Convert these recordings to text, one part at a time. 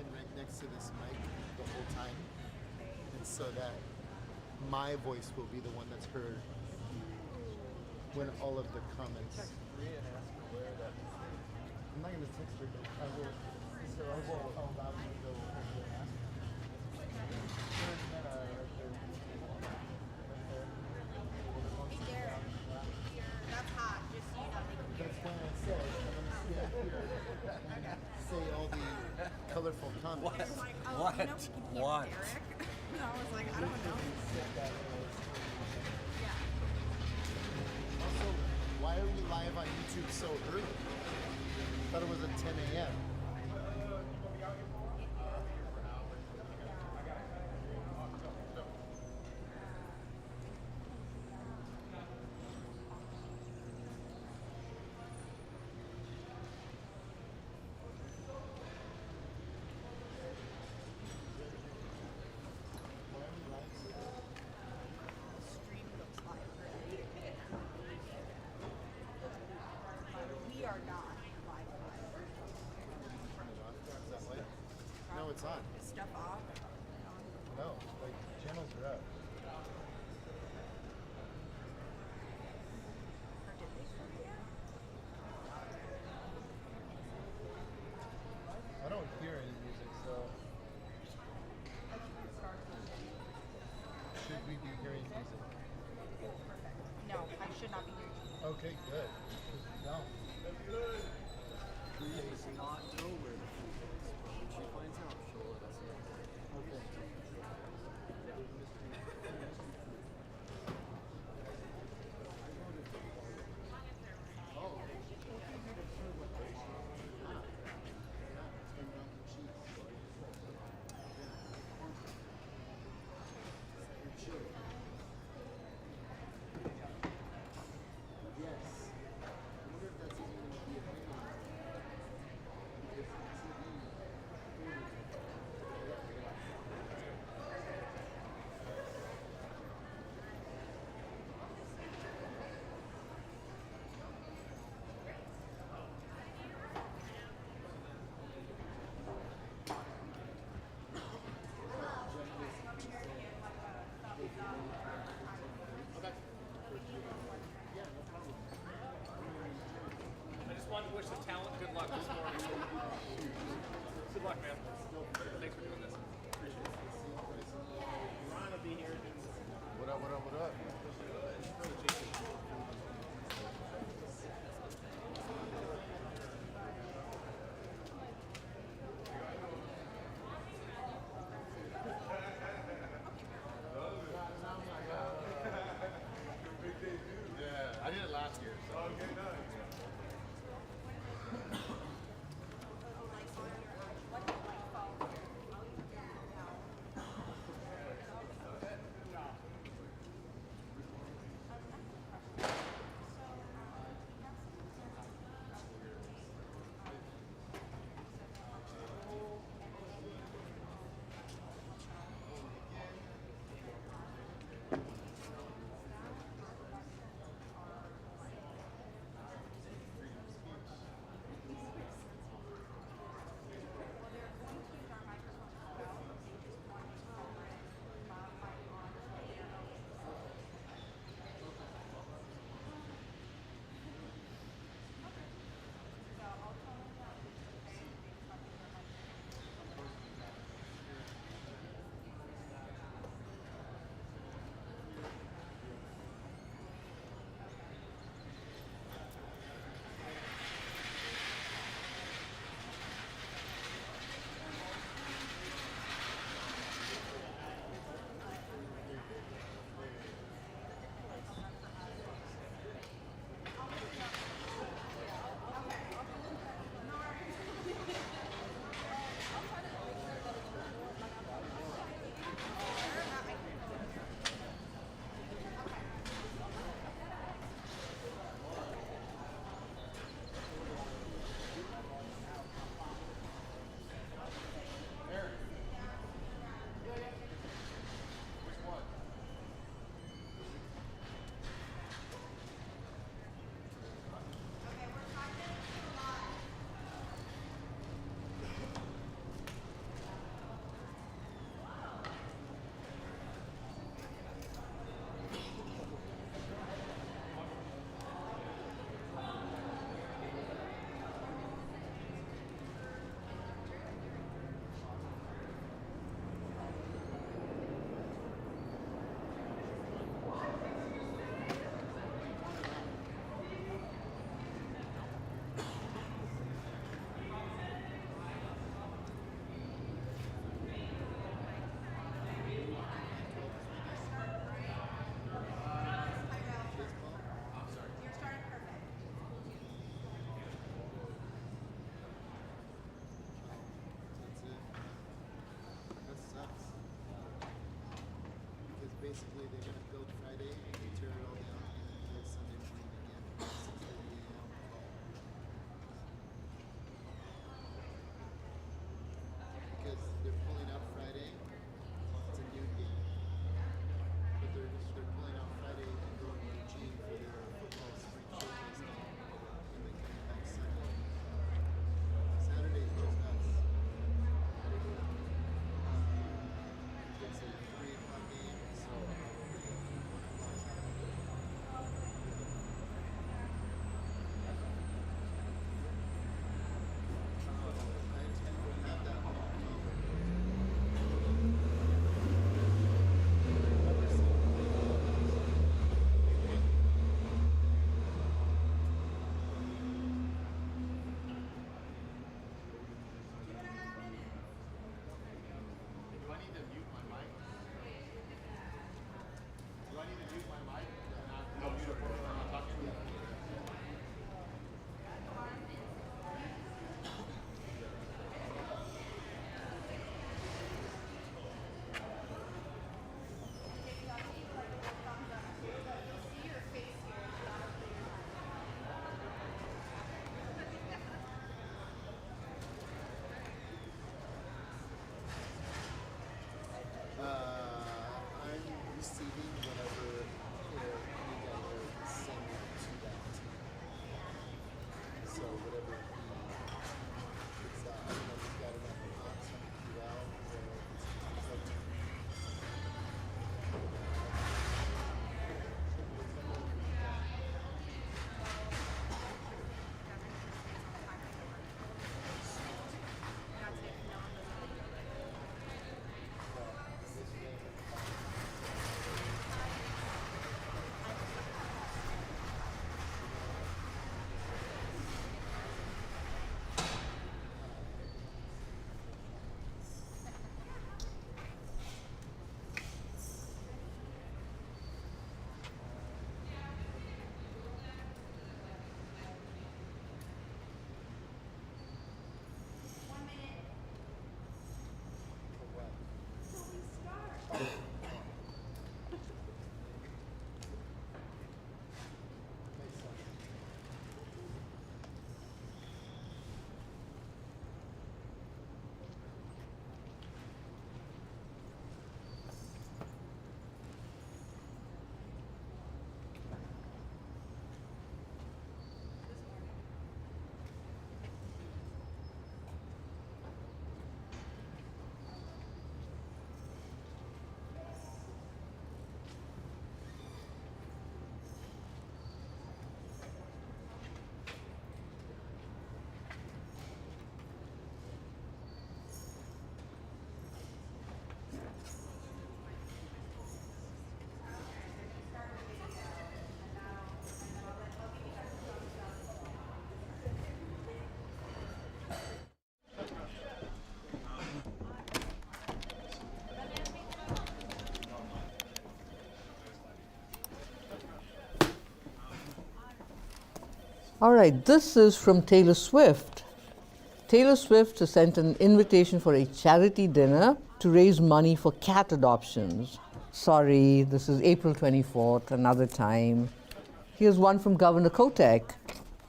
stand right next to this mic the whole time, and so that my voice will be the one that's heard when all of the comments. Text Maria and ask her where that. I'm not going to text her, but I will. So I will allow you to go over and ask her. Hey Derek, that's hot, just so you know. They can hear That's you. why I said I'm going to say all the colorful comments. I was like, oh, What? you know we can hear What? Derek. And I was like, I don't know. Yeah. Also, why are we live on YouTube so early? I thought it was at 10 a.m. Stream looks live. We are not live. Is that light? No, it's on. Is stuff off? No, like channels are up. Or did they start yet? I don't hear any music, so I think it started. should we be hearing music? No, I should not be hearing you. Okay, good. No. Maria does not know where the food is. When she finds out, she'll let us know. Okay. Yes. I wonder if that's even going to be a thing. If I just wanted to wish the talent good luck this morning. Good luck, man. Thanks for doing this. Appreciate it. Ron will be here. What up, what up, what up? Yeah, I did it last year. So. Okay, nice. basically they're gonna build Friday, they tear it all down, and then do it Sunday morning again at 6:30 a.m. Because they're pulling out Friday, it's a new game. But they're pulling out Friday and going to Eugene for their football spring showcase game, and then coming back Sunday. Saturday is just us. It's a 3 o'clock game, so probably 1 o'clock. I intend to have that one covered. Do I need to mute my mic? Do I need to mute my mic? No, mute it when I'm not talking. I'm receiving whatever you guys are sending to that team. So whatever he puts out, I don't know if he's got enough or not, so I'm gonna out, or if it's All right, this is from Taylor Swift. Taylor Swift has sent an invitation for a charity dinner to raise money for cat adoptions. Sorry, this is April 24th, another time. Here's one from Governor Kotek.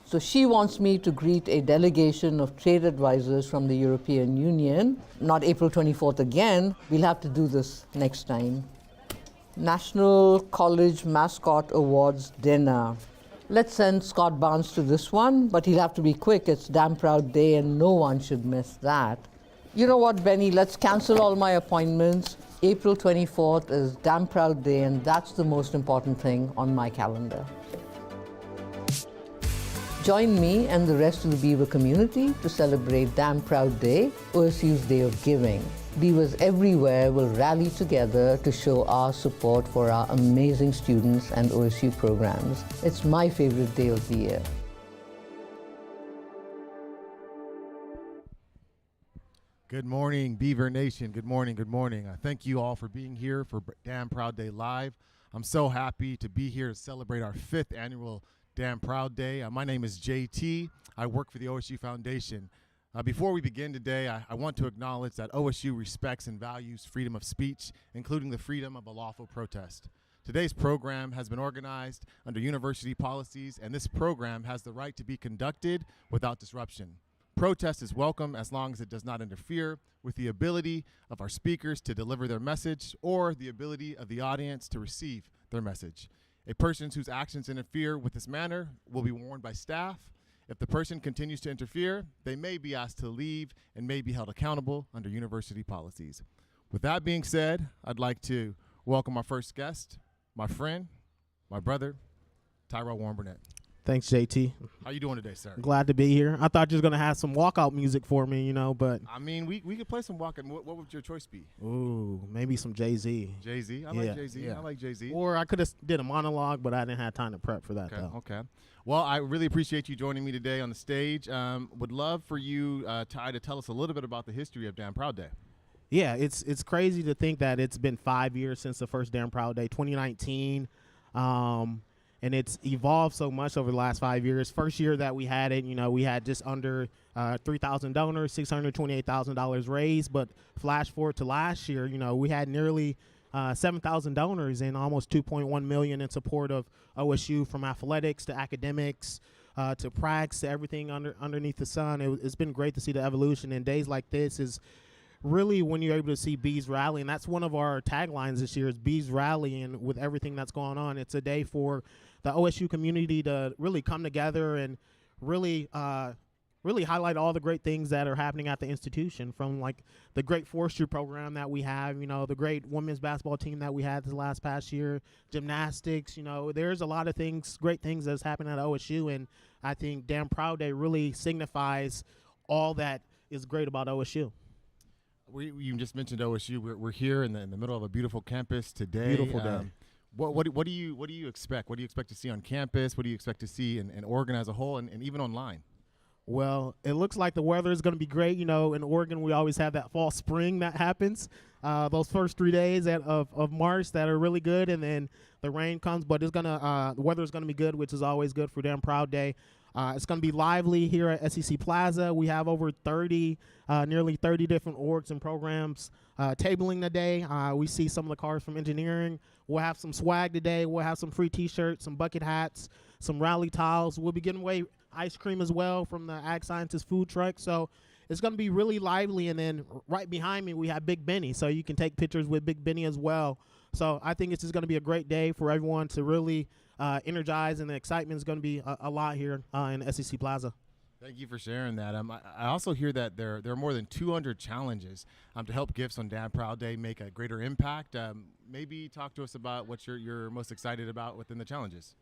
So she wants me to greet a delegation of trade advisors from the European Union. Not April 24th again. We'll have to do this next time. National College Mascot Awards Dinner. Let's send Scott Barnes to this one, but he'll have to be quick. It's Damn Proud Day and no one should miss that. You know what, Benny, let's cancel all my appointments. April 24th is Damn Proud Day and that's the most important thing on my calendar. Join me and the rest of the Beaver community to celebrate Damn Proud Day, OSU's Day of Giving. Beavers everywhere will rally together to show our support for our amazing students and OSU programs. It's my favorite day of the year. Good morning, Beaver Nation. Good morning, good morning. Thank you all for being here for Damn Proud Day Live. I'm so happy to be here to celebrate our 5th annual Damn Proud Day. My name is JT. I work for the OSU Foundation. Before we begin today, I want to acknowledge that OSU respects and values freedom of speech, including the freedom of a lawful protest. Today's program has been organized under university policies, and this program has the right to be conducted without disruption. Protest is welcome as long as it does not interfere with the ability of our speakers to deliver their message or the ability of the audience to receive their message. A person whose actions interfere with this manner will be warned by staff. If the person continues to interfere, they may be asked to leave and may be held accountable under university policies. With that being said, I'd like to welcome our first guest, my friend, my brother, Tyrell Warren Burnett. Thanks, JT. How you doing today, sir? Glad to be here. I thought you was going to have some walkout music for me, but... I mean, we could play some walkout. What would your choice be? Ooh, maybe some Jay-Z. Jay-Z? I Yeah, like Jay-Z. yeah. I like Jay-Z. Or I could have did a monologue, but I didn't have time to prep for that, though. Okay. Well, I really appreciate you joining me today on the stage. Would love for you, Ty, to tell us a little bit about the history of Damn Proud Day. Yeah, it's crazy to think that it's been 5 years since the first Damn Proud Day, 2019. And it's evolved so much over the last 5 years. First year that we had it, we had just under 3,000 donors, $628,000 raised. But flash forward to last year, we had nearly 7,000 donors and almost $2.1 million in support of OSU, from athletics to academics to pracs to everything underneath the sun. It's been great to see the evolution. And days like this is really when you're able to see bees rally, and that's one of our taglines this year is bees rally. And with everything that's going on, it's a day for the OSU community to really come together and really highlight all the great things that are happening at the institution, from like the great Forestry program that we have, the great women's basketball team that we had this past year, gymnastics, there's a lot of things, great things that's happening at OSU. And I think Damn Proud Day really signifies all that is great about OSU. You just mentioned OSU. We're here in the middle of a beautiful campus today. Beautiful day. What do you expect? What do you expect to see on campus? What do you expect to see in Oregon as a whole, and even online? Well, it looks like the weather is going to be great. In Oregon, we always have that fall spring that happens. Those first 3 days of March that are really good, and then the rain comes. But the weather is going to be good, which is always good for Damn Proud Day. It's going to be lively here at SEC Plaza. We have over nearly 30 different orgs and programs tabling today. We see some of the cars from engineering. We'll have some swag today. We'll have some free T-shirts, some bucket hats, some rally towels. We'll be giving away ice cream as well from the Ag Scientist food truck. So it's going to be really lively. And then right behind me, we have Big Benny. So you can take pictures with Big Benny as well. So I think it's just going to be a great day for everyone to really energize, and the excitement is going to be a lot here in SEC Plaza. Thank you for sharing that. I also hear that there are more than 200 challenges to help gifts on Damn Proud Day make a greater impact. Maybe talk to us about what you're most excited about within the challenges.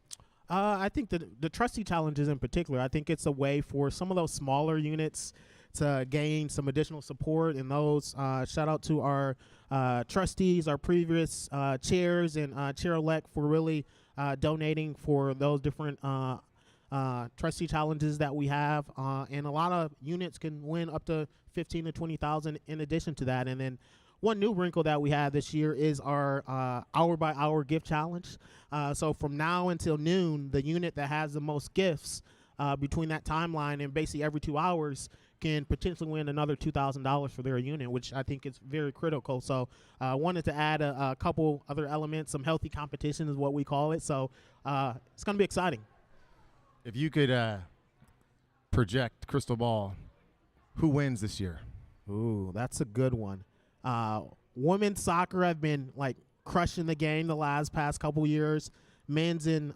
I think the trustee challenges in particular, I think it's a way for some of those smaller units to gain some additional support. And those, shout out to our trustees, our previous chairs, and chair-elect for really donating for those different trustee challenges that we have. And a lot of units can win up to $15,000 to $20,000 in addition to that. And then one new wrinkle that we have this year is our hour-by-hour gift challenge. So from now until noon, the unit that has the most gifts between that timeline and basically every 2 hours can potentially win another $2,000 for their unit, which I think is very critical. So I wanted to add a couple other elements. Some healthy competition is what we call it. So it's going to be exciting. If you could project crystal ball, who wins this year? Ooh, that's a good one. Women's soccer have been crushing the game the past couple years. Men's and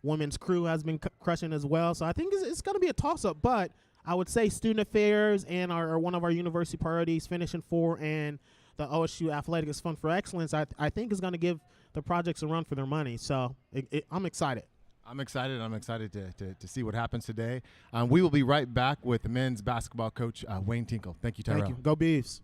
women's crew has been crushing as well. So I think it's going to be a toss-up. But I would say student affairs and one of our university priorities, finishing 4, and the OSU Athletics Fund for Excellence, I think is going to give the projects a run for their money. So I'm excited. I'm excited. I'm excited to see what happens today. We will be right back with men's basketball coach Wayne Tinkle. Thank you, Tyrell. Thank you. Go Beavs.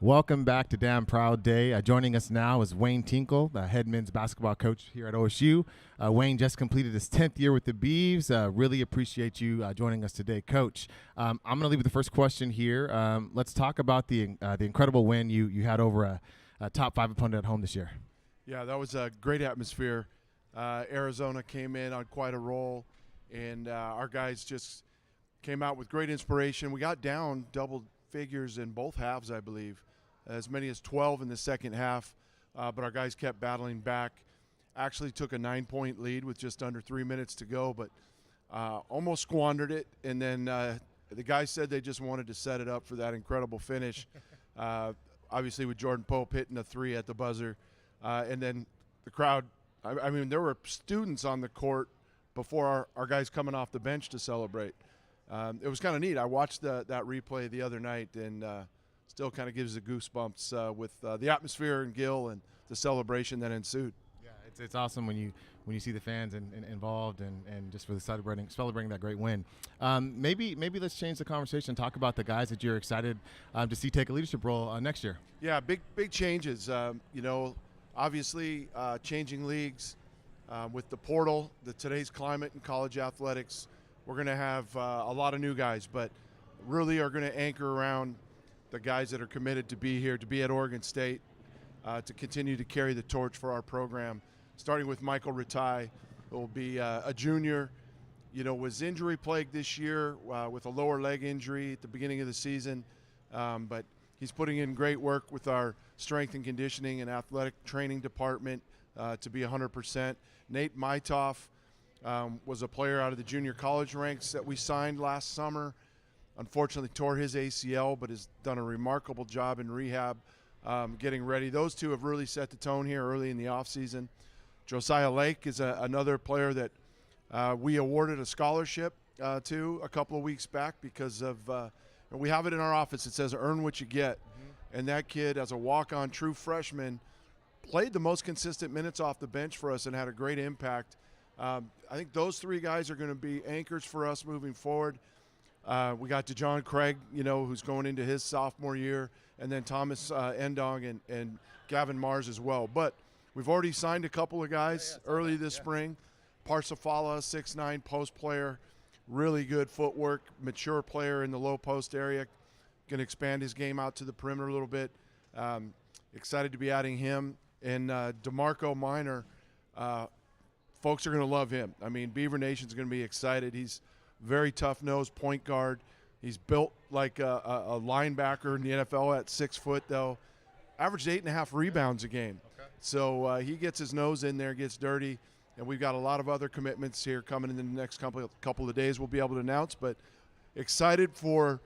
Welcome back to Damn Proud Day. Joining us now is Wayne Tinkle, the head men's basketball coach here at OSU. Wayne just completed his 10th year with the Beavs. Really appreciate you joining us today, Coach. I'm going to leave with the first question here. Let's talk about the incredible win you had over a top 5 opponent at home this year. Yeah, that was a great atmosphere. Arizona came in on quite a roll, and our guys just came out with great inspiration. We got down double figures in both halves, I believe, as many as 12 in the second half, but our guys kept battling back. Actually took a 9-point lead with just under 3 minutes to go, but almost squandered it. And then the guys said they just wanted to set it up for that incredible finish, obviously with Jordan Pope hitting a 3 at the buzzer. And then the crowd, I mean, there were students on the court before our guys coming off the bench to celebrate. It was kind of neat. I watched that replay the other night, and still kind of gives the goosebumps with the atmosphere in Gill and the celebration that ensued. Yeah, it's awesome when you see the fans involved and just for the celebrating that great win. Maybe let's change the conversation and talk about the guys that you're excited to see take a leadership role next year. Yeah, big changes. Obviously changing leagues with the portal, today's climate in college athletics. We're going to have a lot of new guys, but really are going to anchor around the guys that are committed to be here, to be at Oregon State, to continue to carry the torch for our program. Starting with Michael Ratai, who will be a junior. Was injury plagued this year with a lower leg injury at the beginning of the season, but he's putting in great work with our strength and conditioning and athletic training department to be 100%. Nate Maitoff was a player out of the junior college ranks that we signed last summer. Unfortunately tore his ACL, but has done a remarkable job in rehab, getting ready. Those two have really set the tone here early in the offseason. Josiah Lake is another player that we awarded a scholarship to a couple of weeks back because of and we have it in our office. It says earn what you get. Mm-hmm. And that kid, as a walk-on true freshman, played the most consistent minutes off the bench for us and had a great impact. I think those three guys are going to be anchors for us moving forward. We got DeJohn Craig, who's going into his sophomore year, and then Thomas Endong and Gavin Mars as well. But we've already signed a couple of guys early this spring. Parsifala, 6'9" post player, really good footwork, mature player in the low post area. Going to expand his game out to the perimeter a little bit. Excited to be adding him. And DeMarco Minor, folks are going to love him. I mean, Beaver Nation's going to be excited. He's very tough-nosed point guard. He's built like a linebacker in the NFL at 6 foot, though. Averaged 8.5 rebounds a game. Okay. So he gets his nose in there, gets dirty, and we've got a lot of other commitments here coming in the next couple of days we'll be able to announce, but excited for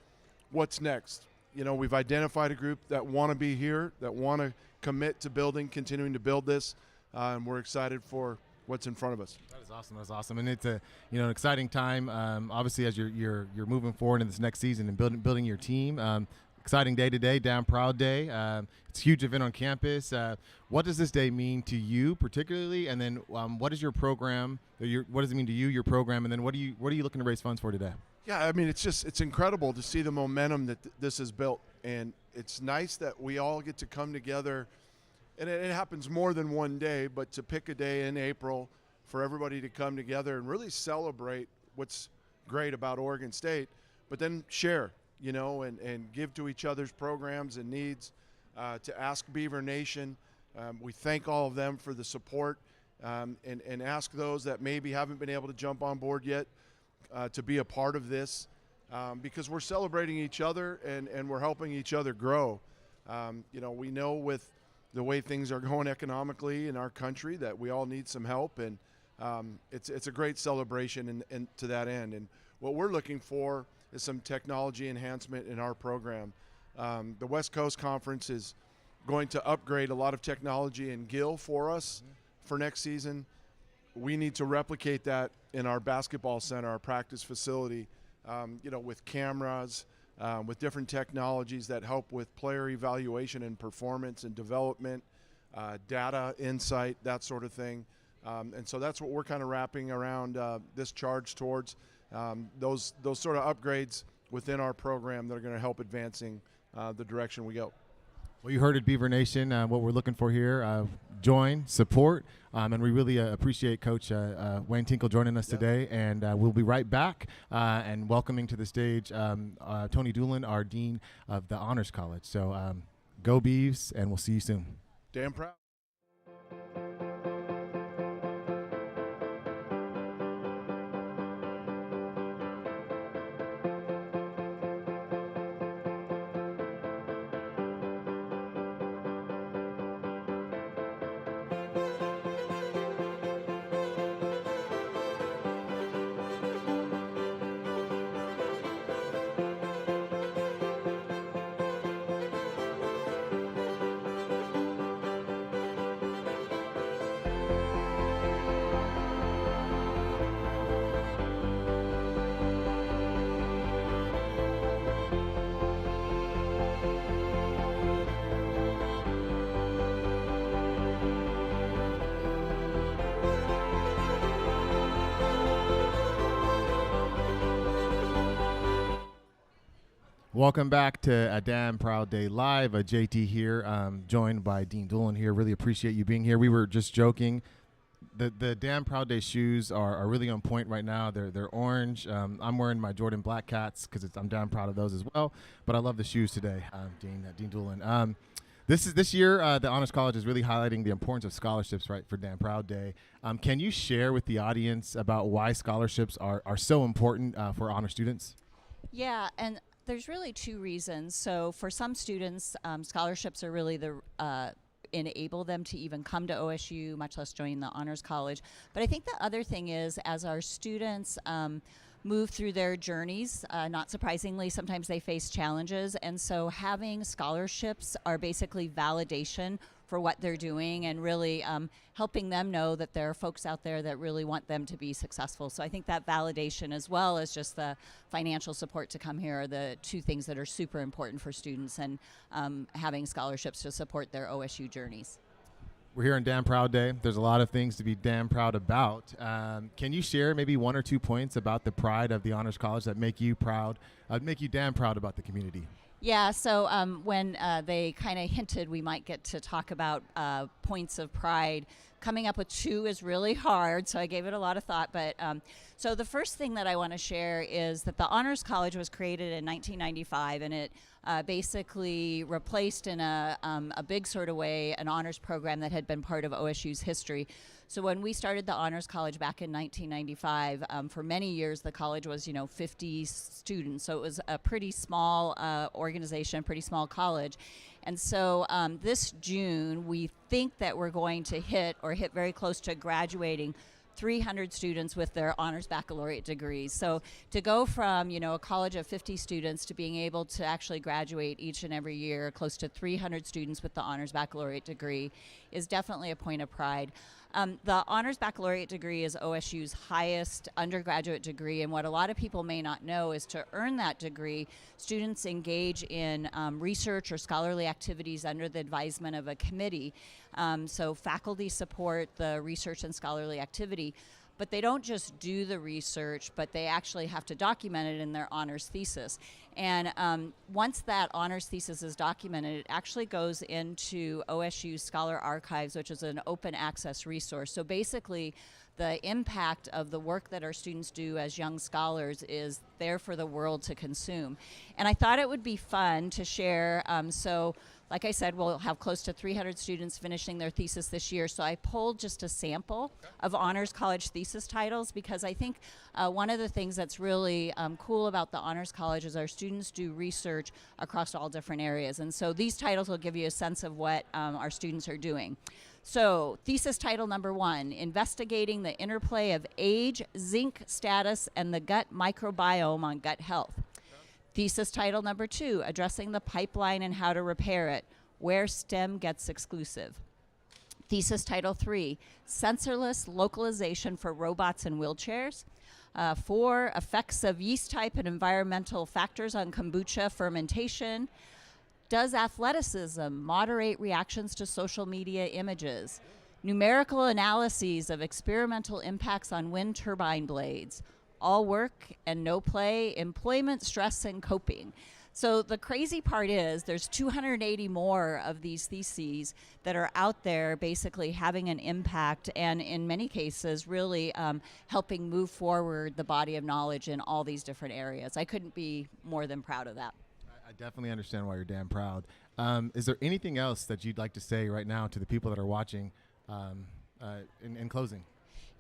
what's next. We've identified a group that want to be here, that want to commit to continuing to build this, and we're excited for what's in front of us. That is awesome. That's awesome, and it's an exciting time. Obviously, as you're moving forward in this next season and building your team. Exciting day today, Damn Proud Day. It's a huge event on campus. What does this day mean to you particularly, and then what is your program? What does it mean to you, your program, and then what are you looking to raise funds for today? Yeah, I mean, it's incredible to see the momentum that this has built, and it's nice that we all get to come together. And it happens more than one day, but to pick a day in April for everybody to come together and really celebrate what's great about Oregon State, but then share, and give to each other's programs and needs, to ask Beaver Nation. We thank all of them for the support, and ask those that maybe haven't been able to jump on board yet to be a part of this, because we're celebrating each other and we're helping each other grow. We know with the way things are going economically in our country that we all need some help, and it's a great celebration and to that end. And what we're looking for is some technology enhancement in our program. The West Coast Conference is going to upgrade a lot of technology in Gill for us for next season. We need to replicate that in our basketball center, our practice facility, with cameras, with different technologies that help with player evaluation and performance and development, data, insight, that sort of thing. And so that's what we're kind of wrapping around this charge towards, those sort of upgrades within our program that are going to help advancing the direction we go. Well, you heard it, Beaver Nation. What we're looking for here, join, support, and we really appreciate Coach Wayne Tinkle joining us today. And we'll be right back and welcoming to the stage Tony Doolin, our Dean of the Honors College. So go Beavs, and we'll see you soon. Damn proud. Welcome back to A Damn Proud Day Live. JT here, joined by Dean Doolin here. Really appreciate you being here. We were just joking. The Damn Proud Day shoes are really on point right now. They're orange. I'm wearing my Jordan Black Cats because I'm damn proud of those as well. But I love the shoes today, Dean Doolin. This year, the Honors College is really highlighting the importance of scholarships, right, for Damn Proud Day. Can you share with the audience about why scholarships are so important for honor students? Yeah, and there's really two reasons. So for some students, scholarships are really the enable them to even come to OSU, much less join the Honors College. But I think the other thing is, as our students move through their journeys, not surprisingly, sometimes they face challenges. And so having scholarships are basically validation for what they're doing and really helping them know that there are folks out there that really want them to be successful. So I think that validation, as well as just the financial support to come here, are the two things that are super important for students, and having scholarships to support their OSU journeys. We're here on Damn Proud Day. There's a lot of things to be damn proud about. Can you share maybe 1 or 2 points about the pride of the Honors College that make you proud, make you damn proud about the community? Yeah, so when they kind of hinted we might get to talk about points of pride, coming up with 2 is really hard, so I gave it a lot of thought. But so the first thing that I want to share is that the Honors College was created in 1995, and it basically replaced in a big sort of way an honors program that had been part of OSU's history. So when we started the Honors College back in 1995, for many years the college was, 50 students. So it was a pretty small organization, pretty small college. And so this June, we think that we're going to hit very close to graduating 300 students with their honors baccalaureate degrees. So to go from, a college of 50 students to being able to actually graduate each and every year close to 300 students with the honors baccalaureate degree is definitely a point of pride. The honors baccalaureate degree is OSU's highest undergraduate degree, and what a lot of people may not know is to earn that degree, students engage in research or scholarly activities under the advisement of a committee. So faculty support the research and scholarly activity, but they don't just do the research, but they actually have to document it in their honors thesis. And once that honors thesis is documented, it actually goes into OSU Scholar Archives, which is an open access resource. So basically, the impact of the work that our students do as young scholars is there for the world to consume. And I thought it would be fun to share. So like I said, we'll have close to 300 students finishing their thesis this year. So I pulled just a sample of Honors College thesis titles, because I think one of the things that's really cool about the Honors College is our students do research across all different areas. And so these titles will give you a sense of what our students are doing. So thesis title number 1, investigating the interplay of age, zinc status, and the gut microbiome on gut health. Thesis title number 2, addressing the pipeline and how to repair it, where STEM gets exclusive. Thesis title 3, sensorless localization for robots and wheelchairs. 4, effects of yeast type and environmental factors on kombucha fermentation. Does athleticism moderate reactions to social media images? Numerical analyses of experimental impacts on wind turbine blades. All work and no play, employment, stress, and coping. So the crazy part is there's 280 more of these theses that are out there basically having an impact and in many cases really helping move forward the body of knowledge in all these different areas. I couldn't be more than proud of that. I definitely understand why you're damn proud. Is there anything else that you'd like to say right now to the people that are watching in closing?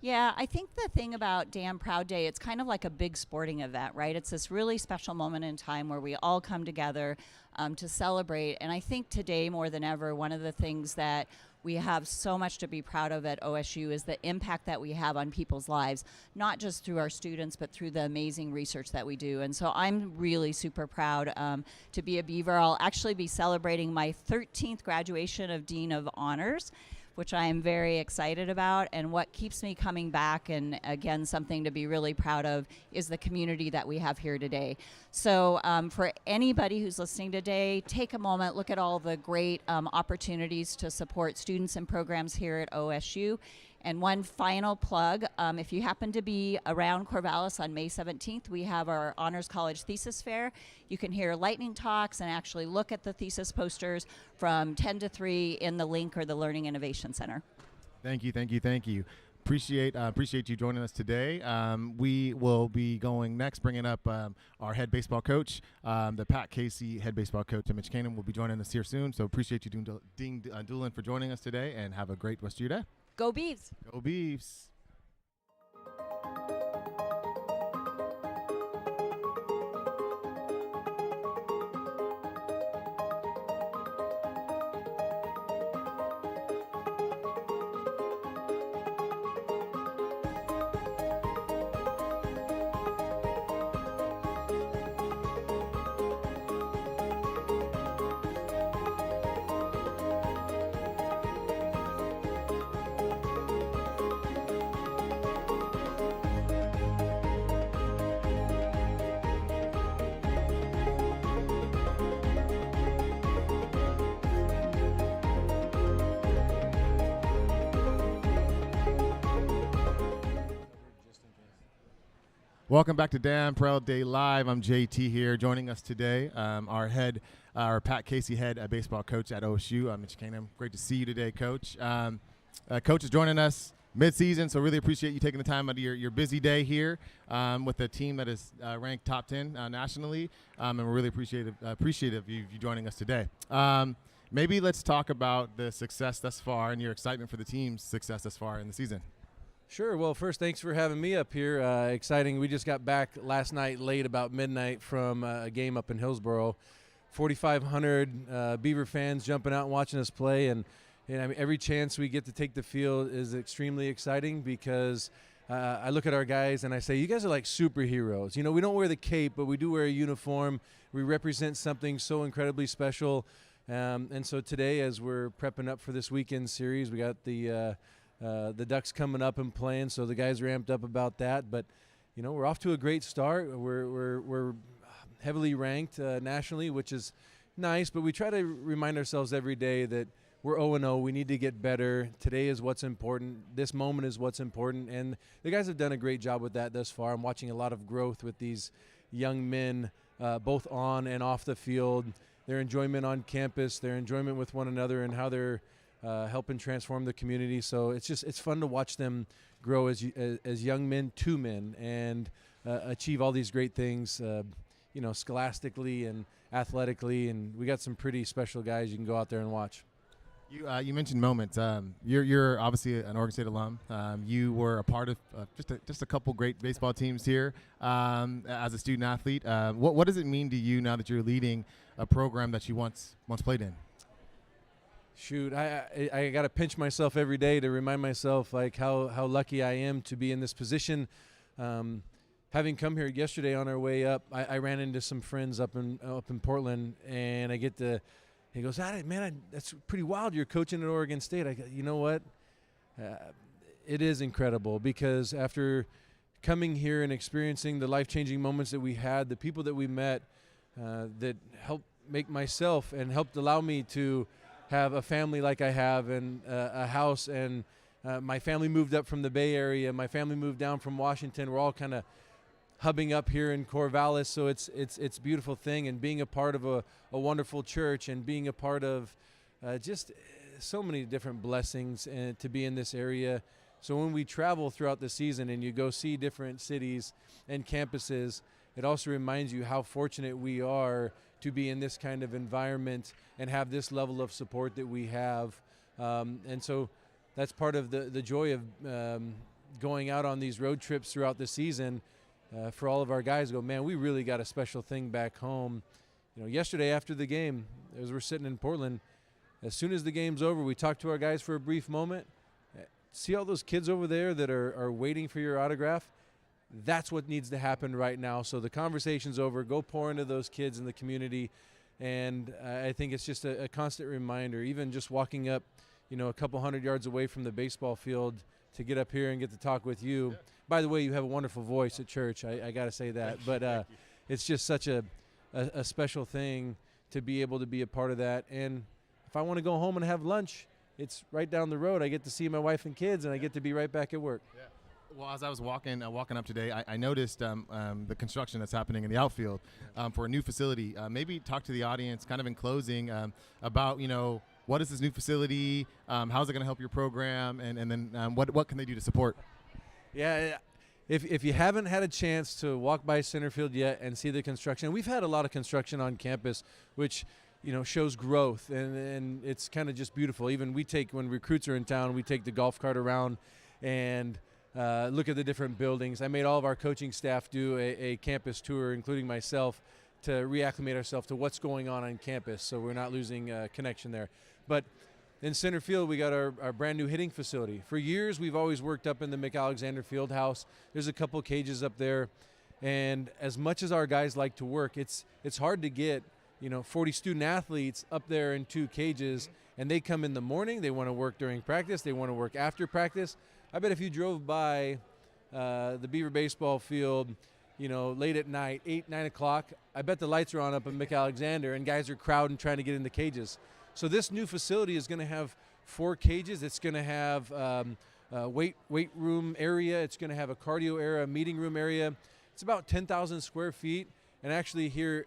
Yeah, I think the thing about Damn Proud Day, it's kind of like a big sporting event, right? It's this really special moment in time where we all come together to celebrate. And I think today more than ever, one of the things that we have so much to be proud of at OSU is the impact that we have on people's lives, not just through our students, but through the amazing research that we do. And so I'm really super proud to be a Beaver. I'll actually be celebrating my 13th graduation of Dean of Honors, which I am very excited about. And what keeps me coming back, and again, something to be really proud of, is the community that we have here today. So for anybody who's listening today, take a moment, look at all the great opportunities to support students and programs here at OSU. And one final plug, if you happen to be around Corvallis on May 17th, we have our Honors College Thesis Fair. You can hear lightning talks and actually look at the thesis posters from 10 to 3 in the LINK or the Learning Innovation Center. Thank you, thank you, thank you. Appreciate you joining us today. We will be going next, bringing up our head baseball coach, the Pat Casey head baseball coach, Mitch Cannon will be joining us here soon. So appreciate you, Dean Doolin, for joining us today, and have a great rest of your day. Go Beavs! Go Beavs! Welcome back to Damn Proud Day Live. I'm JT here. Joining us today, our Pat Casey head baseball coach at OSU, Mitch Canham. Great to see you today, Coach. Coach is joining us mid-season, so really appreciate you taking the time out of your busy day here with a team that is ranked top 10 nationally, and we're really appreciative of you joining us today. Maybe let's talk about the success thus far and your excitement for the team's success thus far in the season. Sure. Well, first, thanks for having me up here. Exciting. We just got back last night late, about midnight, from a game up in Hillsboro. 4,500 Beaver fans jumping out and watching us play. And I mean, every chance we get to take the field is extremely exciting because I look at our guys and I say, you guys are like superheroes. You know, we don't wear the cape, but we do wear a uniform. We represent something so incredibly special. And so today, as we're prepping up for this weekend series, we got the Ducks coming up and playing, so the guys are amped up about that. But you know, we're off to a great start. We're heavily ranked nationally, which is nice. But we try to remind ourselves every day that we're 0-0. We need to get better. Today is what's important. This moment is what's important, and the guys have done a great job with that thus far. I'm watching a lot of growth with these young men, both on and off the field. Their enjoyment on campus, their enjoyment with one another, and how they're helping transform the community. So it's fun to watch them grow as young men to men and achieve all these great things, you know, scholastically and athletically. And we got some pretty special guys you can go out there and watch. You mentioned moments. You're obviously an Oregon State alum. You were a part of just a couple great baseball teams here as a student athlete. What does it mean to you now that you're leading a program that you once played in? Shoot, I got to pinch myself every day to remind myself like how lucky I am to be in this position. Having come here yesterday on our way up, I ran into some friends up in Portland, and I get to. He goes, man, that's pretty wild. You're coaching at Oregon State. I go, you know what? It is incredible because after coming here and experiencing the life-changing moments that we had, the people that we met that helped make myself and helped allow me to have a family like I have and a house. And my family moved up from the Bay Area. My family moved down from Washington. We're all kind of hubbing up here in Corvallis, so it's a beautiful thing, and being a part of a wonderful church and being a part of just so many different blessings and to be in this area. So when we travel throughout the season and you go see different cities and campuses, it also reminds you how fortunate we are to be in this kind of environment and have this level of support that we have. And so that's part of the joy of going out on these road trips throughout the season. For all of our guys go, man, we really got a special thing back home. Yesterday after the game, as we're sitting in Portland, as soon as the game's over, we talked to our guys for a brief moment. See all those kids over there that are waiting for your autograph? That's what needs to happen right now. So the conversation's over. Go pour into those kids in the community. And I think it's just a constant reminder, even just walking up, a couple hundred yards away from the baseball field to get up here and get to talk with you. Yeah. By the way, you have a wonderful voice at church. I got to say that. But it's just such a special thing to be able to be a part of that. And if I want to go home and have lunch, it's right down the road. I get to see my wife and kids, and I get to be right back at work. Yeah. Well, as I was walking up today, I noticed the construction that's happening in the outfield for a new facility. Maybe talk to the audience, kind of in closing, about what is this new facility? How's it going to help your program? And then what can they do to support? Yeah, if you haven't had a chance to walk by center field yet and see the construction, we've had a lot of construction on campus, which shows growth, and it's kind of just beautiful. Even when recruits are in town, we take the golf cart around and look at the different buildings. I made all of our coaching staff do a campus tour, including myself, to reacclimate ourselves to what's going on campus, so we're not losing connection there. But in center field, we got our brand new hitting facility. For years, we've always worked up in the McAlexander Fieldhouse. There's a couple cages up there, and as much as our guys like to work, it's hard to get 40 student athletes up there in 2 cages, and they come in the morning, they want to work during practice, they want to work after practice. I bet if you drove by the Beaver baseball field, late at night, 8, 9 o'clock, I bet the lights are on up at McAlexander and guys are crowding trying to get in the cages. So this new facility is going to have 4 cages. It's going to have weight room area. It's going to have a cardio area, meeting room area. It's about 10,000 square feet. And actually here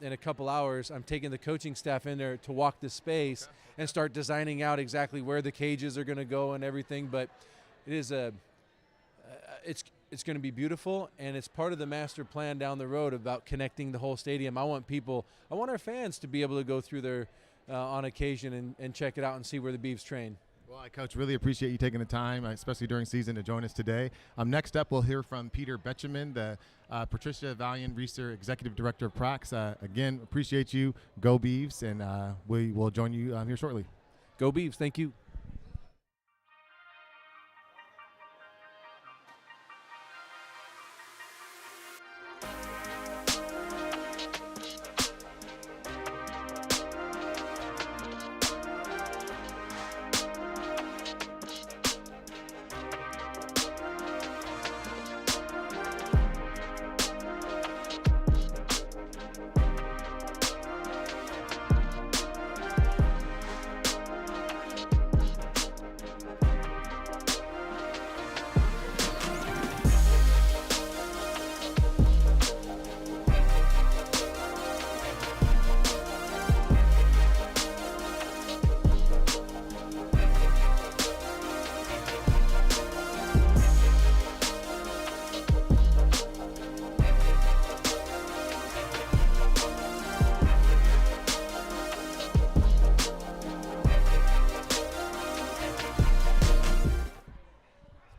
in a couple hours, I'm taking the coaching staff in there to walk the space and start designing out exactly where the cages are going to go and everything. But it is it's going to be beautiful, and it's part of the master plan down the road about connecting the whole stadium. I want our fans to be able to go through there on occasion and check it out and see where the Beavs train. Well, Coach, really appreciate you taking the time, especially during season, to join us today. Next up, we'll hear from Peter Betjeman, the Patricia Valiant-Reeser Executive Director of Prax. Again, appreciate you. Go Beavs, and we will join you here shortly. Go Beavs. Thank you.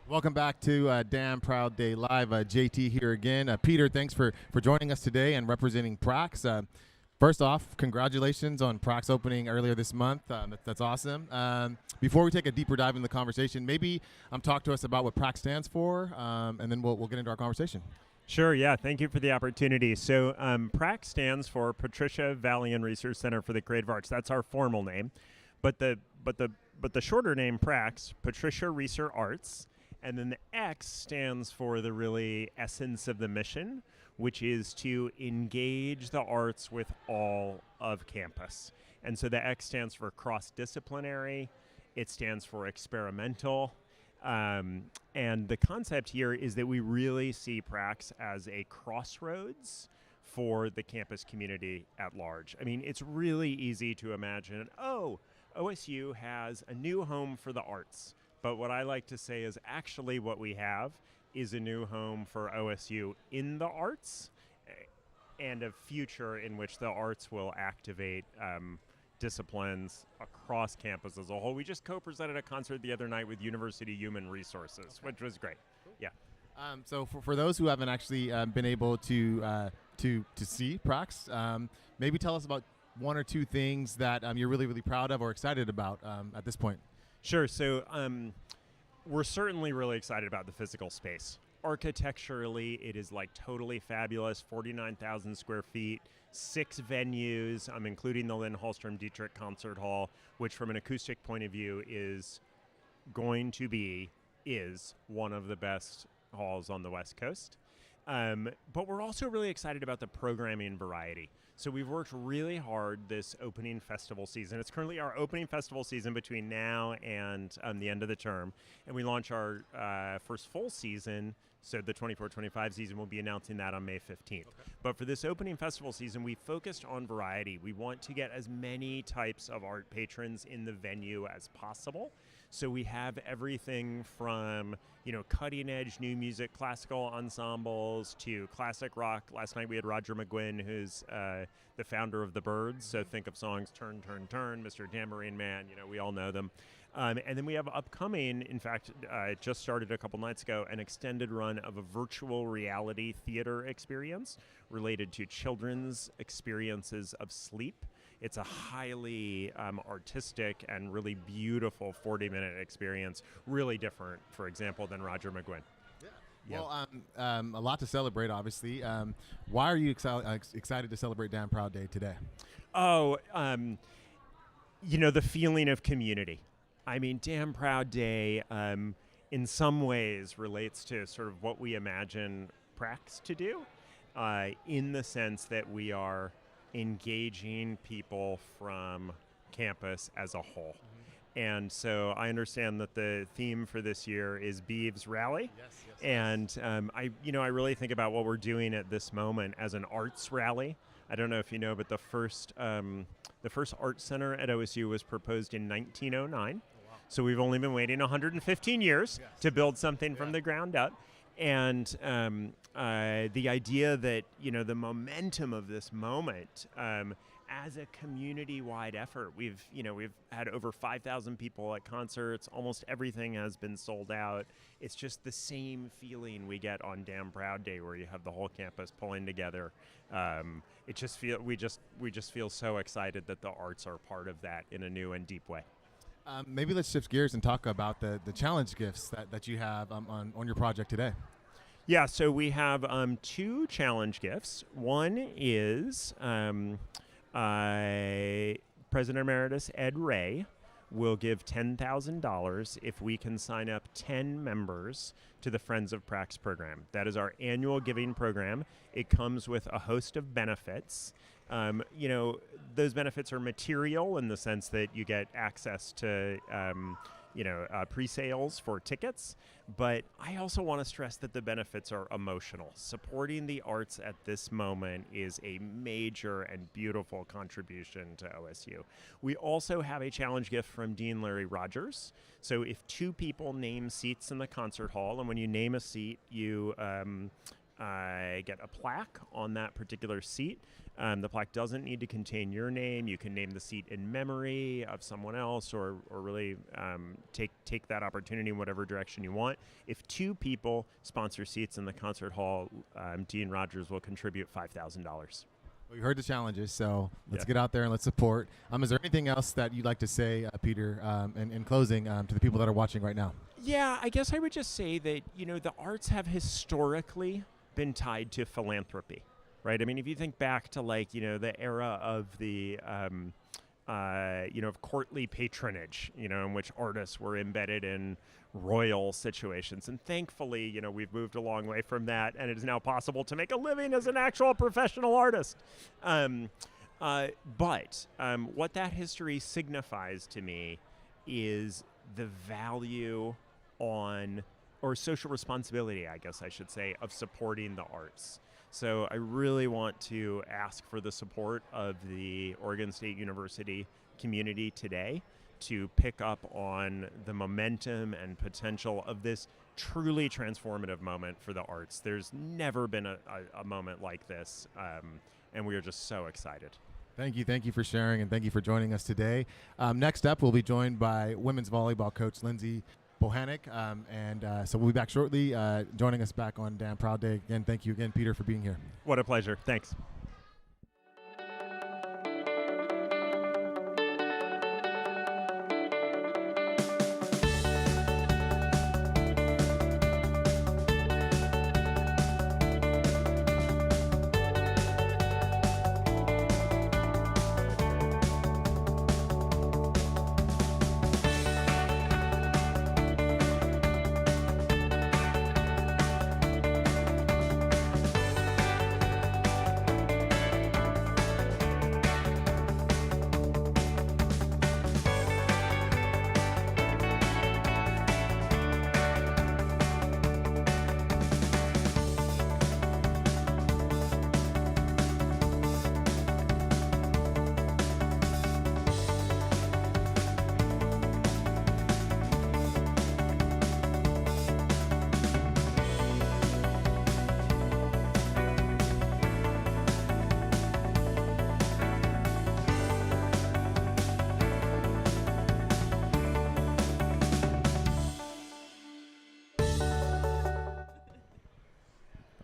Welcome back to Damn Proud Day Live. JT here again. Peter, thanks for joining us today and representing Prax. First off, congratulations on Prax opening earlier this month. That's awesome. Before we take a deeper dive in the conversation, maybe talk to us about what Prax stands for, and then we'll get into our conversation. Sure, yeah, thank you for the opportunity. So Prax stands for Patricia Valiant-Reeser Center for the Creative Arts. That's our formal name. But the shorter name, Prax, Patricia Reeser Arts. And then the X stands for the really essence of the mission, which is to engage the arts with all of campus. And so the X stands for cross-disciplinary, it stands for experimental, And the concept here is that we really see Prax as a crossroads for the campus community at large. I mean, it's really easy to imagine, oh, OSU has a new home for the arts. But what I like to say is actually what we have is a new home for OSU in the arts and a future in which the arts will activate disciplines across campus as a whole. We just co-presented a concert the other night with University Human Resources, which was great. Yeah. So for those who haven't actually been able to see Prax, maybe tell us about one or two things that you're really, really proud of or excited about at this point. Sure. So we're certainly really excited about the physical space. Architecturally, it is like totally fabulous, 49,000 square feet, 6 venues, including the Lynn Hallstrom Dietrich Concert Hall, which from an acoustic point of view is one of the best halls on the West Coast. But we're also really excited about the programming variety. So we've worked really hard this opening festival season. It's currently our opening festival season between now and the end of the term. And we launch our first full season, so the 24-25 season, we'll be announcing that on May 15th. Okay. But for this opening festival season, we focused on variety. We want to get as many types of art patrons in the venue as possible. So we have everything from, cutting edge new music, classical ensembles to classic rock. Last night we had Roger McGuinn, who's the founder of the Byrds. So think of songs Turn, Turn, Turn, Mr. Tambourine Man, we all know them. And then we have upcoming, in fact, it just started a couple nights ago, an extended run of a virtual reality theater experience related to children's experiences of sleep. It's a highly artistic and really beautiful 40-minute experience, really different, for example, than Roger McGuinn. Yeah. Well, a lot to celebrate, obviously. Why are you excited to celebrate Damn Proud Day today? Oh, the feeling of community. I mean, Damn Proud Day, in some ways, relates to sort of what we imagine Prax to do, in the sense that we are engaging people from campus as a whole. Mm-hmm. And so I understand that the theme for this year is Beavers Rally. Yes, and I really think about what we're doing at this moment as an arts rally. I don't know if you know, but the first art center at OSU was proposed in 1909. So we've only been waiting 115 years to build something from the ground up. And the idea that, the momentum of this moment as a community-wide effort, we've had over 5,000 people at concerts. Almost everything has been sold out. It's just the same feeling we get on Damn Proud Day, where you have the whole campus pulling together. We just feel so excited that the arts are part of that in a new and deep way. Maybe let's shift gears and talk about the challenge gifts that you have on your project today. Yeah, so we have 2 challenge gifts. One is President Emeritus Ed Ray will give $10,000 if we can sign up 10 members to the Friends of Prax program. That is our annual giving program. It comes with a host of benefits. Those benefits are material in the sense that you get access to, pre-sales for tickets. But I also want to stress that the benefits are emotional. Supporting the arts at this moment is a major and beautiful contribution to OSU. We also have a challenge gift from Dean Larry Rogers. So if 2 people name seats in the concert hall, and when you name a seat, you get a plaque on that particular seat. The plaque doesn't need to contain your name. You can name the seat in memory of someone else, or really take that opportunity in whatever direction you want. If 2 people sponsor seats in the concert hall, Dean Rogers will contribute $5,000. Well, you heard the challenges, so let's get out there and let's support. Is there anything else that you'd like to say, Peter, in closing to the people that are watching right now? Yeah, I guess I would just say that, the arts have historically been tied to philanthropy, right? I mean, if you think back to the era of the, of courtly patronage, in which artists were embedded in royal situations. And thankfully, we've moved a long way from that, and it is now possible to make a living as an actual professional artist. But what that history signifies to me is the value on, or social responsibility, I guess I should say, of supporting the arts. So I really want to ask for the support of the Oregon State University community today to pick up on the momentum and potential of this truly transformative moment for the arts. There's never been a moment like this, and we are just so excited. Thank you for sharing, and thank you for joining us today. Next up, we'll be joined by women's volleyball coach Lindsay Bohanec, so we'll be back shortly, joining us back on Damn Proud Day. Again, thank you again, Peter, for being here. What a pleasure. Thanks.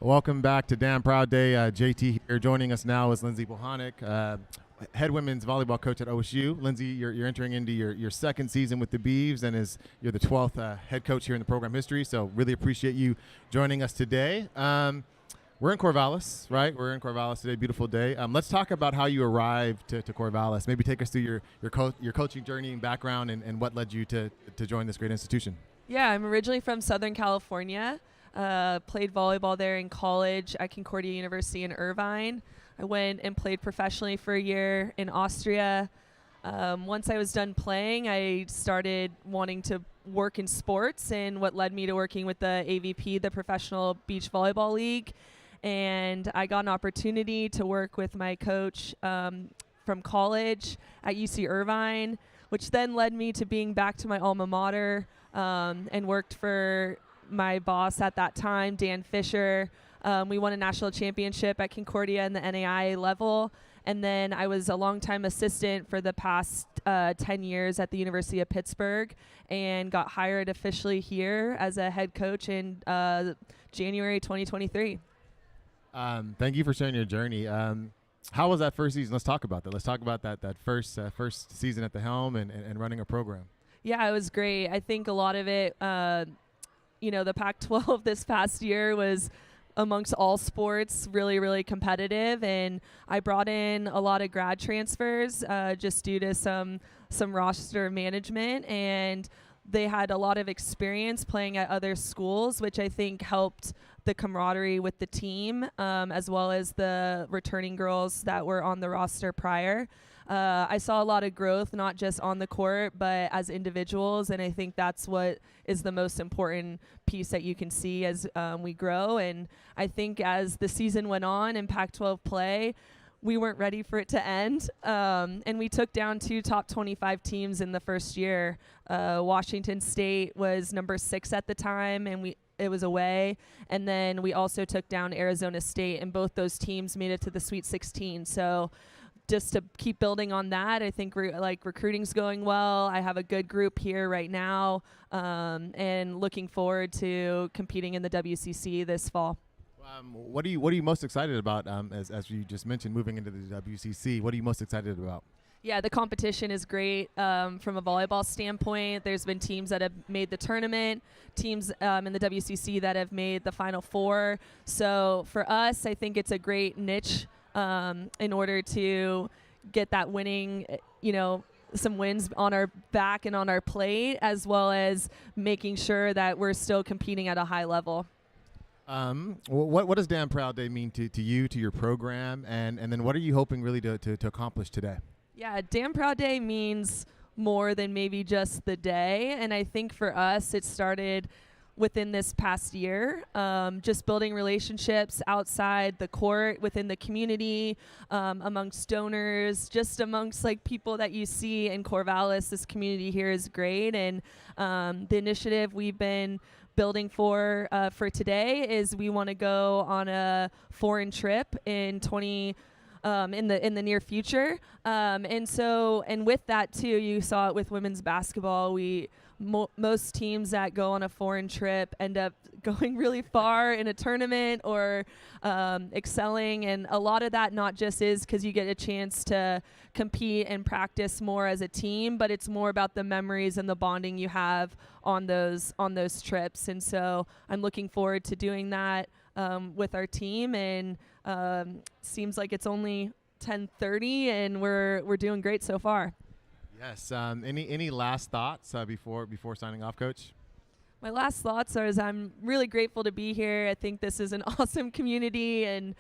Welcome back to Damn Proud Day. JT here. Joining us now is Lindsay Bohanec, head women's volleyball coach at OSU. Lindsay, you're entering into your second season with the Beavs, and you're the 12th head coach here in the program history. So really appreciate you joining us today. We're in Corvallis, right? We're in Corvallis today. Beautiful day. Let's talk about how you arrived to Corvallis. Maybe take us through your coaching journey and background, and what led you to join this great institution. Yeah, I'm originally from Southern California. Played volleyball there in college at Concordia University in Irvine. I went and played professionally for a year in Austria. Once I was done playing, I started wanting to work in sports, and what led me to working with the AVP, the Professional Beach Volleyball League. And I got an opportunity to work with my coach from college at UC Irvine, which then led me to being back to my alma mater, and worked for my boss at that time, Dan Fisher. We won a national championship at Concordia in the NAIA level. And then I was a longtime assistant for the past 10 years at the University of Pittsburgh, and got hired officially here as a head coach in January 2023. Thank you for sharing your journey. How was that first season? Let's talk about that. Let's talk about that first season at the helm and running a program. Yeah, it was great. I think a lot of it, the Pac-12 this past year was, amongst all sports, really, really competitive. And I brought in a lot of grad transfers just due to some roster management. And they had a lot of experience playing at other schools, which I think helped the camaraderie with the team, as well as the returning girls that were on the roster prior. I saw a lot of growth, not just on the court, but as individuals, and I think that's what is the most important piece that you can see as we grow. And I think as the season went on in Pac-12 play, we weren't ready for it to end, and we took down 2 top 25 teams in the first year. Washington State was number 6 at the time, and it was away. And then we also took down Arizona State, and both those teams made it to the Sweet 16. So just to keep building on that, I think recruiting's going well. I have a good group here right now, and looking forward to competing in the WCC this fall. What are you most excited about, as you just mentioned, moving into the WCC? What are you most excited about? Yeah, the competition is great from a volleyball standpoint. There's been teams that have made the tournament, teams in the WCC that have made the Final Four. So for us, I think it's a great niche in order to get that winning, some wins on our back and on our plate, as well as making sure that we're still competing at a high level. What does Damn Proud Day mean to you, to your program, and then what are you hoping really to accomplish today? Yeah, Damn Proud Day means more than maybe just the day. And I think for us, it started within this past year, just building relationships outside the court, within the community, amongst donors, just amongst like people that you see in Corvallis. This community here is great, and the initiative we've been building for today is we want to go on a foreign trip in in the near future, and with that too, you saw it with women's basketball. Most teams that go on a foreign trip end up going really far in a tournament or excelling, and a lot of that not just is because you get a chance to compete and practice more as a team, but it's more about the memories and the bonding you have on those trips. And so I'm looking forward to doing that with our team, and seems like it's only 10:30 and we're doing great so far. Yes. Any last thoughts before signing off, Coach? My last thoughts are I'm really grateful to be here. I think this is an awesome community, and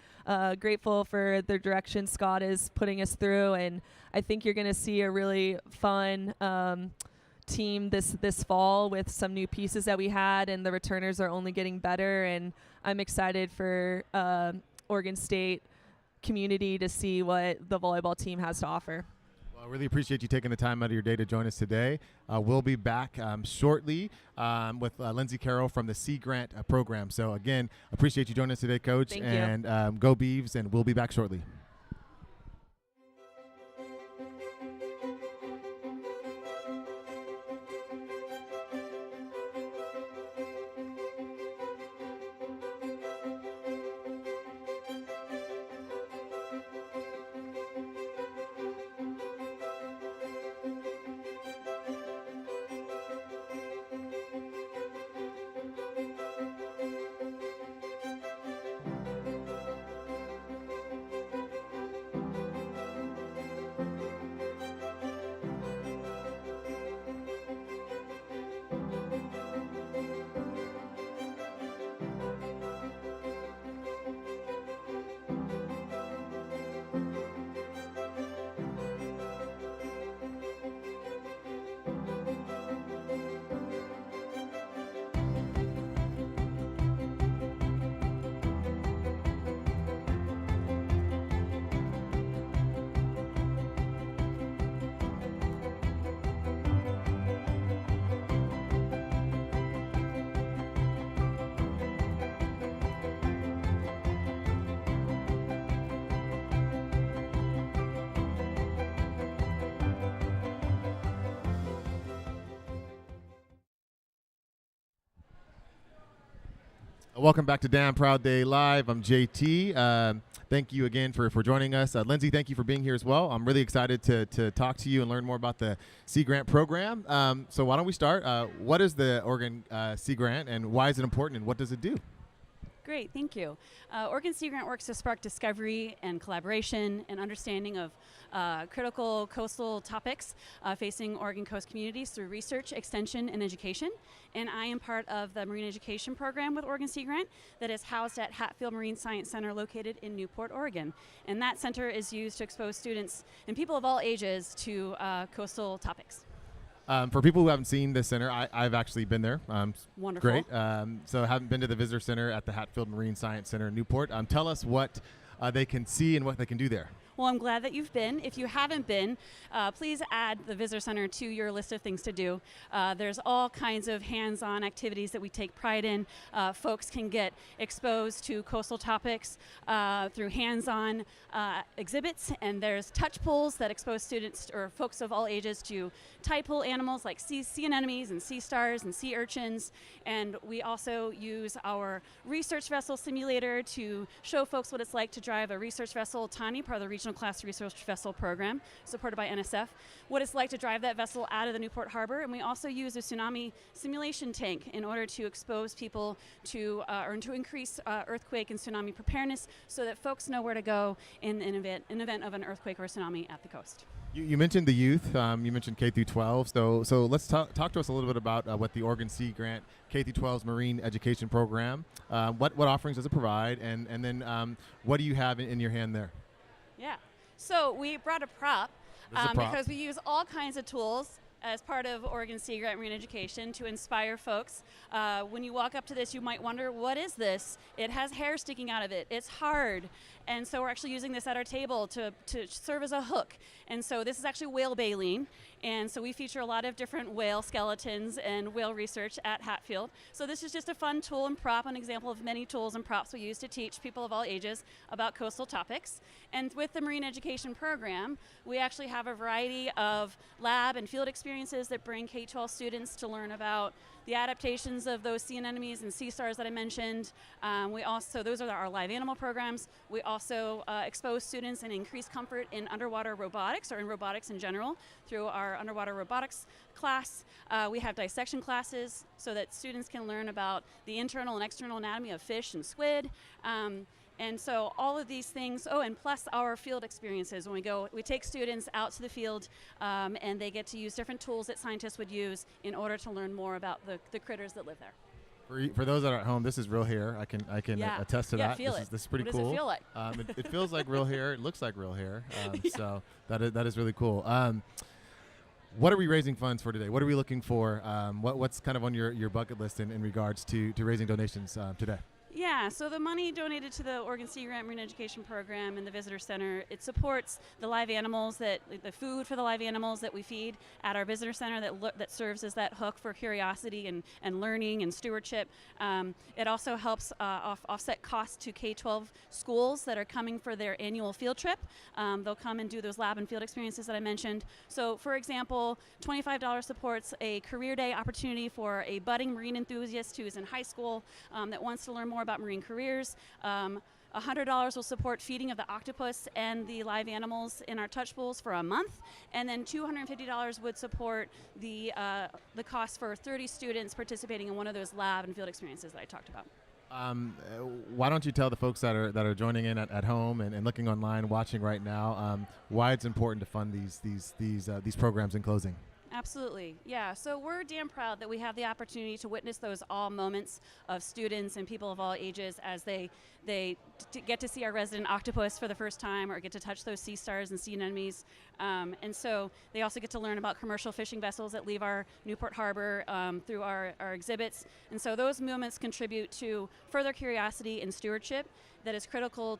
grateful for the direction Scott is putting us through. And I think you're going to see a really fun team this fall with some new pieces that we had, and the returners are only getting better. And I'm excited for Oregon State community to see what the volleyball team has to offer. I really appreciate you taking the time out of your day to join us today. We'll be back shortly with Lindsay Carroll from the Sea Grant program. So again, appreciate you joining us today, Coach. Thank and go Beavs, and we'll be back shortly. Welcome back to Damn Proud Day Live. I'm JT. Thank you again for joining us. Lindsay, thank you for being here as well. I'm really excited to talk to you and learn more about the Sea Grant program. So why don't we start? What is the Oregon Sea Grant, and why is it important, and what does it do? Great, thank you. Oregon Sea Grant works to spark discovery and collaboration and understanding of critical coastal topics facing Oregon coast communities through research, extension, and education. And I am part of the Marine Education Program with Oregon Sea Grant that is housed at Hatfield Marine Science Center located in Newport, Oregon. And that center is used to expose students and people of all ages to coastal topics. For people who haven't seen this center, I've actually been there. Wonderful. Great. So I haven't been to the Visitor Center at the Hatfield Marine Science Center in Newport. Tell us what they can see and what they can do there. Well, I'm glad that you've been. If you haven't been, please add the Visitor Center to your list of things to do. There's all kinds of hands-on activities that we take pride in. Folks can get exposed to coastal topics through hands-on exhibits, and there's touch pools that expose students or folks of all ages to tide pool animals like sea anemones and sea stars and sea urchins. And we also use our research vessel simulator to show folks what it's like to drive a research vessel, Tani, part of the Regional Class Research Vessel Program, supported by NSF, what it's like to drive that vessel out of the Newport Harbor. And we also use a tsunami simulation tank in order to expose people to, or to increase earthquake and tsunami preparedness so that folks know where to go in an event of an earthquake or a tsunami at the coast. You mentioned the youth. You mentioned K through 12. So let's talk to us a little bit about what the Oregon Sea Grant K through 12's Marine Education Program. What offerings does it provide, and then what do you have in your hand there? Yeah. So we brought a prop, This is a prop. because we use all kinds of tools as part of Oregon Sea Grant Marine Education to inspire folks. When you walk up to this, you might wonder, what is this? It has hair sticking out of it. It's hard. And so we're actually using this at our table to serve as a hook. And so this is actually whale baleen. And so we feature a lot of different whale skeletons and whale research at Hatfield. So this is just a fun tool and prop, an example of many tools and props we use to teach people of all ages about coastal topics. And with the Marine Education Program, we actually have a variety of lab and field experiences that bring K-12 students to learn about the adaptations of those sea anemones and sea stars that I mentioned. Those are our live animal programs. We also expose students and increase comfort in underwater robotics, or in robotics in general, through our underwater robotics class. We have dissection classes so that students can learn about the internal and external anatomy of fish and squid. And so all of these things, and plus our field experiences. When we take students out to the field and they get to use different tools that scientists would use in order to learn more about the critters that live there. For those that are at home, this is real hair. I can attest to that. Feel this is pretty what cool. What does it feel like? It feels like real hair. It looks like real hair. So that is really cool. What are we raising funds for today? What are we looking for? What's kind of on your bucket list in regards to raising donations today? Yeah, so the money donated to the Oregon Sea Grant Marine Education Program and the Visitor Center, it supports the live animals, the food for the live animals that we feed at our Visitor Center that serves as that hook for curiosity and learning and stewardship. It also helps offset costs to K-12 schools that are coming for their annual field trip. They'll come and do those lab and field experiences that I mentioned. So for example, $25 supports a career day opportunity for a budding marine enthusiast who is in high school that wants to learn more about marine careers. $100 will support feeding of the octopus and the live animals in our touch pools for a month, and then $250 would support the cost for 30 students participating in one of those lab and field experiences that I talked about. Why don't you tell the folks that are joining in at home and looking online, watching right now, why it's important to fund these programs in closing? Absolutely. Yeah. So we're damn proud that we have the opportunity to witness those all moments of students and people of all ages as they get to see our resident octopus for the first time, or get to touch those sea stars and sea anemones. And so they also get to learn about commercial fishing vessels that leave our Newport Harbor through our exhibits. And so those moments contribute to further curiosity and stewardship that is critical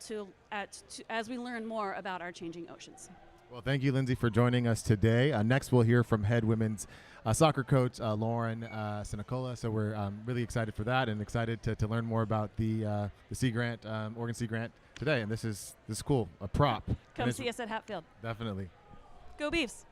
as we learn more about our changing oceans. Well, thank you, Lindsay, for joining us today. Next, we'll hear from head women's soccer coach Lauren Sinacola. So we're really excited for that and excited to learn more about the Sea Grant, Oregon Sea Grant today. And this is cool, a prop. Come see us at Hatfield. Definitely. Go Beavs.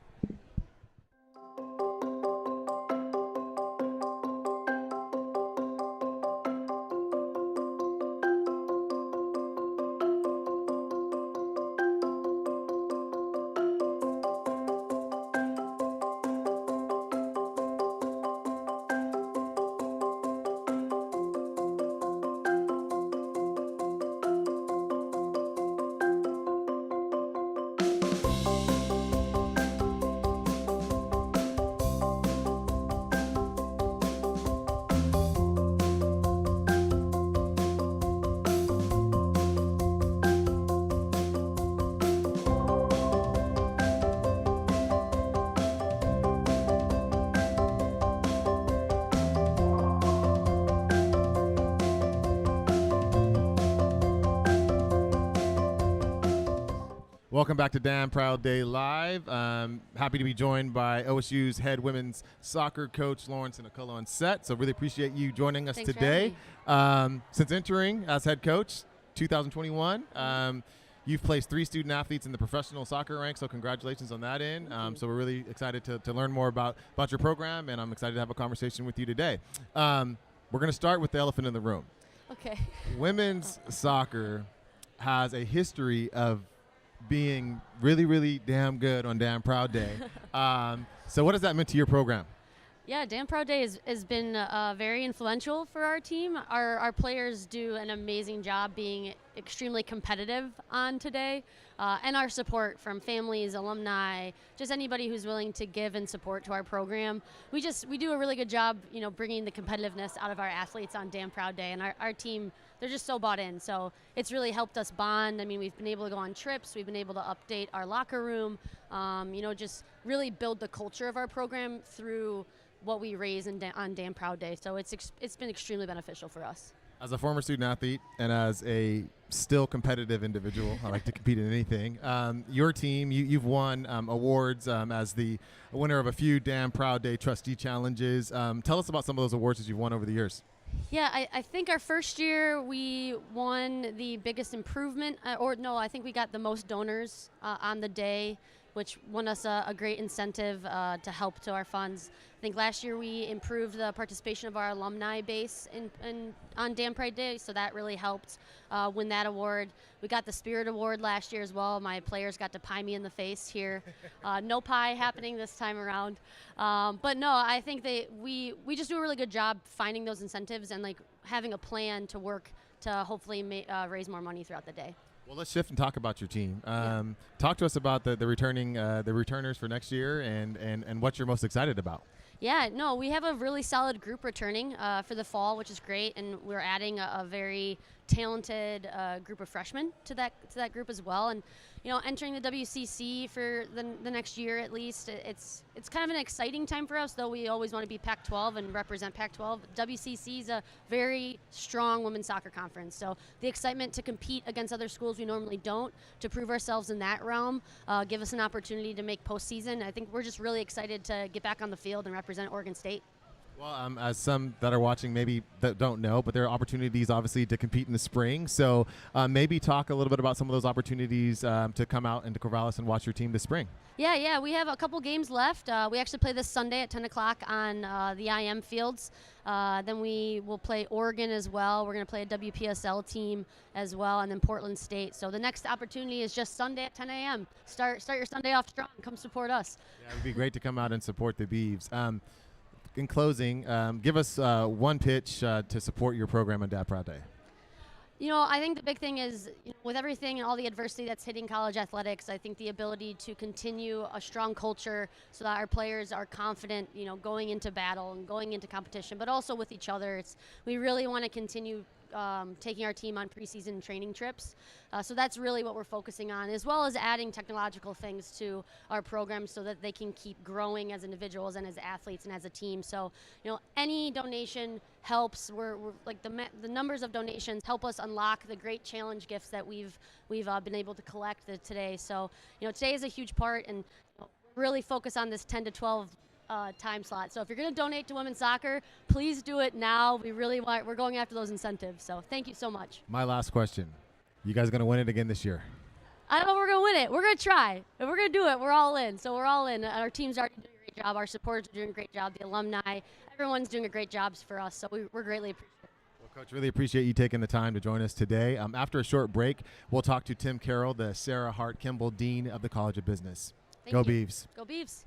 Welcome back to Damn Proud Day Live. Happy to be joined by OSU's head women's soccer coach, Lauren Sinacola, on set. So really appreciate you joining us today. Since entering as head coach, 2021, you've placed 3 student athletes in the professional soccer ranks, so congratulations on that end. So we're really excited to learn more about your program, and I'm excited to have a conversation with you today. We're going to start with the elephant in the room. Okay. Women's soccer has a history of being really, really damn good on Damn Proud Day. So what does that mean to your program? Yeah, Damn Proud Day has been very influential for our team. Our players do an amazing job being extremely competitive on today, and our support from families, alumni, just anybody who's willing to give and support to our program. We do a really good job, bringing the competitiveness out of our athletes on Damn Proud Day, and our team, they're just so bought in. So it's really helped us bond. I mean, we've been able to go on trips. We've been able to update our locker room, just really build the culture of our program through what we raise on Damn Proud Day. So it's been extremely beneficial for us. As a former student athlete and as a still competitive individual, I like to compete in anything. Your team, you've won awards as the winner of a few Damn Proud Day Trustee Challenges. Tell us about some of those awards that you've won over the years. Yeah, I think our first year we won the biggest improvement, I think we got the most donors on the day, which won us a great incentive to help to our funds. I think last year we improved the participation of our alumni base on Damn Pride Day, so that really helped win that award. We got the Spirit Award last year as well. My players got to pie me in the face here. No pie happening this time around. But no, I think we just do a really good job finding those incentives and having a plan to work to hopefully raise more money throughout the day. Well, let's shift and talk about your team. Talk to us about the returners for next year and what you're most excited about. Yeah, no, we have a really solid group returning for the fall, which is great, and we're adding a very talented group of freshmen to that group as well. And entering the WCC for the next year at least, it's kind of an exciting time for us, though we always want to be Pac-12 and represent Pac-12. WCC is a very strong women's soccer conference, so the excitement to compete against other schools we normally don't, to prove ourselves in that realm, give us an opportunity to make postseason. I think we're just really excited to get back on the field and represent Oregon State. Well, as some that are watching maybe that don't know, but there are opportunities obviously to compete in the spring. So maybe talk a little bit about some of those opportunities to come out into Corvallis and watch your team this spring. Yeah, we have a couple games left. We actually play this Sunday at 10 o'clock on the IM fields. Then we will play Oregon as well. We're going to play a WPSL team as well, and then Portland State. So the next opportunity is just Sunday at 10 a.m. Start your Sunday off strong. Come support us. Yeah, it would be great to come out and support the Beavs. In closing, give us one pitch to support your program on Damn Proud Day. I think the big thing is, with everything and all the adversity that's hitting college athletics, I think the ability to continue a strong culture so that our players are confident, going into battle and going into competition, but also with each other. We really want to continue taking our team on preseason training trips. So that's really what we're focusing on, as well as adding technological things to our program so that they can keep growing as individuals and as athletes and as a team. So, any donation helps. We're the numbers of donations help us unlock the great challenge gifts that we've been able to collect today. So, today is a huge part, and really focus on this 10 to 12 time slot. So if you're going to donate to women's soccer, please do it now. We're going after those incentives. So thank you so much. My last question. You guys going to win it again this year? I don't know if we're going to win it. We're going to try. If we're going to do it, we're all in. So we're all in. Our team's already doing a great job. Our supporters are doing a great job. The alumni, everyone's doing a great job for us. So we're greatly appreciative. Well, Coach, really appreciate you taking the time to join us today. After a short break, we'll talk to Tim Carroll, the Sarah Hart Kimball Dean of the College of Business. Go Beavs. Go Beavs.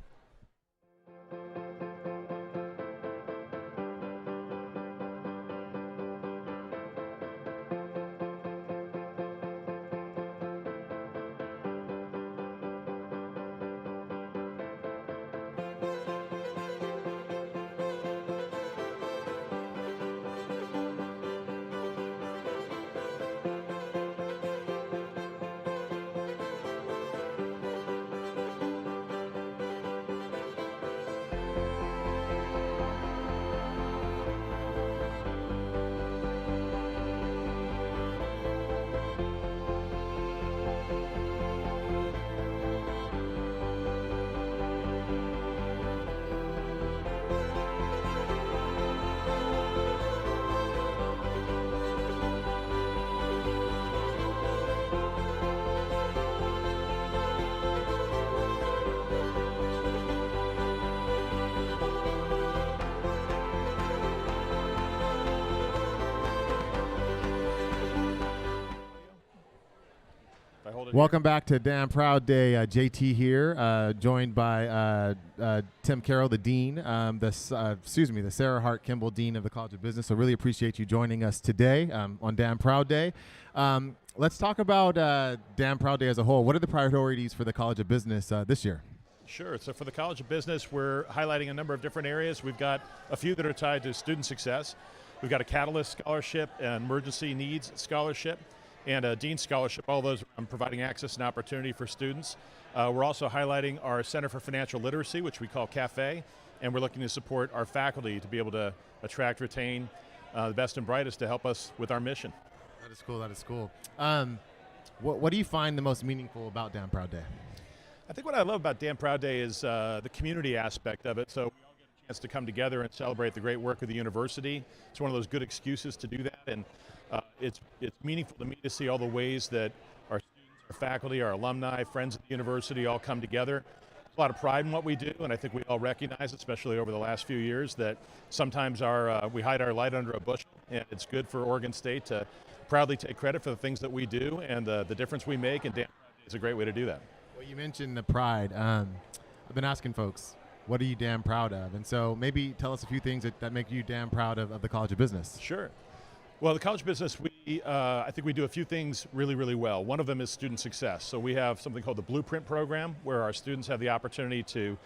Welcome back to Damn Proud Day. JT here, joined by Tim Carroll, the Dean, the Sarah Hart Kimball Dean of the College of Business. So really appreciate you joining us today on Damn Proud Day. Let's talk about Damn Proud Day as a whole. What are the priorities for the College of Business this year? Sure. So for the College of Business, we're highlighting a number of different areas. We've got a few that are tied to student success. We've got a Catalyst Scholarship, an Emergency Needs Scholarship, and a Dean Scholarship. All those are providing access and opportunity for students. We're also highlighting our Center for Financial Literacy, which we call CAFE, and we're looking to support our faculty to be able to attract, retain the best and brightest to help us with our mission. That is cool. That is cool. What do you find the most meaningful about Damn Proud Day? I think what I love about Damn Proud Day is the community aspect of it. So we all get a chance to come together and celebrate the great work of the university. It's one of those good excuses to do that, and it's meaningful to me to see all the ways that our students, our faculty, our alumni, friends of the university all come together. There's a lot of pride in what we do, and I think we all recognize, especially over the last few years, that sometimes we hide our light under a bushel, and it's good for Oregon State to proudly take credit for the things that we do and the difference we make, and Damn Proud Day is a great way to do that. Well, you mentioned the pride. I've been asking folks, what are you damn proud of? And so maybe tell us a few things that make you damn proud of the College of Business. Sure. Well, the College of Business, I think we do a few things really, really well. One of them is student success. So we have something called the Blueprint Program, where our students have the opportunity to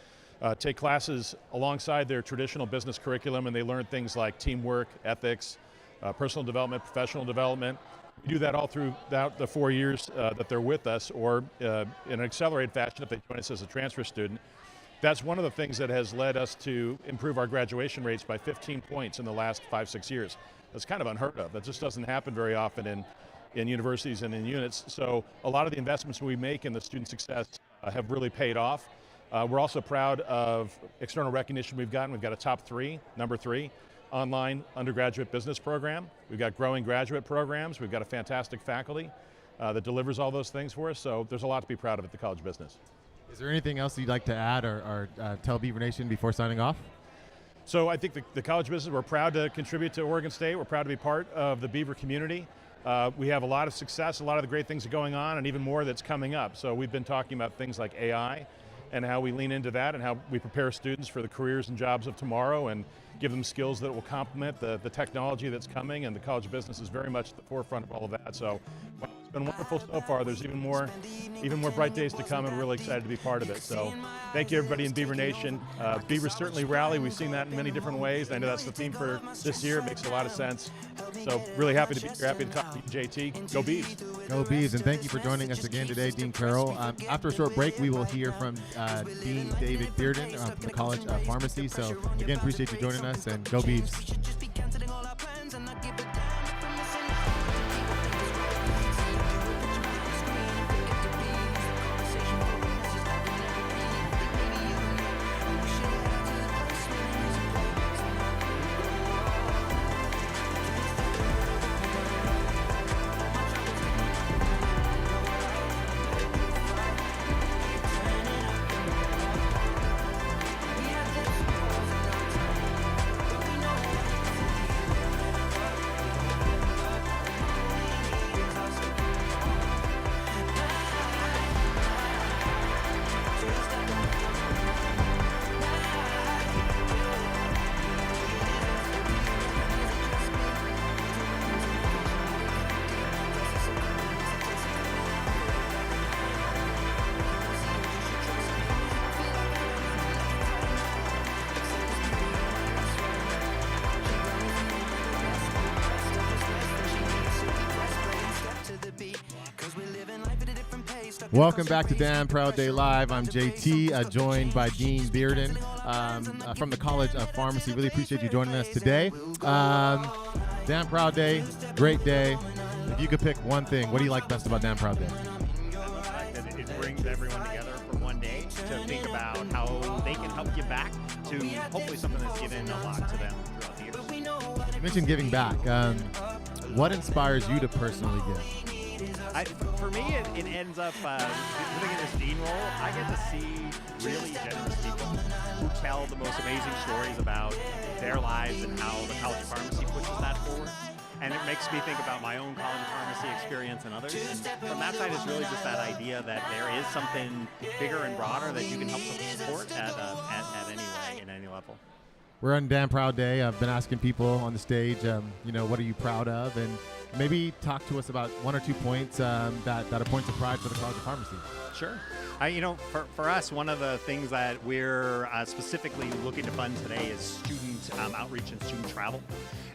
take classes alongside their traditional business curriculum, and they learn things like teamwork, ethics, personal development, professional development. We do that all throughout the 4 years that they're with us, or in an accelerated fashion if they join us as a transfer student. That's one of the things that has led us to improve our graduation rates by 15 points in the last 5-6 years. That's kind of unheard of. That just doesn't happen very often in universities and in units. So a lot of the investments we make in the student success have really paid off. We're also proud of external recognition we've gotten. We've got a top 3, number 3, online undergraduate business program. We've got growing graduate programs. We've got a fantastic faculty that delivers all those things for us. So there's a lot to be proud of at the College of Business. Is there anything else you'd like to add or tell Beaver Nation before signing off? So I think the College of Business, we're proud to contribute to Oregon State. We're proud to be part of the Beaver community. We have a lot of success, a lot of the great things are going on, and even more that's coming up. So we've been talking about things like AI and how we lean into that and how we prepare students for the careers and jobs of tomorrow and give them skills that will complement the technology that's coming, and the College of Business is very much at the forefront of all of that. So it's been wonderful so far. There's even more bright days to come, and we're really excited to be part of it. So thank you, everybody in Beaver Nation. Beavers certainly rally. We've seen that in many different ways. I know that's the theme for this year. It makes a lot of sense. So really happy to be here, happy to talk to you, JT. Go Beavs. Go Beavs, and thank you for joining us again today, Dean Carroll. After a short break, we will hear from Dean David Bearden from the College of Pharmacy. So again, appreciate you joining us, and go Beavs. Welcome back to Damn Proud Day Live. I'm JT, joined by Dean Bearden from the College of Pharmacy. Really appreciate you joining us today. Damn Proud Day, great day. If you could pick one thing, what do you like best about Damn Proud Day? I love the fact that it brings everyone together for one day to think about how they can help give back to hopefully something that's given a lot to them throughout the years. You mentioned giving back. What inspires you to personally give? For me, it ends up living in this dean role. I get to see really generous people who tell the most amazing stories about their lives and how the College of Pharmacy pushes that forward. and it makes me think about my own college pharmacy experience and others. And from that side, it's really just that idea that there is something bigger and broader that you can help support at any level. We're on Damn Proud Day. I've been asking people on the stage, what are you proud of? And maybe talk to us about 1 or 2 points that are points of pride for the College of Pharmacy. Sure. For us, one of the things that we're specifically looking to fund today is student outreach and student travel.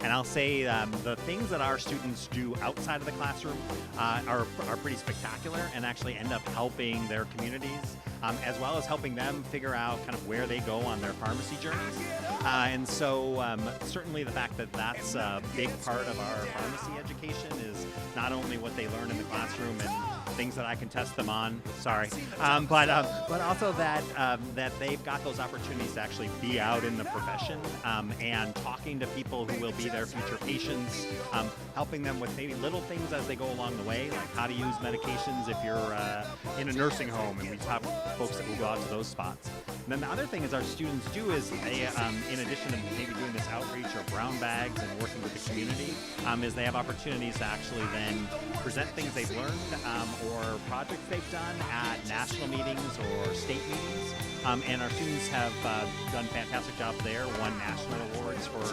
And I'll say the things that our students do outside of the classroom are pretty spectacular and actually end up helping their communities, as well as helping them figure out kind of where they go on their pharmacy journeys. And so certainly the fact that that's a big part of our pharmacy education is not only what they learn in the classroom and things that I can test them on, but also that they've got those opportunities to actually be out in the profession and talking to people who will be their future patients, helping them with maybe little things as they go along the way, like how to use medications if you're in a nursing home, and we have folks that will go out to those spots. And then the other thing is our students do is they, in addition to maybe doing this outreach or brown bags and working with the community, is they have opportunities to actually then present things they've learned or projects they've done at national meetings or state meetings. And our students have done fantastic jobs there, won national awards for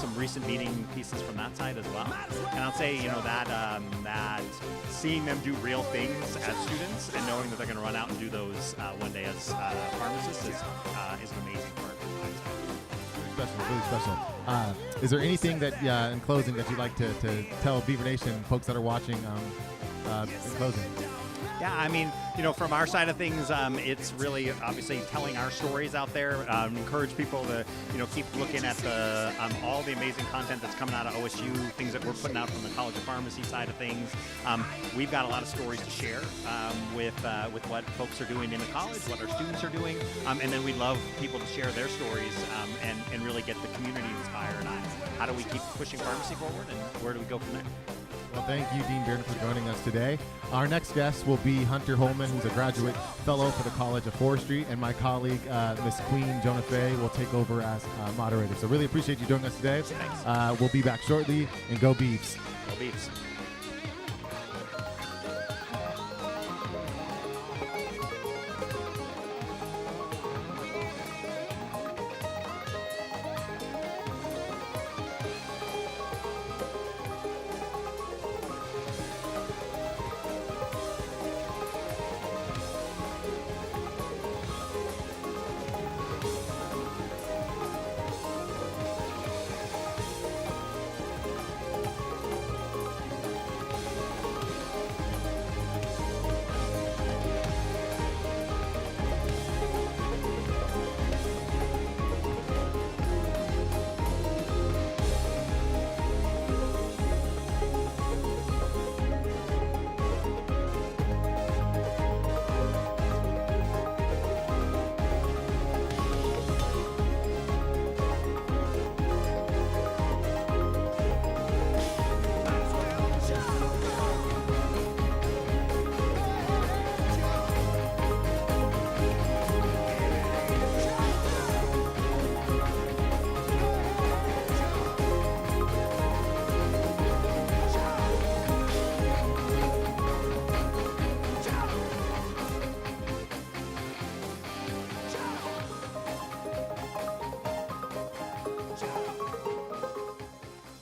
some recent meeting pieces from that side as well. And I'll say, that seeing them do real things as students and knowing that they're going to run out and do those one day as pharmacists is an amazing part. Really special. Is there anything that, in closing, that you'd like to tell Beaver Nation folks that are watching in closing? Yeah, from our side of things, it's really obviously telling our stories out there. Encourage people to, keep looking at all the amazing content that's coming out of OSU, things that we're putting out from the College of Pharmacy side of things. We've got a lot of stories to share with what folks are doing in the college, what our students are doing, and then we'd love people to share their stories and really get the community inspired on how do we keep pushing pharmacy forward and where do we go from there. Well, thank you, Dean Bearden, for joining us today. Our next guest will be Hunter Holman, who's a graduate fellow for the College of Forestry, and my colleague, Miss Queen Jonah Fay, will take over as moderator. So really appreciate you joining us today. Thanks. We'll be back shortly, and go Beavs. Go Beavs.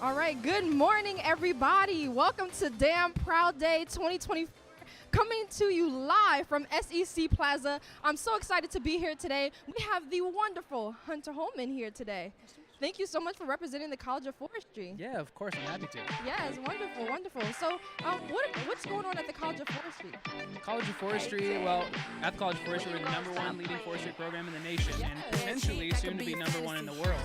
All right, good morning, everybody. Welcome to Damn Proud Day 2024, coming to you live from SEC Plaza. I'm so excited to be here today. We have the wonderful Hunter Holman here today. Thank you so much for representing the College of Forestry. Yeah, of course, I'm happy to. Yes, wonderful, wonderful. So what's going on at the College of Forestry? College of Forestry, well, at the College of Forestry, we're the #1 leading forestry program in the nation, and potentially soon to be #1 in the world.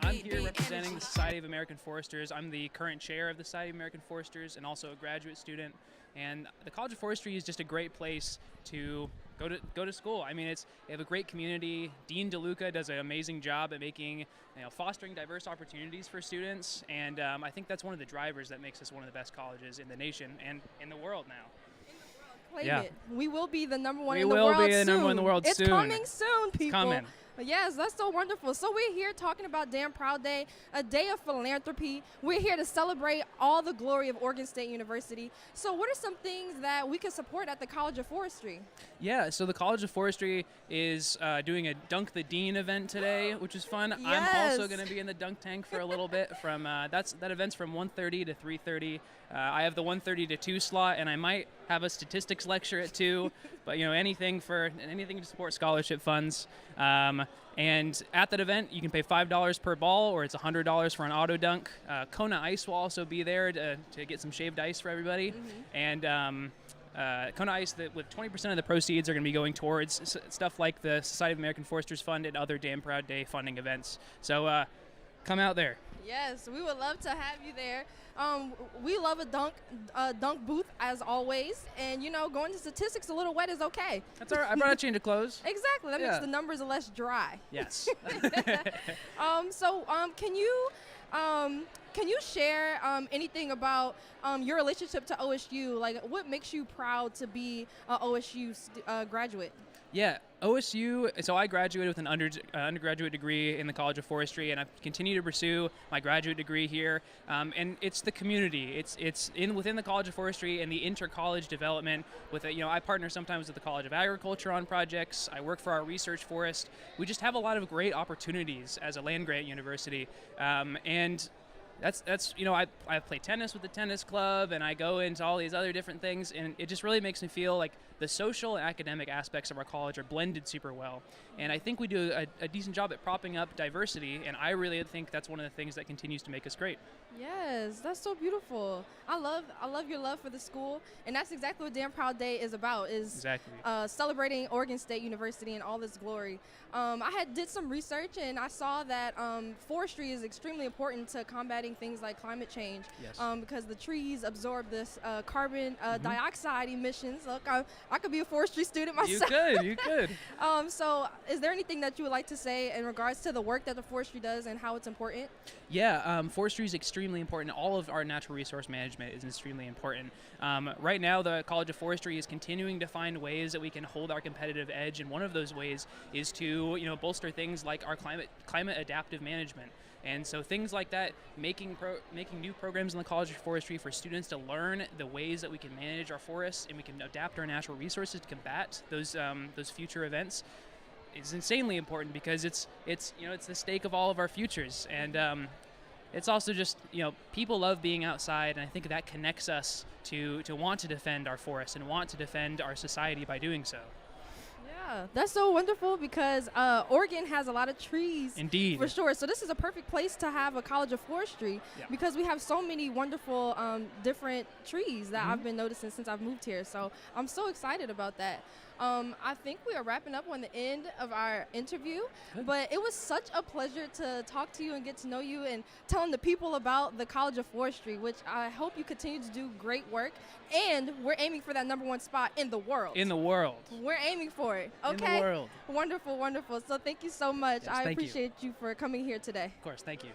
I'm here representing the Society of American Foresters. I'm the current chair of the Society of American Foresters and also a graduate student. And the College of Forestry is just a great place to go to school. I mean, they have a great community. Dean DeLuca does an amazing job at making, fostering diverse opportunities for students, and I think that's one of the drivers that makes us one of the best colleges in the nation and in the world now. Claim it. We will be the #1 we in the will world be the soon. #1 in the world it's soon. Coming soon, people. It's coming. Yes, that's so wonderful. So we're here talking about Damn Proud Day, a day of philanthropy. We're here to celebrate all the glory of Oregon State University. So what are some things that we can support at the College of Forestry? Yeah, so the College of Forestry is doing a Dunk the Dean event today, which is fun. Yes. I'm also going to be in the dunk tank for a little bit. From that event's from 1:30 to 3:30. I have the 1:30 to 2 slot, and I might have a statistics lecture at 2. But anything to support scholarship funds. And at that event, you can pay $5 per ball, or it's $100 for an auto dunk. Kona Ice will also be there to get some shaved ice for everybody. And Kona Ice, with 20% of the proceeds are going to be going towards stuff like the Society of American Foresters Fund and other Damn Proud Day funding events. So come out there. Yes, we would love to have you there. We love a dunk booth as always, and going to statistics a little wet is okay. That's all right. I brought a change of clothes. Exactly, that makes the numbers less dry. Yes. Can you share anything about your relationship to OSU? Like, what makes you proud to be an OSU graduate? Yeah, OSU, so I graduated with an undergraduate degree in the College of Forestry, and I continue to pursue my graduate degree here. And it's the community. It's within the College of Forestry and the inter-college development with I partner sometimes with the College of Agriculture on projects. I work for our research forest. We just have a lot of great opportunities as a land-grant university. And that's I play tennis with the tennis club, and I go into all these other different things, and it just really makes me feel like the social and academic aspects of our college are blended super well. And I think we do a decent job at propping up diversity, and I really think that's one of the things that continues to make us great. Yes, that's so beautiful. I love your love for the school, and that's exactly what Damn Proud Day is about, celebrating Oregon State University in all its glory. I did some research, and I saw that forestry is extremely important to combating things like climate change. Yes. Because the trees absorb this carbon dioxide emissions. Look, I could be a forestry student myself. You could. So is there anything that you would like to say in regards to the work that the forestry does and how it's important? Yeah, forestry is extremely important. All of our natural resource management is extremely important. Right now, the College of Forestry is continuing to find ways that we can hold our competitive edge, and one of those ways is to bolster things like our climate adaptive management. And so things like that, making new programs in the College of Forestry for students to learn the ways that we can manage our forests and we can adapt our natural resources to combat those future events, is insanely important, because it's the stake of all of our futures. And it's also just, people love being outside, and I think that connects us to want to defend our forests and want to defend our society by doing so. Yeah, that's so wonderful, because Oregon has a lot of trees. Indeed. For sure. So this is a perfect place to have a College of Forestry, because we have so many wonderful different trees that I've been noticing since I've moved here. So I'm so excited about that. I think we are wrapping up on the end of our interview, but it was such a pleasure to talk to you and get to know you and telling the people about the College of Forestry, which I hope you continue to do great work. And we're aiming for that #1 spot in the world. In the world. We're aiming for it. Okay. In the world. Wonderful, wonderful. So thank you so much. Yes, I thank appreciate you for coming here today. Of course, thank you.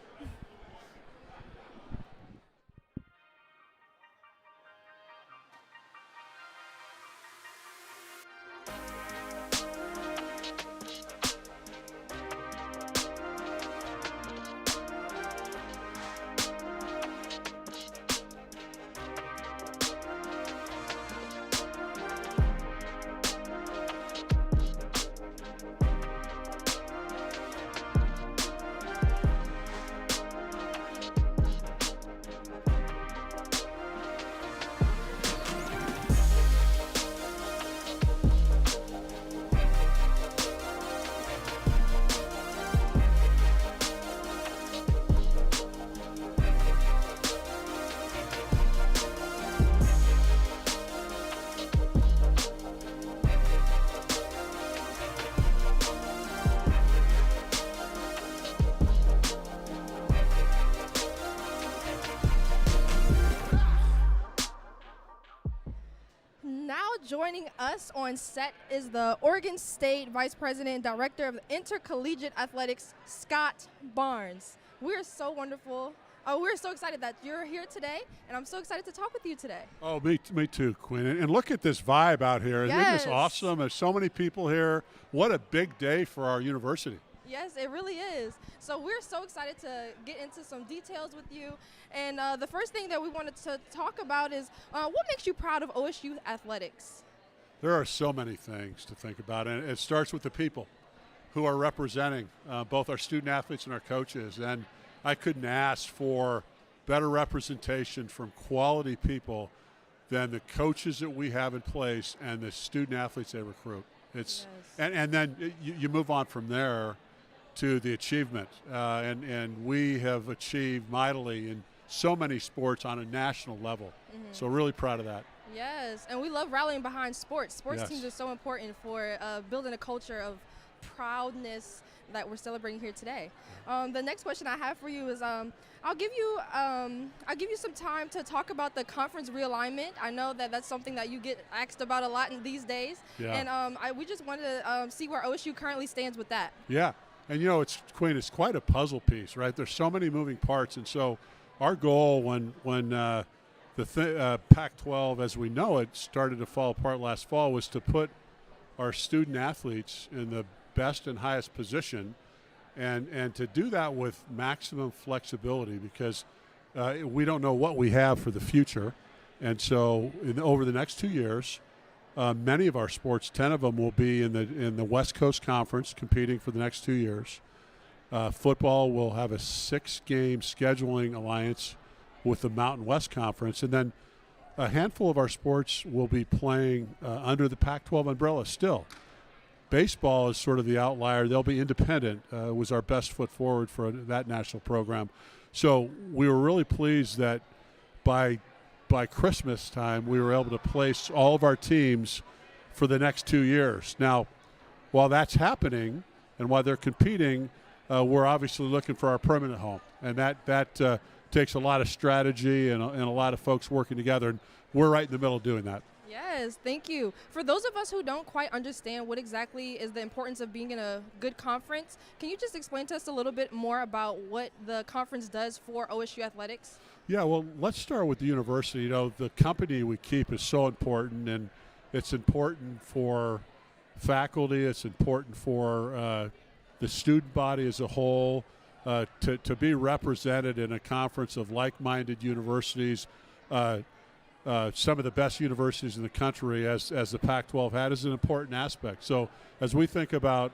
Joining us on set is the Oregon State Vice President and Director of Intercollegiate Athletics, Scott Barnes. We're so wonderful. We're so excited that you're here today, and I'm so excited to talk with you today. Oh, me too, Quinn. And look at this vibe out here. Isn't this awesome? There's so many people here. What a big day for our university. Yes, it really is. So we're so excited to get into some details with you. And the first thing that we wanted to talk about is what makes you proud of OSU athletics? There are so many things to think about, and it starts with the people who are representing both our student athletes and our coaches. And I couldn't ask for better representation from quality people than the coaches that we have in place and the student athletes they recruit. It's and then you move on from there to the achievement, and we have achieved mightily in so many sports on a national level. So really proud of that. Yes, and we love rallying behind sports. Sports Yes. teams are so important for building a culture of proudness that we're celebrating here today. The next question I have for you is I'll give you some time to talk about the conference realignment. I know that that's something that you get asked about a lot in these days. Yeah. And we just wanted to see where OSU currently stands with that. Yeah, and it's quite a puzzle piece, right? There's so many moving parts, and so our goal when the Pac-12, as we know it, started to fall apart last fall, was to put our student athletes in the best and highest position, and to do that with maximum flexibility, because we don't know what we have for the future. And so over the next 2 years, many of our sports, 10 of them, will be in the West Coast Conference competing for the next 2 years. Football will have a 6-game scheduling alliance with the Mountain West Conference, and then a handful of our sports will be playing under the Pac-12 umbrella still. Baseball is sort of the outlier. They'll be independent. Was our best foot forward for that national program. So we were really pleased that by Christmas time we were able to place all of our teams for the next 2 years. Now, while that's happening and while they're competing, we're obviously looking for our permanent home, and that takes a lot of strategy and a lot of folks working together, and we're right in the middle of doing that. Yes, thank you. For those of us who don't quite understand what exactly is the importance of being in a good conference, can you just explain to us a little bit more about what the conference does for OSU athletics? Yeah, well, let's start with the university. The company we keep is so important, and it's important for faculty. It's important for the student body as a whole to be represented in a conference of like-minded universities. Some of the best universities in the country, as the Pac-12 had, is an important aspect. So as we think about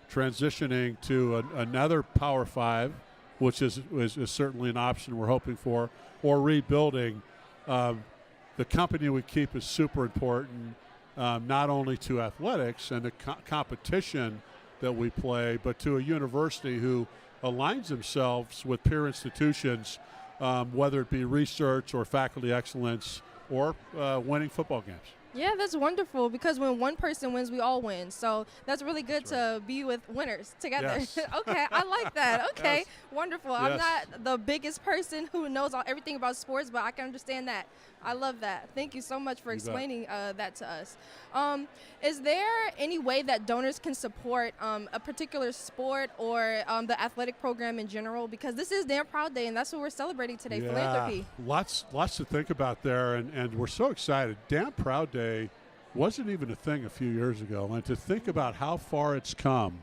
transitioning to another Power 5, which is certainly an option we're hoping for, or rebuilding, the company we keep is super important, not only to athletics and the competition that we play, but to a university who aligns themselves with peer institutions, whether it be research or faculty excellence or winning football games. Yeah, that's wonderful, because when one person wins, we all win. So that's really good to be with winners together. Yes. Okay, I like that. Okay, Yes. wonderful. Yes. I'm not the biggest person who knows everything about sports, but I can understand that. I love that. Thank you so much for You bet. explaining that to us. Is there any way that donors can support a particular sport or the athletic program in general? Because this is Damn Proud Day, and that's what we're celebrating today, philanthropy. Lots to think about there, and we're so excited. Damn Proud Day wasn't even a thing a few years ago, and to think about how far it's come,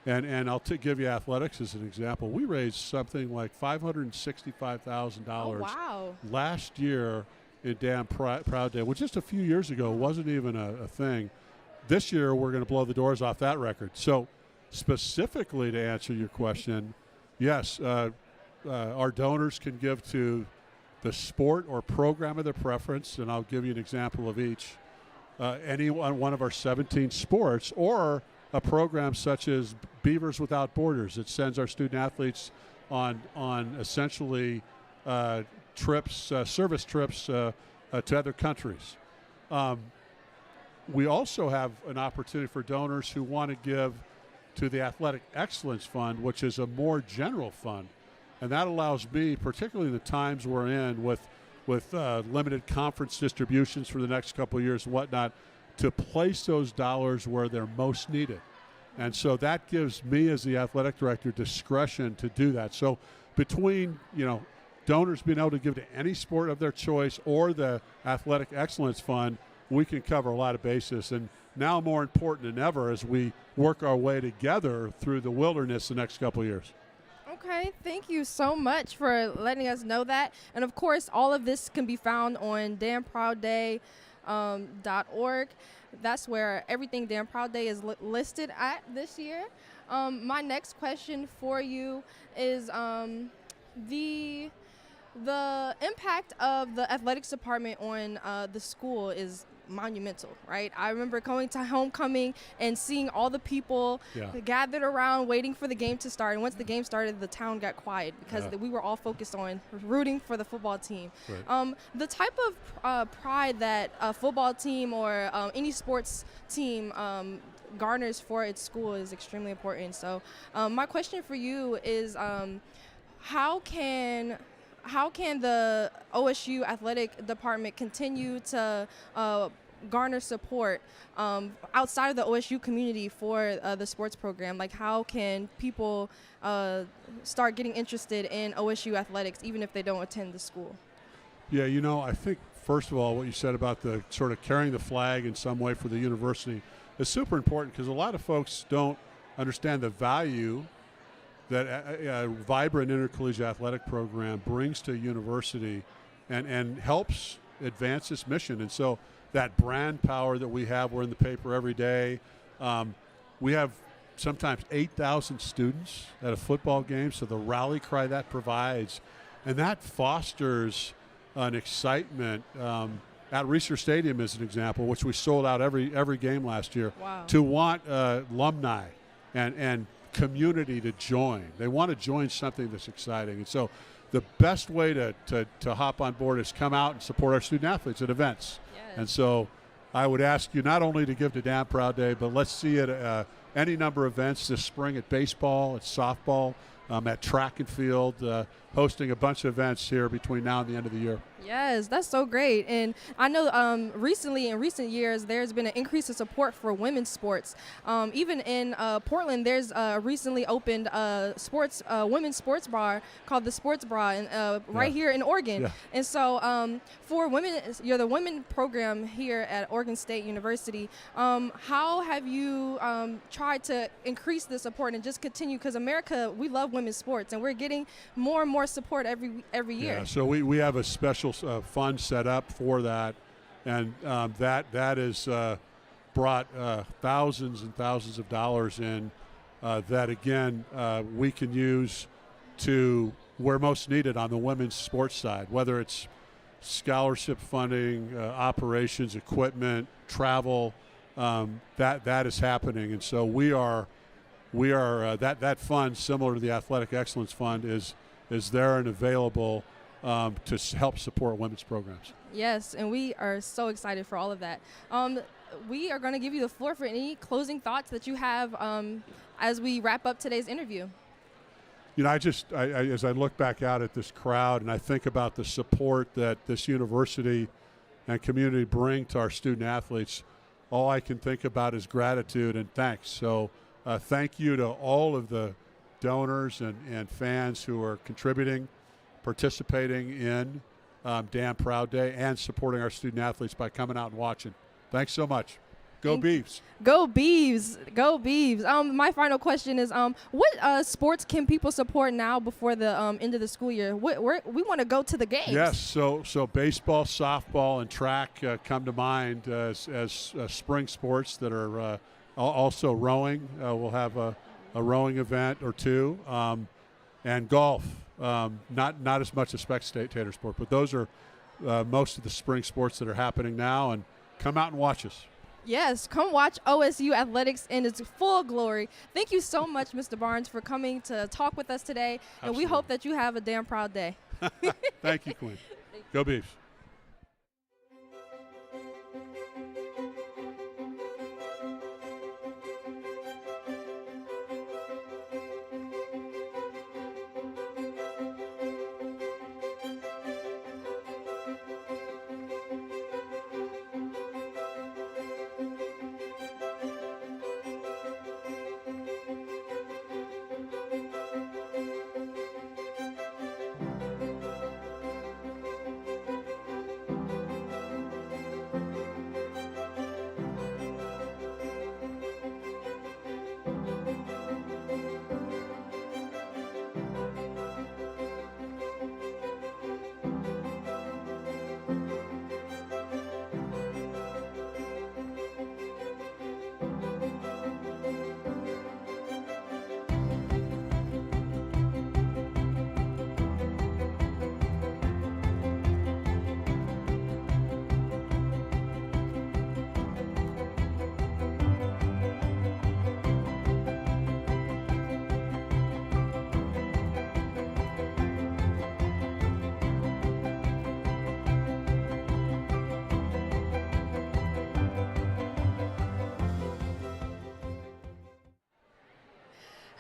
and I'll give you athletics as an example. We raised something like $565,000 wow. last year in Damn Proud Day, which just a few years ago wasn't even a thing. This year we're going to blow the doors off that record. So specifically to answer your question, yes, our donors can give to the sport or program of their preference, and I'll give you an example of each. Any one of our 17 sports, or a program such as Beavers Without Borders that sends our student athletes on essentially service trips to other countries. We also have an opportunity for donors who want to give to the Athletic Excellence Fund, which is a more general fund. And that allows me, particularly the times we're in with limited conference distributions for the next couple of years and whatnot, to place those dollars where they're most needed. And so that gives me, as the athletic director, discretion to do that. So between, donors being able to give to any sport of their choice or the Athletic Excellence Fund, we can cover a lot of bases. And now more important than ever as we work our way together through the wilderness the next couple of years. Okay, thank you so much for letting us know that. And of course, all of this can be found on damnproudday.org. That's where everything Damn Proud Day is listed at this year. My next question for you is the impact of the athletics department on the school is monumental, right? I remember going to homecoming and seeing all the people gathered around waiting for the game to start. And once the game started, the town got quiet because we were all focused on rooting for the football team. Right. The type of pride that a football team or any sports team garners for its school is extremely important. So my question for you is how can the OSU athletic department continue to garner support outside of the OSU community for the sports program? Like, how can people start getting interested in OSU athletics even if they don't attend the school? Yeah, you know, I think, first of all, what you said about the sort of carrying the flag in some way for the university is super important because a lot of folks don't understand the value that a vibrant intercollegiate athletic program brings to a university and helps advance its mission. And so that brand power that we have, we're in the paper every day. We have sometimes 8,000 students at a football game, so the rally cry that provides, and that fosters an excitement. At Research Stadium, as an example, which we sold out every game last year, to want alumni and community to join. They want to join something that's exciting. And so the best way to hop on board is come out and support our student athletes at events. Yes. And so I would ask you not only to give to Damn Proud Day, but let's see it at any number of events this spring at baseball, at softball, at track and field, hosting a bunch of events here between now and the end of the year. Yes, that's so great. And I know recently, in recent years, there's been an increase of support for women's sports. Even in Portland, there's a recently opened women's sports bar called the Sports Bra right here in Oregon. Yeah. And so for women, you're the women program here at Oregon State University. How have you tried to increase the support and just continue? Because America, we love women's sports, and we're getting more and more support every year. Yeah, so we have a special fund set up for that, and that has brought thousands and thousands of dollars in that, again, we can use to where most needed on the women's sports side, whether it's scholarship funding, operations, equipment, travel, that is happening. And so we are that fund, similar to the Athletic Excellence Fund, is there and available to help support women's programs. Yes, and we are so excited for all of that. We are going to give you the floor for any closing thoughts that you have as we wrap up today's interview. You know, as I look back out at this crowd and I think about the support that this university and community bring to our student athletes, all I can think about is gratitude and thanks. So thank you to all of the donors and fans who are contributing, participating in Damn Proud Day, and supporting our student athletes by coming out and watching. Thanks so much. Go Beavs. Go Beavs. Go Beavs. My final question is, what sports can people support now before the end of the school year? We want to go to the games. Yes, so baseball, softball, and track come to mind as spring sports that are also rowing. We'll have a rowing event or two, and golf. Not as much a spectator sport, but those are most of the spring sports that are happening now. And come out and watch us. Yes, come watch OSU Athletics in its full glory. Thank you so much, Mr. Barnes, for coming to talk with us today. Absolutely. And we hope that you have a damn proud day. Thank you, Quinn. Go Beavs.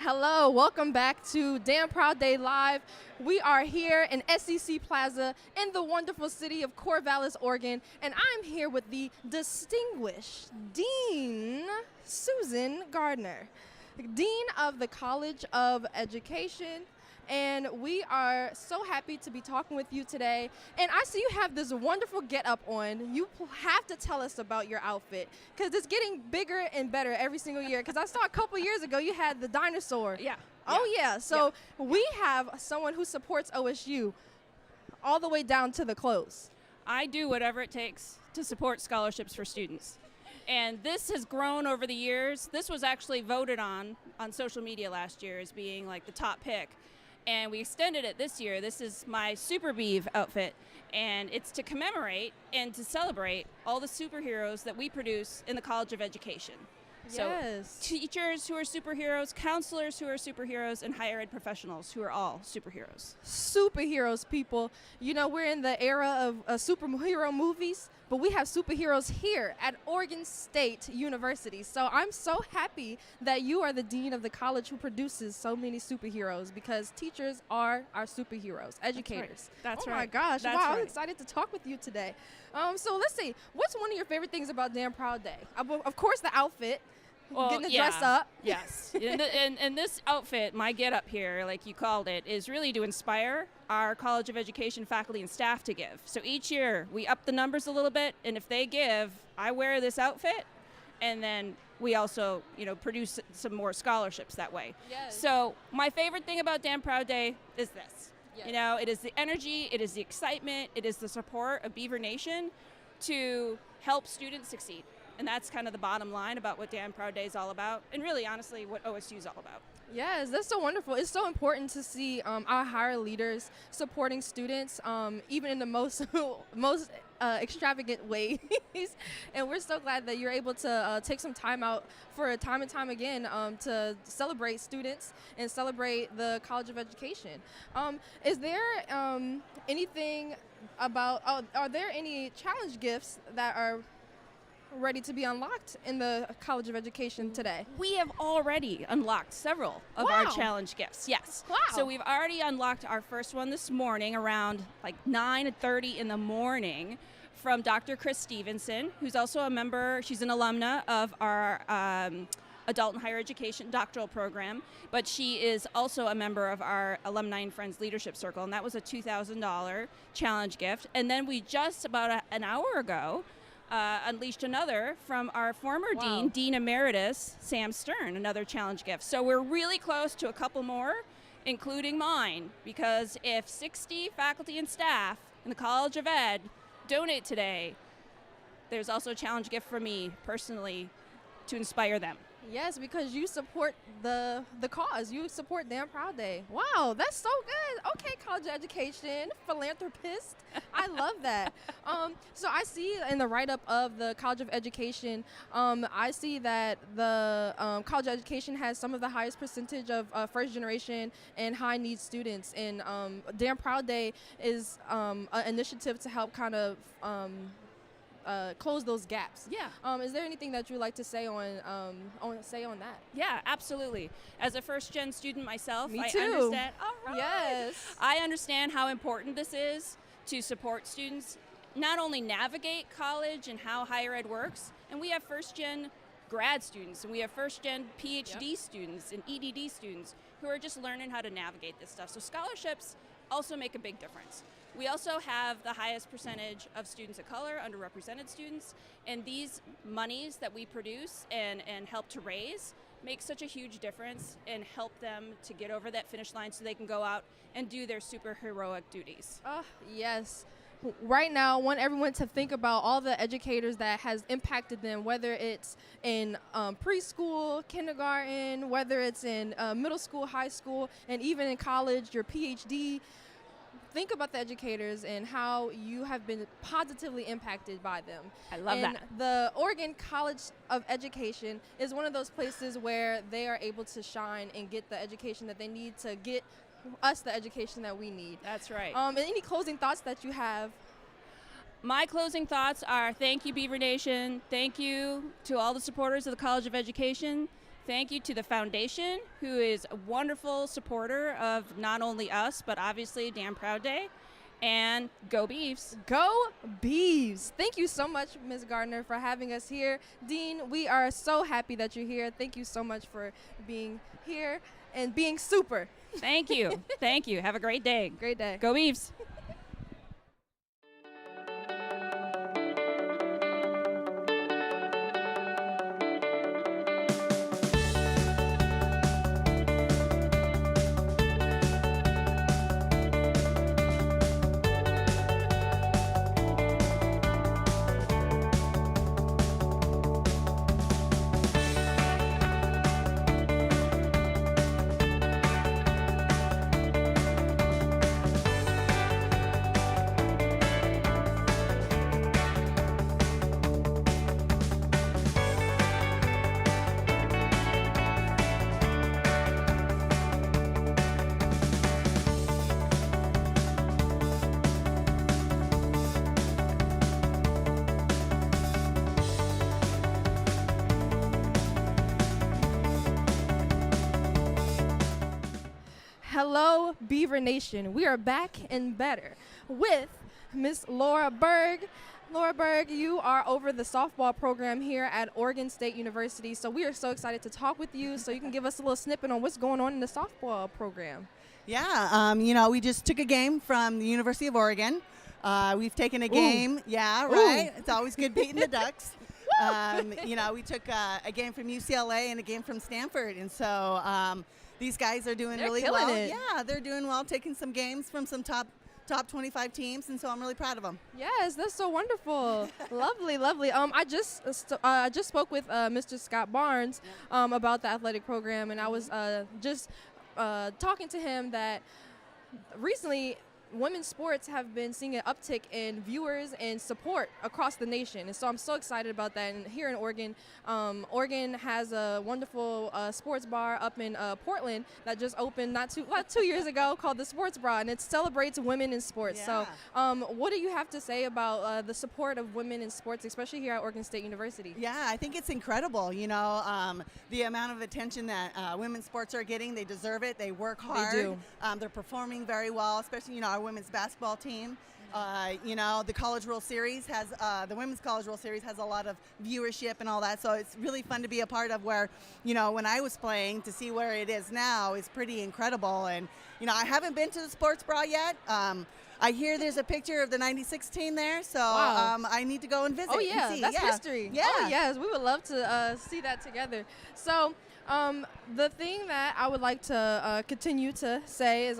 Hello, welcome back to Damn Proud Day Live. We are here in SEC Plaza in the wonderful city of Corvallis, Oregon, and I'm here with the distinguished Dean Susan Gardner, Dean of the College of Education. And we are so happy to be talking with you today. And I see you have this wonderful get-up on. You have to tell us about your outfit, because it's getting bigger and better every single year. Because I saw a couple years ago you had the dinosaur. Yeah. Oh, yeah. So we have someone who supports OSU all the way down to the clothes. I do whatever it takes to support scholarships for students. And this has grown over the years. This was actually voted on social media last year as being like the top pick. And we extended it this year. This is my Super Beav outfit, and it's to commemorate and to celebrate all the superheroes that we produce in the College of Education. Yes. So teachers who are superheroes, counselors who are superheroes, and higher ed professionals who are all superheroes. Superheroes, people. You know, we're in the era of superhero movies, but we have superheroes here at Oregon State University. So I'm so happy that you are the dean of the college who produces so many superheroes, because teachers are our superheroes, educators. That's right. Oh my gosh. That's wow, right. I'm excited to talk with you today. So let's see. What's one of your favorite things about Damn Proud Day? Of course, the outfit. Getting to dress up. Yes. and this outfit, my get up here, like you called it, is really to inspire our College of Education faculty and staff to give. So each year we up the numbers a little bit, and if they give, I wear this outfit, and then we also, produce some more scholarships that way. Yes. So my favorite thing about Damn Proud Day is this. Yes. It is the energy, it is the excitement, it is the support of Beaver Nation to help students succeed. And that's kind of the bottom line about what Damn Proud Day is all about, and really, honestly, what OSU is all about. Yes, that's so wonderful. It's so important to see our higher leaders supporting students, even in the most extravagant ways. And we're so glad that you're able to take some time out for time and time again to celebrate students and celebrate the College of Education. Is there anything about, are there any challenge gifts that are ready to be unlocked in the College of Education today? We have already unlocked several of our challenge gifts. Yes. Wow. So we've already unlocked our first one this morning around like 9:30 in the morning from Dr. Chris Stevenson, who's also a member. She's an alumna of our adult and higher education doctoral program, but she is also a member of our Alumni and Friends Leadership Circle, and that was a $2,000 challenge gift. And then we just about an hour ago unleashed another from our former Dean Emeritus, Sam Stern, another challenge gift. So we're really close to a couple more, including mine, because if 60 faculty and staff in the College of Ed donate today, there's also a challenge gift for me personally to inspire them. Yes, because you support the cause. You support Damn Proud Day. Wow, that's so good. Okay, College of Education, philanthropist. I love that. So I see in the write-up of the College of Education, I see that the College of Education has some of the highest percentage of first generation and high needs students. And Damn Proud Day is an initiative to help kind of close those gaps. Yeah. Is there anything that you'd like to say on that? Yeah, absolutely. As a first-gen student myself, Me I too. understand. All right. Yes. I understand how important this is to support students not only navigate college and how higher ed works, and we have first-gen grad students, and we have first-gen PhD students and EDD students who are just learning how to navigate this stuff. So scholarships also make a big difference. We also have the highest percentage of students of color, underrepresented students, and these monies that we produce and help to raise make such a huge difference and help them to get over that finish line so they can go out and do their super heroic duties. Oh, yes. Right now, I want everyone to think about all the educators that has impacted them, whether it's in preschool, kindergarten, whether it's in middle school, high school, and even in college, your PhD. Think about the educators and how you have been positively impacted by them. I love that. The Oregon College of Education is one of those places where they are able to shine and get the education that they need to get us the education that we need. That's right. And any closing thoughts that you have? My closing thoughts are thank you, Beaver Nation. Thank you to all the supporters of the College of Education. Thank you to the foundation, who is a wonderful supporter of not only us, but obviously Damn Proud Day. And go Beavs. Go Beavs. Thank you so much, Ms. Gardner, for having us here. Dean, we are so happy that you're here. Thank you so much for being here and being super. Thank you. Thank you. Have a great day. Great day. Go Beavs. Hello, Beaver Nation. We are back and better with Miss Laura Berg. Laura Berg, you are over the softball program here at Oregon State University. So we are so excited to talk with you so you can give us a little snippet on what's going on in the softball program. Yeah, we just took a game from the University of Oregon. We've taken a game. Yeah, right. It's always good beating the Ducks. We took a game from UCLA and a game from Stanford. And so these guys are doing really well. Yeah, they're doing well, taking some games from some top 25 teams, and so I'm really proud of them. Yes, that's so wonderful. Lovely, lovely. I just spoke with Mr. Scott Barnes about the athletic program, and I was just talking to him that recently women's sports have been seeing an uptick in viewers and support across the nation, and so I'm so excited about that. And here in Oregon, Oregon has a wonderful sports bar up in Portland that just opened not 2 years ago called the Sports Bra, and it celebrates women in sports. Yeah. So what do you have to say about the support of women in sports, especially here at Oregon State University? Yeah, I think it's incredible. The amount of attention that women's sports are getting, they deserve it. They work hard. They do. They're performing very well, especially, our women's basketball team. The College World Series has, the Women's College World Series has a lot of viewership and all that, so it's really fun to be a part of where, when I was playing, to see where it is now is pretty incredible. And, I haven't been to the Sports Bra yet. I hear there's a picture of the 96 team there, so wow. I need to go and visit. Oh, yeah, and see. that's history. Yeah. Oh, yes, we would love to see that together. So the thing that I would like to continue to say is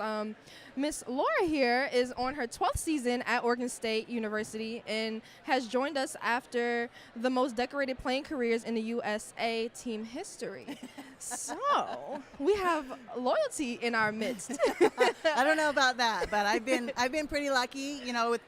Miss Laura here is on her 12th season at Oregon State University and has joined us after the most decorated playing careers in the USA team history. So we have loyalty in our midst. I don't know about that, but I've been pretty lucky,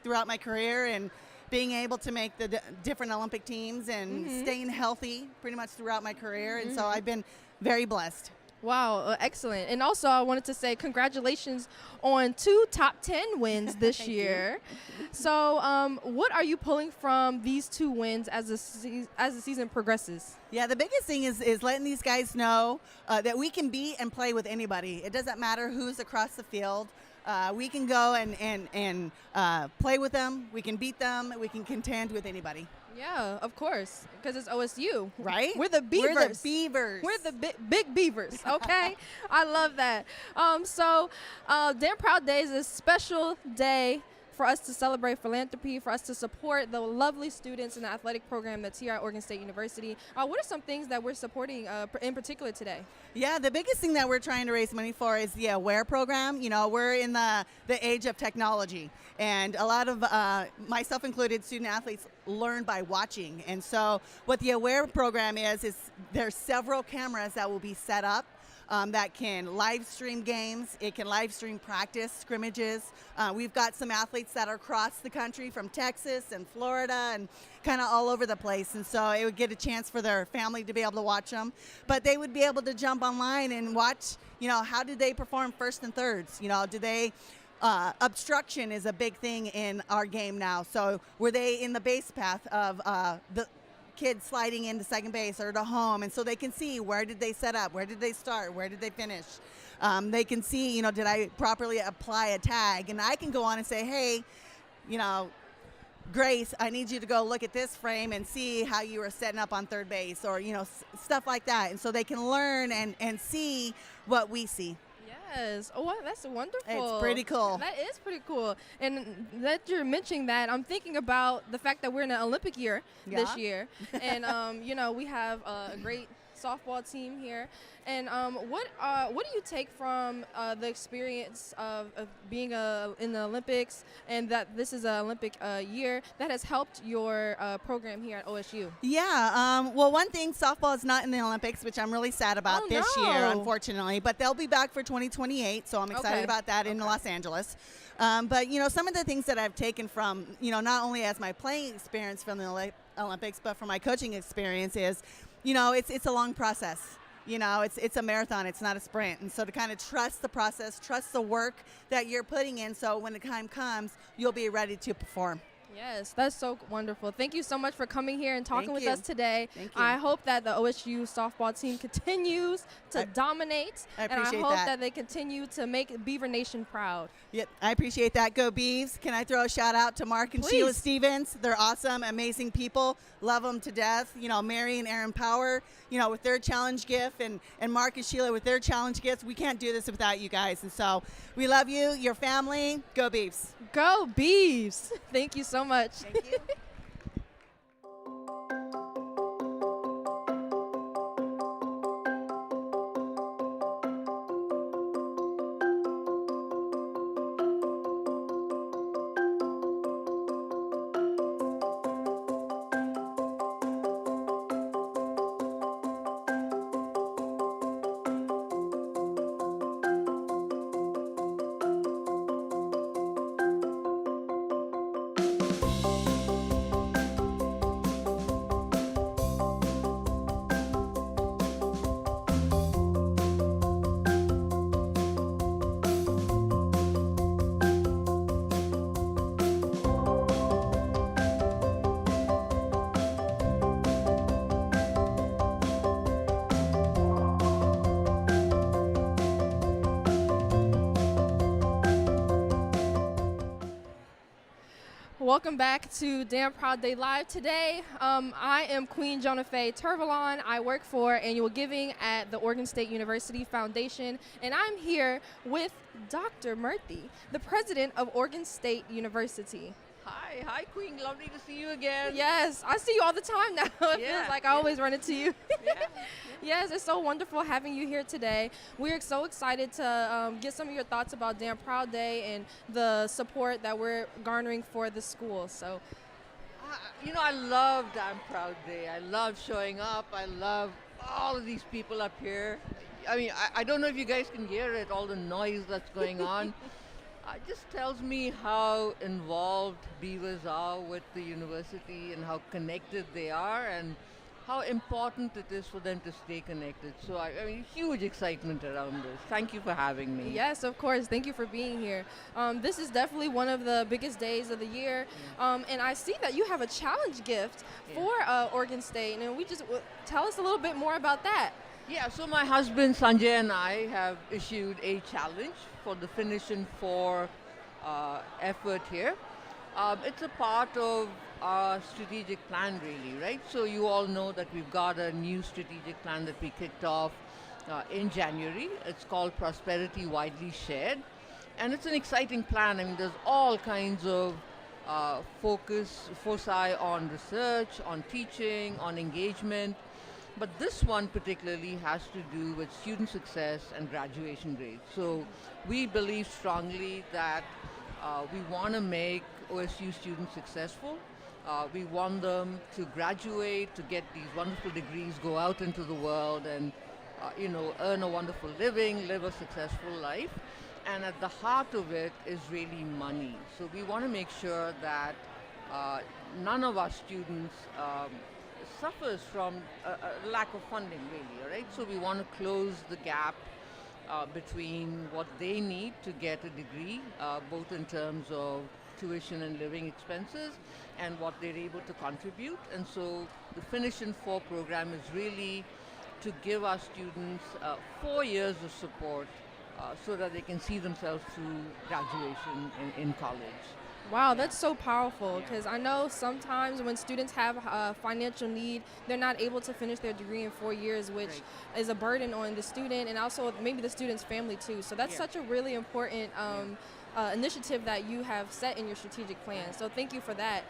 throughout my career and being able to make the different Olympic teams and staying healthy pretty much throughout my career. And so I've been very blessed. Wow, excellent. And also I wanted to say congratulations on 2 top 10 wins this year. So what are you pulling from these 2 wins as the season progresses? Yeah, the biggest thing is letting these guys know that we can be and play with anybody. It doesn't matter who's across the field. We can go and play with them. We can beat them. We can contend with anybody. Yeah, of course, because it's OSU. Right? We're the Beavers. We're the Beavers. We're the big Beavers, okay? I love that. Damn Proud Day is a special day for us to celebrate philanthropy, for us to support the lovely students in the athletic program that's here at Oregon State University. What are some things that we're supporting in particular today? Yeah, the biggest thing that we're trying to raise money for is the AWARE program. We're in the age of technology, and a lot of, myself included, student athletes learn by watching. And so what the AWARE program is there's several cameras that will be set up that can live stream games. It can live stream practice scrimmages. We've got some athletes that are across the country from Texas and Florida and kind of all over the place. And so it would get a chance for their family to be able to watch them. But they would be able to jump online and watch, how did they perform first and thirds? Do they obstruction is a big thing in our game now. So were they in the base path of kids sliding into second base or to home, and so they can see where did they set up, where did they start, where did they finish. They can see, did I properly apply a tag? And I can go on and say, hey, Grace, I need you to go look at this frame and see how you were setting up on third base, or, stuff like that. And so they can learn and see what we see. Yes. Oh, that's wonderful. It's pretty cool. That is pretty cool. And that you're mentioning that, I'm thinking about the fact that we're in an Olympic year this year. And, we have a great softball team here. And what do you take from the experience of being in the Olympics, and that this is an Olympic year that has helped your program here at OSU? Yeah, well, one thing, softball is not in the Olympics, which I'm really sad about this year, unfortunately. But they'll be back for 2028, so I'm excited about that in Los Angeles. But, some of the things that I've taken from, not only as my playing experience from the Olympics, but from my coaching experience is, it's a long process. It's a marathon. It's not a sprint. And so to kind of trust the process, trust the work that you're putting in, so when the time comes, you'll be ready to perform. Yes, that's so wonderful. Thank you so much for coming here and talking with us today. Thank you. I hope that the OSU softball team continues to dominate. I and appreciate I hope that. that they continue to make Beaver Nation proud. Yep, I appreciate that. Go Beavs. Can I throw a shout out to Mark and Sheila Please. Stevens? They're awesome, amazing people. Love them to death. Mary and Aaron Power, with their challenge gift, and Mark and Sheila with their challenge gifts. We can't do this without you guys. And so we love you, your family. Go Beavs. Go Beavs. Thank you so much. Thank you. Welcome back to Damn Proud Day Live. Today, I am Queen Jonah Faye Turvalon. I work for annual giving at the Oregon State University Foundation, and I'm here with Dr. Murthy, the president of Oregon State University. Hi, Queen. Lovely to see you again. Yes, I see you all the time now. It feels like I always run into you. Yes, it's so wonderful having you here today. We're so excited to get some of your thoughts about Damn Proud Day and the support that we're garnering for the school. So, I love Damn Proud Day. I love showing up. I love all of these people up here. I mean, I don't know if you guys can hear it, all the noise that's going on. It just tells me how involved Beavers are with the university and how connected they are, and how important it is for them to stay connected. So I mean, huge excitement around this. Thank you for having me. Yes, of course. Thank you for being here. This is definitely one of the biggest days of the year. And I see that you have a challenge gift for Oregon State. And we just tell us a little bit more about that. Yeah, so my husband Sanjay and I have issued a challenge for the Finish in 4 effort here. It's a part of our strategic plan, really, right? So you all know that we've got a new strategic plan that we kicked off in January. It's called Prosperity Widely Shared. And it's an exciting plan. I mean, there's all kinds of foci on research, on teaching, on engagement. But this one particularly has to do with student success and graduation grades. So we believe strongly that we want to make OSU students successful. We want them to graduate, to get these wonderful degrees, go out into the world and, earn a wonderful living, live a successful life. And at the heart of it is really money. So we want to make sure that none of our students suffers from a lack of funding, really, all right? So we want to close the gap between what they need to get a degree, both in terms of tuition and living expenses and what they're able to contribute. And so the Finish in 4 program is really to give our students 4 years of support so that they can see themselves through graduation in college. Wow, that's so powerful, because I know sometimes when students have a financial need, they're not able to finish their degree in 4 years, which is a burden on the student and also maybe the student's family too. So that's such a really important initiative that you have set in your strategic plan. So thank you for that.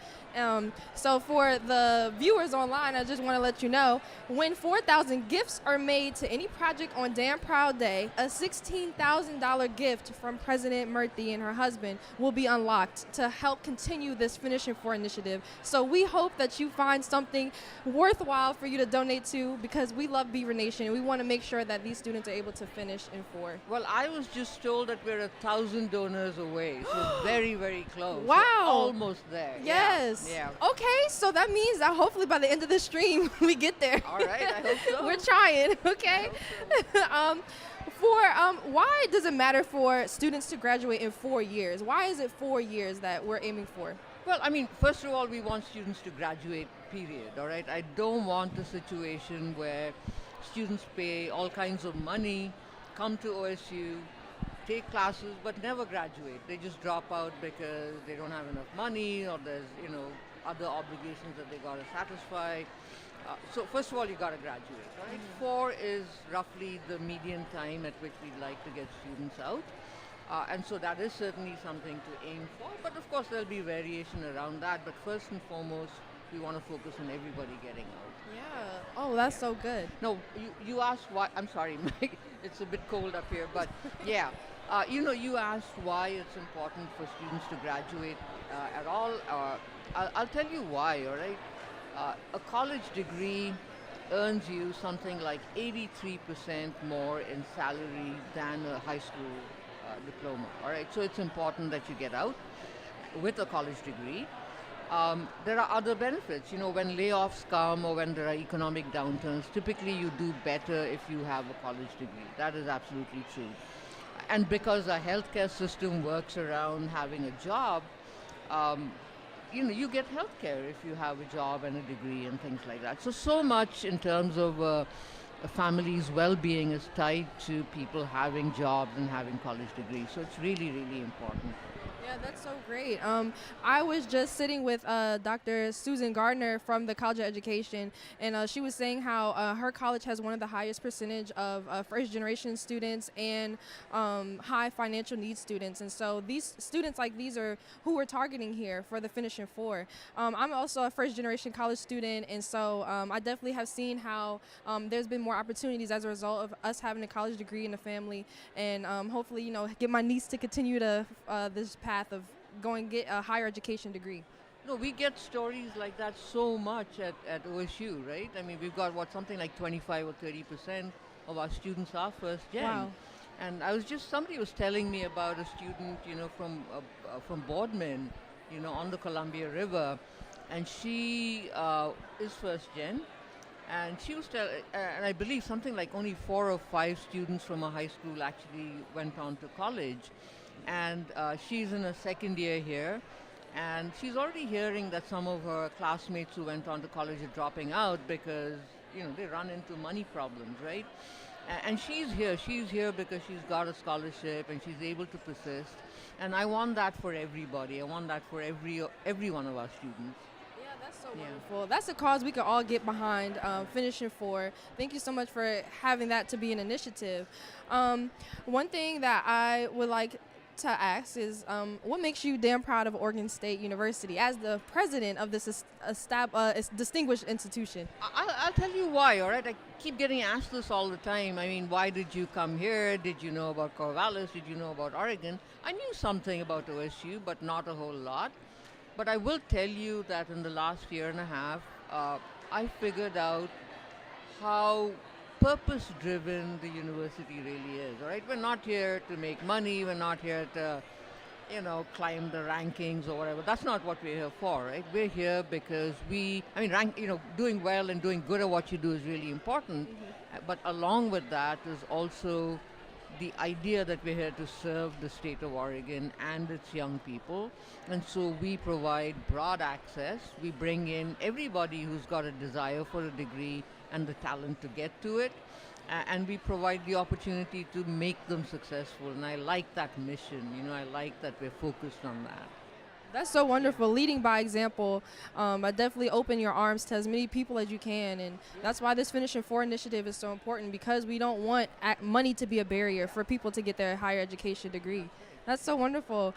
So for the viewers online, I just want to let you know, when 4,000 gifts are made to any project on Damn Proud Day, a $16,000 gift from President Murthy and her husband will be unlocked to help continue this Finish in 4 initiative. So we hope that you find something worthwhile for you to donate to, because we love Beaver Nation and we want to make sure that these students are able to finish in 4. Well, I was just told that we're 1,000 donors away, so very, very close. Wow. We're almost there. Yes. Yeah. Okay, so that means that hopefully by the end of the stream we get there. All right, I hope so. We're trying, okay? Why does it matter for students to graduate in 4 years? Why is it 4 years that we're aiming for? Well, I mean, first of all, we want students to graduate, period, all right? I don't want a situation where students pay all kinds of money, come to OSU, take classes, but never graduate. They just drop out because they don't have enough money, or there's, other obligations that they got to satisfy. So first of all, you got to graduate, right? 4 is roughly the median time at which we'd like to get students out. And so that is certainly something to aim for. But of course, there'll be variation around that. But first and foremost, we want to focus on everybody getting out. Yeah. Oh, that's so good. No, you asked why. I'm sorry, Mike. It's a bit cold up here, but yeah. You asked why it's important for students to graduate at all. I'll tell you why, all right? A college degree earns you something like 83% more in salary than a high school diploma, all right? So it's important that you get out with a college degree. There are other benefits. When layoffs come or when there are economic downturns, typically you do better if you have a college degree. That is absolutely true. And because our healthcare system works around having a job, you get healthcare if you have a job and a degree and things like that. So much in terms of a family's well-being is tied to people having jobs and having college degrees. So it's really, really important. Yeah, that's so great. I was just sitting with Dr. Susan Gardner from the College of Education, and she was saying how her college has one of the highest percentage of first-generation students and high financial needs students. And so these students like these are who we're targeting here for the Finish in 4. I'm also a first-generation college student, and so I definitely have seen how there's been more opportunities as a result of us having a college degree in the family, and hopefully, get my niece to continue to this path of going get a higher education degree. No, we get stories like that so much at OSU, right? I mean, we've got something like 25 or 30% of our students are first gen. Wow. And somebody was telling me about a student, from Boardman, on the Columbia River, and she is first gen, and she was and I believe something like only 4 or 5 students from a high school actually went on to college. And she's in her second year here, and she's already hearing that some of her classmates who went on to college are dropping out because, they run into money problems, right? And she's here because she's got a scholarship and she's able to persist. And I want that for everybody. I want that for every one of our students. Yeah, that's so wonderful. That's a cause we can all get behind, Finish in 4. Thank you so much for having that to be an initiative. One thing that I would like to ask is what makes you damn proud of Oregon State University as the president of this distinguished institution? I'll tell you why, all right? I keep getting asked this all the time. I mean, why did you come here? Did you know about Corvallis? Did you know about Oregon? I knew something about OSU, but not a whole lot. But I will tell you that in the last year and a half, I figured out how purpose-driven the university really is, all right? We're not here to make money. We're not here to, climb the rankings or whatever. That's not what we're here for, right? We're here because doing well and doing good at what you do is really important. Mm-hmm. But along with that is also the idea that we're here to serve the state of Oregon and its young people. And so we provide broad access. We bring in everybody who's got a desire for a degree and the talent to get to it. And we provide the opportunity to make them successful. And I like that mission. I like that we're focused on that. That's so wonderful. Leading by example. I definitely open your arms to as many people as you can. And that's why this Finishing For initiative is so important, because we don't want money to be a barrier for people to get their higher education degree. That's so wonderful.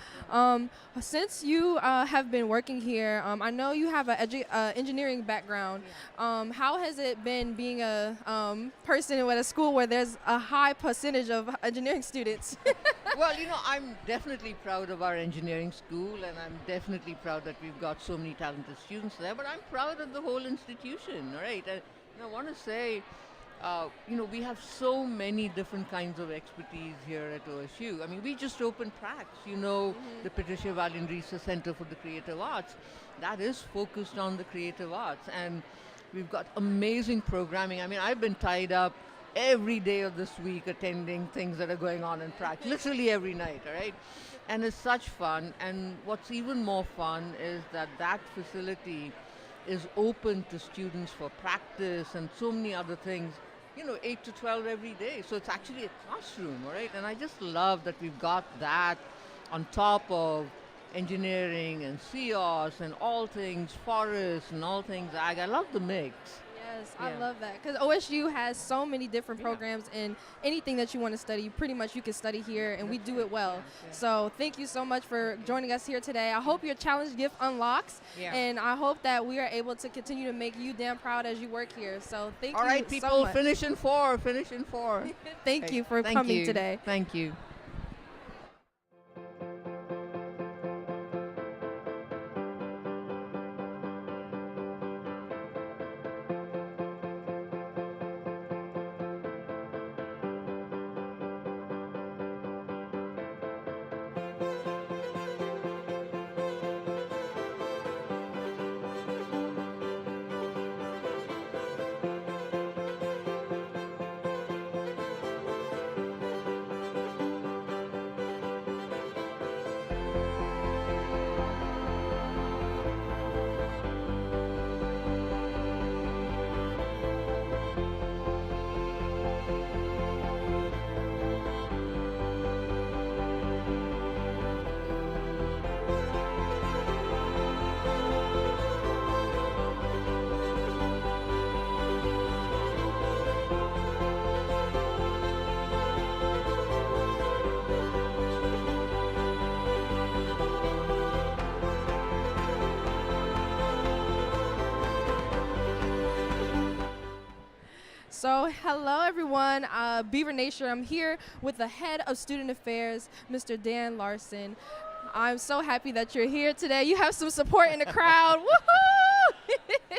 Since you have been working here, I know you have an engineering background. How has it been being a person at a school where there's a high percentage of engineering students? Well, I'm definitely proud of our engineering school, and I'm definitely proud that we've got so many talented students there, but I'm proud of the whole institution, all right? And I want to say, we have so many different kinds of expertise here at OSU. I mean, we just opened PRACS, the Patricia Valiant Research Center for the Creative Arts. That is focused on the creative arts, and we've got amazing programming. I mean, I've been tied up every day of this week attending things that are going on in PRACS, literally every night, all right? And it's such fun, and what's even more fun is that facility is open to students for practice and so many other things, 8 to 12 every day. So it's actually a classroom, all right? And I just love that we've got that on top of engineering and CEOS and all things forest and all things ag. I love the mix. Yes, I love that, because OSU has so many different programs, and anything that you want to study, pretty much you can study here, and we do it well. So thank you so much for joining us here today. I hope your challenge gift unlocks, and I hope that we are able to continue to make you damn proud as you work here. So thank you so much. All right, people, Finishing For. Thank you for coming today. Thank you. So hello everyone, Beaver Nation. I'm here with the head of student affairs, Mr. Dan Larson. I'm so happy that you're here today. You have some support in the crowd. Woohoo!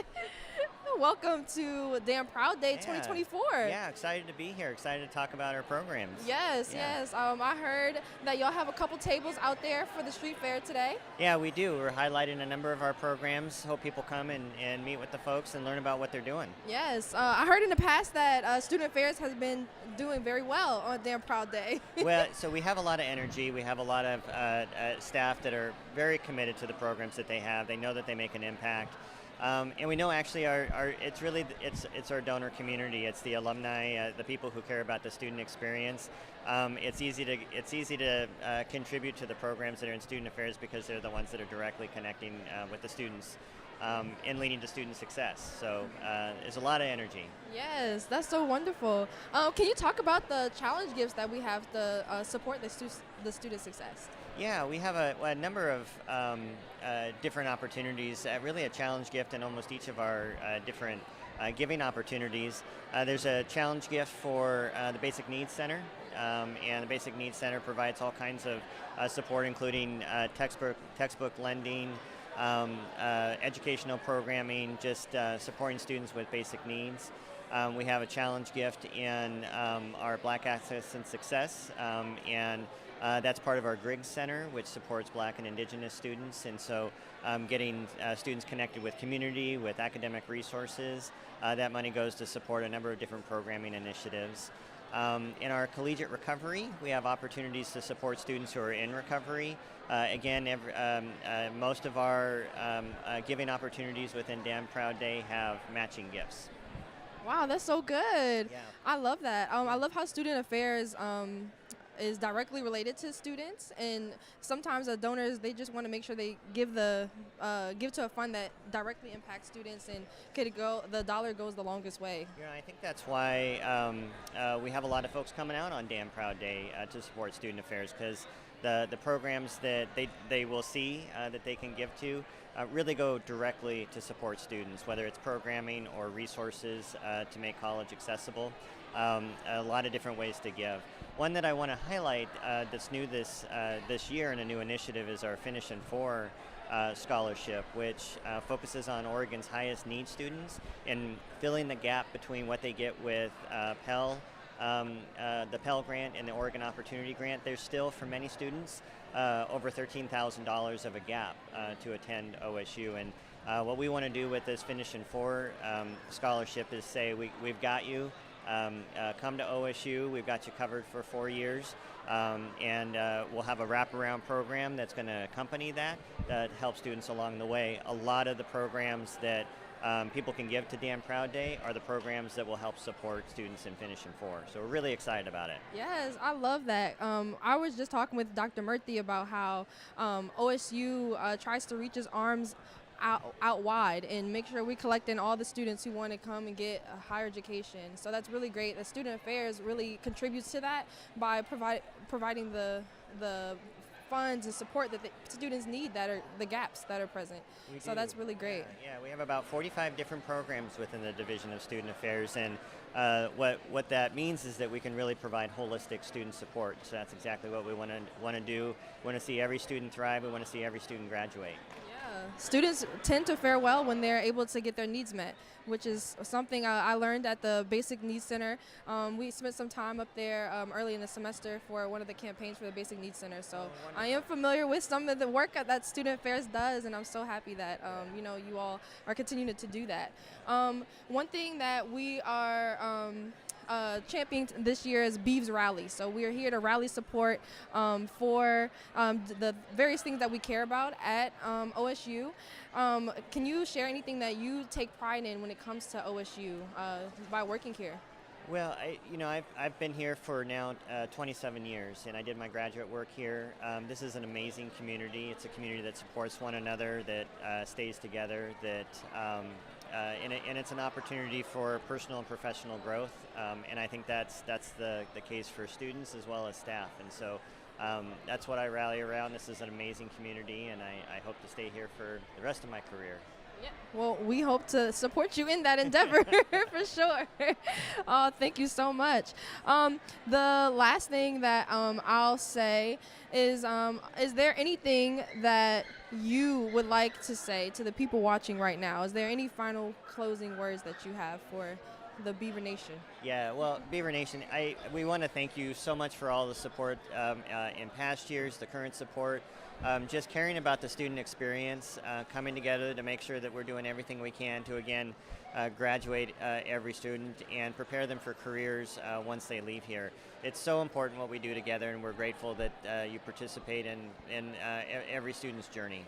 Welcome to Damn Proud Day 2024. Yeah, excited to be here. Excited to talk about our programs. Yes. I heard that y'all have a couple tables out there for the street fair today. Yeah, we do. We're highlighting a number of our programs. Hope people come and meet with the folks and learn about what they're doing. Yes. I heard in the past that student affairs has been doing very well on Damn Proud Day. Well, so we have a lot of energy. We have a lot of staff that are very committed to the programs that they have. They know that they make an impact. And we know actually it's our donor community. It's the alumni, the people who care about the student experience. It's easy to contribute to the programs that are in student affairs because they're the ones that are directly connecting with the students and leading to student success. So there's a lot of energy. Yes, that's so wonderful. Can you talk about the challenge gifts that we have to support the student success? Yeah, we have a number of different opportunities, really a challenge gift in almost each of our different giving opportunities. There's a challenge gift for the Basic Needs Center, and the Basic Needs Center provides all kinds of support, including textbook lending, educational programming, just supporting students with basic needs. We have a challenge gift in our Black Access and Success, and that's part of our Griggs Center, which supports Black and Indigenous students, and so getting students connected with community, with academic resources. That money goes to support a number of different programming initiatives. In our collegiate recovery, we have opportunities to support students who are in recovery. Again, most of our giving opportunities within Damn Proud Day have matching gifts. Wow, that's so good. Yeah. I love that. I love how student affairs is directly related to students, and sometimes the donors, they just want to make sure they give to a fund that directly impacts students, and the dollar goes the longest way. Yeah, I think that's why we have a lot of folks coming out on Damn Proud Day to support student affairs, because the programs that they will see that they can give to really go directly to support students, whether it's programming or resources to make college accessible. A lot of different ways to give. One that I want to highlight that's new this year and a new initiative is our Finish in 4 scholarship, which focuses on Oregon's highest need students and filling the gap between what they get with Pell, the Pell Grant and the Oregon Opportunity Grant. There's still, for many students, over $13,000 of a gap to attend OSU. And what we want to do with this Finish in 4 scholarship is say, we've got you. Come to OSU. We've got you covered for 4 years, and we'll have a wraparound program that's going to accompany that help students along the way. A lot of the programs that people can give to Damn Proud Day are the programs that will help support students in Finish in 4. So we're really excited about it. Yes, I love that. I was just talking with Dr. Murthy about how OSU tries to reach its arms out wide and make sure we collect in all the students who want to come and get a higher education. So that's really great. The Student Affairs really contributes to that by providing the funds and support that the students need, that are the gaps that are present. So that's really great. Yeah, we have about 45 different programs within the Division of Student Affairs, and what that means is that we can really provide holistic student support. So that's exactly what we want to do. We want to see every student thrive. We want to see every student graduate. Students tend to fare well when they're able to get their needs met, which is something I learned at the Basic Needs Center. We spent some time up there early in the semester for one of the campaigns for the Basic Needs Center. So I am familiar with some of the work that Student Affairs does, and I'm so happy that you all are continuing to do that. One thing that we are championing this year is Beavers Rally. So we are here to rally support for the various things that we care about at OSU. Can you share anything that you take pride in when it comes to OSU by working here? Well, I've been here for now 27 years, and I did my graduate work here. This is an amazing community. It's a community that supports one another, that stays together, and it's an opportunity for personal and professional growth. And I think that's the case for students as well as staff. And so that's what I rally around. This is an amazing community, and I hope to stay here for the rest of my career. Yeah. Well, we hope to support you in that endeavor for sure. Thank you so much. The last thing that I'll say is there anything that you would like to say to the people watching right now? Is there any final closing words that you have for the Beaver Nation? Yeah, well, Beaver Nation, we want to thank you so much for all the support in past years, the current support. Just caring about the student experience, coming together to make sure that we're doing everything we can to, again, graduate every student and prepare them for careers once they leave here. It's so important what we do together, and we're grateful that you participate in every student's journey.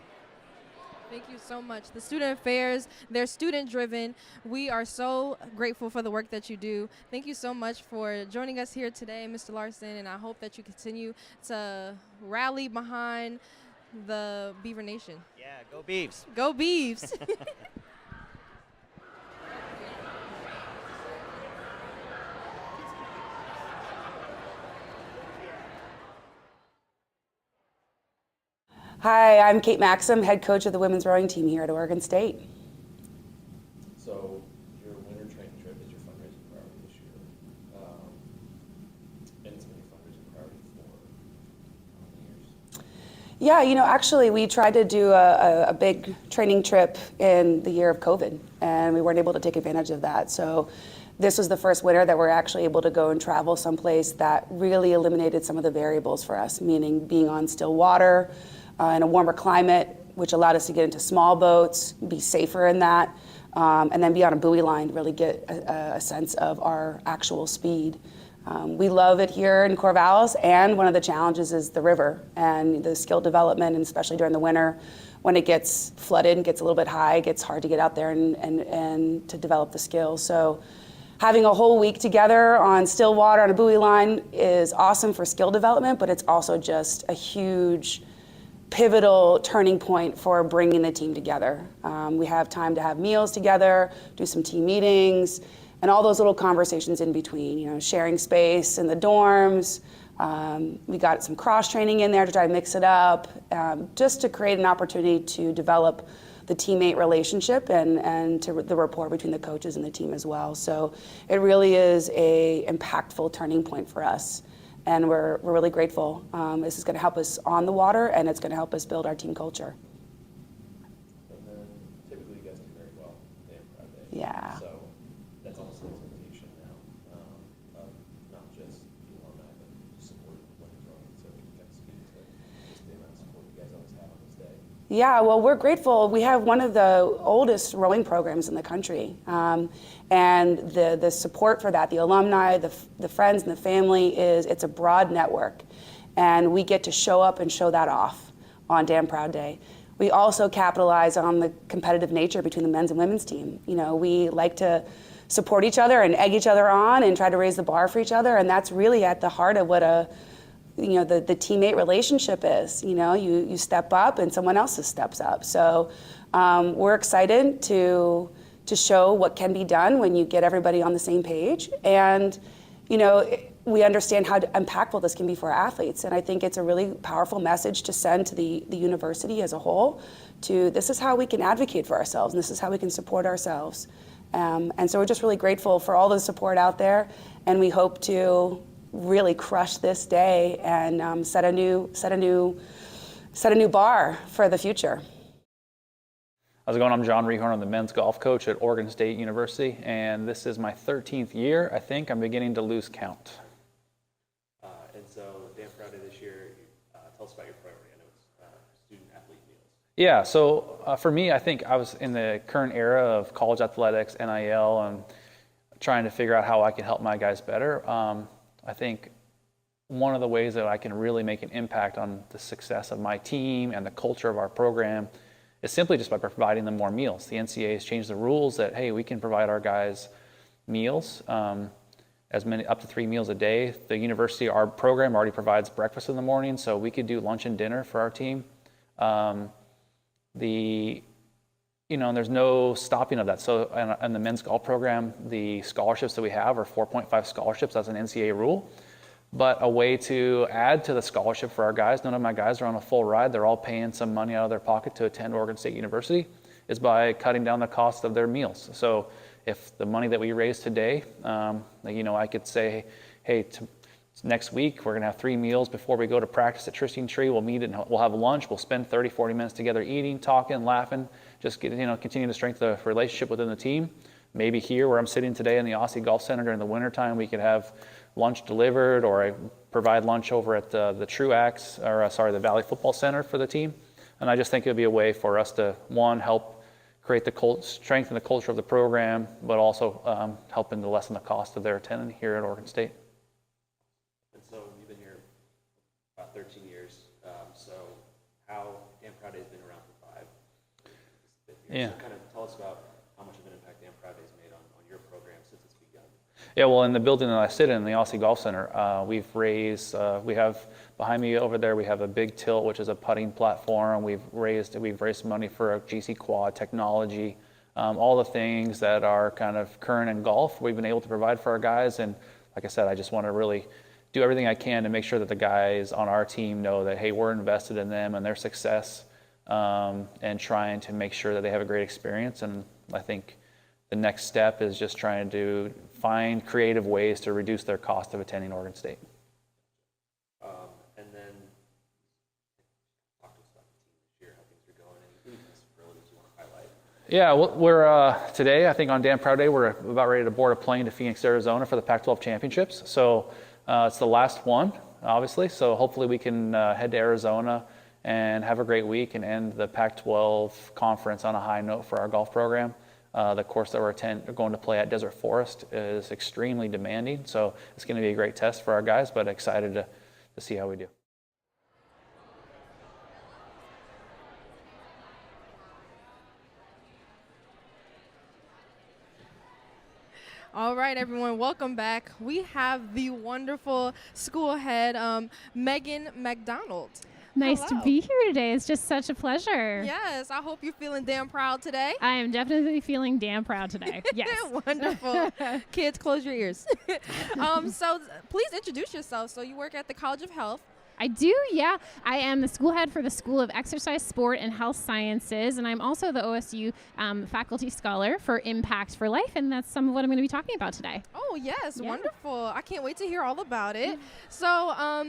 Thank you so much. The Student Affairs, they're student-driven. We are so grateful for the work that you do. Thank you so much for joining us here today, Mr. Larson, and I hope that you continue to rally behind the Beaver Nation. Yeah, go Beavs. Go Beavs. Hi, I'm Kate Maxim, head coach of the women's rowing team here at Oregon State. So your winter training trip is your fundraising priority this year, and it's been your fundraising priority for how many years? Yeah, actually we tried to do a big training trip in the year of COVID, and we weren't able to take advantage of that. So this was the first winter that we're actually able to go and travel someplace that really eliminated some of the variables for us, meaning being on still water, in a warmer climate, which allowed us to get into small boats, be safer in that, and then be on a buoy line to really get a sense of our actual speed. We love it here in Corvallis, and one of the challenges is the river and the skill development, and especially during the winter when it gets flooded and gets a little bit high, it gets hard to get out there and to develop the skills. So having a whole week together on still water on a buoy line is awesome for skill development, but it's also just a huge pivotal turning point for bringing the team together. We have time to have meals together, do some team meetings, and all those little conversations in between, you know, sharing space in the dorms. We got some cross training in there to try to mix it up, just to create an opportunity to develop the teammate relationship and to the rapport between the coaches and the team as well. So it really is a impactful turning point for us. And we're really grateful. This is going to help us on the water, and it's going to help us build our team culture. And then typically you guys do very well day and Friday. Yeah. So that's almost an expectation now of not just the alumni, but support when it's running. So can you kind of speak to just the amount of support you guys always have on this day? Yeah, well, we're grateful. We have one of the oldest rowing programs in the country. And the support for that, the alumni, the friends and the family, it's a broad network. And we get to show up and show that off on Damn Proud Day. We also capitalize on the competitive nature between the men's and women's team. You know, we like to support each other and egg each other on and try to raise the bar for each other. And that's really at the heart of what the teammate relationship is. You know, you step up and someone else steps up. So we're excited to show what can be done when you get everybody on the same page. And, you know, we understand how impactful this can be for our athletes. And I think it's a really powerful message to send to the university as a whole, to this is how we can advocate for ourselves, and this is how we can support ourselves. And so we're just really grateful for all the support out there, and we hope to really crush this day and set a new bar for the future. How's it going? I'm John Rehorn. I'm the men's golf coach at Oregon State University, and this is my 13th year. I think I'm beginning to lose count. And so Damn Proud Day this year, tell us about your priority. I know it's student-athlete meals. Yeah, so for me, I think I was in the current era of college athletics, NIL, and trying to figure out how I can help my guys better. I think one of the ways that I can really make an impact on the success of my team and the culture of our program is simply just by providing them more meals. The NCAA has changed the rules that, hey, we can provide our guys meals, as many, up to 3 meals a day. The university, our program already provides breakfast in the morning, so we could do lunch and dinner for our team. And there's no stopping of that. So in the men's golf program, the scholarships that we have are 4.5 scholarships. That's an NCAA rule. But a way to add to the scholarship for our guys, none of my guys are on a full ride, they're all paying some money out of their pocket to attend Oregon State University, is by cutting down the cost of their meals. So if the money that we raise today, I could say, hey, next week we're gonna have 3 meals before we go to practice at Tristine Tree. We'll meet and we'll have lunch. We'll spend 30, 40 minutes together eating, talking, laughing, just continue to strengthen the relationship within the team. Maybe here where I'm sitting today in the Aussie Golf Center during the wintertime, we could have lunch delivered, or I provide lunch over at the the Valley Football Center for the team. And I just think it would be a way for us to, one, help create strengthen the culture of the program, but also helping to lessen the cost of their attendance here at Oregon State. And so you've been here about 13 years. So how Damn Proud Day has been around for 5 years. Yeah. So kind of tell us about how much of an impact Damn Proud Day has made on your program since it's begun. Yeah, well, in the building that I sit in, the Aussie Golf Center, we've raised, we have behind me over there, we have a big tilt, which is a putting platform. We've raised money for a GC quad technology, all the things that are kind of current in golf, we've been able to provide for our guys. And like I said, I just want to really do everything I can to make sure that the guys on our team know that, hey, we're invested in them and their success, and trying to make sure that they have a great experience. And I think the next step is just trying to find creative ways to reduce their cost of attending Oregon State. And then talk to us about the team this year, how things are going, and any possibilities you want to highlight. Yeah, well, we're today, I think on Damn Proud Day, we're about ready to board a plane to Phoenix, Arizona for the Pac-12 championships. So it's the last one, obviously. So hopefully we can head to Arizona and have a great week and end the Pac-12 conference on a high note for our golf program. The course that we're going to play at Desert Forest is extremely demanding, so it's going to be a great test for our guys, but excited to see how we do. All right, everyone, welcome back. We have the wonderful school head, Megan McDonald. Nice Hello. to be here today. It's just such a pleasure. Yes, I hope you're feeling damn proud today. I am definitely feeling damn proud today. Yes. Wonderful. Kids, close your ears. So please introduce yourself. So you work at the College of Health. I do, yeah. I am the school head for the School of Exercise, Sport, and Health Sciences, and I'm also the OSU faculty scholar for Impact for Life, and that's some of what I'm going to be talking about today. Oh, yes, Yeah. wonderful. I can't wait to hear all about it. So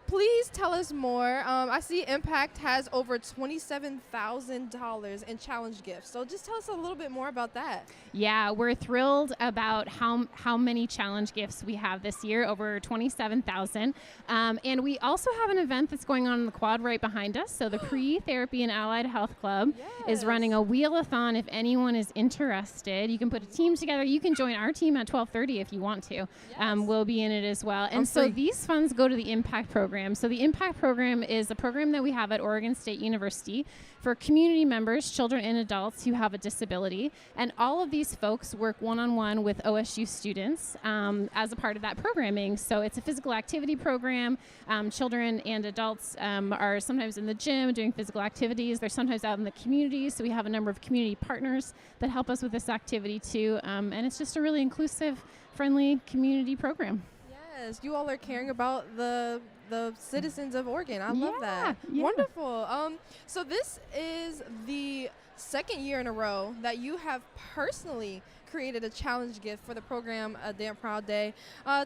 please tell us more. I see Impact has over $27,000 in challenge gifts. So just tell us a little bit more about that. Yeah, we're thrilled about how many challenge gifts we have this year, over 27,000. And we also have an event that's going on in the quad right behind us. So the Pre-Therapy and Allied Health Club is running a wheel-a-thon if anyone is interested. You can put a team together. You can join our team at 12:30 if you want to. We'll be in it as well. And so these funds go to the Impact Program. So the Impact Program is a program that we have at Oregon State University for community members, children and adults who have a disability. And all of these folks work one-on-one with OSU students as a part of that programming. So it's a physical activity program. Children and adults are sometimes in the gym doing physical activities. They're sometimes out in the community. So we have a number of community partners that help us with this activity too. And it's just a really inclusive, friendly community program. Yes, you all are caring about the citizens of Oregon. I love that. Yeah. Wonderful. So this is the second year in a row that you have personally created a challenge gift for the program, A Damn Proud Day.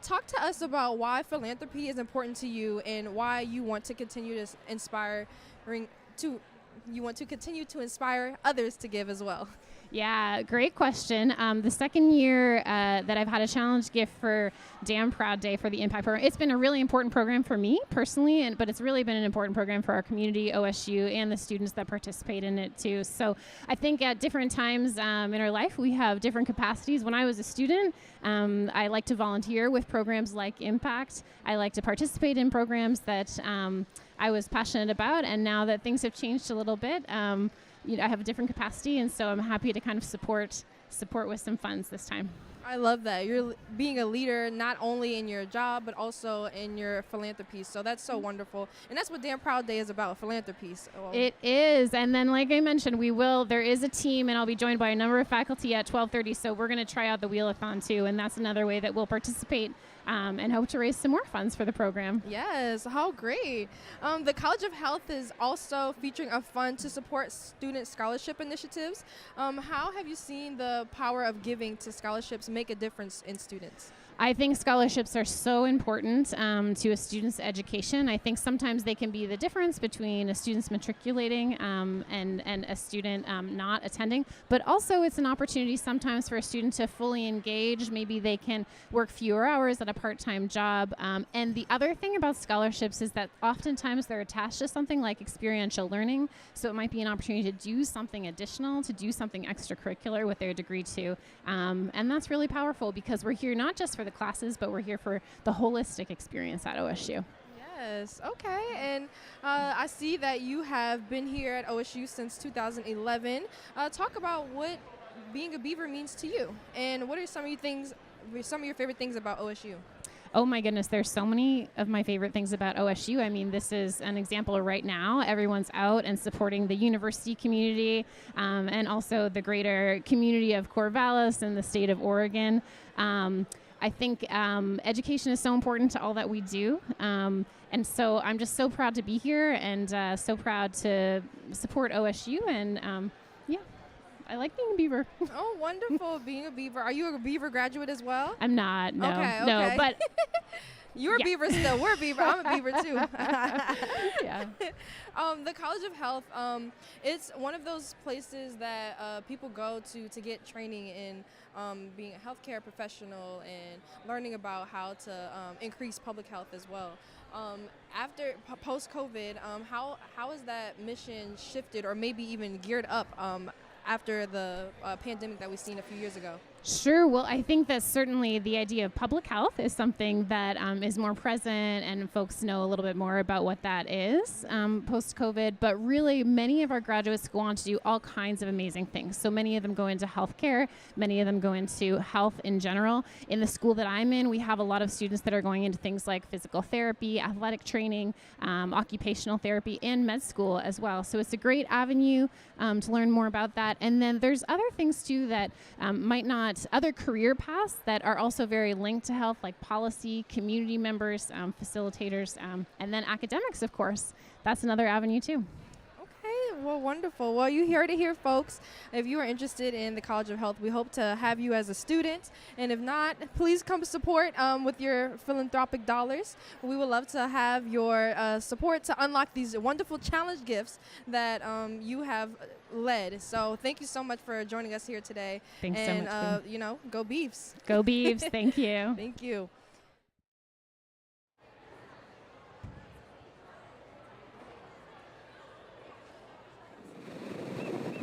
Talk to us about why philanthropy is important to you and why you want to continue to inspire others to give as well. Yeah, great question. The second year that I've had a challenge gift for Damn Proud Day for the Impact Program, it's been a really important program for me personally, but it's really been an important program for our community, OSU, and the students that participate in it too. So I think at different times in our life, we have different capacities. When I was a student, I like to volunteer with programs like Impact. I like to participate in programs that I was passionate about, and now that things have changed a little bit, I have a different capacity, and so I'm happy to kind of support with some funds this time. I love that. You're being a leader not only in your job, but also in your philanthropy. So that's so wonderful. And that's what Damn Proud Day is about, philanthropy. So. It is. And then, like I mentioned, there is a team, and I'll be joined by a number of faculty at 12:30. So we're going to try out the wheel-a-thon too, and that's another way that we'll participate and hope to raise some more funds for the program. Yes, how great. The College of Health is also featuring a fund to support student scholarship initiatives. How have you seen the power of giving to scholarships make a difference in students? I think scholarships are so important to a student's education. I think sometimes they can be the difference between a student's matriculating and a student not attending, but also it's an opportunity sometimes for a student to fully engage. Maybe they can work fewer hours at a part-time job. And the other thing about scholarships is that oftentimes they're attached to something like experiential learning. So it might be an opportunity to do something additional, to do something extracurricular with their degree too. And that's really powerful because we're here not just for the classes, but we're here for the holistic experience at OSU. Yes, okay. And I see that you have been here at OSU since 2011. Talk about what being a Beaver means to you, and what are some of your favorite things about OSU? Oh my goodness, there's so many of my favorite things about OSU. I mean, this is an example right now. Everyone's out and supporting the university community and also the greater community of Corvallis and the state of Oregon. I think education is so important to all that we do. And so I'm just so proud to be here and so proud to support OSU. And yeah, I like being a Beaver. Oh, wonderful, being a Beaver. Are you a Beaver graduate as well? I'm not, no. Okay. No, but... You're a Beaver still. We're a Beaver. I'm a Beaver too. Yeah. The College of Health, it's one of those places that people go to get training in being a healthcare professional and learning about how to increase public health as well. After post-COVID, how has that mission shifted or maybe even geared up after the pandemic that we've seen a few years ago? Sure. Well, I think that certainly the idea of public health is something that is more present, and folks know a little bit more about what that is post-COVID. But really, many of our graduates go on to do all kinds of amazing things. So many of them go into healthcare. Many of them go into health in general. In the school that I'm in, we have a lot of students that are going into things like physical therapy, athletic training, occupational therapy, and med school as well. So it's a great avenue to learn more about that. And then there's other things too that might not, other career paths that are also very linked to health, like policy, community members, facilitators, and then academics, of course. That's another avenue too. Okay, well, wonderful. Well, you heard it here, folks. If you are interested in the College of Health, we hope to have you as a student. And if not, please come support with your philanthropic dollars. We would love to have your support to unlock these wonderful challenge gifts that you have led. So thank you so much for joining us here today. Thanks so much. And, you know, go Beavs. Go Beavs. Thank you. Thank you.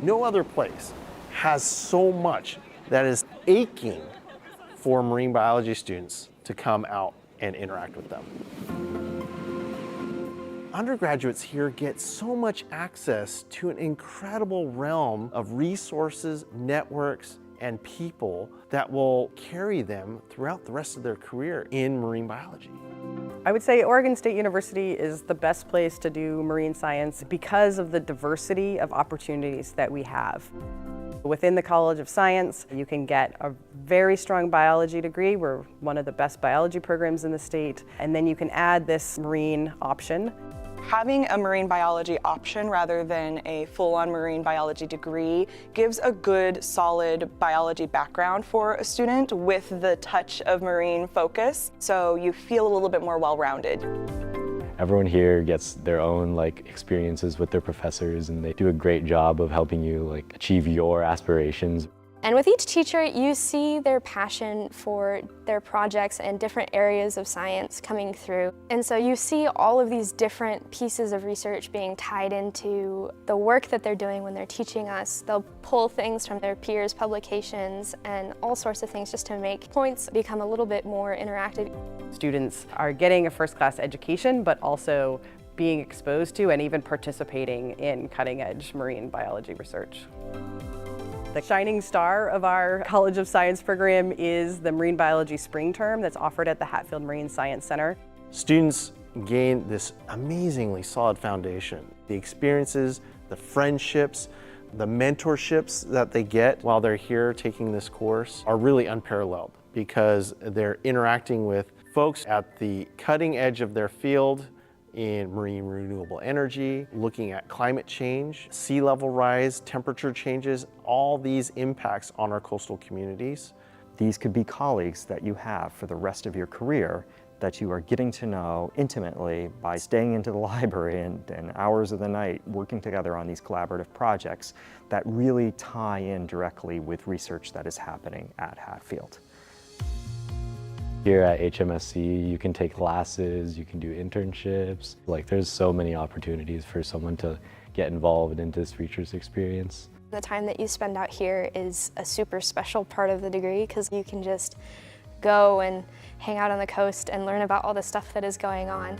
No other place has so much that is aching for marine biology students to come out and interact with them. Undergraduates here get so much access to an incredible realm of resources, networks, and people that will carry them throughout the rest of their career in marine biology. I would say Oregon State University is the best place to do marine science because of the diversity of opportunities that we have. Within the College of Science, you can get a very strong biology degree. We're one of the best biology programs in the state. And then you can add this marine option. Having a marine biology option rather than a full-on marine biology degree gives a good, solid biology background for a student with the touch of marine focus, so you feel a little bit more well-rounded. Everyone here gets their own experiences with their professors, and they do a great job of helping you achieve your aspirations. And with each teacher, you see their passion for their projects and different areas of science coming through. And so you see all of these different pieces of research being tied into the work that they're doing when they're teaching us. They'll pull things from their peers' publications and all sorts of things just to make points become a little bit more interactive. Students are getting a first-class education, but also being exposed to and even participating in cutting-edge marine biology research. The shining star of our College of Science program is the Marine Biology Spring Term that's offered at the Hatfield Marine Science Center. Students gain this amazingly solid foundation. The experiences, the friendships, the mentorships that they get while they're here taking this course are really unparalleled because they're interacting with folks at the cutting edge of their field in marine renewable energy, looking at climate change, sea level rise, temperature changes, all these impacts on our coastal communities. These could be colleagues that you have for the rest of your career that you are getting to know intimately by staying into the library and hours of the night working together on these collaborative projects that really tie in directly with research that is happening at Hatfield. Here at HMSC, you can take classes, you can do internships. There's so many opportunities for someone to get involved into this research experience. The time that you spend out here is a super special part of the degree because you can just go and hang out on the coast and learn about all the stuff that is going on.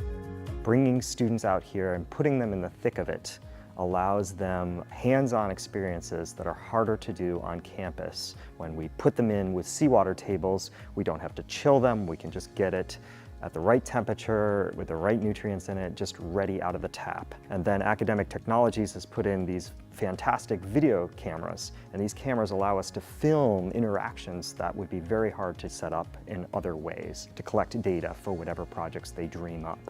Bringing students out here and putting them in the thick of it allows them hands-on experiences that are harder to do on campus. When we put them in with seawater tables, we don't have to chill them, we can just get it at the right temperature, with the right nutrients in it, just ready out of the tap. And then Academic Technologies has put in these fantastic video cameras, and these cameras allow us to film interactions that would be very hard to set up in other ways, to collect data for whatever projects they dream up.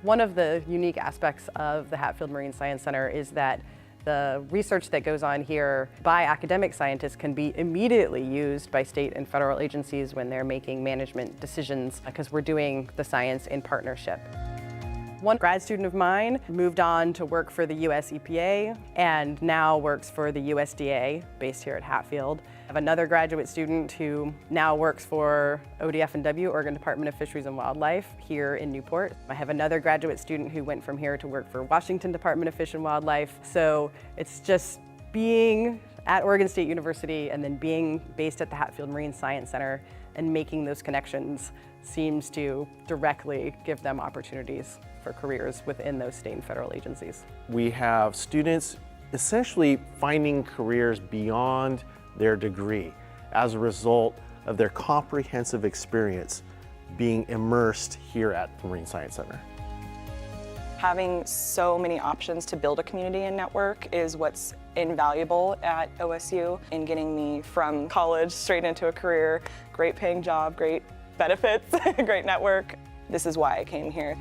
One of the unique aspects of the Hatfield Marine Science Center is that the research that goes on here by academic scientists can be immediately used by state and federal agencies when they're making management decisions because we're doing the science in partnership. One grad student of mine moved on to work for the US EPA and now works for the USDA based here at Hatfield. I have another graduate student who now works for ODF&W, Oregon Department of Fisheries and Wildlife, here in Newport. I have another graduate student who went from here to work for Washington Department of Fish and Wildlife. So it's just being at Oregon State University and then being based at the Hatfield Marine Science Center and making those connections seems to directly give them opportunities for careers within those state and federal agencies. We have students essentially finding careers beyond their degree as a result of their comprehensive experience being immersed here at the Marine Science Center. Having so many options to build a community and network is what's invaluable at OSU in getting me from college straight into a career, great paying job, great benefits, great network. This is why I came here.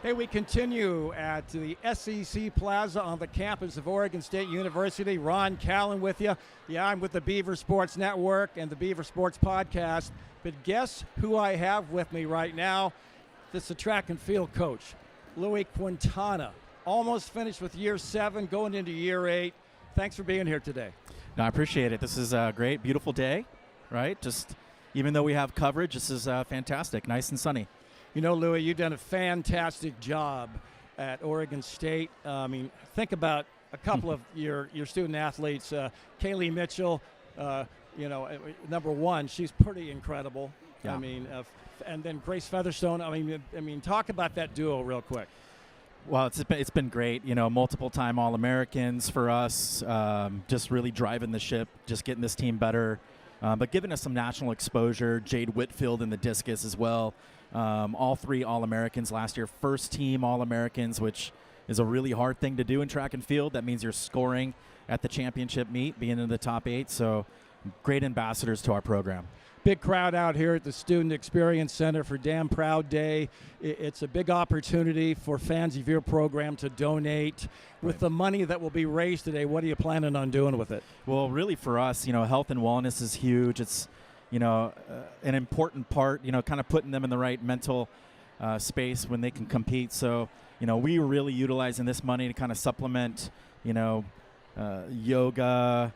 Hey, we continue at the SEC Plaza on the campus of Oregon State University. Ron Callan with you. Yeah, I'm with the Beaver Sports Network and the Beaver Sports Podcast. But guess who I have with me right now? This is the track and field coach, Louis Quintana. Almost finished with year 7, going into year 8. Thanks for being here today. No, I appreciate it. This is a great, beautiful day, right? Just even though we have coverage, this is fantastic, nice and sunny. You know, Louis, you've done a fantastic job at Oregon State. I mean, think about a couple of your student athletes. Kaylee Mitchell, number 1, she's pretty incredible. Yeah. I mean, and then Grace Featherstone. I mean, talk about that duo real quick. Well, it's been great. You know, multiple time All-Americans for us. Just really driving the ship, just getting this team better, but giving us some national exposure. Jade Whitfield in the discus as well. All 3 All-Americans last year, first team All-Americans, which is a really hard thing to do in track and field. That means you're scoring at the championship meet, being in the top 8. So great ambassadors to our program. Big crowd out here at the Student Experience Center for Damn Proud Day. It's a big opportunity for fans of your program to donate. With the money that will be raised today, what are you planning on doing with it? Well, really for us, health and wellness is huge. It's an important part, kind of putting them in the right mental space when they can compete. So, we were really utilizing this money to kind of supplement, yoga,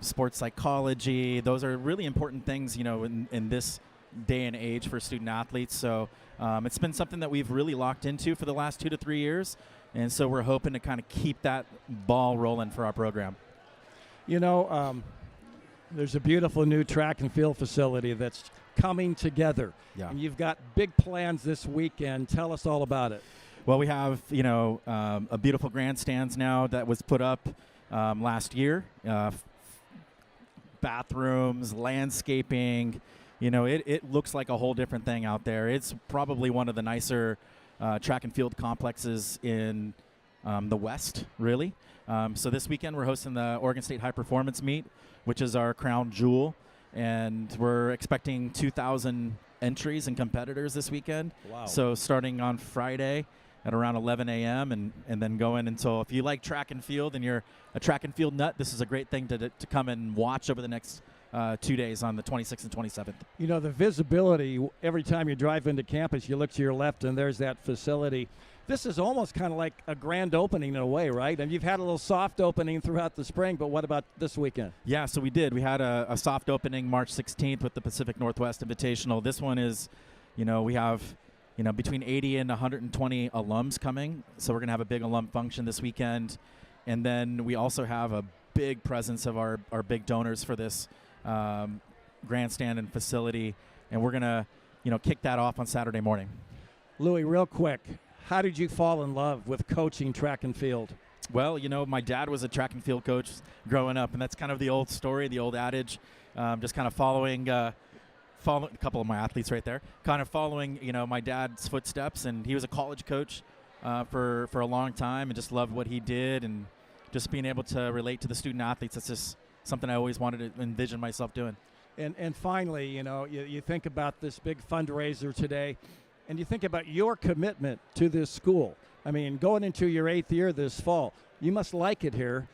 sports psychology. Those are really important things, in this day and age for student athletes. So it's been something that we've really locked into for the last 2 to 3 years. And so we're hoping to kind of keep that ball rolling for our program. There's a beautiful new track and field facility that's coming together. Yeah. And you've got big plans this weekend. Tell us all about it. Well, we have, a beautiful grandstands now that was put up last year. Bathrooms, landscaping, it looks like a whole different thing out there. It's probably one of the nicer track and field complexes in the West, really. So this weekend we're hosting the Oregon State High Performance Meet, which is our crown jewel, and we're expecting 2,000 entries and competitors this weekend. Wow. So starting on Friday at around 11 a.m. and then going until, if you like track and field and you're a track and field nut, this is a great thing to come and watch over the next 2 days on the 26th and 27th. The visibility, every time you drive into campus, you look to your left and there's that facility. This is almost kind of like a grand opening in a way, right? And you've had a little soft opening throughout the spring, but what about this weekend? Yeah, so we did. We had a soft opening March 16th with the Pacific Northwest Invitational. This one is, we have, between 80 and 120 alums coming. So we're going to have a big alum function this weekend. And then we also have a big presence of our big donors for this grandstand and facility. And we're going to, kick that off on Saturday morning. Louis, real quick, how did you fall in love with coaching track and field? Well, my dad was a track and field coach growing up, and that's kind of the old story, the old adage, just kind of following a couple of my athletes right there, kind of following, my dad's footsteps. And he was a college coach for a long time and just loved what he did, and just being able to relate to the student athletes. That's just something I always wanted to envision myself doing. And finally, you think about this big fundraiser today, and you think about your commitment to this school. I mean, going into your 8th year this fall, you must like it here.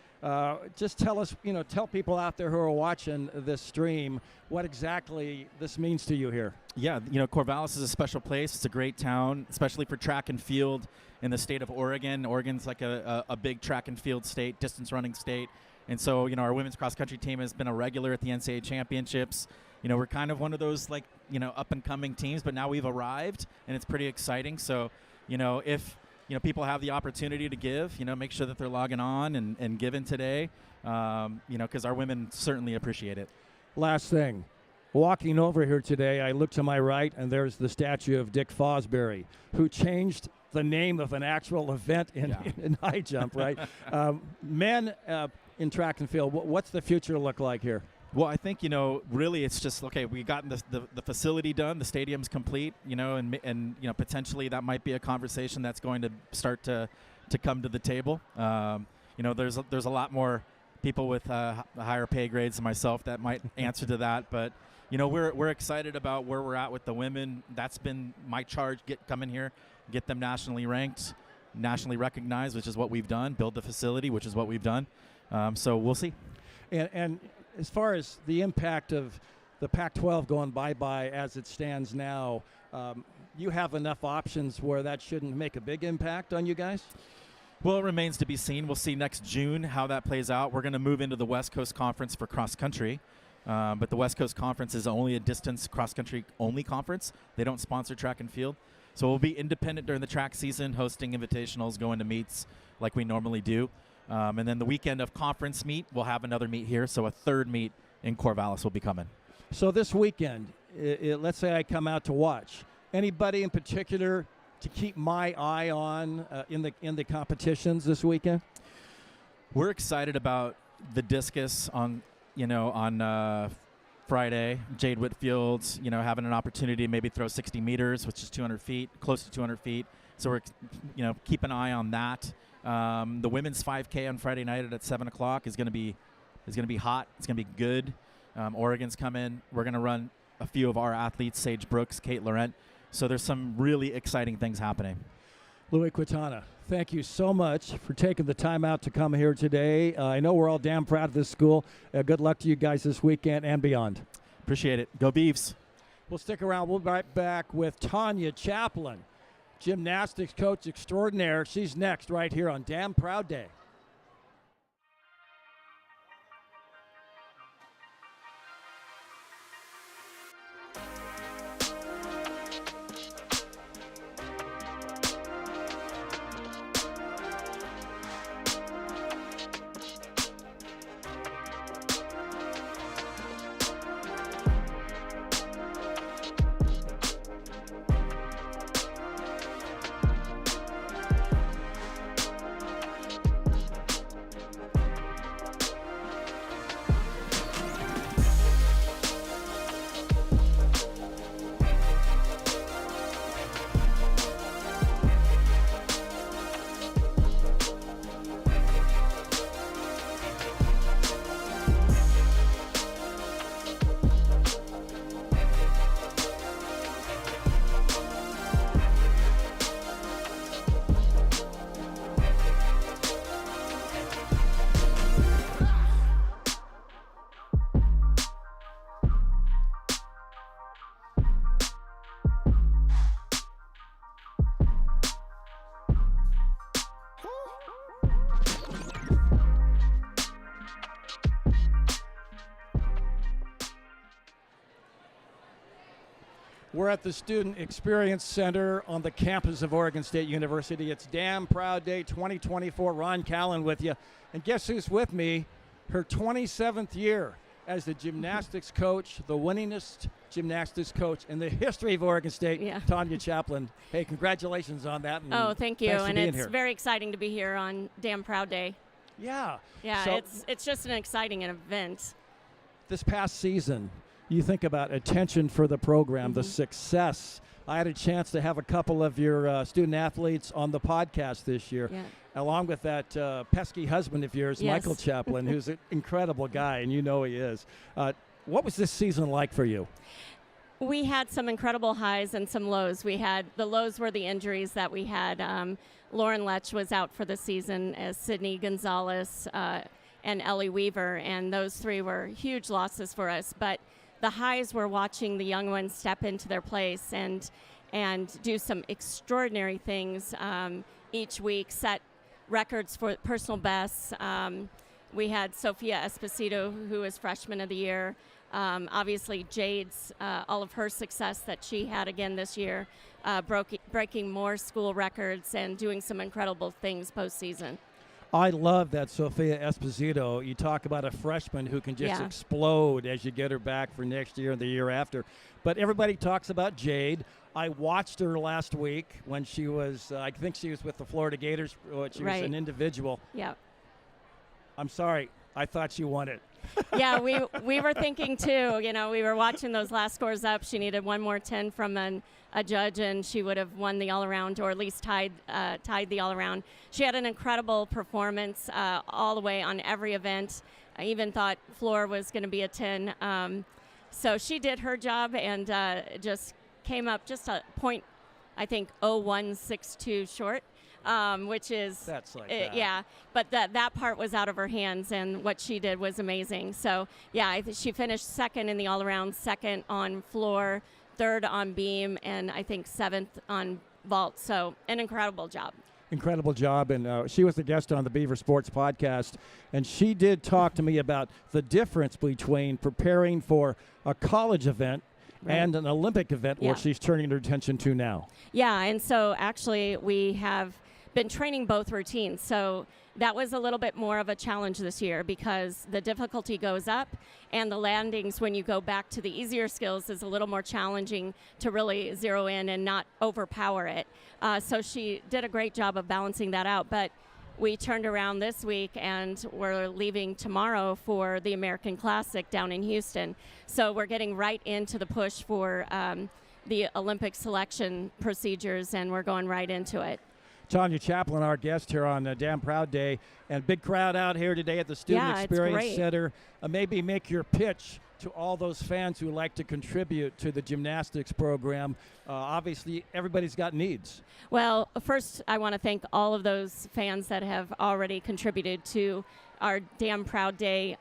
Just tell us, tell people out there who are watching this stream what exactly this means to you here. Yeah, Corvallis is a special place. It's a great town, especially for track and field in the state of Oregon. Oregon's like a big track and field state, distance running state. And so, our women's cross country team has been a regular at the NCAA championships. we're kind of one of those up and coming teams, but now we've arrived and it's pretty exciting. So, if people have the opportunity to give, make sure that they're logging on and giving today, because our women certainly appreciate it. Last thing, walking over here today, I look to my right and there's the statue of Dick Fosbury, who changed the name of an actual event in high jump, right? Men in track and field, what's the future look like here? Well, I think, really it's just, okay, we got the facility done, the stadium's complete, and potentially that might be a conversation that's going to start to come to the table. There's a lot more people with higher pay grades than myself that might answer to that, but we're excited about where we're at with the women. That's been my charge, come in here, get them nationally ranked, nationally recognized, which is what we've done, build the facility, which is what we've done. So we'll see. And as far as the impact of the Pac-12 going bye-bye as it stands now, you have enough options where that shouldn't make a big impact on you guys? Well, it remains to be seen. We'll see next June how that plays out. We're going to move into the West Coast Conference for cross country, but the West Coast Conference is only a distance cross country only conference. They don't sponsor track and field. So we'll be independent during the track season, hosting invitationals, going to meets like we normally do. And then the weekend of conference meet, we'll have another meet here. So a third meet in Corvallis will be coming. So this weekend, let's say I come out to watch. Anybody in particular to keep my eye on in the competitions this weekend? We're excited about the discus on Friday. Jade Whitfield, having an opportunity to maybe throw 60 meters, which is 200 feet, close to 200 feet. So we're, keep an eye on that. The women's 5K on Friday night at 7 o'clock is going to be hot. It's going to be good. Oregon's coming. We're going to run a few of our athletes, Sage Brooks, Kate Laurent. So there's some really exciting things happening. Louis Quintana, thank you so much for taking the time out to come here today. I know we're all damn proud of this school. Good luck to you guys this weekend and beyond. Appreciate it. Go Beavs. We'll stick around. We'll be right back with Tanya Chaplin, gymnastics coach extraordinaire. She's next right here on Damn Proud Day. We're at the Student Experience Center on the campus of Oregon State University. It's Damn Proud Day 2024. Ron Callan with you. And guess who's with me? Her 27th year as the gymnastics coach, the winningest gymnastics coach in the history of Oregon State, Tanya Chaplin. Hey, congratulations on that. Oh, thank you. And it's here. Very exciting to be here on Damn Proud Day. Yeah. Yeah, So it's just an exciting event. this past season, you think about attention for the program, the success. I had a chance to have a couple of your student athletes on the podcast this year, along with that pesky husband of yours, Michael Chaplin, who's an incredible guy, and you know he is. What was this season like for you? We had some incredible highs and some lows. We had the lows were the injuries that we had. Lauren Lech was out for the season, as Sydney Gonzalez and Ellie Weaver, and those three were huge losses for us. But the highs were watching the young ones step into their place and do some extraordinary things each week, set records for personal bests. We had Sophia Esposito, who was Freshman of the Year. Obviously, Jade's, all of her success that she had again this year, breaking more school records and doing some incredible things postseason. I love that Sophia Esposito. You talk about a freshman who can just explode as you get her back for next year and the year after. But everybody talks about Jade. I watched her last week when she was, I think she was with the Florida Gators. She was an individual. Yeah. I'm sorry. I thought she won it. Yeah, we were thinking too. You know, we were watching those last scores up. She needed one more 10 from a judge, and she would have won the all-around, or at least tied the all-around. She had an incredible performance all the way on every event. I even thought floor was going to be a 10. So she did her job and just came up just a point, I think, 0.162 short. Which is that's like that. Yeah, but that part was out of her hands, and what she did was amazing. So yeah, she finished second in the all-around, second on floor, third on beam, and I think seventh on vault. So an incredible job. Incredible job, and she was the guest on the Beaver Sports podcast, and she did talk to me about the difference between preparing for a college event and an Olympic event, where she's turning her attention to now. Yeah, and so actually we have been training both routines. So that was a little bit more of a challenge this year because the difficulty goes up, and the landings when you go back to the easier skills is a little more challenging to really zero in and not overpower it. So she did a great job of balancing that out. But we turned around this week, and we're leaving tomorrow for the American Classic down in Houston. So we're getting right into the push for the Olympic selection procedures, and we're going right into it. Tanya Chaplin, our guest here on Damn Proud Day, and big crowd out here today at the Student Experience Center. Maybe make your pitch to all those fans who like to contribute to the gymnastics program. Obviously, everybody's got needs. Well, first, I want to thank all of those fans that have already contributed to our Damn Proud Day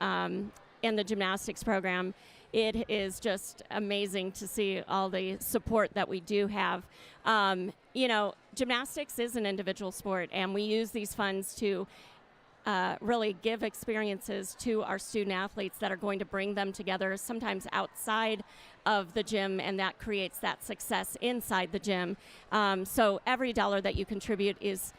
in the gymnastics program. It is just amazing to see all the support that we do have. You know, gymnastics is an individual sport, and we use these funds to really give experiences to our student athletes that are going to bring them together, sometimes outside of the gym, and that creates that success inside the gym. So every dollar that you contribute is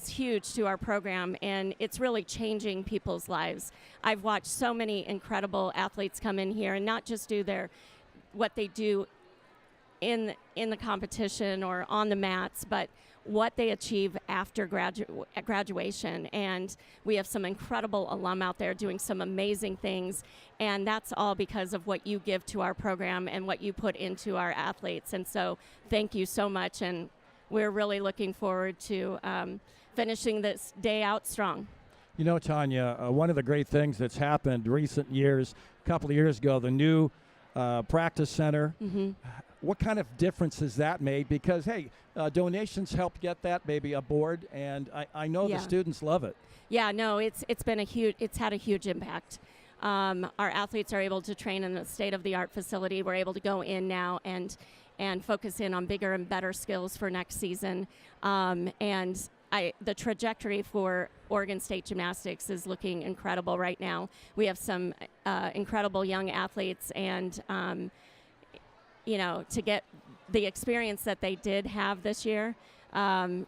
huge to our program, and it's really changing people's lives. I've watched so many incredible athletes come in here and not just do what they do in the competition or on the mats, but what they achieve after graduation. And we have some incredible alum out there doing some amazing things, and that's all because of what you give to our program and what you put into our athletes. And so thank you so much, and we're really looking forward to finishing this day out strong. You know, Tanya, one of the great things that's happened recent years, a couple of years ago, the new practice center. Mm-hmm. What kind of difference has that made? Because, hey, donations helped get that baby aboard, and I know the students love it. Yeah, no, it's had a huge impact. Our athletes are able to train in the state-of-the-art facility. We're able to go in now and focus in on bigger and better skills for next season. And the trajectory for Oregon State Gymnastics is looking incredible right now. We have some incredible young athletes, and to get the experience that they did have this year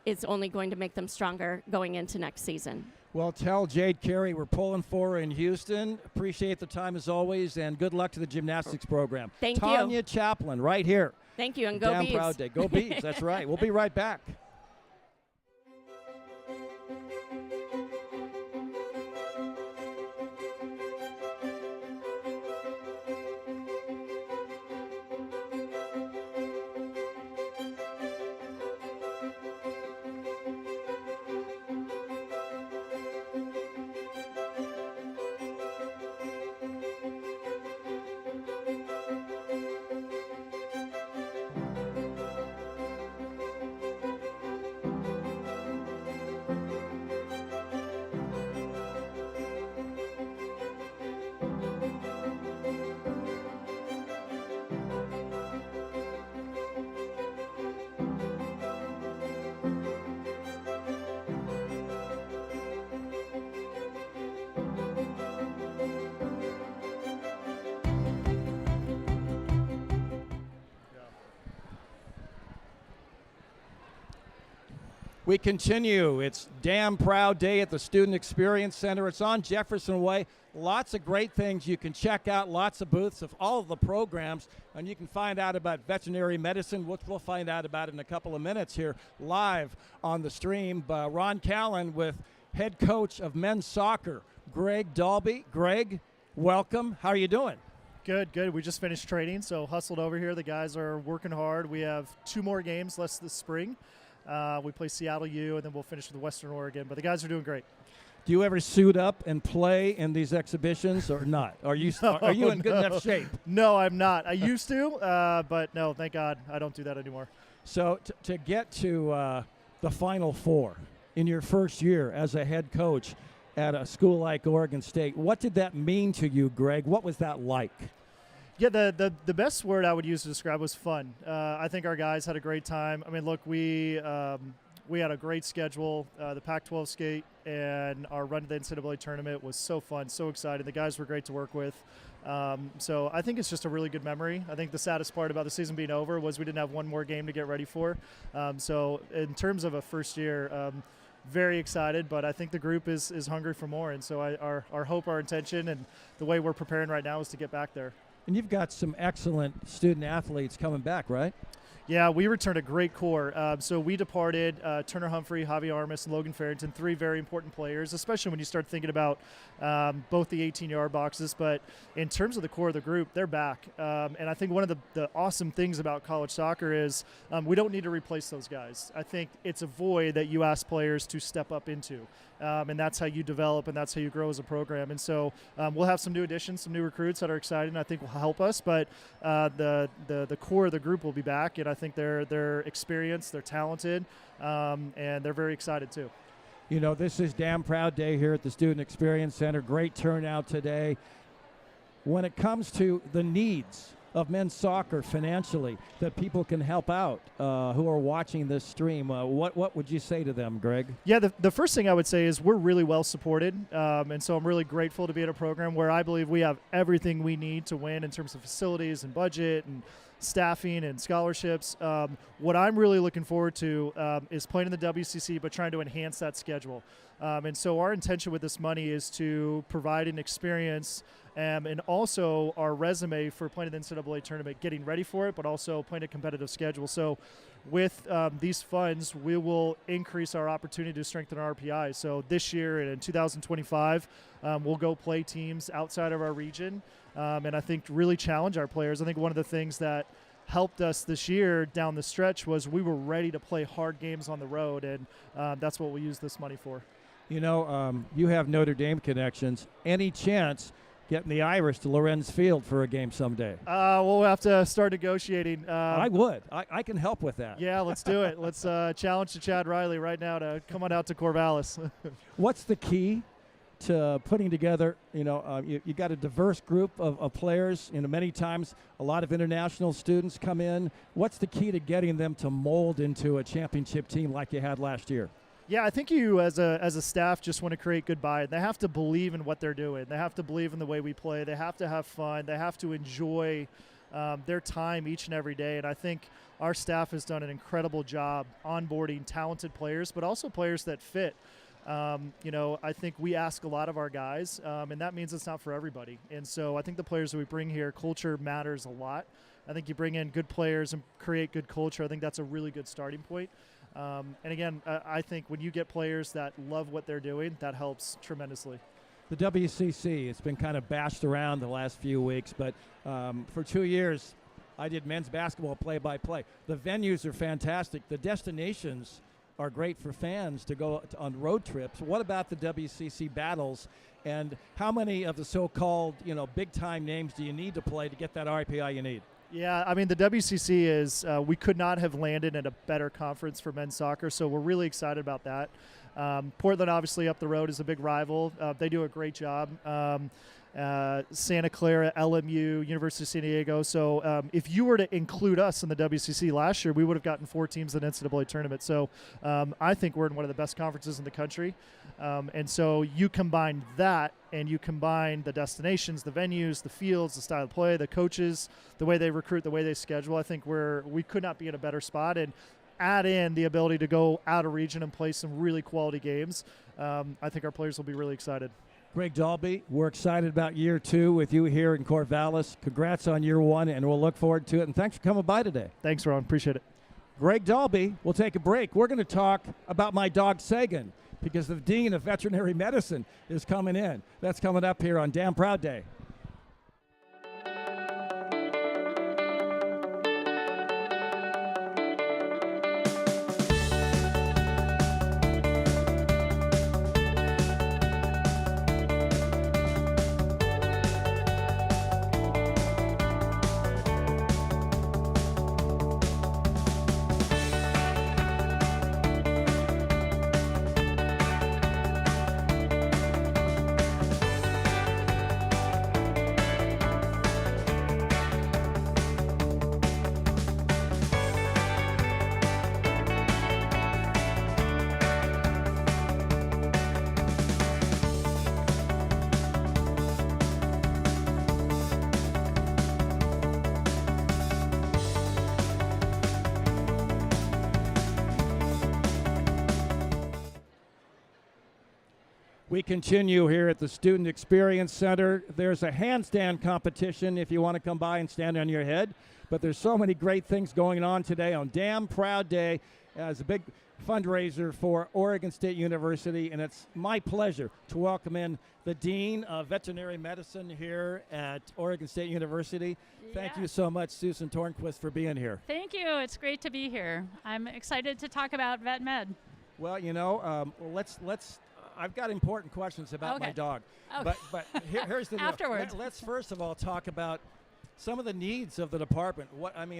is only going to make them stronger going into next season. Well, tell Jade Carey we're pulling for her in Houston. Appreciate the time as always, and good luck to the gymnastics program. Thank you. Tanya Chaplin, right here. Thank you, and go Damn Beavs. Proud Day. Go Beavs, that's right. We'll be right back. We continue. It's Damn Proud Day at the Student Experience Center. It's on Jefferson Way. Lots of great things you can check out, lots of booths of all of the programs, and you can find out about veterinary medicine, which we'll find out about in a couple of minutes here live on the stream. Ron Callan with head coach of men's soccer, Greg Dalby. Greg, welcome. How are you doing? Good, good. We just finished training, so hustled over here. The guys are working hard. We have 2 more games left this spring. We play Seattle U, and then we'll finish with Western Oregon. But the guys are doing great. Do you ever suit up and play in these exhibitions or not? Are you in good enough shape? No, I'm not. I used to, but no, thank God I don't do that anymore. So to get to the Final Four in your first year as a head coach at a school like Oregon State, what did that mean to you, Greg? What was that like? Yeah, the best word I would use to describe was fun. I think our guys had a great time. I mean, look, we had a great schedule. The Pac-12 skate and our run to the NCAA tournament was so fun, so exciting. The guys were great to work with. So I think it's just a really good memory. I think the saddest part about the season being over was we didn't have one more game to get ready for. So in terms of a first year, very excited, but I think the group is hungry for more. And so our hope, our intention, and the way we're preparing right now is to get back there. And you've got some excellent student athletes coming back, right? Yeah, we returned a great core. So we departed Turner Humphrey, Javi Armas, and Logan Farrington, 3 very important players, especially when you start thinking about both the 18-yard boxes. But in terms of the core of the group, they're back. And I think one of the awesome things about college soccer is we don't need to replace those guys. I think it's a void that you ask players to step up into. And that's how you develop and that's how you grow as a program. And so we'll have some new additions, some new recruits that are exciting, I think will help us. But the core of the group will be back, and I think they're experienced, they're talented, and they're very excited too. You know, this is Damn Proud Day here at the Student Experience Center. Great turnout today. When it comes to the needs of men's soccer financially that people can help out who are watching this stream, what would you say to them, Greg? Yeah, the first thing I would say is we're really well supported, and so I'm really grateful to be at a program where I believe we have everything we need to win in terms of facilities and budget and staffing and scholarships. What I'm really looking forward to is playing in the WCC, but trying to enhance that schedule. And so our intention with this money is to provide an experience and also our resume for playing in the NCAA tournament, getting ready for it, but also playing a competitive schedule. So with these funds, we will increase our opportunity to strengthen our RPI. So this year and in 2025, we'll go play teams outside of our region, and I think really challenge our players. I think one of the things that helped us this year down the stretch was we were ready to play hard games on the road, and that's what we use this money for. You know, you have Notre Dame connections. Any chance getting the Irish to Lorenz Field for a game someday? We'll have to start negotiating. I would. I can help with that. Yeah, let's do it. Let's challenge to Chad Riley right now to come on out to Corvallis. What's the key to putting together, you got a diverse group of players. Many times a lot of international students come in. What's the key to getting them to mold into a championship team like you had last year? Yeah, I think you as a staff just want to create good buy-in. They have to believe in what they're doing. They have to believe in the way we play. They have to have fun. They have to enjoy their time each and every day. And I think our staff has done an incredible job onboarding talented players, but also players that fit. I think we ask a lot of our guys, and that means it's not for everybody. And so I think the players that we bring here, culture matters a lot. I think you bring in good players and create good culture. I think that's a really good starting point. And again, I think when you get players that love what they're doing, that helps tremendously. The WCC, it's been kind of bashed around the last few weeks, but for 2 years, I did men's basketball play-by-play. The venues are fantastic. The destinations are great for fans to go on road trips. What about the WCC battles, and how many of the so-called, big-time names do you need to play to get that RPI you need? Yeah, I mean, the WCC is, we could not have landed in a better conference for men's soccer, so we're really excited about that. Portland, obviously, up the road is a big rival. They do a great job. Santa Clara, LMU, University of San Diego. So if you were to include us in the WCC last year, we would have gotten 4 teams in the NCAA tournament. So I think we're in one of the best conferences in the country. And so you combine that, and you combine the destinations, the venues, the fields, the style of play, the coaches, the way they recruit, the way they schedule. I think we could not be in a better spot. And add in the ability to go out of region and play some really quality games, I think our players will be really excited. Greg Dalby, we're excited about year 2 with you here in Corvallis. Congrats on year 1, and we'll look forward to it. And thanks for coming by today. Thanks, Ron. Appreciate it. Greg Dalby, we'll take a break. We're going to talk about my dog Sagan because the Dean of Veterinary Medicine is coming in. That's coming up here on Damn Proud Day. We continue here at the Student Experience Center. There's a handstand competition if you want to come by and stand on your head. But there's so many great things going on today on Damn Proud Day as a big fundraiser for Oregon State University. And it's my pleasure to welcome in the Dean of Veterinary Medicine here at Oregon State University. Thank you so much, Susan Tornquist, for being here. Thank you. It's great to be here. I'm excited to talk about vet med. Well, you know, let's I've got important questions about my dog. Okay. But here's the deal. Afterwards. Let's first of all talk about some of the needs of the department.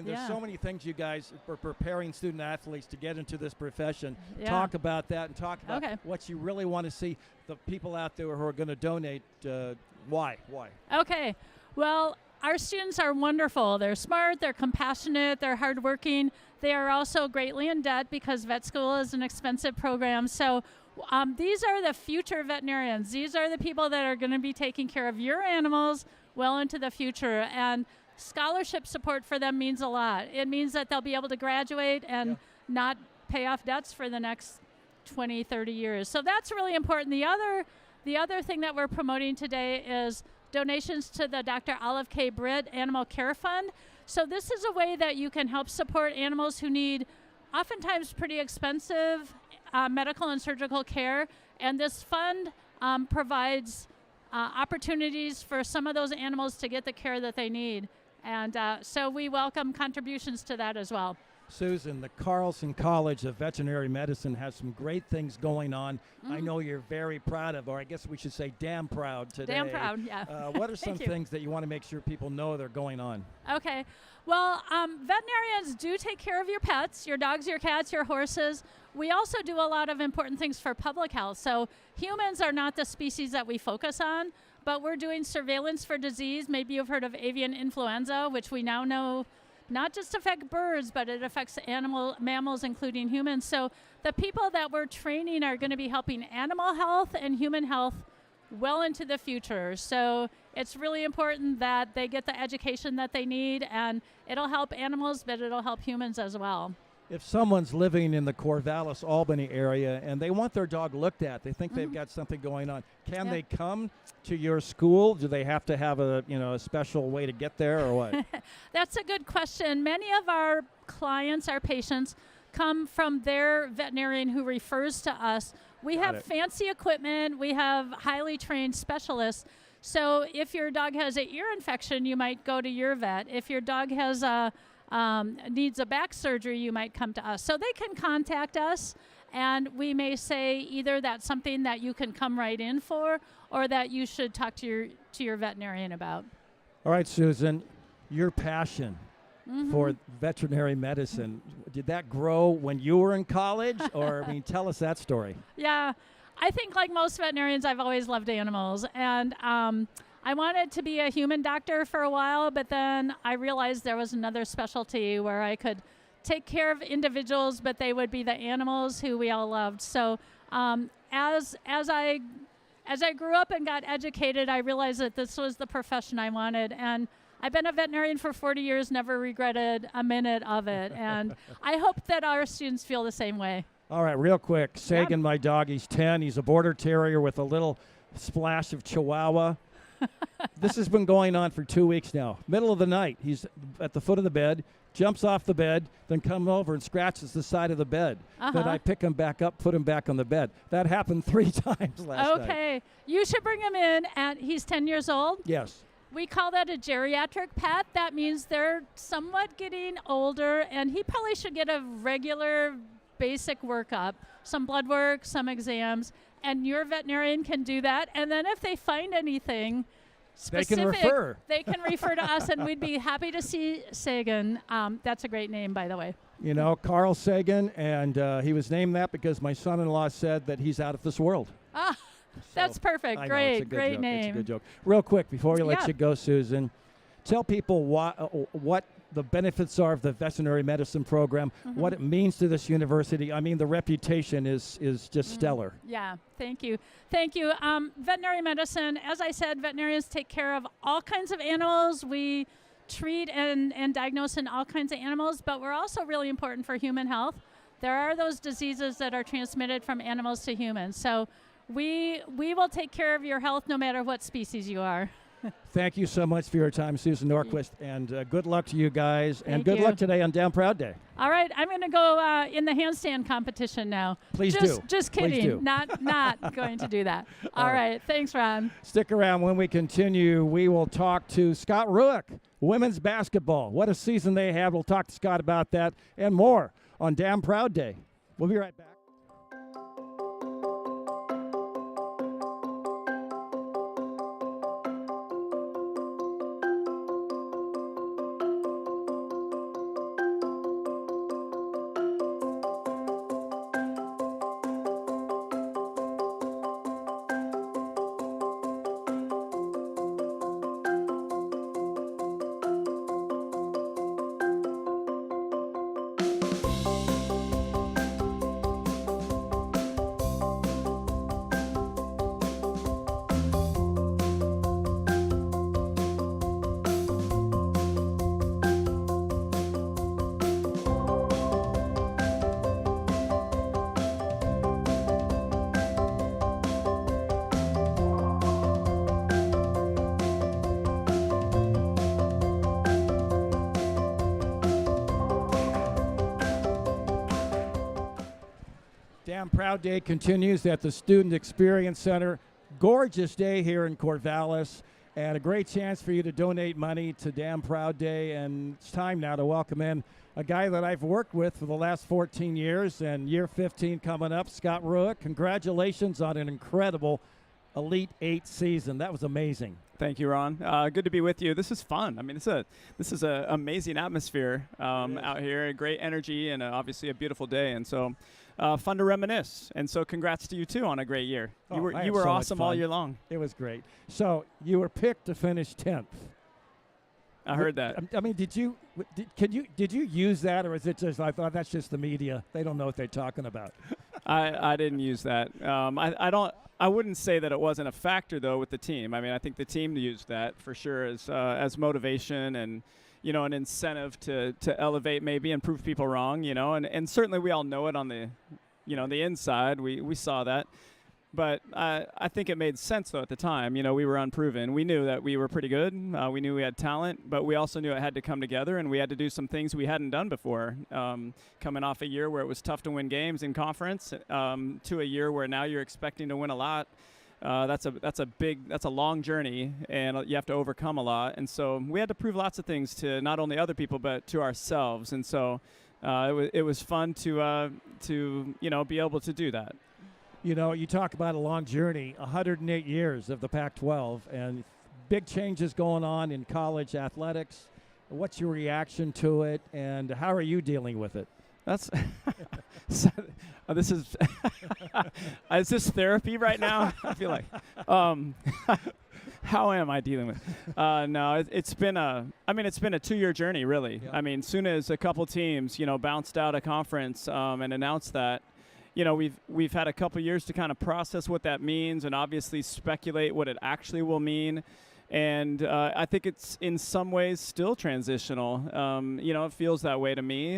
There's so many things you guys are preparing student athletes to get into this profession. Yeah. Talk about that and talk about what you really want to see the people out there who are going to donate. Why? Okay. Well, our students are wonderful. They're smart, they're compassionate, they're hardworking. They are also greatly in debt because vet school is an expensive program. So these are the future veterinarians. These are the people that are going to be taking care of your animals well into the future. And scholarship support for them means a lot. It means that they'll be able to graduate and not pay off debts for the next 20, 30 years. So that's really important. The other thing that we're promoting today is donations to the Dr. Olive K. Britt Animal Care Fund. So this is a way that you can help support animals who need oftentimes pretty expensive medical and surgical care. And this fund provides opportunities for some of those animals to get the care that they need. And so we welcome contributions to that as well. Susan, the Carlson College of Veterinary Medicine has some great things going on. Mm-hmm. I know you're very proud of, or I guess we should say damn proud today. Damn proud, yeah. What are some Thank you. things that you want to make sure people know that are going on? Okay. Well, veterinarians do take care of your pets, your dogs, your cats, your horses. We also do a lot of important things for public health. So humans are not the species that we focus on, but we're doing surveillance for disease. Maybe you've heard of avian influenza, which we now know not just affect birds, but it affects mammals, including humans. So the people that we're training are going to be helping animal health and human health well into the future. So it's really important that they get the education that they need, and it'll help animals, but it'll help humans as well. If someone's living in the Corvallis, Albany area and they want their dog looked at, they think they've got something going on, can they come to your school? Do they have to have a special way to get there or what? That's a good question. Many of our clients, our patients, come from their veterinarian who refers to us. We have fancy equipment. We have highly trained specialists. So if your dog has an ear infection, you might go to your vet. If your dog has needs a back surgery, you might come to us. So they can contact us, and we may say either that's something that you can come right in for, or that you should talk to your veterinarian about. All right, Susan, your passion for veterinary medicine, did that grow when you were in college? Or, tell us that story. Yeah, I think like most veterinarians, I've always loved animals. And I wanted to be a human doctor for a while, but then I realized there was another specialty where I could take care of individuals, but they would be the animals who we all loved. So as I grew up and got educated, I realized that this was the profession I wanted. And I've been a veterinarian for 40 years, never regretted a minute of it. And I hope that our students feel the same way. All right, real quick. Sagan, my dog, he's 10. He's a border terrier with a little splash of Chihuahua. This has been going on for 2 weeks now. Middle of the night, he's at the foot of the bed, jumps off the bed, then comes over and scratches the side of the bed. Then I pick him back up, put him back on the bed. That happened 3 times last night. Okay, you should bring him in, and he's 10 years old. Yes. We call that a geriatric pet. That means they're somewhat getting older, and he probably should get a regular basic workup, some blood work, some exams, and your veterinarian can do that. And then if they find anything specific, they can refer to us, and we'd be happy to see Sagan. That's a great name, by the way. You know, Carl Sagan, and he was named that because my son-in-law said that he's out of this world. That's perfect. I know, Great, it's a good great joke. name. It's a good joke. Real quick, before we let Yeah. you go, Susan, tell people what the benefits are of the veterinary medicine program, what it means to this university. I mean, the reputation is just stellar. Yeah, thank you. Thank you. Veterinary medicine, as I said, veterinarians take care of all kinds of animals. We treat and diagnose in all kinds of animals, but we're also really important for human health. There are those diseases that are transmitted from animals to humans. So we will take care of your health no matter what species you are. Thank you so much for your time, Susan Norquist, and good luck to you guys, and Thank good you. luck today on Down Proud Day. All right, I'm going to go in the handstand competition now. Please just, do. Just Please kidding. do. Not going to do that. All right. Thanks, Ron. Stick around. When we continue, we will talk to Scott Ruick, women's basketball. What a season they have. We'll talk to Scott about that and more on Damn Proud Day. We'll be right back. Damn Proud Day continues at the Student Experience Center. Gorgeous day here in Corvallis, and a great chance for you to donate money to Damn Proud Day. And it's time now to welcome in a guy that I've worked with for the last 14 years, and year 15 coming up, Scott Ruick. Congratulations on an incredible Elite 8 season. That was amazing. Thank you, Ron. Good to be with you. This is fun. I mean, this is an amazing atmosphere out here, great energy, and obviously a beautiful day. And so fun to reminisce. And so congrats to you, too, on a great year. You were so much awesome all fun. year long. It was great. So you were picked to finish 10th. I heard that. I mean, did you use that, or is it just, I thought that's just the media? They don't know what they're talking about. I didn't use that. I wouldn't say that it wasn't a factor, though, with the team. I mean, I think the team used that for sure as motivation and, you know, an incentive to elevate maybe and prove people wrong, you know. And certainly we all know it on the, you know, the inside. We saw that. But I think it made sense, though, at the time. You know, we were unproven. We knew that we were pretty good. We knew we had talent, but we also knew it had to come together, and we had to do some things we hadn't done before. Coming off a year where it was tough to win games in conference to a year where now you're expecting to win a lot. That's a long journey, and you have to overcome a lot. And so we had to prove lots of things to not only other people, but to ourselves. And so it was fun to you know, be able to do that. You know, you talk about a long journey, 108 years of the Pac-12, and big changes going on in college athletics. What's your reaction to it, and how are you dealing with it? That's this is is this therapy right now? I feel like how am I dealing with no, it's been a 2-year journey, really. Yeah. I mean, soon as a couple teams, you know, bounced out of conference and announced that, you know, we've had a couple years to kind of process what that means and obviously speculate what it actually will mean. And I think it's in some ways still transitional. It feels that way to me.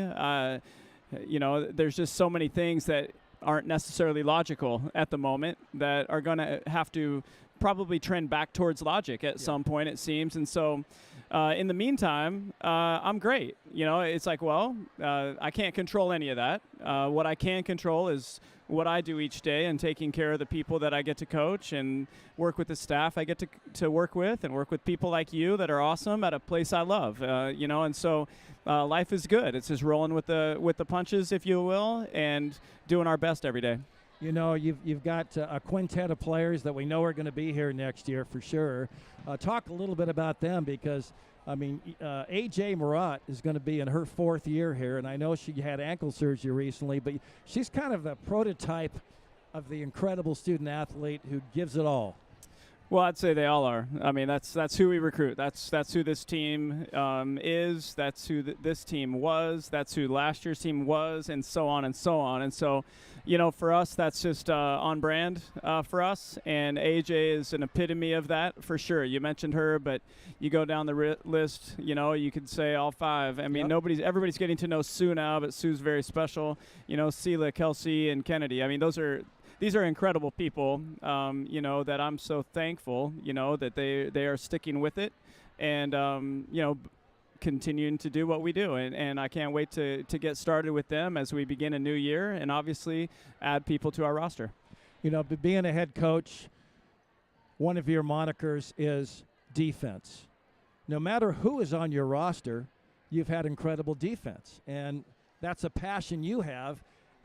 There's just so many things that aren't necessarily logical at the moment that are going to have to probably trend back towards logic at some point, it seems. And so in the meantime, I'm great. It's like, I can't control any of that. What I can control is what I do each day and taking care of the people that I get to coach and work with the staff I get to work with and work with people like you that are awesome at a place I love, and so life is good. It's just rolling with the punches, if you will, and doing our best every day. You've got a quintet of players that we know are going to be here next year for sure. Talk a little bit about them because, AJ Murat is going to be in her 4th year here, and I know she had ankle surgery recently, but she's kind of a prototype of the incredible student athlete who gives it all. Well, I'd say they all are. I mean, that's who we recruit. That's who this team is. That's who this team was. That's who last year's team was, and so on and so on. And so, for us, that's just on brand for us. And AJ is an epitome of that for sure. You mentioned her, but you go down the list. You could say all 5. I mean, everybody's getting to know Sue now, but Sue's very special. Sela, Kelsey, and Kennedy. I mean, these are incredible people, that I'm so thankful, that they are sticking with it and, continuing to do what we do. And I can't wait to get started with them as we begin a new year and obviously add people to our roster. Being a head coach, one of your monikers is defense. No matter who is on your roster, you've had incredible defense. And that's a passion you have.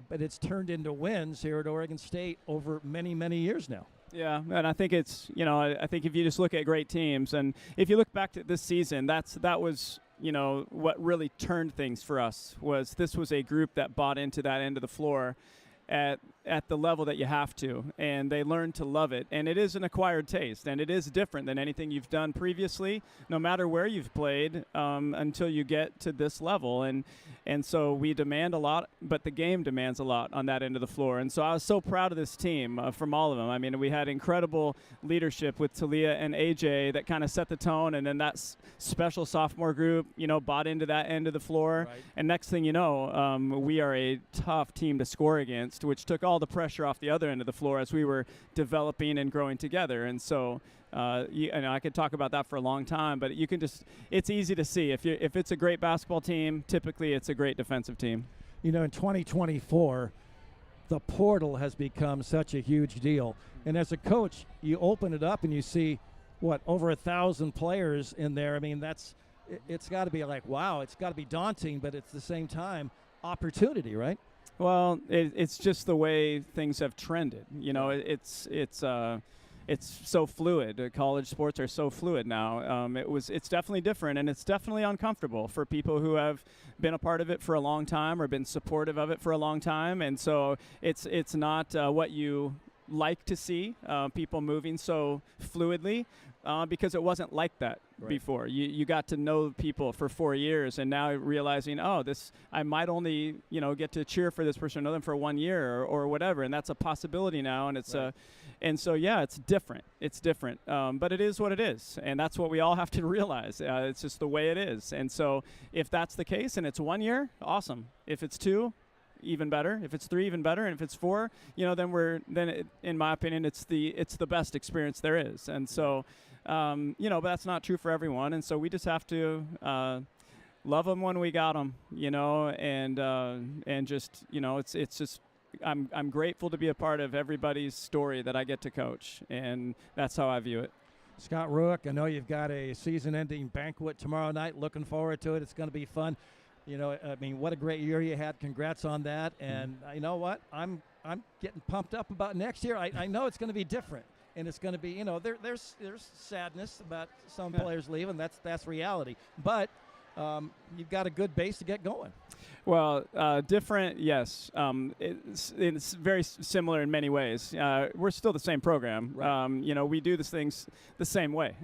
But it's turned into wins here at Oregon State over many, many years now. Yeah, and I think it's, I think if you just look at great teams, and if you look back to this season, that was, what really turned things for us this was a group that bought into that end of the floor at the level that you have to, and they learned to love it. And it is an acquired taste, and it is different than anything you've done previously, no matter where you've played, until you get to this level. And so we demand a lot, but the game demands a lot on that end of the floor. And so I was so proud of this team from all of them. I mean, we had incredible leadership with Talia and AJ that kind of set the tone, and then that special sophomore group, bought into that end of the floor. Right. And next thing you know, we are a tough team to score against, which took all the pressure off the other end of the floor as we were developing and growing together. And so I could talk about that for a long time, but you can it's easy to see. If it's a great basketball team, typically it's a great defensive team. In 2024, the portal has become such a huge deal. And as a coach, you open it up and you see, over 1,000 players in there. I mean, it's got to be like, wow, it's got to be daunting, but at the same time, opportunity, right? Well, it's just the way things have trended. It's so fluid. College sports are so fluid now. It's definitely different, and it's definitely uncomfortable for people who have been a part of it for a long time or been supportive of it for a long time. And so it's not what you like to see, people moving so fluidly, because it wasn't like that before. You got to know people for 4 years, and now realizing, I might only get to cheer for this person, know them for 1 year or whatever, and that's a possibility now. And it's and so it's different. It's different, but it is what it is, and that's what we all have to realize. It's just the way it is. And so if that's the case, and it's 1 year, awesome. If it's 2, even better. If it's 3, even better. And if it's 4, in my opinion, it's the best experience there is. And so, but that's not true for everyone. And so we just have to love them when we got them, and just, it's just, I'm grateful to be a part of everybody's story that I get to coach, and that's how I view it. Scott Ruick, I know you've got a season-ending banquet tomorrow night. Looking forward to it. It's going to be fun. What a great year you had. Congrats on that. And you know what? I'm getting pumped up about next year. I know it's going to be different, and it's going to be, there's sadness about some players leaving. That's reality. But you've got a good base to get going. Well, different, yes. It's very similar in many ways. We're still the same program. Right. We do these things the same way.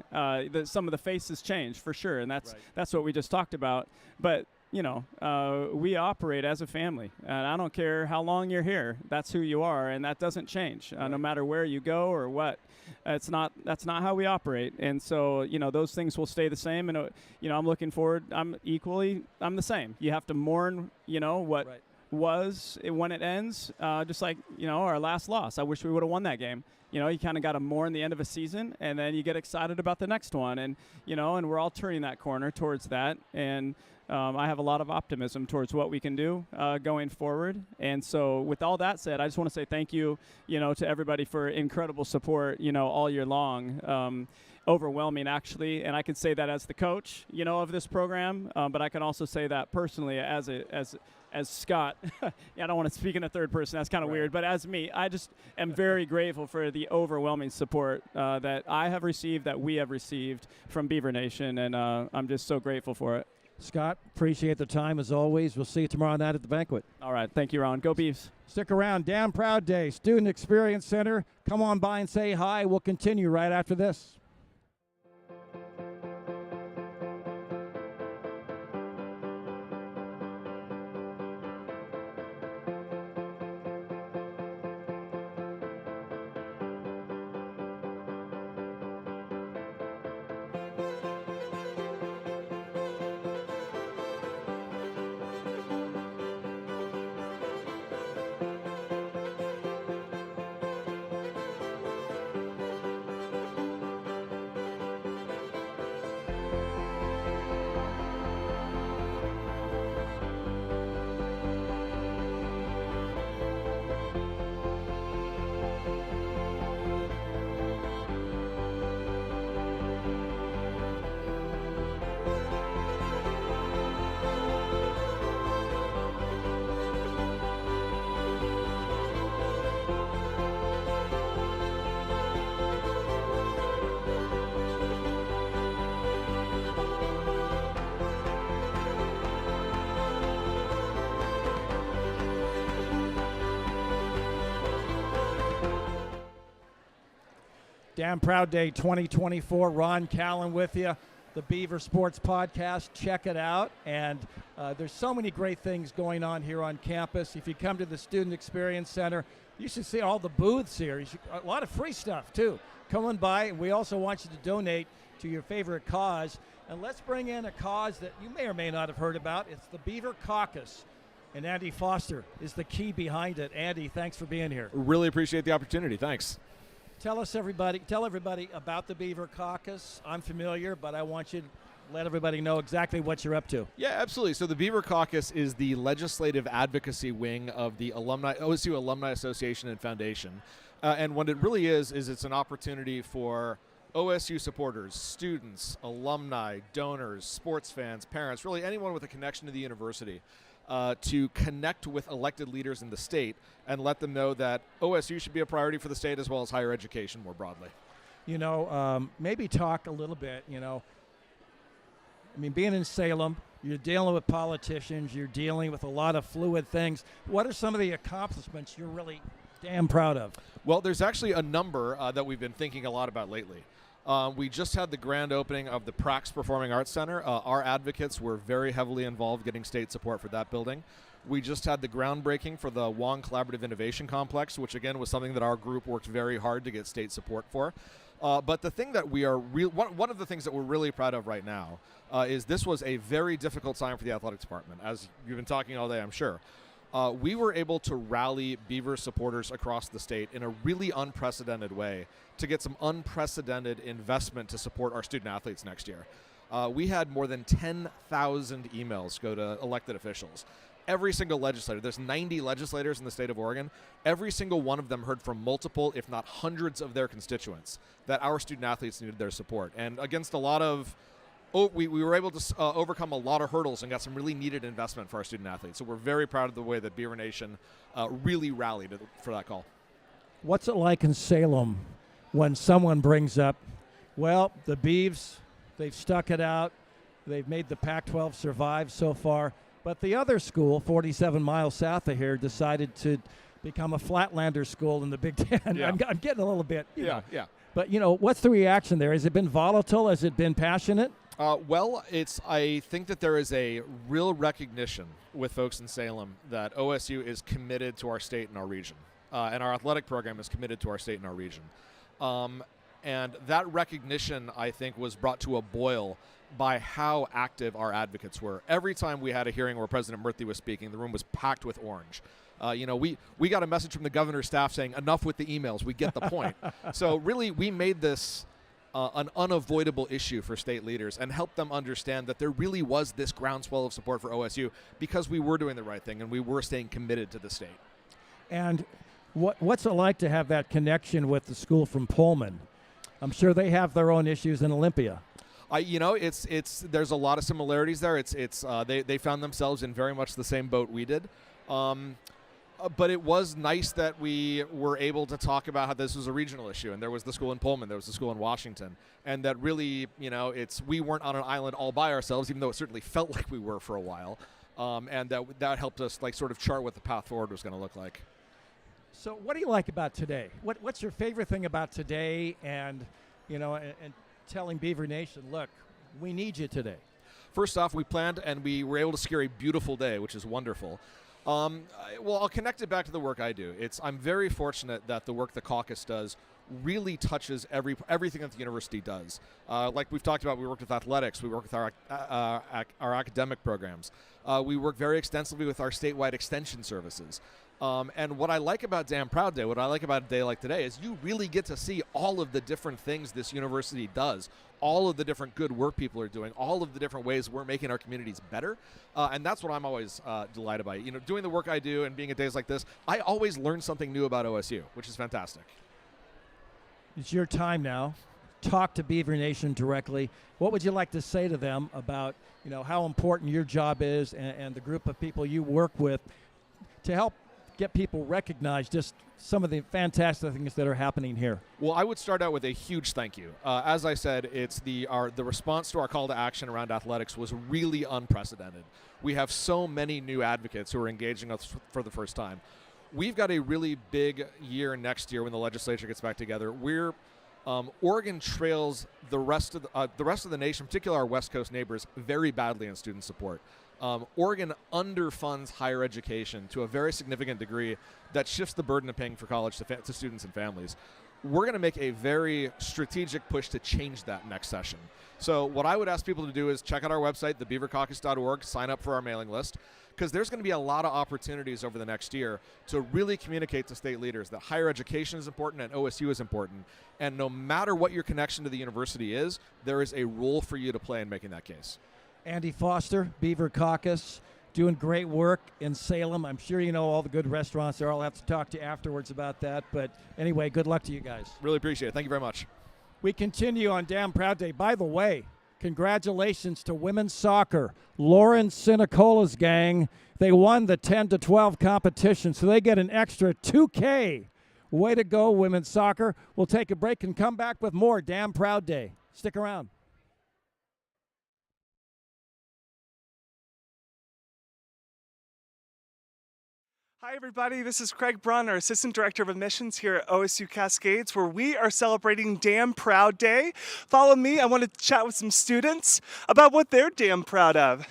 Some of the faces change for sure, and that's what we just talked about. But we operate as a family, and I don't care how long you're here. That's who you are, and that doesn't change no matter where you go or what. That's not how we operate, and so those things will stay the same. And I'm looking forward. I'm the same. You have to mourn, what was when it ends. Just like our last loss. I wish we would have won that game. You kind of got to mourn the end of a season, and then you get excited about the next one, and and we're all turning that corner towards that, and I have a lot of optimism towards what we can do going forward. And so with all that said, I just want to say thank you, to everybody for incredible support, all year long. Overwhelming, actually, and I can say that as the coach, of this program, but I can also say that personally as Scott. I don't want to speak in a third person. That's kind of weird. But as me, I just am very grateful for the overwhelming support that I have received, that we have received from Beaver Nation, and I'm just so grateful for it. Scott, appreciate the time as always. We'll see you tomorrow night at the banquet. All right. Thank you, Ron. Go Beavs. Stick around. Damn Proud Day, Student Experience Center. Come on by and say hi. We'll continue right after this. Damn Proud Day 2024. Ron Callan with you, the Beaver Sports Podcast. Check it out. And there's so many great things going on here on campus. If you come to the Student Experience Center, you should see all the booths here. A lot of free stuff, too. Come on by. And we also want you to donate to your favorite cause. And let's bring in a cause that you may or may not have heard about. It's the Beaver Caucus. And Andy Foster is the key behind it. Andy, thanks for being here. Really appreciate the opportunity. Thanks. Tell everybody about the Beaver Caucus. I'm familiar, but I want you to let everybody know exactly what you're up to. Yeah, absolutely. So the Beaver Caucus is the legislative advocacy wing of the OSU Alumni Association and Foundation. And what it really is it's an opportunity for OSU supporters, students, alumni, donors, sports fans, parents, really anyone with a connection to the university, to connect with elected leaders in the state and let them know that OSU should be a priority for the state as well as higher education more broadly. Maybe talk a little bit, being in Salem, you're dealing with politicians, you're dealing with a lot of fluid things. What are some of the accomplishments you're really damn proud of? Well, there's actually a number that we've been thinking a lot about lately. We just had the grand opening of the Prax Performing Arts Center. Our advocates were very heavily involved getting state support for that building. We just had the groundbreaking for the Wong Collaborative Innovation Complex, which again was something that our group worked very hard to get state support for. But the thing that we are one of the things that we're really proud of right now is this was a very difficult time for the athletic department, as you've been talking all day, I'm sure. We were able to rally Beaver supporters across the state in a really unprecedented way to get some unprecedented investment to support our student athletes next year. We had more than 10,000 emails go to elected officials. Every single legislator, there's 90 legislators in the state of Oregon, every single one of them heard from multiple, if not hundreds of their constituents that our student athletes needed their support. And against a lot of we were able to overcome a lot of hurdles and got some really needed investment for our student athletes. So we're very proud of the way that Beaver Nation really rallied for that call. What's it like in Salem when someone brings up, well, the Beavs, they've stuck it out, they've made the Pac-12 survive so far, but the other school, 47 miles south of here, decided to become a Flatlander school in the Big Ten. Yeah. I'm getting a little bit, Yeah. But, what's the reaction there? Has it been volatile? Has it been passionate? Well, I think that there is a real recognition with folks in Salem that OSU is committed to our state and our region, and our athletic program is committed to our state and our region. And that recognition, I think, was brought to a boil by how active our advocates were. Every time we had a hearing where President Murthy was speaking, the room was packed with orange. We got a message from the governor's staff saying, enough with the emails, we get the point. So really, we made this an unavoidable issue for state leaders and helped them understand that there really was this groundswell of support for OSU because we were doing the right thing and we were staying committed to the state. And what's it like to have that connection with the school from Pullman? I'm sure they have their own issues in Olympia. There's a lot of similarities there. They found themselves in very much the same boat we did. But it was nice that we were able to talk about how this was a regional issue, and there was the school in Pullman, there was the school in Washington, and that really, we weren't on an island all by ourselves, even though it certainly felt like we were for a while, and that helped us sort of chart what the path forward was going to look like. So what do you like about today? What's your favorite thing about today and telling Beaver Nation, look, we need you today? First off, we planned and we were able to secure a beautiful day, which is wonderful. I'll connect it back to the work I do. I'm very fortunate that the work the caucus does really touches everything that the university does. Like we've talked about, we work with athletics, we work with our academic programs. We work very extensively with our statewide extension services. And what I like about Damn Proud Day, what I like about a day like today is you really get to see all of the different things this university does, all of the different good work people are doing, all of the different ways we're making our communities better. And that's what I'm always delighted by. Doing the work I do and being at days like this, I always learn something new about OSU, which is fantastic. It's your time now. Talk to Beaver Nation directly. What would you like to say to them about how important your job is and the group of people you work with to help get people recognized just some of the fantastic things that are happening here? Well, I would start out with a huge thank you. As I said, it's the response to our call to action around athletics was really unprecedented. We have so many new advocates who are engaging us for the first time. We've got a really big year next year when the legislature gets back together. Oregon trails the rest of the nation, particularly our West Coast neighbors, very badly in student support. Oregon underfunds higher education to a very significant degree that shifts the burden of paying for college to students and families. We're going to make a very strategic push to change that next session. So what I would ask people to do is check out our website, thebeavercaucus.org, sign up for our mailing list, because there's going to be a lot of opportunities over the next year to really communicate to state leaders that higher education is important and OSU is important. And no matter what your connection to the university is, there is a role for you to play in making that case. Andy Foster, Beaver Caucus, doing great work in Salem. I'm sure you know all the good restaurants there. I'll have to talk to you afterwards about that. But anyway, good luck to you guys. Really appreciate it. Thank you very much. We continue on Damn Proud Day. By the way, congratulations to women's soccer. Lauren Sinacola's gang. They won the 10-12 competition, so they get an extra $2K. Way to go, women's soccer. We'll take a break and come back with more Damn Proud Day. Stick around. Hi, everybody. This is Craig Brunn, our Assistant Director of Admissions here at OSU Cascades, where we are celebrating Damn Proud Day. Follow me. I want to chat with some students about what they're damn proud of.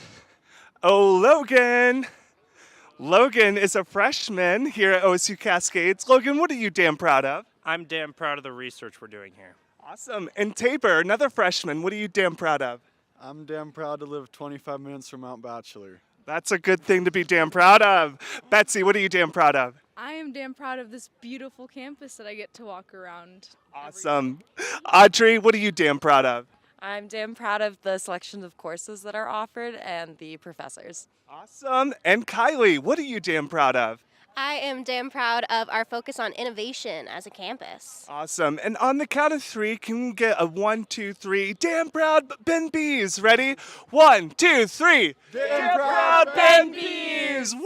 Oh, Logan. Logan is a freshman here at OSU Cascades. Logan, what are you damn proud of? I'm damn proud of the research we're doing here. Awesome. And Tabor, another freshman. What are you damn proud of? I'm damn proud to live 25 minutes from Mount Bachelor. That's a good thing to be damn proud of. Betsy, what are you damn proud of? I am damn proud of this beautiful campus that I get to walk around. Awesome. Audrey, what are you damn proud of? I'm damn proud of the selections of courses that are offered and the professors. Awesome. And Kylie, what are you damn proud of? I am damn proud of our focus on innovation as a campus. Awesome. And on the count of three, can we get a 1, 2, 3? Damn proud Ben Bees. Ready? 1, 2, 3. Damn proud Ben Bees. Woo!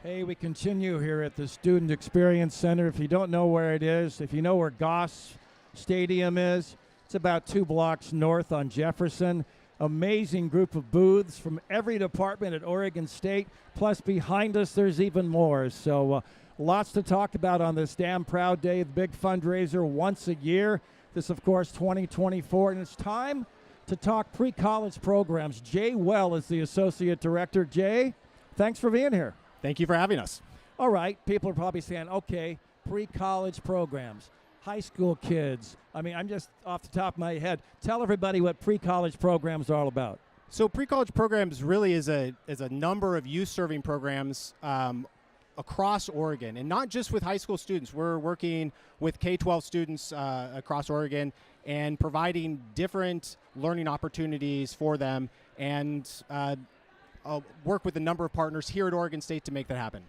Hey, we continue here at the Student Experience Center. If you don't know where it is, if you know where Goss Stadium is, it's about 2 blocks north on Jefferson. Amazing group of booths from every department at Oregon State. Plus, behind us, there's even more. So Lots to talk about on this Damn Proud Day, the big fundraiser once a year. This, of course, 2024, and it's time to talk pre-college programs. Jay Well is the Associate Director. Jay, thanks for being here. Thank you for having us. All right, people are probably saying, okay, pre-college programs, high school kids. I mean, I'm just off the top of my head. Tell everybody what pre-college programs are all about. So pre-college programs really is a number of youth-serving programs across Oregon, and not just with high school students. We're working with K-12 students across Oregon and providing different learning opportunities for them, and I'll work with a number of partners here at Oregon State to make that happen.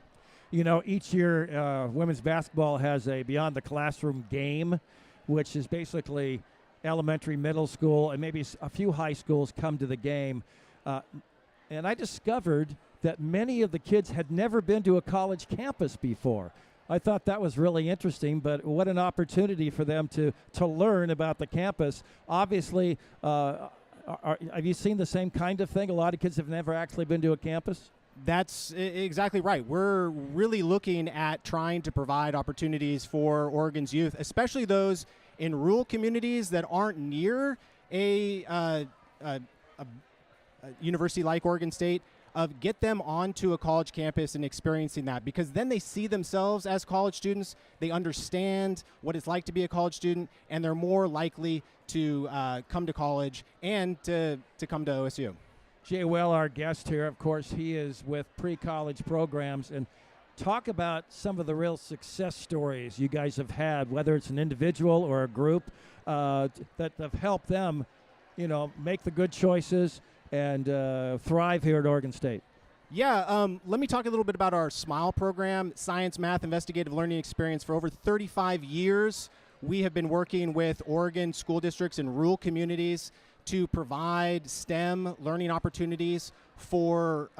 You know, each year women's basketball has a Beyond the Classroom game, which is basically elementary, middle school, and maybe a few high schools come to the game. And I discovered that many of the kids had never been to a college campus before. I thought that was really interesting, but what an opportunity for them to learn about the campus. Obviously, have you seen the same kind of thing? A lot of kids have never actually been to a campus? That's exactly right. We're really looking at trying to provide opportunities for Oregon's youth, especially those in rural communities that aren't near a university like Oregon State, get them onto a college campus and experiencing that, because then they see themselves as college students, they understand what it's like to be a college student, and they're more likely to come to college and to come to OSU. Jay Well, our guest here, of course, he is with pre-college programs. And talk about some of the real success stories you guys have had, whether it's an individual or a group, that have helped them, you know, make the good choices and thrive here at Oregon State. Yeah, let me talk a little bit about our SMILE program, Science, Math, Investigative Learning Experience. For over 35 years, we have been working with Oregon school districts in rural communities to provide STEM learning opportunities for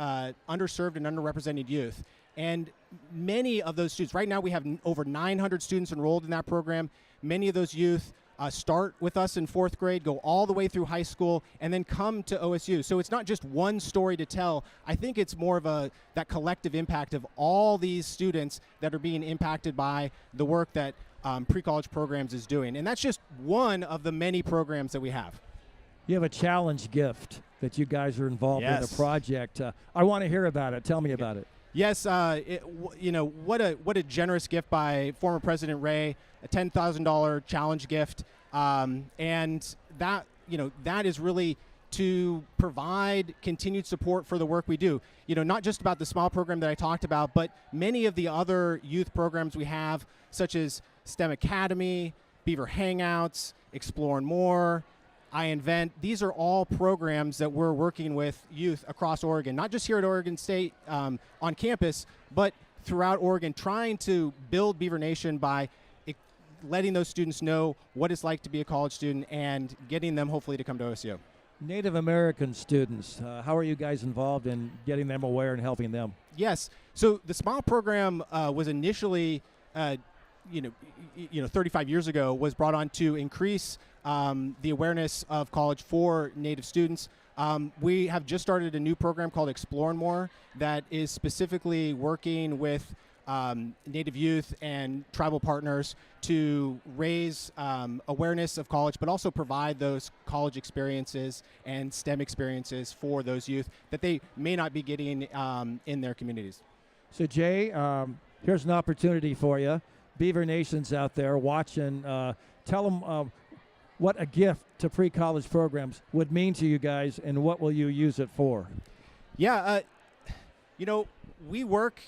underserved and underrepresented youth. And many of those students, right now we have over 900 students enrolled in that program. Many of those youth start with us in 4th grade, go all the way through high school, and then come to OSU. So it's not just one story to tell. I think it's more of that collective impact of all these students that are being impacted by the work that pre-college programs is doing. And that's just one of the many programs that we have. You have a challenge gift that you guys are involved in Yes. a project. I want to hear about it. Tell me about it. Yes, you know, what a generous gift by former President Ray, a $10,000 challenge gift, and that, you know, that is really to provide continued support for the work we do. You know, not just about the SMILE program that I talked about, but many of the other youth programs we have, such as STEM Academy, Beaver Hangouts, Explore More, I Invent. These are all programs that we're working with youth across Oregon, not just here at Oregon State on campus, but throughout Oregon, trying to build Beaver Nation by letting those students know what it's like to be a college student and getting them hopefully to come to OSU. Native American students, how are you guys involved in getting them aware and helping them? Yes. So the SMILE program was initially, 35 years ago, was brought on to increase the awareness of college for Native students. We have just started a new program called Explore More that is specifically working with Native youth and tribal partners to raise awareness of college, but also provide those college experiences and STEM experiences for those youth that they may not be getting in their communities. So, Jay, here's an opportunity for you. Beaver Nation's out there watching. Tell them what a gift to pre-college programs would mean to you guys, and what will you use it for? Yeah, we work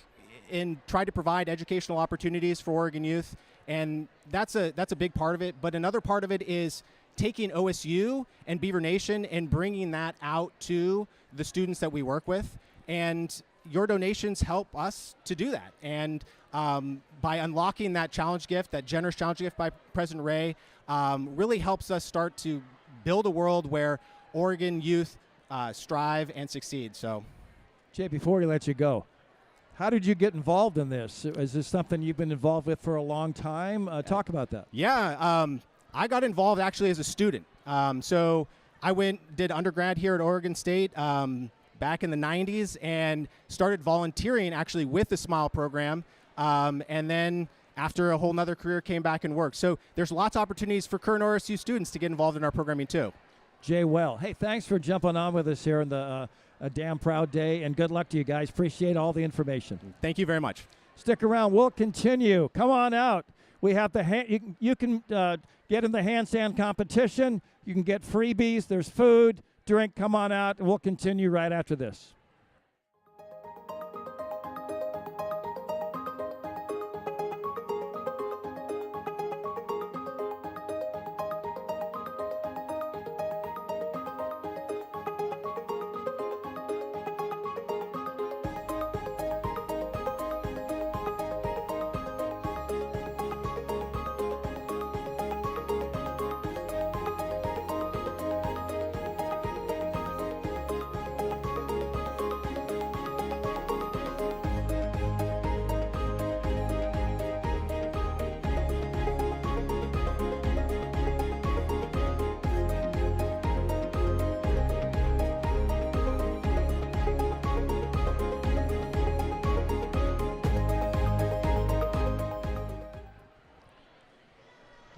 and try to provide educational opportunities for Oregon youth, and that's a big part of it. But another part of it is taking OSU and Beaver Nation and bringing that out to the students that we work with. And your donations help us to do that. And by unlocking that challenge gift, that generous challenge gift by President Ray, really helps us start to build a world where Oregon youth strive and succeed. So, Jay, before we let you go, how did you get involved in this? Is this something you've been involved with for a long time? Talk about that. Yeah, I got involved actually as a student. So I did undergrad here at Oregon State back in the 90s and started volunteering actually with the SMILE program and then after a whole nother career came back and worked. So there's lots of opportunities for current OSU students to get involved in our programming too. Jay Well. Hey, thanks for jumping on with us here on the a Damn Proud Day, and good luck to you guys. Appreciate all the information. Thank you very much. Stick around. We'll continue. Come on out. We have the you can get in the handstand competition. You can get freebies. There's food, drink. Come on out, and we'll continue right after this.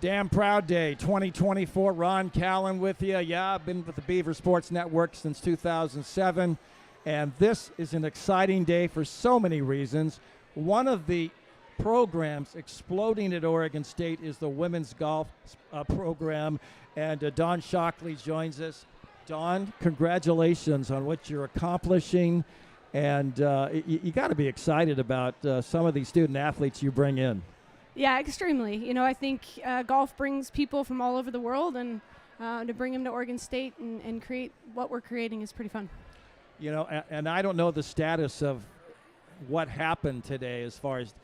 Damn Proud Day 2024. Ron Callan with you. Yeah, I've been with the Beaver Sports Network since 2007, and this is an exciting day for so many reasons. One of the programs exploding at Oregon State is the women's golf program, and Dawn Shockley joins us. Dawn, congratulations on what you're accomplishing, and you got to be excited about some of these student athletes you bring in. Yeah, extremely. You know, I think golf brings people from all over the world, and to bring them to Oregon State and create what we're creating is pretty fun. You know, and I don't know the status of what happened today as far as,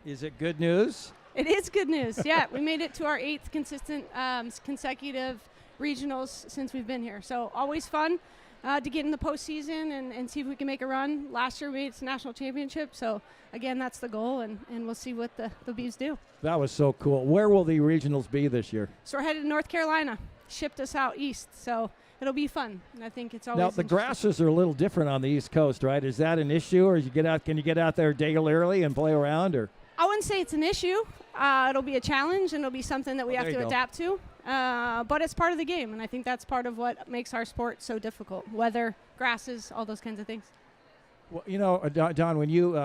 is it good news? It is good news. Yeah, we made it to our 8th consecutive regionals since we've been here. So always fun to get in the postseason and see if we can make a run. Last year we made it to national championship. So again, that's the goal, and we'll see what the Beavs do. That was so cool. Where will the regionals be this year? So we're headed to North Carolina. Shipped us out east. So it'll be fun. And I think it's always now the grasses are a little different on the East Coast, right? Is that an issue, or can you get out there a day early and play around, or? I wouldn't say it's an issue. It'll be a challenge, and it'll be something that we have to adapt to. But it's part of the game, and I think that's part of what makes our sport so difficult. Weather, grasses, all those kinds of things. Well, you know, Don, when you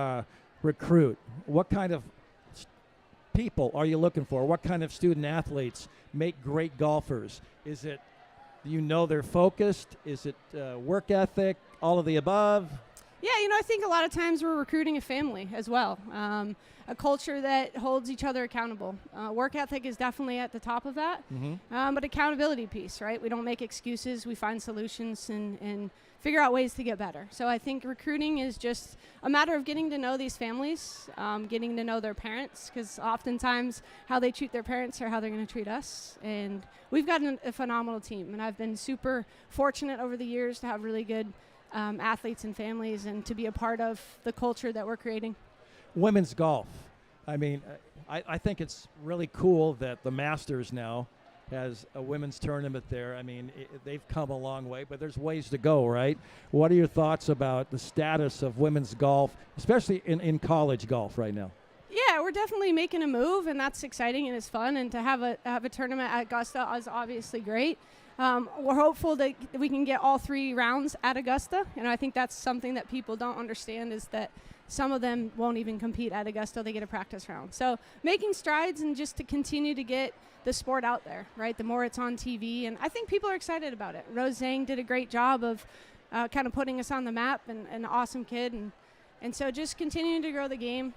recruit, what kind of people are you looking for? What kind of student athletes make great golfers? Is it, you know, they're focused? Is it work ethic, all of the above? Yeah, you know, I think a lot of times we're recruiting a family as well, a culture that holds each other accountable. Work ethic is definitely at the top of that, but accountability piece, right? We don't make excuses. We find solutions and figure out ways to get better. So I think recruiting is just a matter of getting to know these families, getting to know their parents, because oftentimes how they treat their parents are how they're going to treat us. And we've got a phenomenal team, and I've been super fortunate over the years to have really good athletes and families, and to be a part of the culture that we're creating. Women's golf. I mean, I think it's really cool that the Masters now has a women's tournament there. I mean, they've come a long way, but there's ways to go, right? What are your thoughts about the status of women's golf, especially in college golf right now? Yeah, we're definitely making a move, and that's exciting and it's fun. And to have a tournament at Augusta is obviously great. We're hopeful that we can get all 3 rounds at Augusta. And I think that's something that people don't understand, is that some of them won't even compete at Augusta. They get a practice round. So making strides, and just to continue to get the sport out there, right? The more it's on TV, and I think people are excited about it. Rose Zhang did a great job of kind of putting us on the map, and an awesome kid. And so just continuing to grow the game,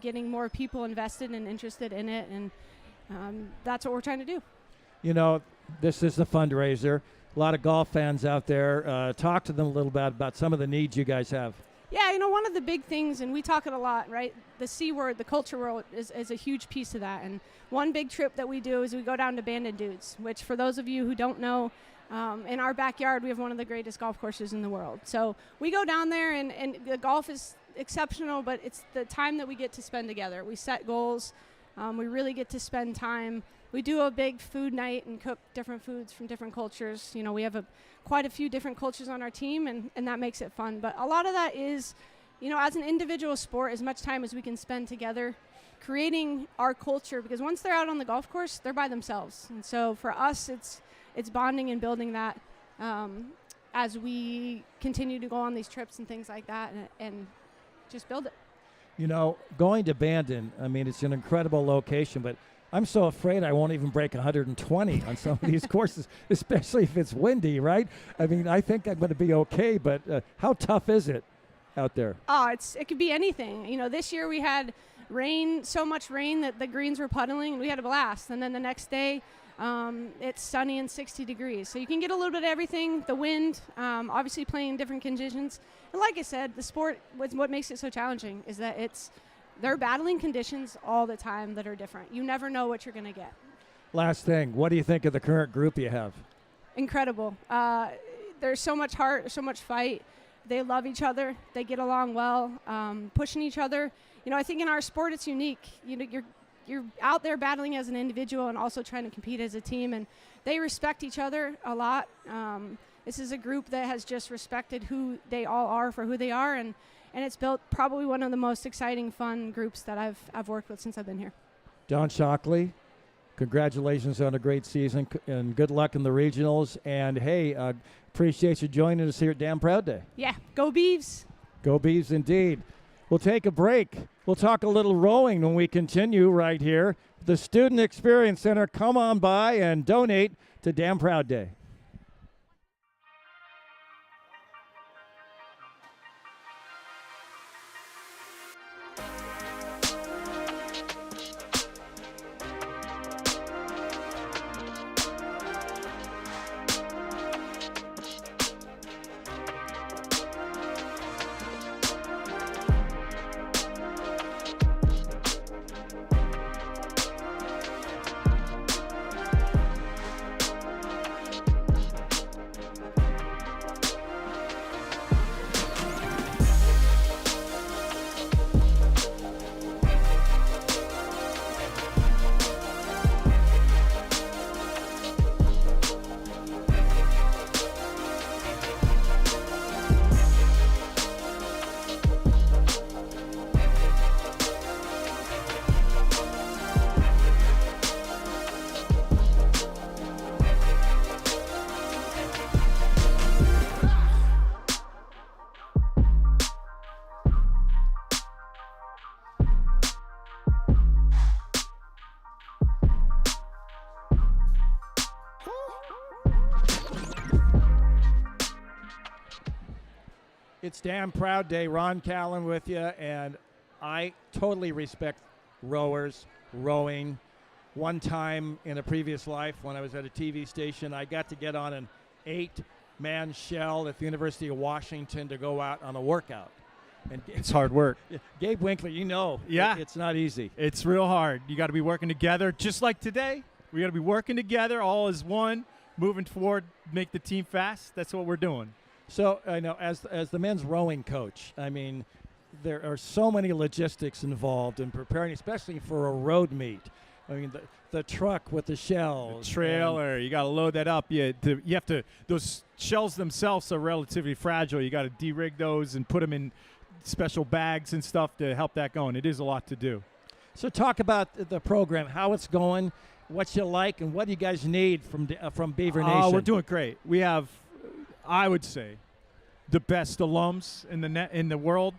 getting more people invested and interested in it, and that's what we're trying to do. You know, this is the fundraiser. A lot of golf fans out there. Talk to them a little bit about some of the needs you guys have. Yeah, you know, one of the big things, and we talk it a lot, right? The C word, the culture world, is a huge piece of that. And one big trip that we do is we go down to Banded Dudes, which, for those of you who don't know, in our backyard we have one of the greatest golf courses in the world. So we go down there, and the golf is exceptional, but it's the time that we get to spend together. We set goals. We really get to spend time. We do a big food night and cook different foods from different cultures. You know, we have quite a few different cultures on our team, and that makes it fun. But a lot of that is, as an individual sport, as much time as we can spend together creating our culture, because once they're out on the golf course, they're by themselves. And so for us, it's bonding and building that as we continue to go on these trips and things like that, and just build it. Going to Bandon, I mean, it's an incredible location, but I'm so afraid I won't even break 120 on some of these courses, especially if it's windy, right? I mean, I think I'm going to be okay, but how tough is it out there? Oh, it could be anything. This year we had rain, so much rain that the greens were puddling, and we had a blast. And then the next day, it's sunny and 60 degrees. So you can get a little bit of everything. The wind, obviously playing in different conditions. And like I said, the sport, what makes it so challenging is that they're battling conditions all the time that are different. You never know what you're going to get. Last thing, what do you think of the current group you have? Incredible. There's so much heart, so much fight. They love each other. They get along well, pushing each other. I think in our sport it's unique. You're out there battling as an individual and also trying to compete as a team, and they respect each other a lot. This is a group that has just respected who they all are for who they are, and it's built probably one of the most exciting, fun groups that I've worked with since I've been here. Don Shockley, congratulations on a great season, and good luck in the regionals. And hey, appreciate you joining us here at Damn Proud Day. Yeah, go Beavs. Go Beavs indeed. We'll take a break. We'll talk a little rowing when we continue right here. The Student Experience Center, come on by and donate to Damn Proud Day. It's Damn Proud Day. Ron Callan with you, and I totally respect rowers, rowing. One time in a previous life when I was at a TV station, I got to get on an 8-man shell at the University of Washington to go out on a workout. And it's hard work. Gabe Winkler, yeah, it's not easy. It's real hard. You got to be working together, just like today. We got to be working together, all as one, moving forward, make the team fast. That's what we're doing. So I know, as the men's rowing coach, I mean, there are so many logistics involved in preparing, especially for a road meet. I mean, the truck with the shells, the trailer. You got to load that up. You have to. Those shells themselves are relatively fragile. You got to de-rig those and put them in special bags and stuff to help that going. It is a lot to do. So talk about the program, how it's going, what you like, and what do you guys need from Beaver Nation? Oh, we're doing great. We have, I would say, the best alums in the world.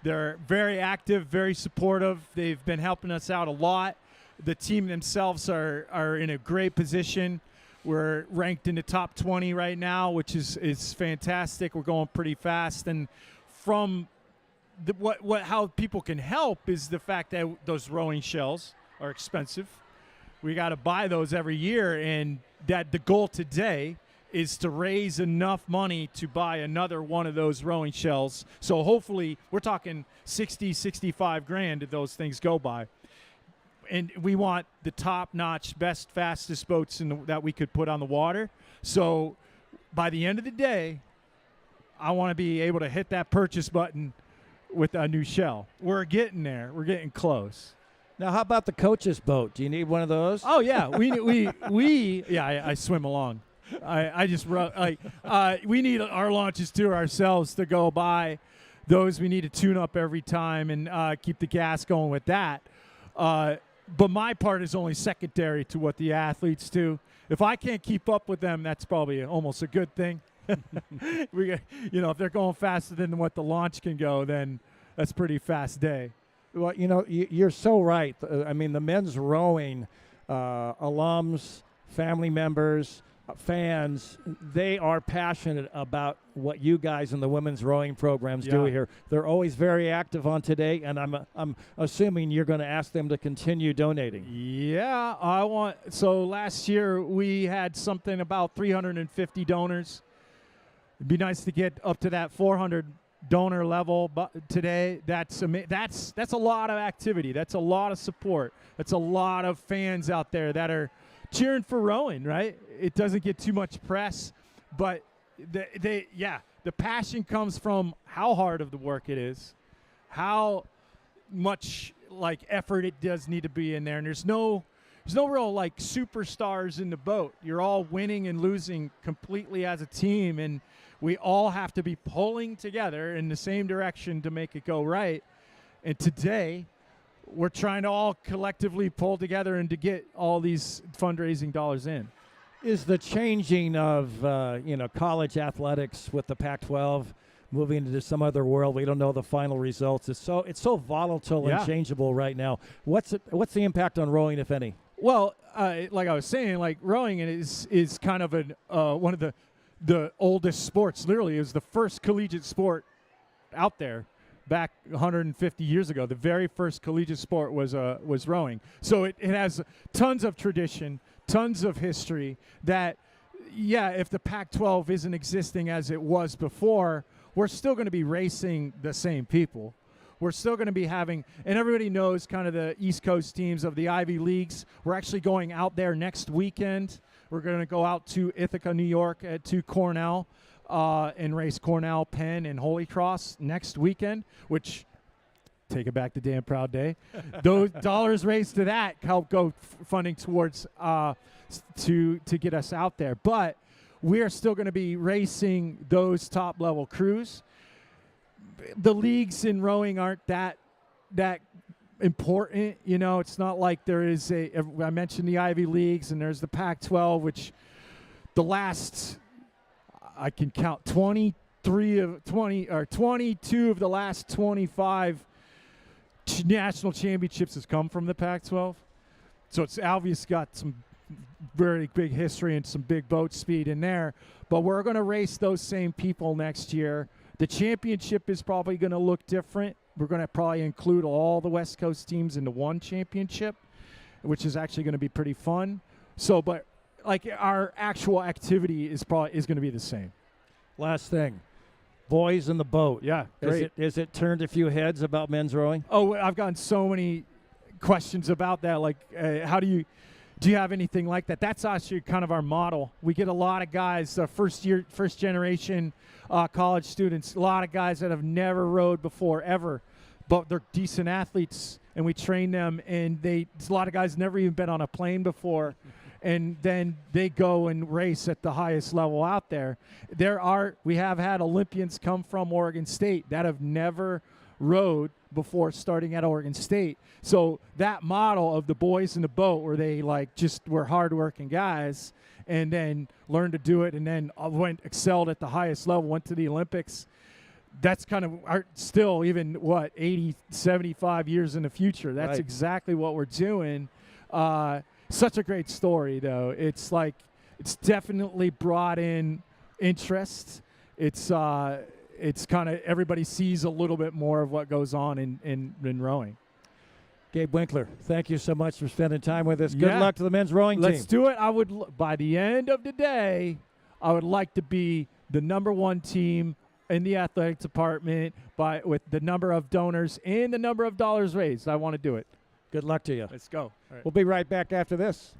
They're very active, very supportive. They've been helping us out a lot. The team themselves are in a great position. We're ranked in the top 20 right now, which is fantastic. We're going pretty fast. And from how people can help is the fact that those rowing shells are expensive. We got to buy those every year, and that the goal today is to raise enough money to buy another one of those rowing shells. So hopefully we're talking 60, 65 grand if those things go by. And we want the top-notch, best, fastest boats that we could put on the water. So by the end of the day, I want to be able to hit that purchase button with a new shell. We're getting there. We're getting close. Now, how about the coach's boat? Do you need one of those? Oh, yeah. I swim along. I just run. We need our launches too ourselves to go by those we need to tune up every time and keep the gas going with that. But my part is only secondary to what the athletes do. If I can't keep up with them, that's probably almost a good thing. If they're going faster than what the launch can go, then that's a pretty fast day. Well, you're so right. I mean, the men's rowing alums, family members, fans, they are passionate about what you guys in the women's rowing programs do here. They're always very active on today, and I'm assuming you're going to ask them to continue donating. Yeah, so last year we had something about 350 donors. It'd be nice to get up to that 400 donor level, but today that's a lot of activity. That's a lot of support. That's a lot of fans out there that are cheering for rowing, right? It doesn't get too much press, but the passion comes from how hard of the work it is, how much effort it does need to be in there, and there's no real superstars in the boat. You're all winning and losing completely as a team, and we all have to be pulling together in the same direction to make it go right. And today, we're trying to all collectively pull together and to get all these fundraising dollars in. Is the changing of college athletics with the Pac-12 moving into some other world? We don't know the final results. It's so volatile and changeable right now. What's the impact on rowing, if any? Well, like I was saying, rowing is kind of one of the oldest sports. Literally, it was the first collegiate sport out there back 150 years ago. The very first collegiate sport was rowing. So it has tons of tradition, tons of history that, if the Pac-12 isn't existing as it was before, we're still going to be racing the same people. We're still going to be having, and everybody knows kind of the East Coast teams of the Ivy Leagues. We're actually going out there next weekend. We're going to go out to Ithaca, New York, to Cornell, and race Cornell, Penn, and Holy Cross next weekend, which, take it back to Dan Proud Day. Those dollars raised to that help go funding towards to get us out there. But we are still going to be racing those top-level crews. The leagues in rowing aren't that important. It's not like there is I mentioned the Ivy Leagues, and there's the Pac-12, which the last, I can count 22 of the last 25 national championships has come from the Pac-12. So it's obvious got some very big history and some big boat speed in there. But we're going to race those same people next year. The championship is probably going to look different. We're going to probably include all the West Coast teams into one championship, which is actually going to be pretty fun. So, but our actual activity is going to be the same. Last thing, boys in the boat. Yeah, great. Is it turned a few heads about men's rowing? Oh, I've gotten so many questions about that. Do you have anything like that? That's actually kind of our model. We get a lot of guys, first generation college students, a lot of guys that have never rowed before ever, but they're decent athletes, and we train them, and a lot of guys never even been on a plane before, and then they go and race at the highest level out there. We have had Olympians come from Oregon State that have never rowed before starting at Oregon State. So that model of the boys in the boat, where they were hardworking guys and then learned to do it, and then excelled at the highest level, went to the Olympics. That's kind of still even 80, 75 years in the future. That's right. Exactly what we're doing. Such a great story, though. It's definitely brought in interest. It's kind of everybody sees a little bit more of what goes on in rowing. Gabe Winkler, thank you so much for spending time with us. Good luck to the men's rowing team. Let's do it. By the end of the day, I would like to be the number one team in the athletic department with the number of donors and the number of dollars raised. I want to do it. Good luck to you. Let's go. All right. We'll be right back after this.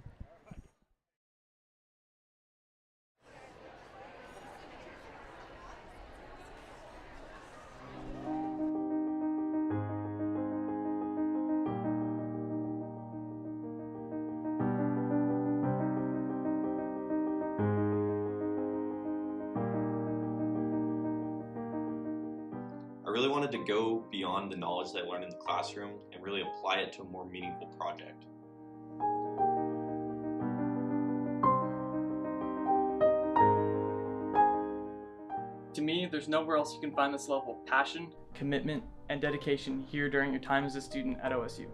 I really wanted to go beyond the knowledge that I learned in the classroom and really apply it to a more meaningful project. To me, there's nowhere else you can find this level of passion, commitment, and dedication here during your time as a student at OSU.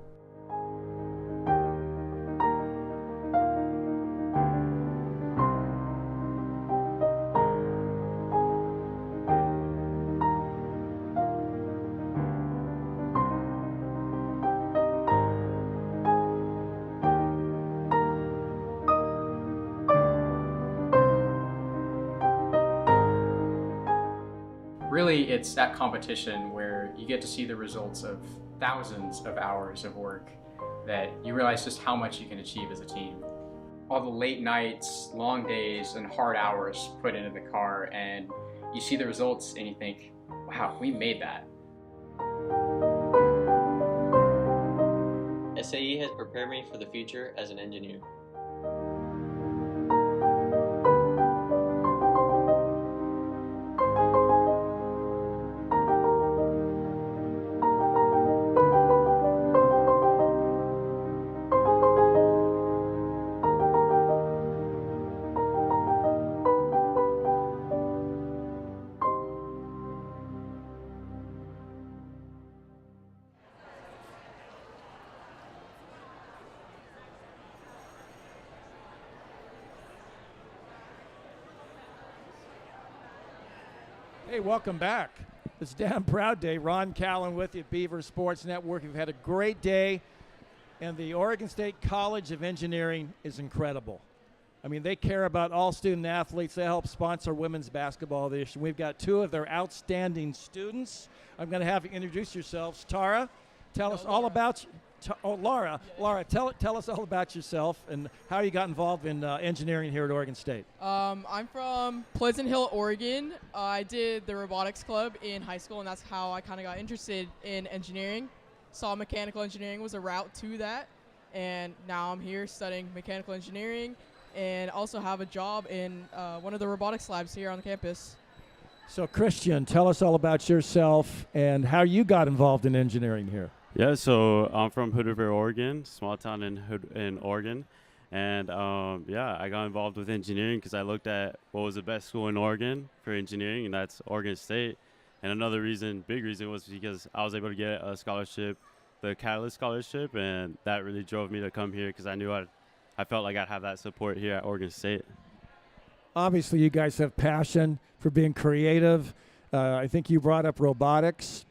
Really, it's that competition where you get to see the results of thousands of hours of work that you realize just how much you can achieve as a team. All the late nights, long days, and hard hours put into the car, and you see the results and you think, wow, we made that. SAE has prepared me for the future as an engineer. Hey, welcome back. It's Damn Proud Day. Ron Callan with you at Beaver Sports Network. We've had a great day, and the Oregon State College of Engineering is incredible. I mean, they care about all student athletes. They help sponsor women's basketball this year. We've got two of their outstanding students. I'm going to have you introduce yourselves. Tara, tell us all about Laura. Laura, tell us all about yourself and how you got involved in engineering here at Oregon State. I'm from Pleasant Hill, Oregon. I did the robotics club in high school, and that's how I kind of got interested in engineering. Saw mechanical engineering was a route to that, and now I'm here studying mechanical engineering and also have a job in one of the robotics labs here on the campus. So, Christian, tell us all about yourself and how you got involved in engineering here. Yeah, so I'm from Hood River, Oregon, small town in Oregon. And I got involved with engineering because I looked at what was the best school in Oregon for engineering, and that's Oregon State. And another big reason was because I was able to get a scholarship, the Catalyst Scholarship, and that really drove me to come here because I knew I felt like I'd have that support here at Oregon State. Obviously, you guys have passion for being creative. I think you brought up robotics.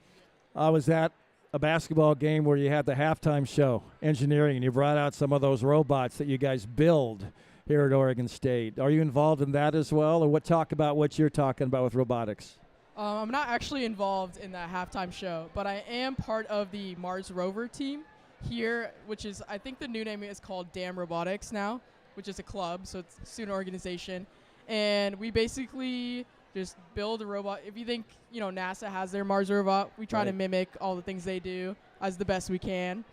I was at a basketball game where you had the halftime show, engineering, and you brought out some of those robots that you guys build here at Oregon State. Are you involved in that as well, or talk about what you're talking about with robotics? I'm not actually involved in that halftime show, but I am part of the Mars rover team here, which is, I think the new name is called Damn Robotics now, which is a club, so it's a student organization. And we basically just build a robot. If you think, NASA has their Mars robot, we try to mimic all the things they do as the best we can.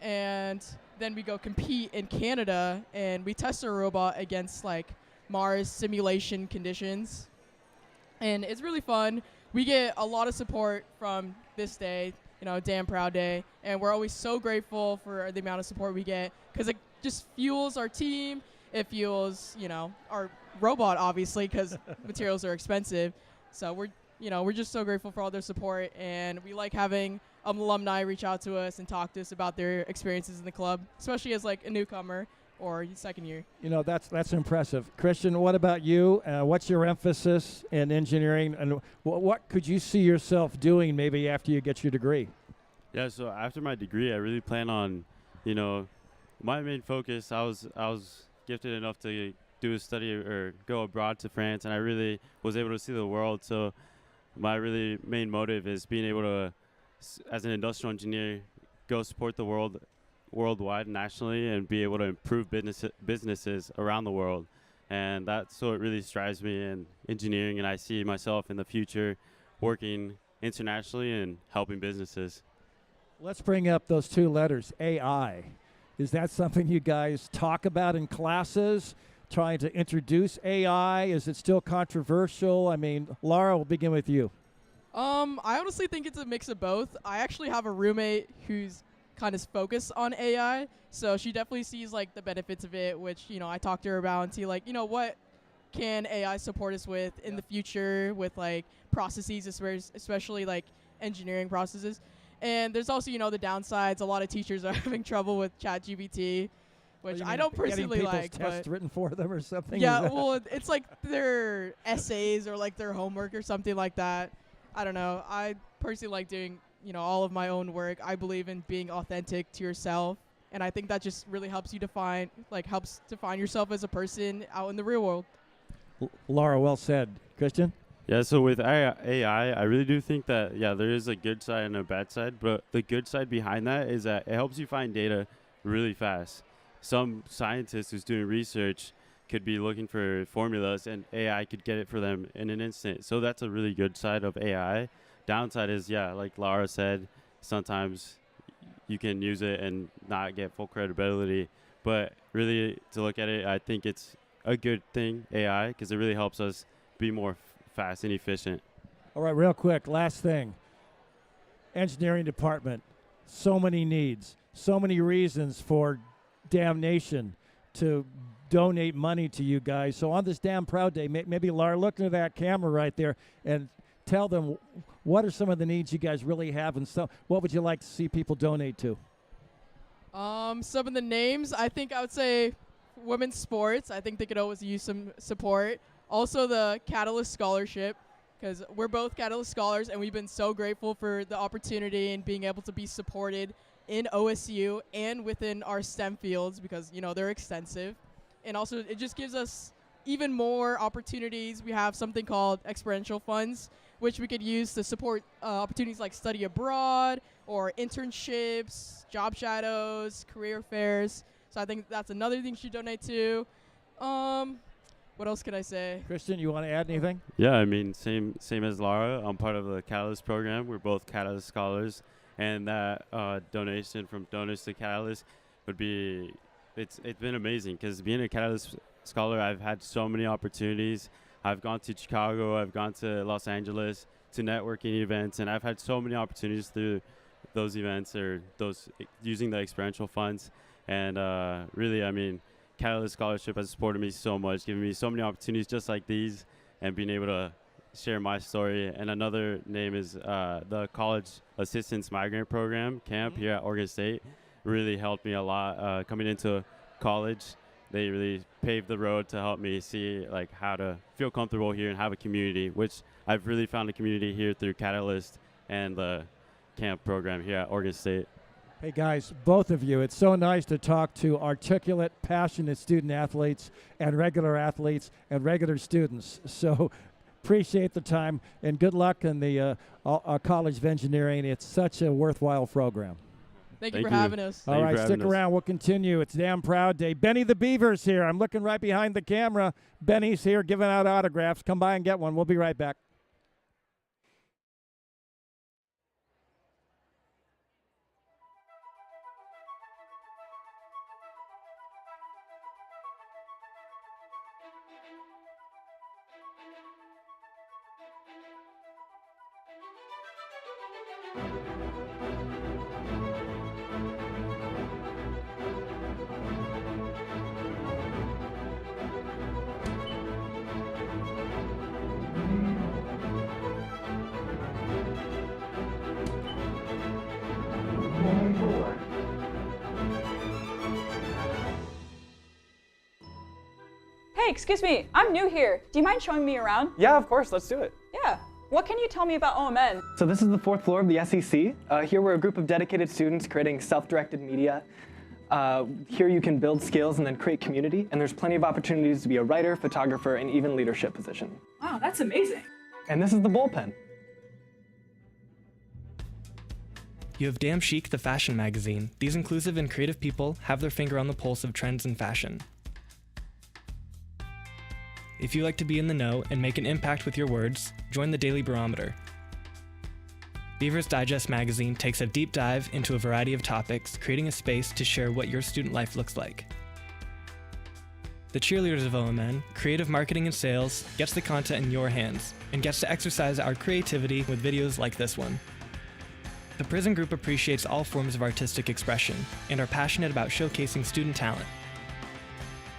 And then we go compete in Canada, and we test our robot against, Mars simulation conditions. And it's really fun. We get a lot of support from this day, Damn Proud Day, and we're always so grateful for the amount of support we get because it just fuels our team. It fuels, our robot, obviously, because materials are expensive. So we're just so grateful for all their support, and we like having alumni reach out to us and talk to us about their experiences in the club, especially as a newcomer or second year. That's impressive. Christian, what about you? What's your emphasis in engineering, and what could you see yourself doing maybe after you get your degree? Yeah, so after my degree, I really plan on, my main focus, I was gifted enough to do a study or go abroad to France, and I really was able to see the world. So my really main motive is being able to, as an industrial engineer, go support the world worldwide, nationally, and be able to improve businesses around the world. And that's what really strives me in engineering, and I see myself in the future working internationally and helping businesses. Let's bring up those two letters, AI. Is that something you guys talk about in classes, trying to introduce AI? Is it still controversial? I mean, Laura, we'll begin with you. I honestly think it's a mix of both. I actually have a roommate who's kind of focused on AI, so she definitely sees like the benefits of it, which, you know, I talked to her about and see like, you know, what can AI support us with in the future with like processes, especially like engineering processes. And there's also, you know, the downsides. A lot of teachers are having trouble with ChatGPT, which I don't personally like. Getting tests written for them or something? Yeah, well, it's like their essays or like their homework or something like that. I don't know. I personally like doing, you know, all of my own work. I believe in being authentic to yourself, and I think that just really helps you define yourself as a person out in the real world. Laura, well said. Christian? Yeah, so with AI, I really do think that, yeah, there is a good side and a bad side, but the good side behind that is that it helps you find data really fast. Some scientist who's doing research could be looking for formulas, and AI could get it for them in an instant. So that's a really good side of AI. Downside is, yeah, like Laura said, sometimes you can use it and not get full credibility. But really, to look at it, I think it's a good thing, AI, because it really helps us be more fast and efficient. All right, real quick, last thing. Engineering department, so many needs, so many reasons for damnation to donate money to you guys. So on this Damn Proud Day, maybe Laura, look into that camera right there and tell them what are some of the needs you guys really have, and so what would you like to see people donate to? Some of the names, I think I would say women's sports. I think they could always use some support. Also the Catalyst Scholarship, because we're both Catalyst Scholars, and we've been so grateful for the opportunity and being able to be supported in OSU and within our STEM fields, because, you know, they're extensive. And also it just gives us even more opportunities. We have something called experiential funds, which we could use to support opportunities like study abroad or internships, job shadows, career fairs. So I think that's another thing you should donate to. What else could I say? Christian, you want to add anything? Yeah, I mean, same as Laura. I'm part of the Catalyst program. We're both Catalyst Scholars, and that donation from donors to Catalyst would be, it's been amazing, because being a Catalyst Scholar, I've had so many opportunities. I've gone to Chicago, I've gone to Los Angeles to networking events, and I've had so many opportunities through those events or those using the experiential funds. And really, I mean, Catalyst Scholarship has supported me so much, giving me so many opportunities just like these, and being able to share my story. And another name is the College Assistance Migrant Program camp here at Oregon State. Really helped me a lot coming into college. They really paved the road to help me see like how to feel comfortable here and have a community, which I've really found a community here through Catalyst and the camp program here at Oregon State. Hey guys, both of you, it's so nice to talk to articulate, passionate student athletes and regular students. So appreciate the time, and good luck in the College of Engineering. It's such a worthwhile program. Thank you for having us. All right, stick around. We'll continue. It's Damn Proud Day. Benny the Beaver's here. I'm looking right behind the camera. Benny's here giving out autographs. Come by and get one. We'll be right back. Hey, excuse me, I'm new here. Do you mind showing me around? Yeah, of course, let's do it. Yeah. What can you tell me about OMN? So this is the 4th floor of the SEC. Here we're a group of dedicated students creating self-directed media. Here you can build skills and then create community, and there's plenty of opportunities to be a writer, photographer, and even leadership position. Wow, that's amazing. And this is the bullpen. You have Damn Chic, the fashion magazine. These inclusive and creative people have their finger on the pulse of trends in fashion. If you like to be in the know and make an impact with your words, join the Daily Barometer. Beavers Digest magazine takes a deep dive into a variety of topics, creating a space to share what your student life looks like. The cheerleaders of OMN, creative marketing and sales, gets the content in your hands and gets to exercise our creativity with videos like this one. The Prison Group appreciates all forms of artistic expression and are passionate about showcasing student talent.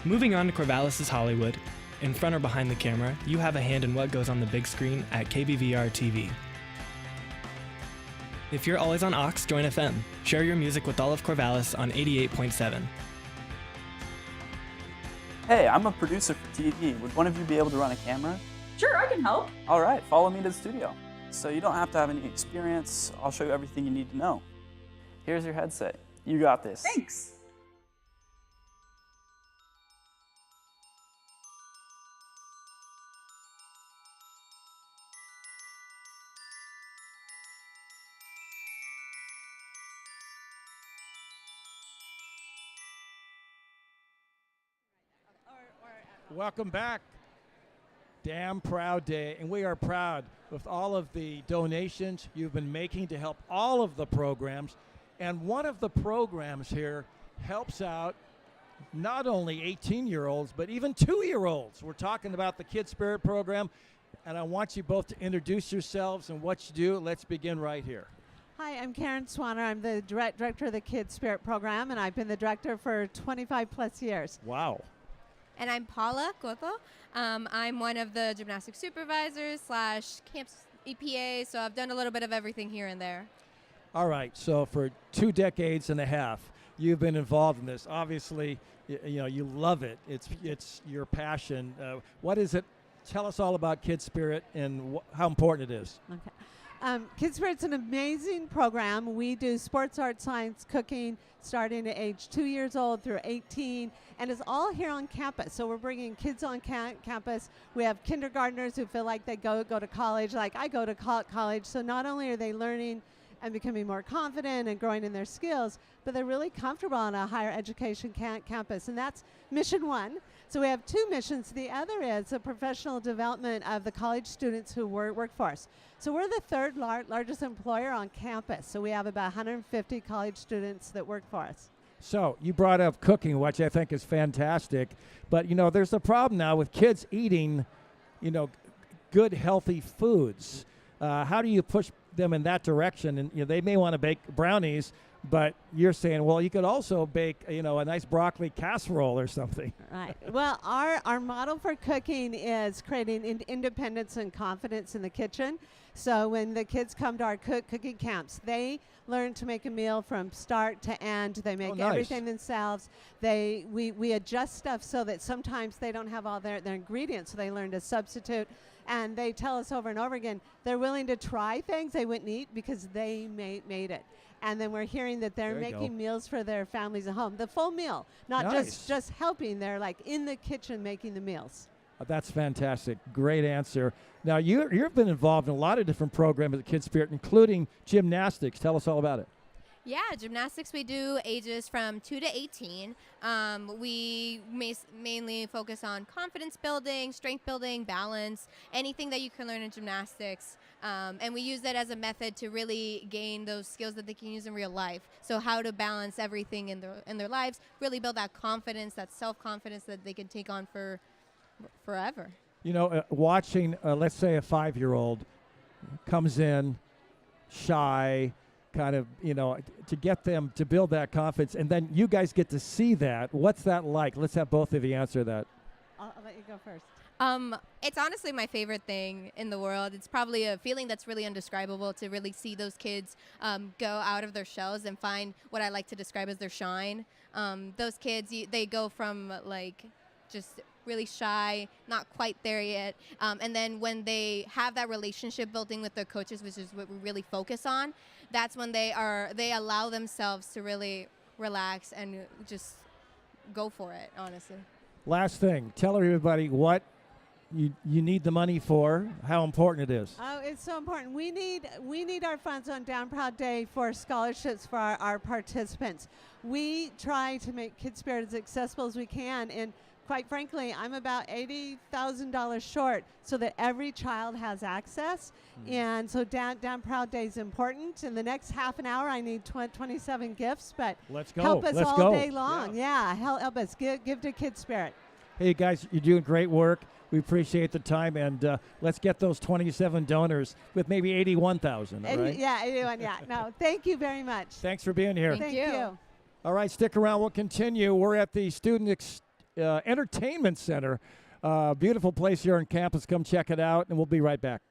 Moving on to Corvallis' Hollywood, in front or behind the camera, you have a hand in what goes on the big screen at KBVR TV. If you're always on aux, join FM. Share your music with all of Corvallis on 88.7. Hey, I'm a producer for TV. Would one of you be able to run a camera? Sure, I can help. All right, follow me to the studio. So you don't have to have any experience. I'll show you everything you need to know. Here's your headset. You got this. Thanks. Welcome back. Damn Proud Day, and we are proud with all of the donations you've been making to help all of the programs. And one of the programs here helps out not only 18-year-olds, but even 2-year-olds. We're talking about the Kid Spirit program, and I want you both to introduce yourselves and what you do. Let's begin right here. Hi, I'm Karen Swanner. I'm the director of the Kid Spirit program, and I've been the director for 25 plus years. Wow. And I'm Paula Cotto. I'm one of the gymnastics supervisors / camps EPA, so I've done a little bit of everything here and there. All right, so for 2 decades and a half, you've been involved in this. Obviously, you know, you love it. It's your passion. What is it? Tell us all about Kid Spirit and how important it is. Okay. Kid Spirit's an amazing program. We do sports, art, science, cooking, starting at age 2 years old through 18, and it's all here on campus. So we're bringing kids on campus. We have kindergartners who feel like they go to college, like I go to college. So not only are they learning and becoming more confident and growing in their skills, but they're really comfortable on a higher education campus, and that's mission one. So we have 2 missions. The other is the professional development of the college students who work for us. So we're the 3rd largest employer on campus. So we have about 150 college students that work for us. So you brought up cooking, which I think is fantastic. But, you know, there's a problem now with kids eating, you know, good, healthy foods. How do you push them in that direction? And, you know, they may want to bake brownies, but you're saying, well, you could also bake, you know, a nice broccoli casserole or something. Right. Well, our model for cooking is creating independence and confidence in the kitchen. So when the kids come to our cooking camps, they learn to make a meal from start to end. They make everything themselves. We adjust stuff so that sometimes they don't have all their ingredients, so they learn to substitute. And they tell us over and over again, they're willing to try things they wouldn't eat because they made it. And then we're hearing that they're making meals for their families at home. The full meal, not just helping. They're like in the kitchen making the meals. That's fantastic. Great answer. Now, you've been involved in a lot of different programs at Kid Spirit, including gymnastics. Tell us all about it. Yeah, gymnastics we do ages from 2 to 18. We mainly focus on confidence building, strength building, balance, anything that you can learn in gymnastics. And we use that as a method to really gain those skills that they can use in real life. So how to balance everything in their lives, really build that confidence, that self-confidence that they can take on for forever. You know, watching, let's say a 5-year-old comes in shy, kind of, you know, to get them to build that confidence, and then you guys get to see that. What's that like? Let's have both of you answer that. I'll let you go first. It's honestly my favorite thing in the world. It's probably a feeling that's really indescribable to really see those kids go out of their shells and find what I like to describe as their shine. Those kids, they go from like just really shy, not quite there yet. And then when they have that relationship building with their coaches, which is what we really focus on, that's when they allow themselves to really relax and just go for it, honestly. Last thing, tell everybody what you need the money for, how important it is. Oh, it's so important. We need our funds on Down Proud Day for scholarships for our participants. We try to make Kid Spirit as accessible as we can, and quite frankly, I'm about $80,000 short so that every child has access. And so Down Proud Day is important. In the next half an hour, I need 27 gifts, but let's go. Help us let's all go. day long. Yeah, help us. Give to Kid Spirit. Hey, guys, you're doing great work. We appreciate the time, and let's get those 27 donors with maybe 81,000, all right? Yeah, 81, yeah. No, thank you very much. Thanks for being here. Thank you. All right, stick around. We'll continue. We're at the Student Entertainment Center. Beautiful place here on campus. Come check it out, and we'll be right back.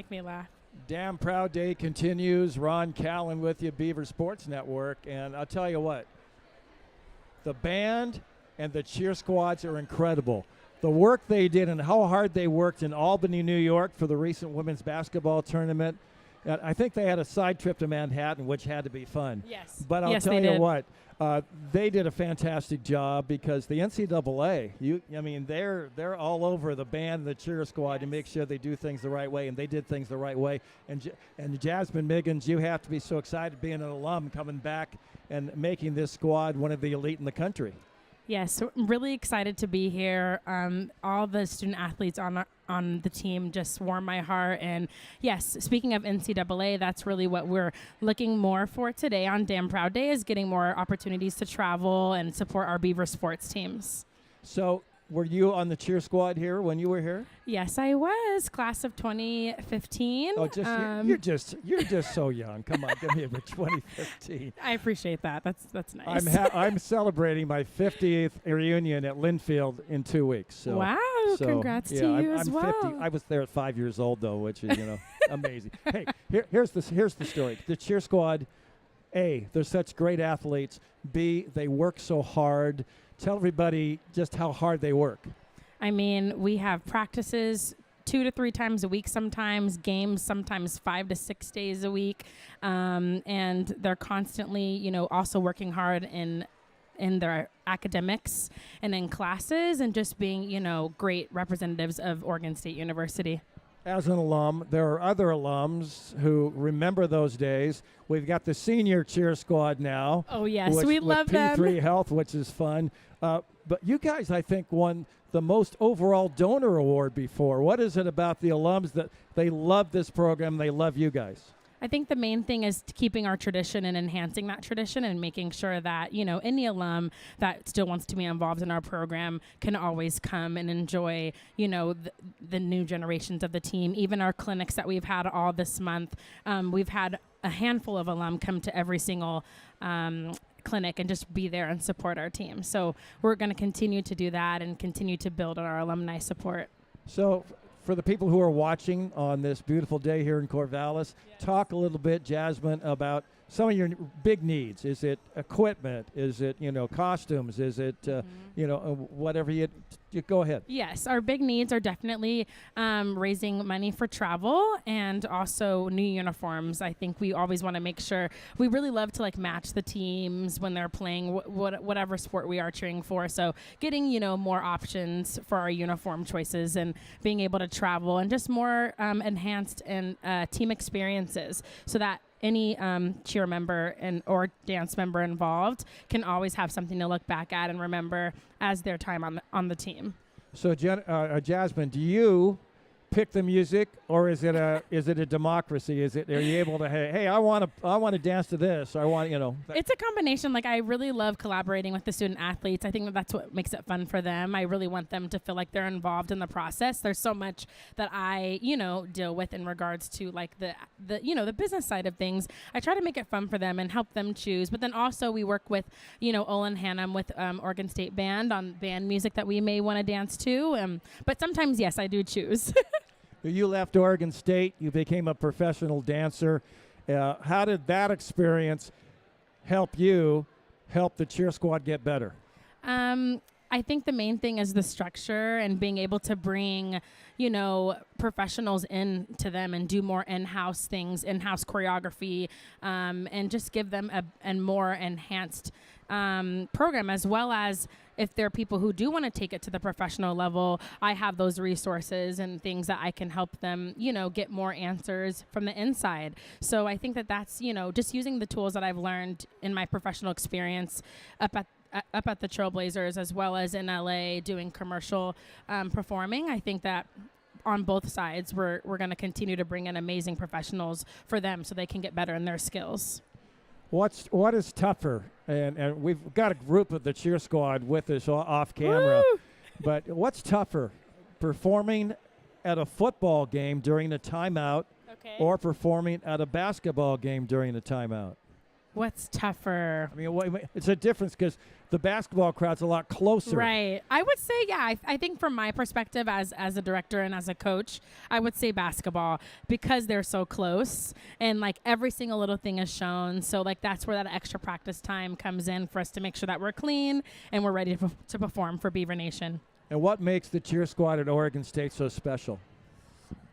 Me laugh. Damn Proud Day continues. Ron Callan with you, Beaver Sports Network. And I'll tell you what, the band and the cheer squads are incredible. The work they did and how hard they worked in Albany, New York for the recent women's basketball tournament. I think they had a side trip to Manhattan, which had to be fun. Yes. But I'll tell you what, they did a fantastic job because the NCAA, they're all over the band, the cheer squad to make sure they do things the right way, and they did things the right way. And Jasmine Miggins, you have to be so excited being an alum coming back and making this squad one of the elite in the country. Yes, so I'm really excited to be here. All the student athletes on the team just warm my heart. And yes, speaking of NCAA, that's really what we're looking more for today on Damn Proud Day, is getting more opportunities to travel and support our Beaver sports teams. So were you on the cheer squad here when you were here? Yes, I was. Class of 2015. Oh, you're just so young. Come on, give me a 2015. I appreciate that. That's nice. I'm celebrating my 50th reunion at Linfield in 2 weeks. So, wow! Congrats to you as well. 50. I was there at 5 years old though, which is amazing. Hey, here's the story. The cheer squad. A, they're such great athletes. B, they work so hard. Tell everybody just how hard they work. I mean, we have practices 2 to 3 times a week sometimes, games sometimes 5 to 6 days a week, and they're constantly, also working hard in their academics and in classes and just being, great representatives of Oregon State University. As an alum, there are other alums who remember those days. We've got the senior cheer squad now. Oh, yes, we love them. them. P3 Health, which is fun. But you guys, I think, won the most overall donor award before. What is it about the alums that they love this program, they love you guys? I think the main thing is keeping our tradition and enhancing that tradition and making sure that, any alum that still wants to be involved in our program can always come and enjoy, the new generations of the team. Even our clinics that we've had all this month, we've had a handful of alum come to every single clinic and just be there and support our team. So we're going to continue to do that and continue to build on our alumni support. So for the people who are watching on this beautiful day here in Corvallis, talk a little bit, Jasmine, about some of your big needs? Is it equipment? Is it, costumes? Is it, whatever you go ahead. Yes, our big needs are definitely raising money for travel and also new uniforms. I think we always want to make sure we really love to match the teams when they're playing whatever sport we are cheering for. So getting more options for our uniform choices and being able to travel and just more enhanced and team experiences so that any cheer member or dance member involved can always have something to look back at and remember as their time on the team. So, Jasmine, do you pick the music, or is it a democracy? Are you able to hey, I want to dance to this? It's a combination. I really love collaborating with the student athletes. I think that's what makes it fun for them. I really want them to feel like they're involved in the process. There's so much that I deal with in regards to the business side of things. I try to make it fun for them and help them choose. But then also we work with Olin Hannum with Oregon State Band on band music that we may want to dance to. But sometimes yes, I do choose. You left Oregon State. You became a professional dancer. How did that experience help the cheer squad get better? I think the main thing is the structure and being able to bring, professionals into them and do more in-house things, in-house choreography, and just give them a more enhanced program, as well as if there are people who do want to take it to the professional level, I have those resources and things that I can help them, get more answers from the inside. So I think that's, just using the tools that I've learned in my professional experience up at the Trailblazers, as well as in LA doing commercial performing. I think that on both sides, we're going to continue to bring in amazing professionals for them so they can get better in their skills. What is tougher? And we've got a group of the cheer squad with us off camera. Woo! But what's tougher, performing at a football game during the timeout or performing at a basketball game during the timeout? What's tougher? I mean, it's a difference because the basketball crowd's a lot closer. Right. I would say, yeah, I think from my perspective as a director and as a coach, I would say basketball because they're so close and every single little thing is shown. So that's where that extra practice time comes in for us to make sure that we're clean and we're ready to perform for Beaver Nation. And what makes the cheer squad at Oregon State so special?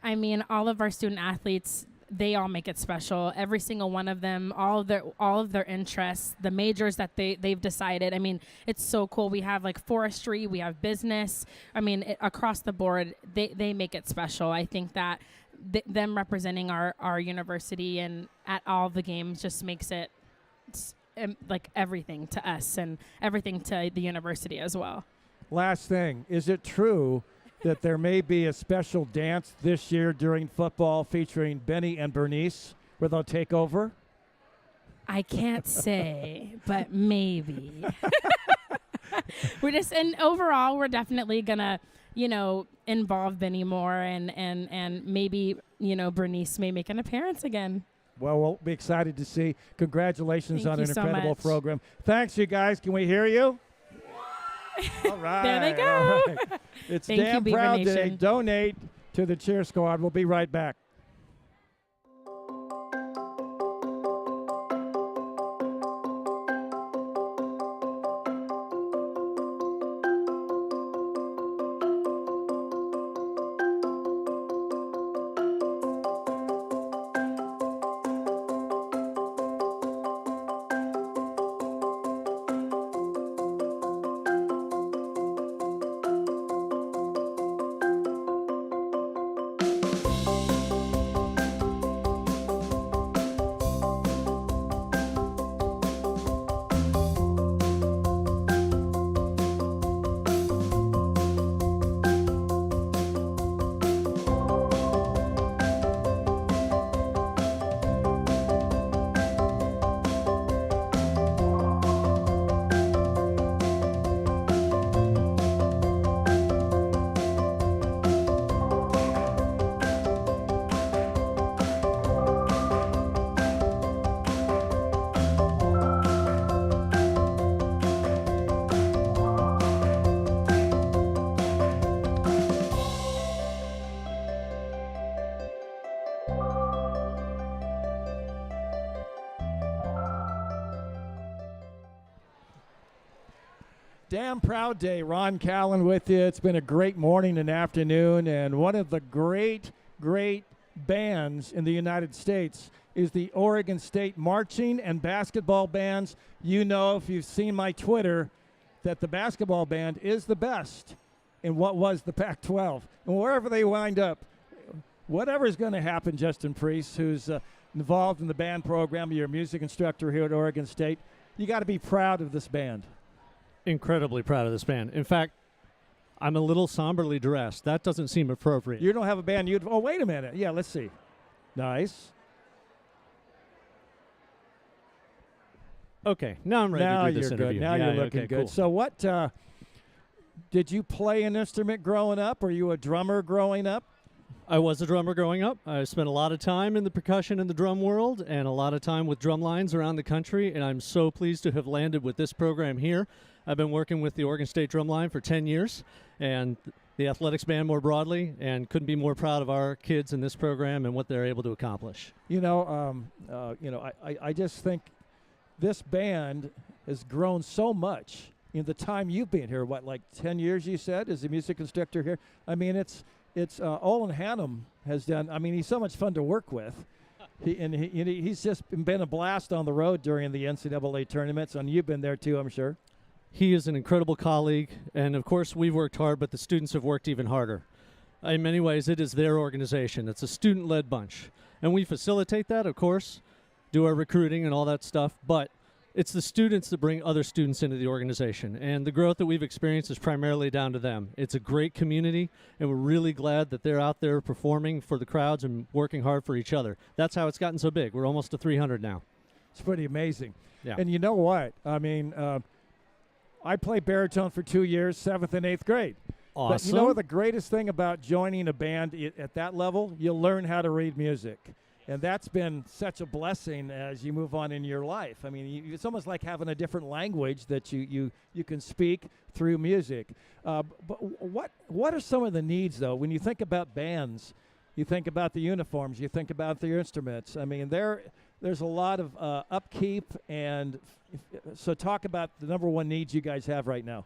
I mean, all of our student athletes, they all make it special. Every single one of them, all of their interests, the majors that they've decided. I mean, it's so cool. We have forestry, we have business. I mean, across the board, they make it special. I think that them representing our university and at all the games just makes it everything to us and everything to the university as well. Last thing, is it true that there may be a special dance this year during football featuring Benny and Bernice where they'll take over? I can't say, but maybe. And overall, we're definitely gonna, involve Benny more and maybe, Bernice may make an appearance again. Well, we'll be excited to see. Congratulations on an incredible much. program. Thanks, you guys. Can we hear you? All right. There they go. All right. It's Thank you, Damn Beaver Proud Day. Nation. Donate to the cheer squad. We'll be right back. Damn Proud Day. Ron Callan with you. It's been a great morning and afternoon, and one of the great bands in the United States is the Oregon State marching and basketball bands. You know, if you've seen my Twitter, that the basketball band is the best in what was the Pac-12. And wherever they wind up, whatever's going to happen, Justin Priest, who's involved in the band program, you're a music instructor here at Oregon State, you got to be proud of this band. Incredibly proud of this band. In fact, I'm a little somberly dressed. That doesn't seem appropriate. You don't have a band. Oh, wait a minute. Yeah, let's see. Nice. Okay, now I'm ready to do this interview. Now you're looking good. Cool. So what, did you play an instrument growing up? Were you a drummer growing up? I was a drummer growing up. I spent a lot of time in the percussion and the drum world and a lot of time with drum lines around the country, and I'm so pleased to have landed with this program here. I've been working with the Oregon State Drum Line for 10 years and the athletics band more broadly, and couldn't be more proud of our kids in this program and what they're able to accomplish. I just think this band has grown so much in the time you've been here. What, like 10 years, you said, as a music instructor here? I mean, it's Olin Hannum has done. I mean, he's so much fun to work with. He's just been a blast on the road during the NCAA tournaments, and you've been there too, I'm sure. He is an incredible colleague, and of course we've worked hard, but the students have worked even harder. In many ways, it is their organization. It's a student-led bunch, and we facilitate that, of course, do our recruiting and all that stuff, but it's the students that bring other students into the organization, and the growth that we've experienced is primarily down to them. It's a great community, and we're really glad that they're out there performing for the crowds and working hard for each other. That's how it's gotten so big. We're almost to 300 now. It's pretty amazing. Yeah. And you know what? I mean, I played baritone for 2 years, 7th and 8th grade. Awesome. But you know what the greatest thing about joining a band at that level? You learn how to read music. And that's been such a blessing as you move on in your life. I mean, it's almost like having a different language that you can speak through music. But what are some of the needs, though? When you think about bands, you think about the uniforms, you think about the instruments. I mean, there's a lot of upkeep. And so talk about the number one needs you guys have right now.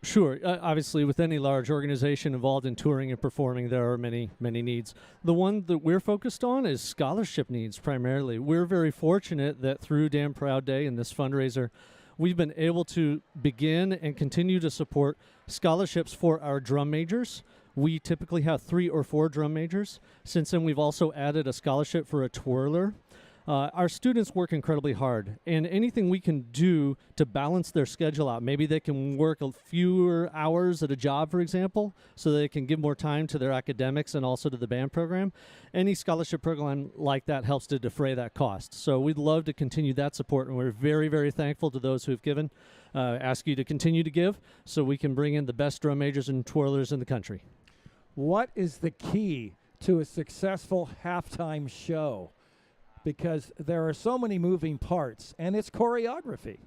Sure. Obviously, with any large organization involved in touring and performing, there are many, many needs. The one that we're focused on is scholarship needs primarily. We're very fortunate that through Damn Proud Day and this fundraiser, we've been able to begin and continue to support scholarships for our drum majors. We typically have 3 or 4 drum majors. Since then, we've also added a scholarship for a twirler. Our students work incredibly hard, and anything we can do to balance their schedule out, maybe they can work fewer hours at a job, for example, so they can give more time to their academics and also to the band program. Any scholarship program like that helps to defray that cost. So we'd love to continue that support, and we're very, very thankful to those who've given. Ask you to continue to give so we can bring in the best drum majors and twirlers in the country. What is the key to a successful halftime show? Because there are so many moving parts, and it's choreography.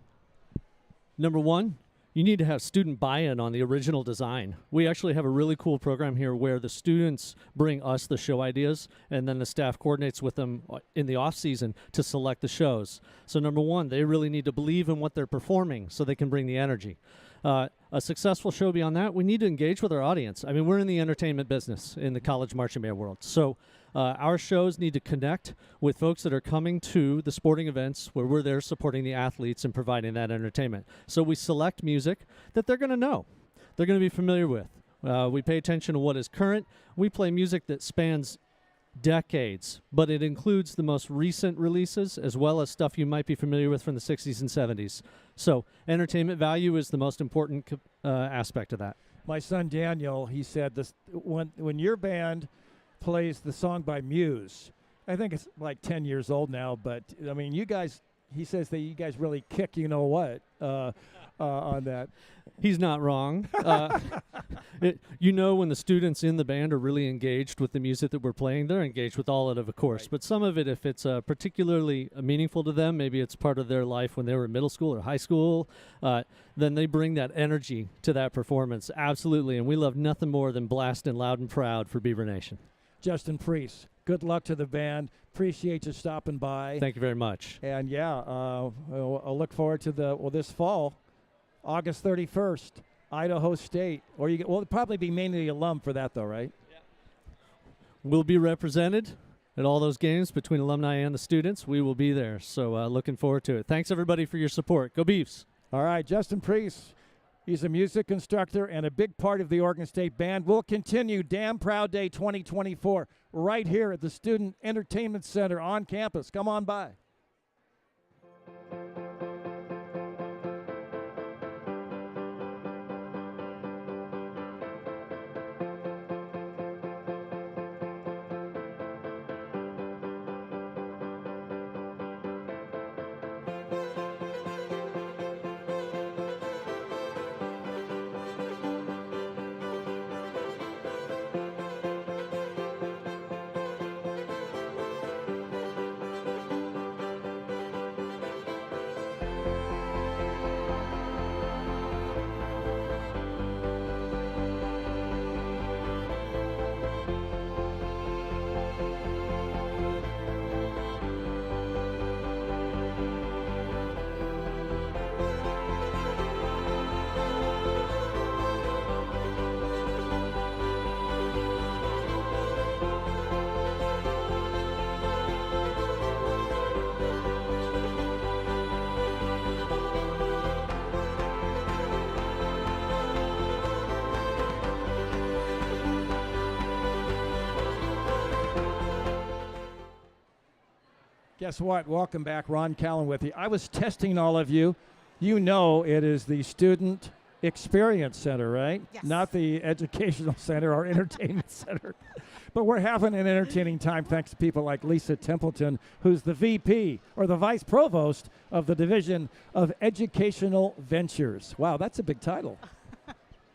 Number one, you need to have student buy-in on the original design. We actually have a really cool program here where the students bring us the show ideas, and then the staff coordinates with them in the off-season to select the shows. So number one, they really need to believe in what they're performing so they can bring the energy. A successful show beyond that, we need to engage with our audience. I mean, we're in the entertainment business in the college marching band world. So our shows need to connect with folks that are coming to the sporting events where we're there supporting the athletes and providing that entertainment. So we select music that they're going to know, they're going to be familiar with. We pay attention to what is current. We play music that spans decades, but it includes the most recent releases as well as stuff you might be familiar with from the 60s and 70s. So entertainment value is the most important aspect of that. My son Daniel, he said this when your band plays the song by Muse, I think it's like 10 years old now, but I mean, you guys, he says that you guys really kick you know what on that. He's not wrong. When the students in the band are really engaged with the music that we're playing, they're engaged with all of it, of course. Right. But some of it, if it's particularly meaningful to them, maybe it's part of their life when they were in middle school or high school, then they bring that energy to that performance. Absolutely. And we love nothing more than blasting loud and proud for Beaver Nation. Justin Priest, good luck to the band. Appreciate you stopping by. Thank you very much. And I'll look forward to this fall August 31st, Idaho State. Or it'll probably be mainly the alum for that, though, right? We'll be represented at all those games between alumni and the students. We will be there, so looking forward to it. Thanks, everybody, for your support. Go Beavs. All right, Justin Priest. He's a music instructor and a big part of the Oregon State Band. We'll continue Damn Proud Day 2024 right here at the Student Entertainment Center on campus. Come on by. Guess what? Welcome back. Ron Callan with you. I was testing all of you. You know it is the Student Experience Center, right? Yes. Not the Educational Center or Entertainment Center. But we're having an entertaining time thanks to people like Lisa Templeton, who's the VP or the Vice Provost of the Division of Educational Ventures. Wow, that's a big title.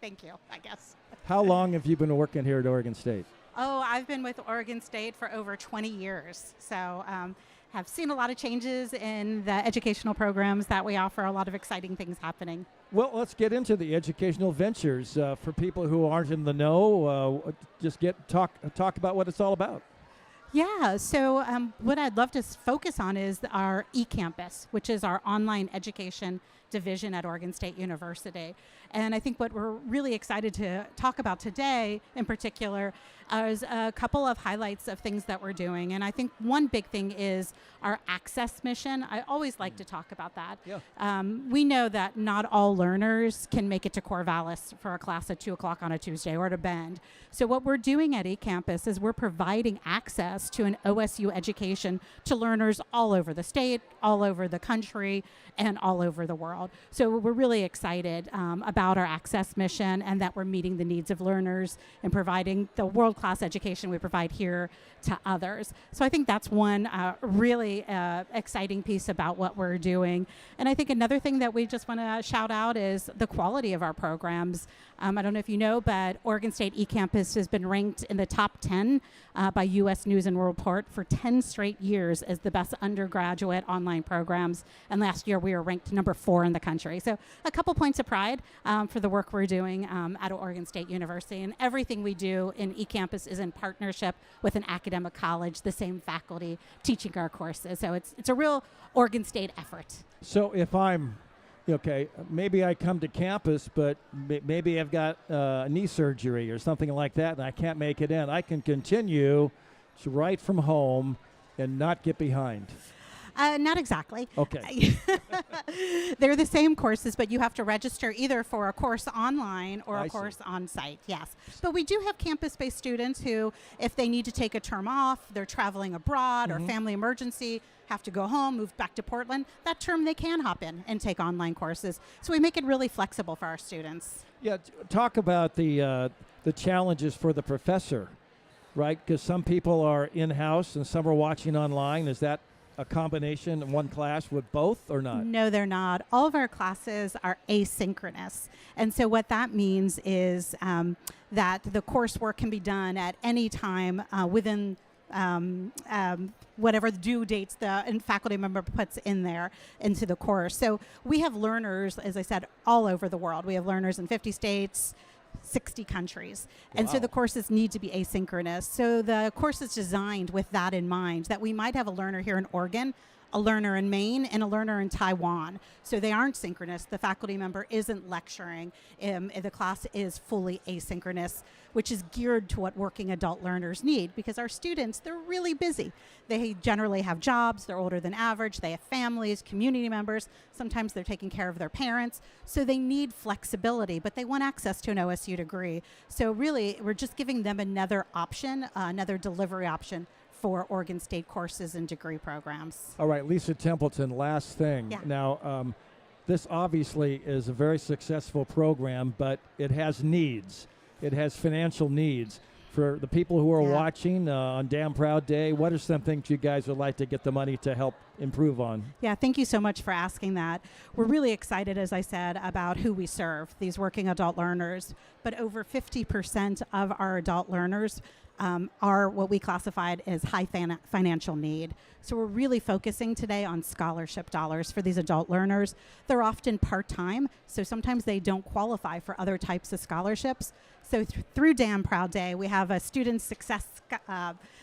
Thank you, I guess. How long have you been working here at Oregon State? Oh, I've been with Oregon State for over 20 years. So have seen a lot of changes in the educational programs that we offer, a lot of exciting things happening. Well, let's get into the educational ventures. For people who aren't in the know, just talk about what it's all about. Yeah, so what I'd love to focus on is our eCampus, which is our online education division at Oregon State University. And I think what we're really excited to talk about today in particular is a couple of highlights of things that we're doing. And I think one big thing is our access mission. I always like to talk about that. Yeah. We know that not all learners can make it to Corvallis for a class at 2 o'clock on a Tuesday or to Bend. So what we're doing at eCampus is we're providing access to an OSU education to learners all over the state, all over the country, and all over the world. So we're really excited about our access mission and that we're meeting the needs of learners and providing the world-class education we provide here to others. So I think that's one really exciting piece about what we're doing. And I think another thing that we just want to shout out is the quality of our programs. I don't know if you know, but Oregon State eCampus has been ranked in the top 10 by U.S. News and World Report for 10 straight years as the best undergraduate online programs. And last year we were ranked number 4 in the country. So a couple points of pride for the work we're doing at Oregon State University. And everything we do in eCampus is in partnership with an academic college, the same faculty teaching our courses. So it's a real Oregon State effort. So if I'm okay, maybe I come to campus, but maybe I've got knee surgery or something like that, and I can't make it in. I can continue right from home and not get behind. Not exactly. Okay. They're the same courses, but you have to register either for a course online or a I course on site, yes. But we do have campus-based students who, if they need to take a term off, they're traveling abroad or family emergency, have to go home, move back to Portland, that term they can hop in and take online courses. So we make it really flexible for our students. Yeah, talk about the challenges for the professor, right? Because some people are in-house and some are watching online. Is that a combination in one class with both or not? No, they're not. All of our classes are asynchronous. And so what that means is that the coursework can be done at any time within whatever the due dates the faculty member puts in there into the course. So we have learners, as I said, all over the world. We have learners in 50 states, 60 countries. And so the courses need to be asynchronous. So the course is designed with that in mind, that we might have a learner here in Oregon a learner in Maine and a learner in Taiwan. So they aren't synchronous. The faculty member isn't lecturing. The class is fully asynchronous, which is geared to what working adult learners need, because our students, they're really busy. They generally have jobs, they're older than average, they have families, community members, sometimes they're taking care of their parents, so they need flexibility, but they want access to an OSU degree. So really, we're just giving them another option, another delivery option for Oregon State courses and degree programs. All right, Lisa Templeton, last thing. Yeah. Now, this obviously is a very successful program, but it has needs. It has financial needs. For the people who are watching on Damn Proud Day, what are some things you guys would like to get the money to help improve on? Yeah, thank you so much for asking that. We're really excited, as I said, about who we serve, these working adult learners. But over 50% of our adult learners are what we classified as high financial need. So we're really focusing today on scholarship dollars for these adult learners. They're often part-time, so sometimes they don't qualify for other types of scholarships. So through Damn Proud Day, we have a student success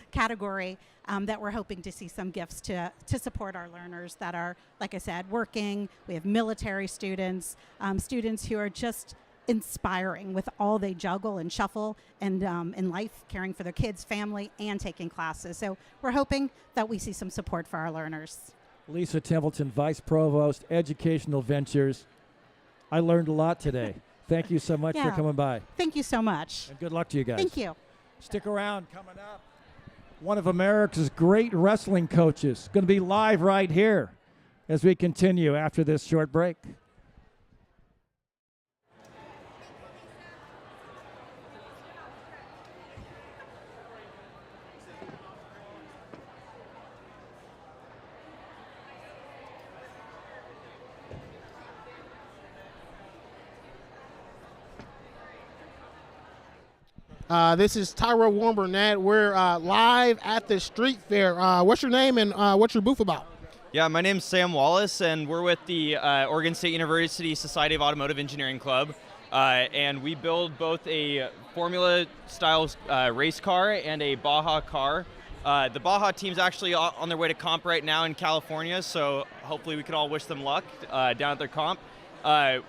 category that we're hoping to see some gifts to support our learners that are, like I said, working. We have military students, students who are just inspiring with all they juggle and shuffle and in life, caring for their kids, family, and taking classes. So we're hoping that we see some support for our learners. Lisa Templeton, Vice Provost, Educational Ventures. I learned a lot today. Thank you so much for coming by. Thank you so much. And good luck to you guys. Thank you. Stick around. Coming up, one of America's great wrestling coaches. Going to be live right here as we continue after this short break. This is Tyra Warren Burnett. We're live at the street fair. What's your name and what's your booth about? Yeah, my name's Sam Wallace, and we're with the Oregon State University Society of Automotive Engineering Club. And we build both a Formula-style race car and a Baja car. The Baja team's actually on their way to comp right now in California, so hopefully we can all wish them luck down at their comp.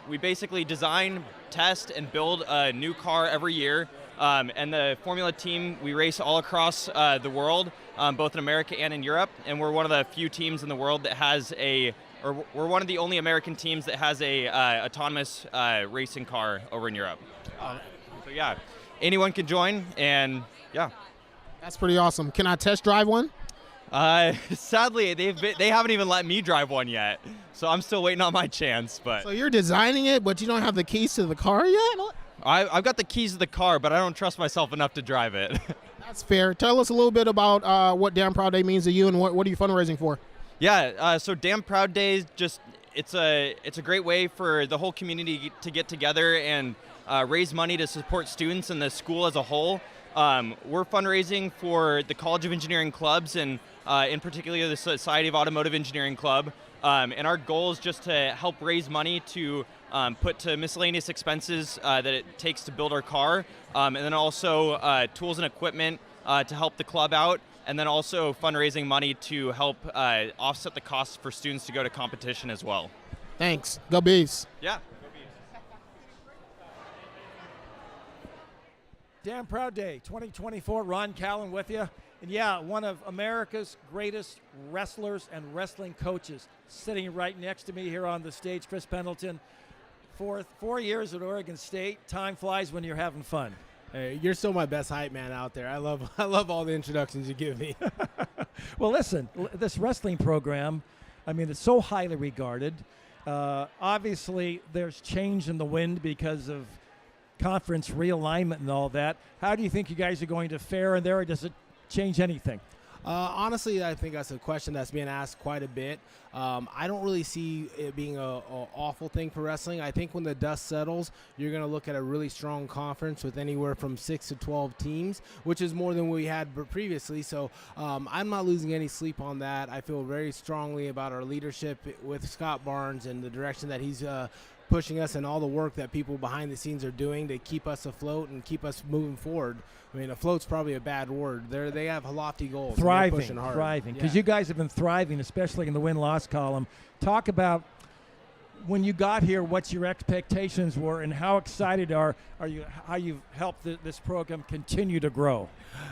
We basically design, test, and build a new car every year. And the Formula team, we race all across the world, both in America and in Europe. And we're one of the few teams in the world that has we're one of the only American teams that has a autonomous racing car over in Europe. So yeah, anyone can join, and yeah. That's pretty awesome. Can I test drive one? Sadly, they haven't even let me drive one yet, so I'm still waiting on my chance. But so you're designing it, but you don't have the keys to the car yet? I've got the keys to the car, but I don't trust myself enough to drive it. That's fair. Tell us a little bit about what Damn Proud Day means to you, and what are you fundraising for? Yeah, so Damn Proud Day is just it's a great way for the whole community to get together and raise money to support students and the school as a whole. We're fundraising for the College of Engineering clubs and in particular the Society of Automotive Engineering Club. And our goal is just to help raise money to put to miscellaneous expenses that it takes to build our car, and then also tools and equipment to help the club out, and then also fundraising money to help offset the costs for students to go to competition as well. Thanks. Go Beavs. Yeah. Damn Proud Day 2024. Ron Callan with you. And yeah, one of America's greatest wrestlers and wrestling coaches sitting right next to me here on the stage, Chris Pendleton. For 4 years at Oregon State. Time flies when you're having fun. Hey, you're still my best hype man out there. I love all the introductions you give me. Well, listen, this wrestling program, I mean, it's so highly regarded. Obviously, there's change in the wind because of conference realignment and all that. How do you think you guys are going to fare in there, or does it change anything? Honestly, I think that's a question that's being asked quite a bit. I don't really see it being an awful thing for wrestling. I think when the dust settles, you're going to look at a really strong conference with anywhere from 6 to 12 teams, which is more than we had previously. So I'm not losing any sleep on that. I feel very strongly about our leadership with Scott Barnes and the direction that he's pushing us and all the work that people behind the scenes are doing to keep us afloat and keep us moving forward. I mean, afloat's probably a bad word. They have lofty goals. Thriving, and they're pushing hard. thriving. Because Yeah. you guys have been thriving, especially in the win-loss column. Talk about when you got here, what your expectations were, and how excited are you? How you've helped this program continue to grow.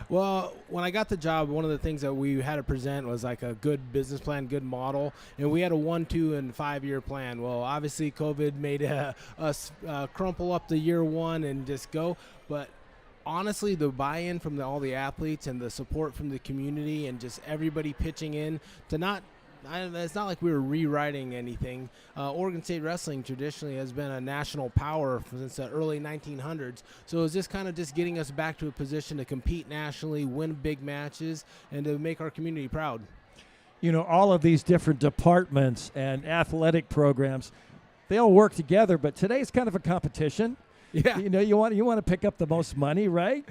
Well, when I got the job, one of the things that we had to present was like a good business plan, good model, and we had a 1, 2, and 5-year plan. Well, obviously, COVID made us crumple up the year one and just go, but honestly, the buy-in from all the athletes and the support from the community and just everybody pitching in to it's not like we were rewriting anything. Oregon State wrestling traditionally has been a national power since the early 1900s. So it was just kind of just getting us back to a position to compete nationally, win big matches, and to make our community proud. You know, all of these different departments and athletic programs, they all work together, but today's kind of a competition. Yeah. You know, you want to pick up the most money, right?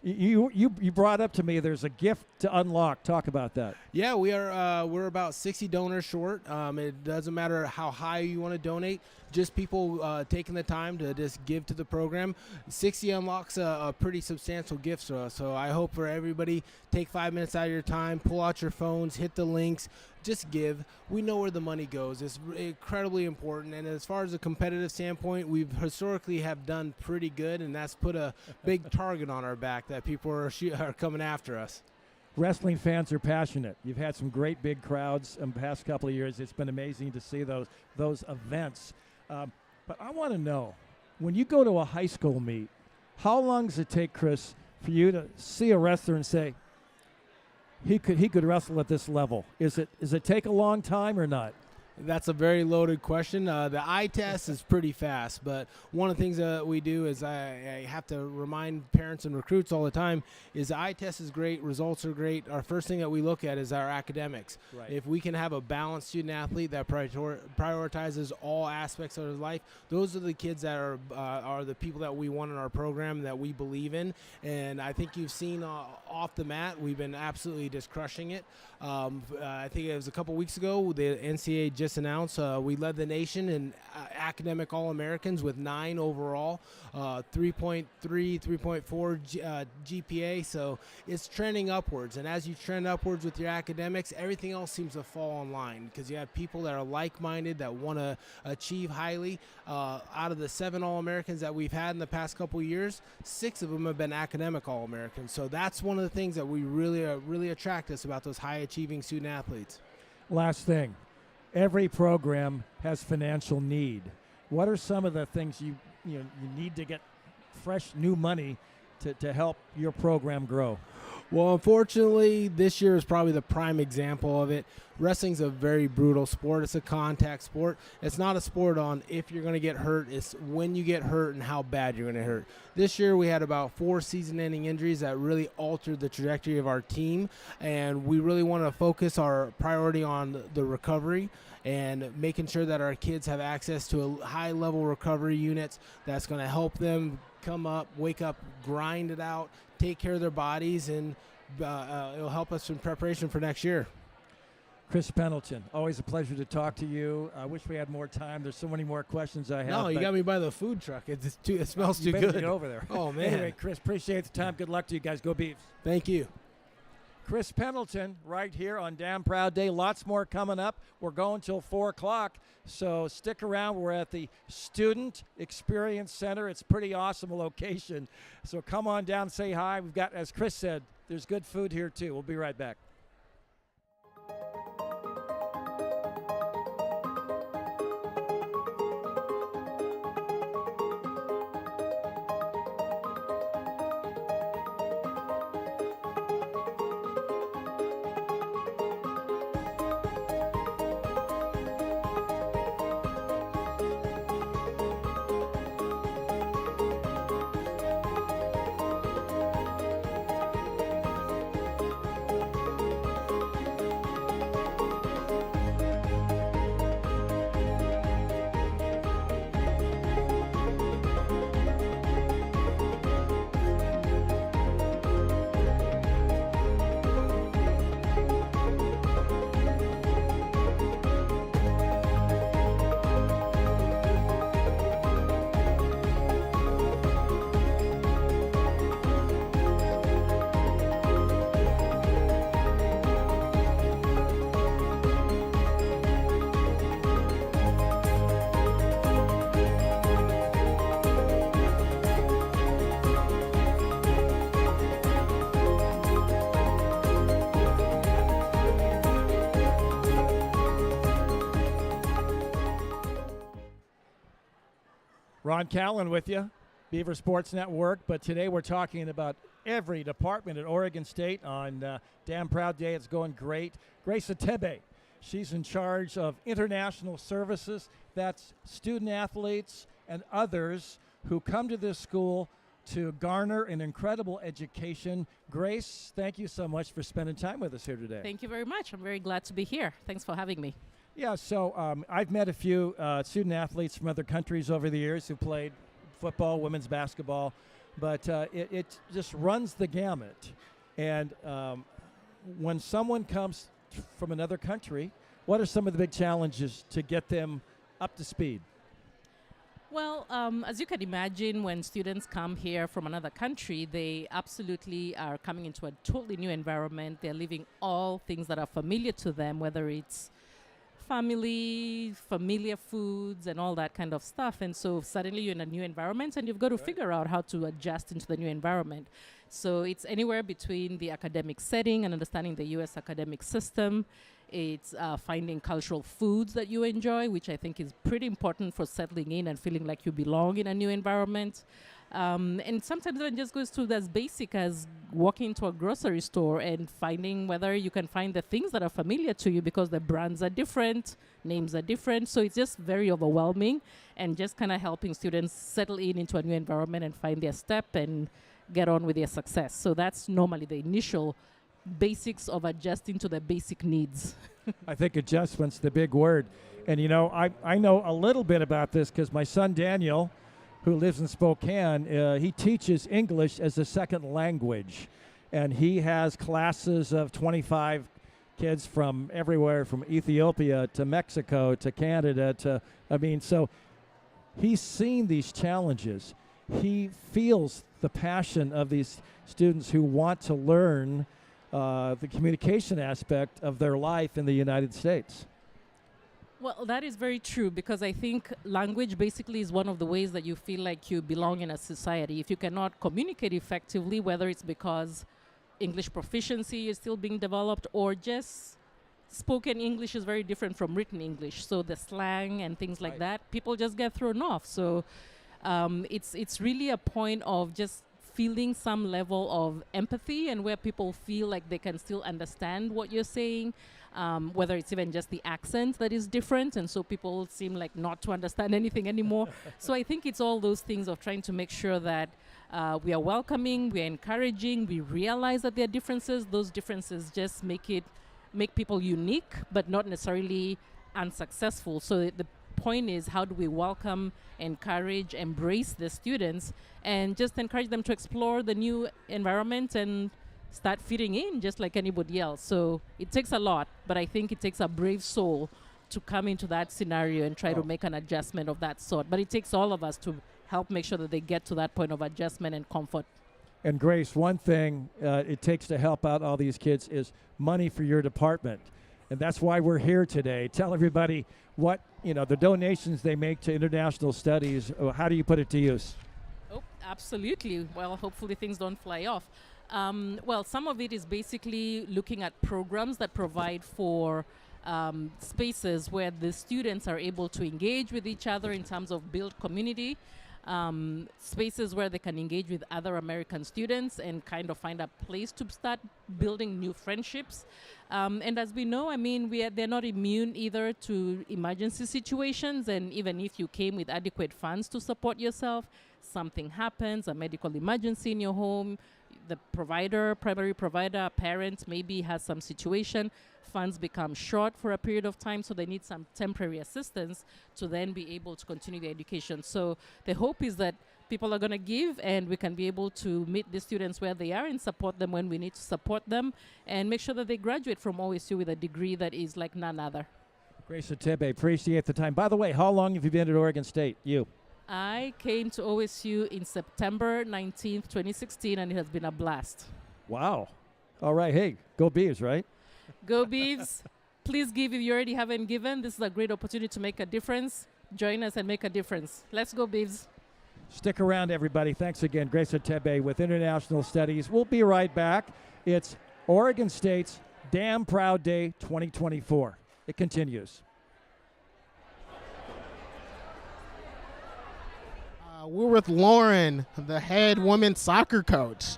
You brought up to me there's a gift to unlock. Talk about that. Yeah, we're about 60 donors short. It doesn't matter how high you want to donate. Just people taking the time to just give to the program. 60 unlocks a pretty substantial gift to us. So I hope for everybody, take 5 minutes out of your time, pull out your phones, hit the links, just give. We know where the money goes. It's incredibly important. And as far as a competitive standpoint, we've historically have done pretty good, and that's put a big target on our back that people are coming after us. Wrestling fans are passionate. You've had some great big crowds in the past couple of years. It's been amazing to see those events. But I want to know, when you go to a high school meet, how long does it take, Chris, for you to see a wrestler and say, he could wrestle at this level? Does it take a long time or not? That's a very loaded question. The eye test is pretty fast, but one of the things that we do is I have to remind parents and recruits all the time is the eye test is great, results are great. Our first thing that we look at is our academics. Right. If we can have a balanced student athlete that prioritizes all aspects of his life, those are the kids that are the people that we want in our program that we believe in. And I think you've seen off the mat, we've been absolutely just crushing it. I think it was a couple weeks ago, the NCAA just announced we led the nation in academic All-Americans with 9 overall, 3.3, 3.4 GPA. So it's trending upwards. And as you trend upwards with your academics, everything else seems to fall in line because you have people that are like-minded that want to achieve highly. Out of the 7 All-Americans that we've had in the past couple of years, 6 of them have been academic All-Americans. So that's one of the things that we really attract us about those high-achieving student athletes. Last thing. Every program has financial need. What are some of the things you need to get fresh new money to help your program grow? Well, unfortunately, this year is probably the prime example of it. Wrestling's a very brutal sport. It's a contact sport. It's not a sport on if you're going to get hurt. It's when you get hurt and how bad you're going to hurt. This year we had about 4 season-ending injuries that really altered the trajectory of our team, and we really want to focus our priority on the recovery and making sure that our kids have access to a high-level recovery units that's going to help them come up, wake up, grind it out, take care of their bodies, and it'll help us in preparation for next year. Chris Pendleton, always a pleasure to talk to you. I wish we had more time. There's so many more questions I have. No, you got me by the food truck. It smells too good. Get over there. Oh, man. Anyway, Chris, appreciate the time. Good luck to you guys. Go Beavs. Thank you. Chris Pendleton right here on Damn Proud Day. Lots more coming up. We're going till 4 o'clock, so stick around. We're at the Student Experience Center. It's a pretty awesome location, so come on down, say hi. We've got, as Chris said, there's good food here too. We'll be right back. Ron Callan with you, Beaver Sports Network. But today we're talking about every department at Oregon State on Damn Proud Day. It's going great. Grace Atebe, she's in charge of international services. That's student athletes and others who come to this school to garner an incredible education. Grace, thank you so much for spending time with us here today. Thank you very much. I'm very glad to be here. Thanks for having me. Yeah, so I've met a few student athletes from other countries over the years who played football, women's basketball, but it just runs the gamut. And when someone comes from another country, what are some of the big challenges to get them up to speed? Well, as you can imagine, when students come here from another country, they absolutely are coming into a totally new environment. They're leaving all things that are familiar to them, whether it's family, familiar foods, and all that kind of stuff. And so suddenly you're in a new environment and you've got to figure out how to adjust into the new environment. So it's anywhere between the academic setting and understanding the U.S. academic system. It's finding cultural foods that you enjoy, which I think is pretty important for settling in and feeling like you belong in a new environment. And sometimes it just goes to as basic as walking into a grocery store and finding whether you can find the things that are familiar to you, because the brands are different, names are different. So it's just very overwhelming, and just kind of helping students settle in into a new environment and find their step and get on with their success. So that's normally the initial basics of adjusting to the basic needs. I think adjustment's the big word. And, you know, I know a little bit about this because my son Daniel, who lives in Spokane, he teaches English as a second language. And he has classes of 25 kids from everywhere, from Ethiopia to Mexico to Canada to, so he's seen these challenges. He feels the passion of these students who want to learn the communication aspect of their life in the United States. Well, that is very true, because I think language basically is one of the ways that you feel like you belong in a society. If you cannot communicate effectively, whether it's because English proficiency is still being developed or just spoken English is very different from written English. So the slang and things like that, people just get thrown off. So it's really a point of just feeling some level of empathy, and where people feel like they can still understand what you're saying. Whether it's even just the accent that is different, and so people seem like not to understand anything anymore. So I think it's all those things of trying to make sure that we are welcoming, we are encouraging, we realize that there are differences. Those differences just make people unique, but not necessarily unsuccessful. So the point is, how do we welcome, encourage, embrace the students, and just encourage them to explore the new environment and start fitting in just like anybody else. So it takes a lot, but I think it takes a brave soul to come into that scenario and try to make an adjustment of that sort. But it takes all of us to help make sure that they get to that point of adjustment and comfort. And Grace, one thing it takes to help out all these kids is money for your department. And that's why we're here today. Tell everybody what, the donations they make to international studies, how do you put it to use? Oh, absolutely. Well, hopefully things don't fly off. Well, some of it is basically looking at programs that provide for spaces where the students are able to engage with each other in terms of build community, spaces where they can engage with other American students and kind of find a place to start building new friendships. And as we know, they're not immune either to emergency situations, and even if you came with adequate funds to support yourself, something happens, a medical emergency in your home, the primary provider, parent maybe has some situation, funds become short for a period of time, so they need some temporary assistance to then be able to continue their education. So the hope is that people are going to give, and we can be able to meet the students where they are and support them when we need to support them, and make sure that they graduate from OSU with a degree that is like none other. Grace Atebe, appreciate the time. By the way, how long have you been at Oregon State? You? I came to OSU in September 19th, 2016, and it has been a blast. Wow. All right. Hey, go Beavs, right? Go Beavs. Please give if you already haven't given. This is a great opportunity to make a difference. Join us and make a difference. Let's go Beavs. Stick around, everybody. Thanks again. Grace Atebe with International Studies. We'll be right back. It's Oregon State's Damn Proud Day 2024. It continues. We're with Lauren, the head women's soccer coach.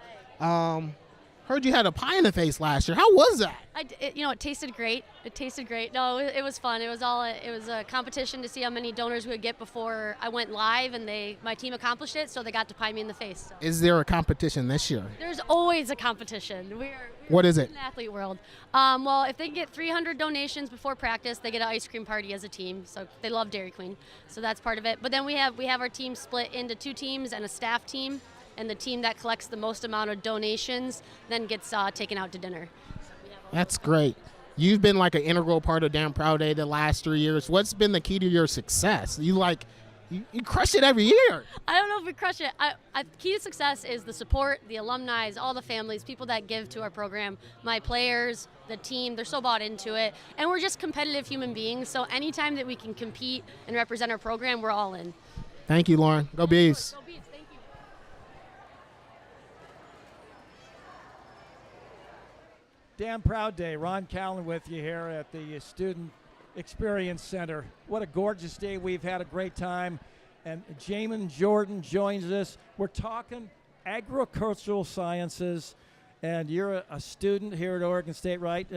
Heard you had a pie in the face last year. How was that? It tasted great. It tasted great. No, it was fun. It was a competition to see how many donors we would get before I went live, and my team accomplished it, so they got to pie me in the face. So. Is there a competition this year? There's always a competition. What is it? In the athlete world. Well, if they get 300 donations before practice, they get an ice cream party as a team. So they love Dairy Queen. So that's part of it. But then we have our team split into 2 teams and a staff team. And the team that collects the most amount of donations then gets taken out to dinner. That's great. You've been like an integral part of Damn Proud Day the last 3 years. What's been the key to your success? You crush it every year. I don't know if we crush it. Key to success is the support, the alumni, all the families, people that give to our program, my players, the team. They're so bought into it. And we're just competitive human beings. So anytime that we can compete and represent our program, we're all in. Thank you, Lauren. Go Beavs. Damn Proud Day. Ron Callan with you here at the Student Experience Center. What a gorgeous day. We've had a great time. And Jamin Jordan joins us. We're talking agricultural sciences, and you're a student here at Oregon State, right?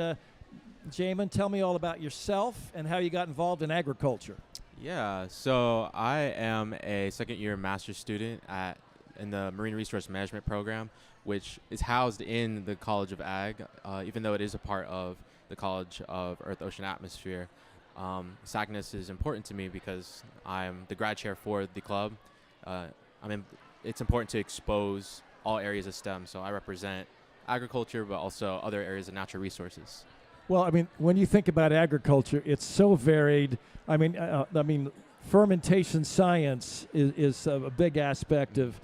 Jamin, tell me all about yourself and how you got involved in agriculture. Yeah, so I am a second-year master's student in the Marine Resource Management program, which is housed in the College of Ag, even though it is a part of the College of Earth, Ocean, Atmosphere. SACNAS is important to me because I'm the grad chair for the club. It's important to expose all areas of STEM, so I represent agriculture, but also other areas of natural resources. Well, when you think about agriculture, it's so varied. Fermentation science is a big aspect of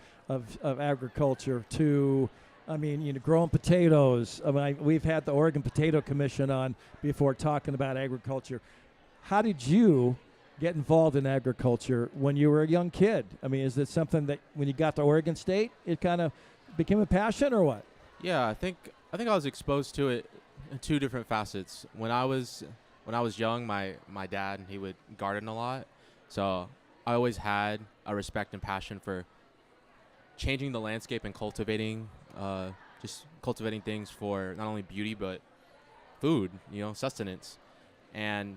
agriculture to, growing potatoes. We've had the Oregon Potato Commission on before talking about agriculture. How did you get involved in agriculture when you were a young kid? Is it something that when you got to Oregon State, it kind of became a passion or what? Yeah, I think I was exposed to it in 2 different facets. When I was young, my dad, he would garden a lot. So I always had a respect and passion for changing the landscape and cultivating things for not only beauty but food, sustenance. And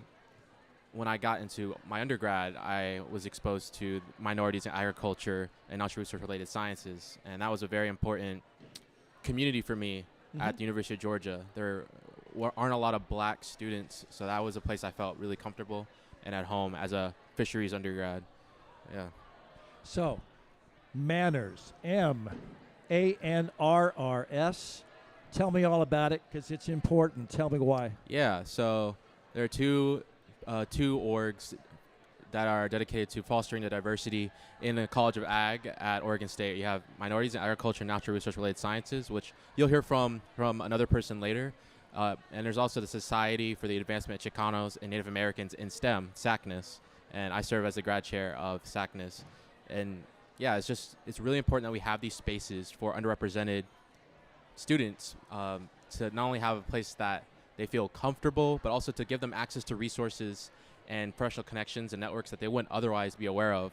when I got into my undergrad, I was exposed to minorities in agriculture and natural resource-related sciences, and that was a very important community for me at the University of Georgia. There aren't a lot of black students, so that was a place I felt really comfortable and at home as a fisheries undergrad. Yeah. So, Manners, MANRRS. Tell me all about it because it's important. Tell me why. Yeah, so there are two orgs that are dedicated to fostering the diversity in the College of Ag at Oregon State. You have minorities in agriculture and natural resource-related sciences, which you'll hear from another person later. And there's also the Society for the Advancement of Chicanos and Native Americans in STEM, SACNAS, and I serve as the grad chair of SACNAS. And yeah, it's really important that we have these spaces for underrepresented students to not only have a place that they feel comfortable, but also to give them access to resources and professional connections and networks that they wouldn't otherwise be aware of.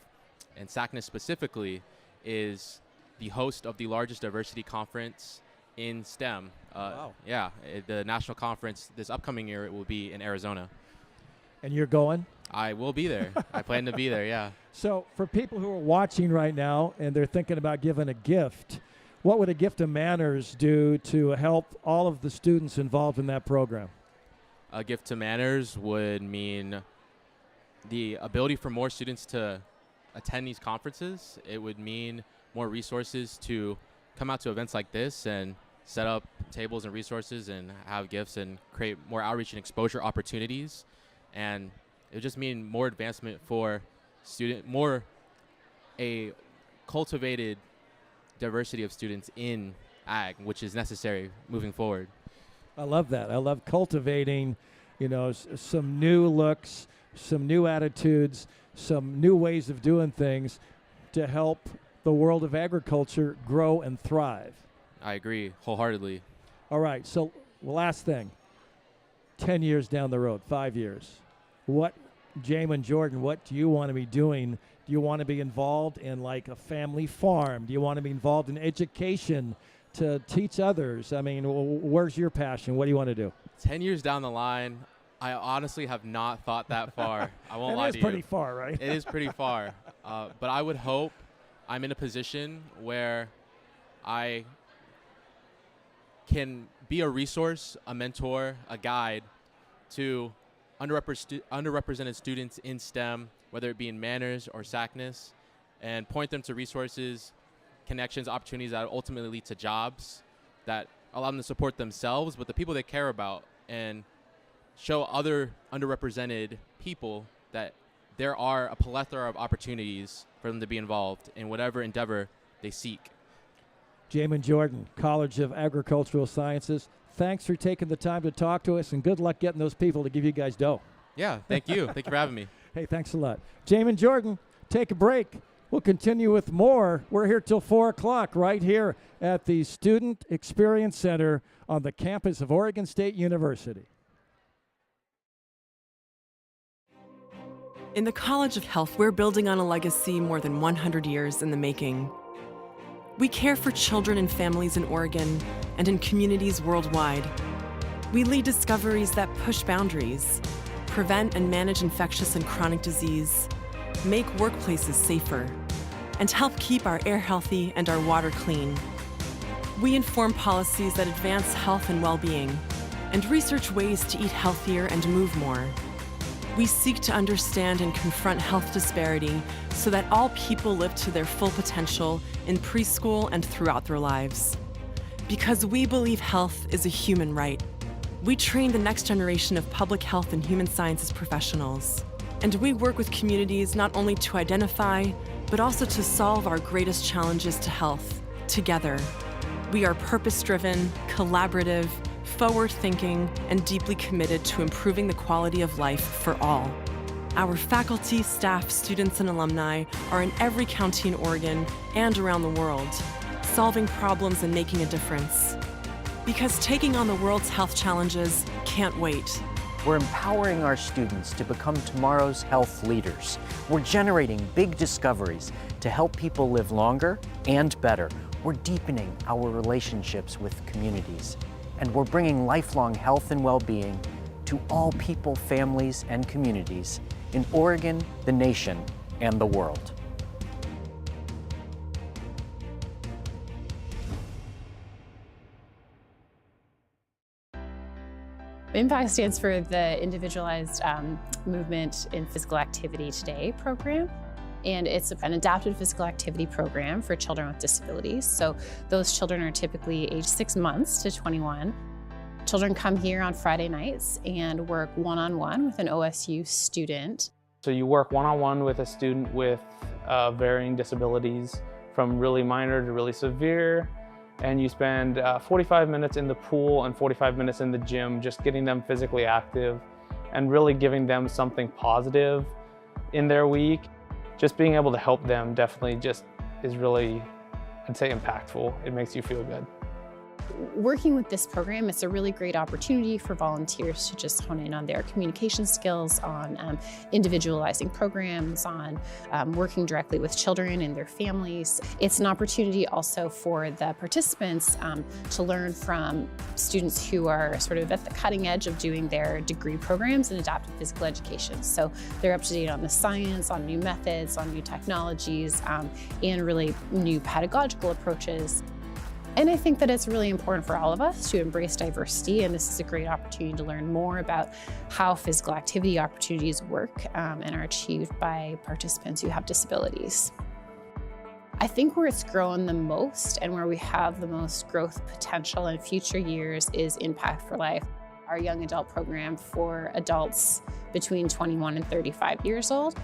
And SACNAS specifically is the host of the largest diversity conference in STEM. Wow. Yeah, the national conference this upcoming year will be in Arizona. And you're going? I will be there. I plan to be there, yeah. So for people who are watching right now and they're thinking about giving a gift, what would a gift of Manners do to help all of the students involved in that program? A gift to Manners would mean the ability for more students to attend these conferences. It would mean more resources to come out to events like this and set up tables and resources and have gifts and create more outreach and exposure opportunities. And it would just mean more advancement for a cultivated diversity of students in ag, which is necessary moving forward. I love that. I love cultivating, some new looks, some new attitudes, some new ways of doing things to help the world of agriculture grow and thrive. I agree wholeheartedly. All right. So last thing, 10 years down the road, 5 years, Jamin Jordan, what do you want to be doing Do you want to be involved in like a family farm? Do you want to be involved in education to teach others? I mean, where's your passion? What do you want to do? 10 years down the line, I honestly have not thought that far. I won't lie to you. It is pretty far, right? It is pretty far. But I would hope I'm in a position where I can be a resource, a mentor, a guide to underrepresented students in STEM, whether it be in manners or SACNAS, and point them to resources, connections, opportunities that ultimately lead to jobs that allow them to support themselves, but the people they care about, and show other underrepresented people that there are a plethora of opportunities for them to be involved in whatever endeavor they seek. Jamin Jordan, College of Agricultural Sciences, thanks for taking the time to talk to us, and good luck getting those people to give you guys dough. Yeah, thank you. Thank you for having me. Hey, thanks a lot. Jamin Jordan, take a break. We'll continue with more. We're here till 4 o'clock right here at the Student Experience Center on the campus of Oregon State University. In the College of Health, we're building on a legacy more than 100 years in the making. We care for children and families in Oregon and in communities worldwide. We lead discoveries that push boundaries, prevent and manage infectious and chronic disease, make workplaces safer, and help keep our air healthy and our water clean. We inform policies that advance health and well-being, and research ways to eat healthier and move more. We seek to understand and confront health disparity so that all people live to their full potential in preschool and throughout their lives. Because we believe health is a human right. We train the next generation of public health and human sciences professionals. And we work with communities not only to identify, but also to solve our greatest challenges to health, together. We are purpose-driven, collaborative, forward-thinking, and deeply committed to improving the quality of life for all. Our faculty, staff, students, and alumni are in every county in Oregon and around the world, solving problems and making a difference. Because taking on the world's health challenges can't wait. We're empowering our students to become tomorrow's health leaders. We're generating big discoveries to help people live longer and better. We're deepening our relationships with communities. And we're bringing lifelong health and well-being to all people, families, and communities in Oregon, the nation, and the world. IMPACT stands for the Individualized Movement in Physical Activity Today program. And it's an adapted physical activity program for children with disabilities. So those children are typically age 6 months to 21. Children come here on Friday nights and work one-on-one with an OSU student. So you work one-on-one with a student with varying disabilities, from really minor to really severe, and you spend 45 minutes in the pool and 45 minutes in the gym, just getting them physically active and really giving them something positive in their week. Just being able to help them definitely just is really, I'd say, impactful. It makes you feel good. Working with this program, it's a really great opportunity for volunteers to just hone in on their communication skills, on individualizing programs, on working directly with children and their families. It's an opportunity also for the participants to learn from students who are sort of at the cutting edge of doing their degree programs in adaptive physical education. So they're up to date on the science, on new methods, on new technologies, and really new pedagogical approaches. And I think that it's really important for all of us to embrace diversity, and this is a great opportunity to learn more about how physical activity opportunities work and are achieved by participants who have disabilities. I think where it's grown the most and where we have the most growth potential in future years is Impact for Life, our young adult program for adults between 21 and 35 years old.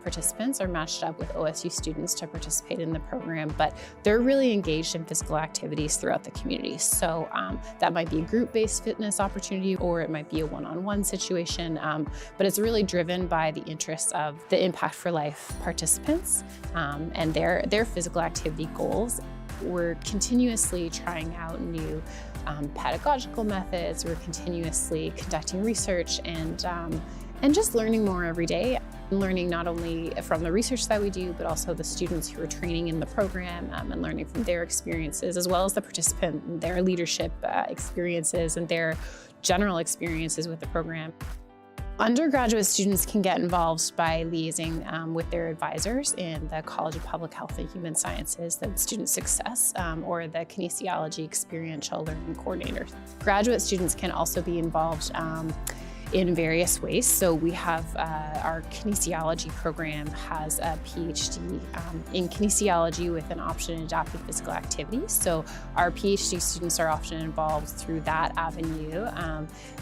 Participants are matched up with OSU students to participate in the program, but they're really engaged in physical activities throughout the community. So that might be a group-based fitness opportunity, or it might be a one-on-one situation, but it's really driven by the interests of the Impact for Life participants and their physical activity goals. We're continuously trying out new And just learning more every day, learning not only from the research that we do, but also the students who are training in the program and learning from their experiences, as well as the participant, their leadership experiences and their general experiences with the program. Undergraduate students can get involved by liaising with their advisors in the College of Public Health and Human Sciences, the Student Success, or the Kinesiology Experiential Learning Coordinators. Graduate students can also be involved in various ways. So we have our kinesiology program has a PhD in kinesiology with an option in adaptive physical activities. So our PhD students are often involved through that avenue.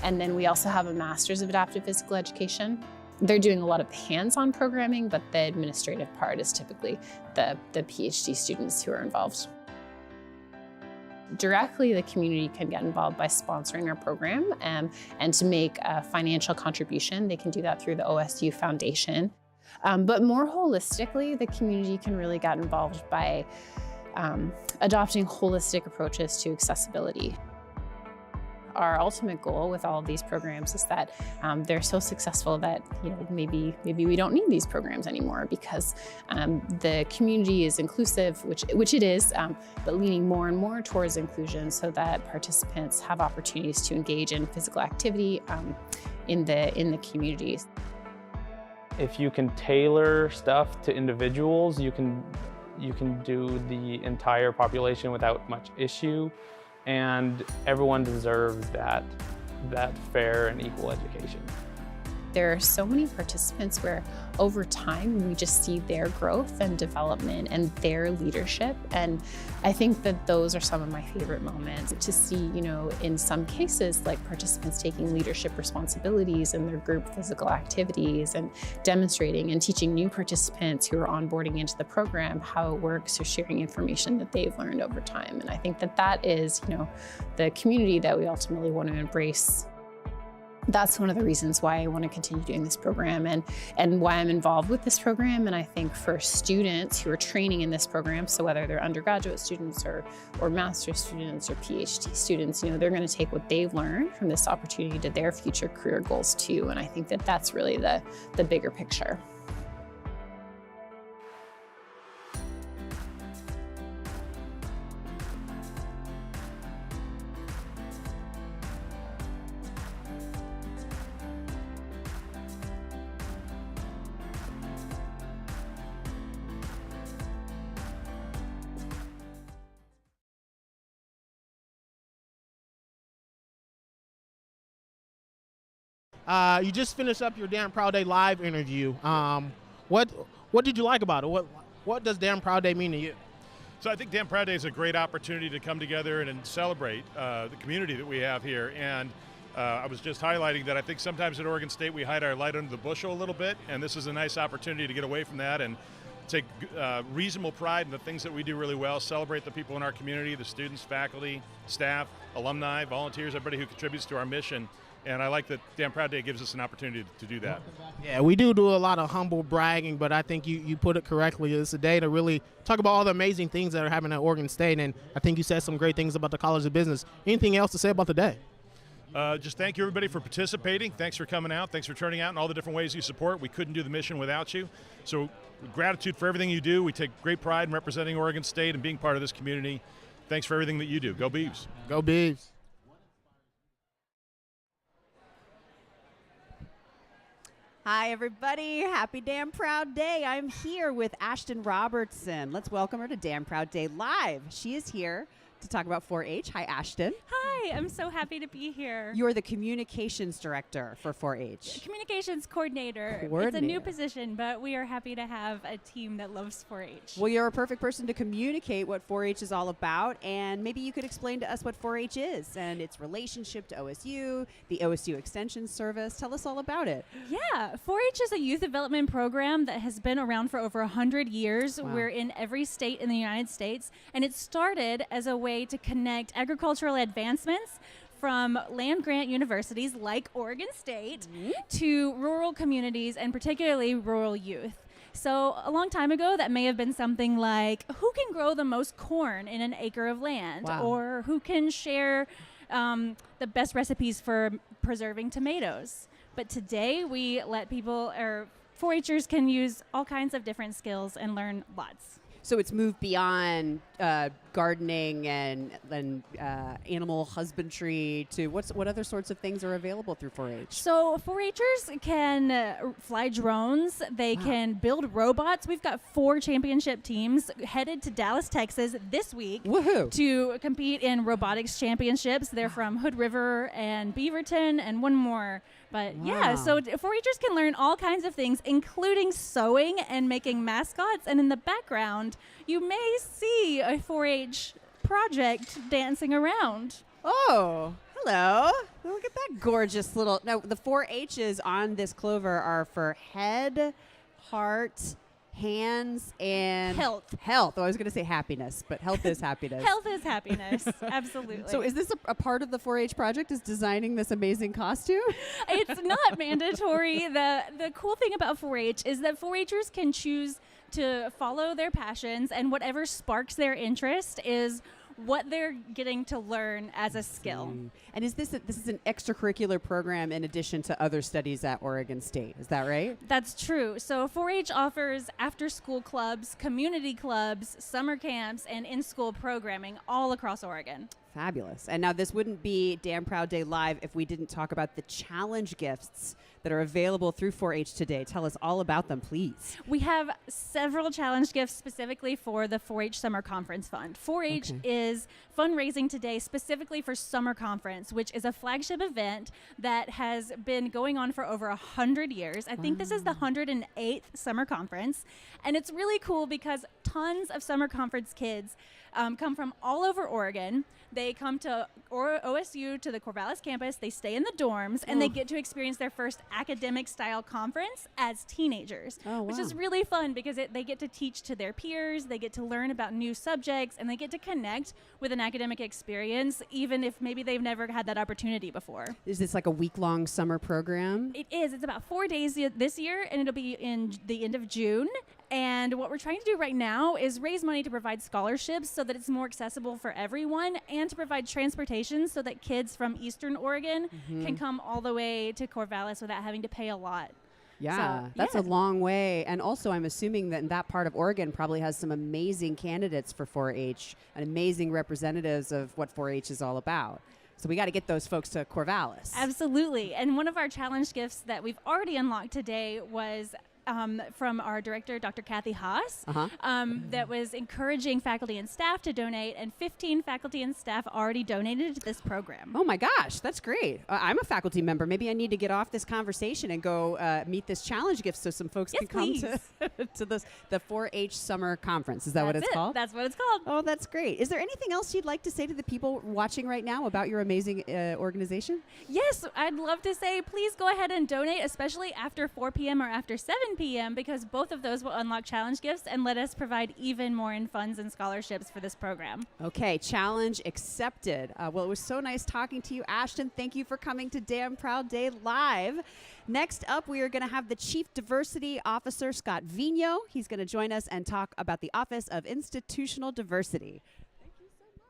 And then we also have a Master's of Adaptive Physical Education. They're doing a lot of hands-on programming, but the administrative part is typically the PhD students who are involved. Directly, the community can get involved by sponsoring our program, and to make a financial contribution, they can do that through the OSU Foundation. But more holistically, the community can really get involved by adopting holistic approaches to accessibility. Our ultimate goal with all of these programs is that they're so successful that maybe we don't need these programs anymore, because the community is inclusive, which it is, but leaning more and more towards inclusion so that participants have opportunities to engage in physical activity in the communities. If you can tailor stuff to individuals, you can do the entire population without much issue. And everyone deserves that fair and equal education. There are so many participants where over time we just see their growth and development and their leadership. And I think that those are some of my favorite moments to see, in some cases, like participants taking leadership responsibilities in their group physical activities and demonstrating and teaching new participants who are onboarding into the program how it works, or sharing information that they've learned over time. And I think that is, the community that we ultimately want to embrace. That's one of the reasons why I want to continue doing this program and why I'm involved with this program. And I think for students who are training in this program, so whether they're undergraduate students or master's students or PhD students, they're going to take what they've learned from this opportunity to their future career goals too. And I think that that's really the bigger picture. You just finished up your Damn Proud Day live interview. What did you like about it? What does Damn Proud Day mean to you? So I think Damn Proud Day is a great opportunity to come together and celebrate the community that we have here. And I was just highlighting that I think sometimes at Oregon State we hide our light under the bushel a little bit, and this is a nice opportunity to get away from that and take reasonable pride in the things that we do really well, celebrate the people in our community, the students, faculty, staff, alumni, volunteers, everybody who contributes to our mission. And I like that Damn Proud Day gives us an opportunity to do that. Yeah, we do a lot of humble bragging, but I think you put it correctly. It's a day to really talk about all the amazing things that are happening at Oregon State, and I think you said some great things about the College of Business. Anything else to say about the day? Just thank you, everybody, for participating. Thanks for coming out. Thanks for turning out in all the different ways you support. We couldn't do the mission without you. So gratitude for everything you do. We take great pride in representing Oregon State and being part of this community. Thanks for everything that you do. Go Beavs. Go Beavs. Hi, everybody. Happy Damn Proud Day. I'm here with Ashton Robertson. Let's welcome her to Damn Proud Day Live. She is here to talk about 4-H. Hi, Ashton. Hi, I'm so happy to be here. You're the communications director for 4-H. Communications coordinator. It's a new position, but we are happy to have a team that loves 4-H. Well, you're a perfect person to communicate what 4-H is all about, and maybe you could explain to us what 4-H is and its relationship to OSU, the OSU Extension Service. Tell us all about it. Yeah, 4-H is a youth development program that has been around for over 100 years. Wow. We're in every state in the United States, and it started as a way to connect agricultural advancements from land-grant universities like Oregon State to rural communities and particularly rural youth. So a long time ago, that may have been something like, who can grow the most corn in an acre of land? Wow. Or who can share the best recipes for preserving tomatoes? But today we let people, or 4-Hers can use all kinds of different skills and learn lots. So it's moved beyond gardening and animal husbandry to what other sorts of things are available through 4-H? So 4-Hers can fly drones. They can build robots. We've got 4 championship teams headed to Dallas, Texas this week to compete in robotics championships. They're from Hood River and Beaverton and one more. But yeah, so 4-Hers can learn all kinds of things, including sewing and making mascots. And in the background, you may see a 4-H project dancing around. Oh, hello. Look at that gorgeous little... Now, the 4-H's on this clover are for head, heart, hands, and... Health. Health. Oh, I was going to say happiness, but health is happiness. Health is happiness. Absolutely. So is this a part of the 4-H project, is designing this amazing costume? It's not mandatory. The cool thing about 4-H is that 4-Hers can choose to follow their passions, and whatever sparks their interest is what they're getting to learn as a skill. And is this is an extracurricular program in addition to other studies at Oregon State? Is that right? That's true. So 4-H offers after-school clubs, community clubs, summer camps, and in-school programming all across Oregon. Fabulous. And now this wouldn't be Damn Proud Day Live if we didn't talk about the challenge gifts that are available through 4-H today. Tell us all about them, please. We have several challenge gifts specifically for the 4-H Summer Conference Fund. 4-H is fundraising today specifically for Summer Conference, which is a flagship event that has been going on for over 100 years. I think this is the 108th Summer Conference. And it's really cool because tons of Summer Conference kids come from all over Oregon. They come to OSU, to the Corvallis campus. They stay in the dorms, and they get to experience their first academic-style conference as teenagers, which is really fun because they get to teach to their peers, they get to learn about new subjects, and they get to connect with an academic experience, even if maybe they've never had that opportunity before. Is this like a week-long summer program? It is. It's about 4 days this year, and it'll be in the end of June. And what we're trying to do right now is raise money to provide scholarships so that it's more accessible for everyone, and to provide transportation so that kids from Eastern Oregon can come all the way to Corvallis without having to pay a lot. Yeah, So, that's a long way. And also, I'm assuming that in that part of Oregon probably has some amazing candidates for 4-H and amazing representatives of what 4-H is all about. So we got to get those folks to Corvallis. Absolutely. And one of our challenge gifts that we've already unlocked today was from our director, Dr. Kathy Haas, that was encouraging faculty and staff to donate, and 15 faculty and staff already donated to this program. Oh my gosh, that's great. I'm a faculty member. Maybe I need to get off this conversation and go meet this challenge gift so some folks can come to the 4-H Summer Conference. Is that what it's called? That's what it's called. Oh, that's great. Is there anything else you'd like to say to the people watching right now about your amazing organization? Yes, I'd love to say please go ahead and donate, especially after 4 p.m. or after 7 p.m. because both of those will unlock challenge gifts and let us provide even more in funds and scholarships for this program. Okay, challenge accepted. Well, it was so nice talking to you, Ashton. Thank you for coming to Damn Proud Day Live. Next up, we are going to have the Chief Diversity Officer, Scott Vigneault. He's going to join us and talk about the Office of Institutional Diversity. Thank you so much.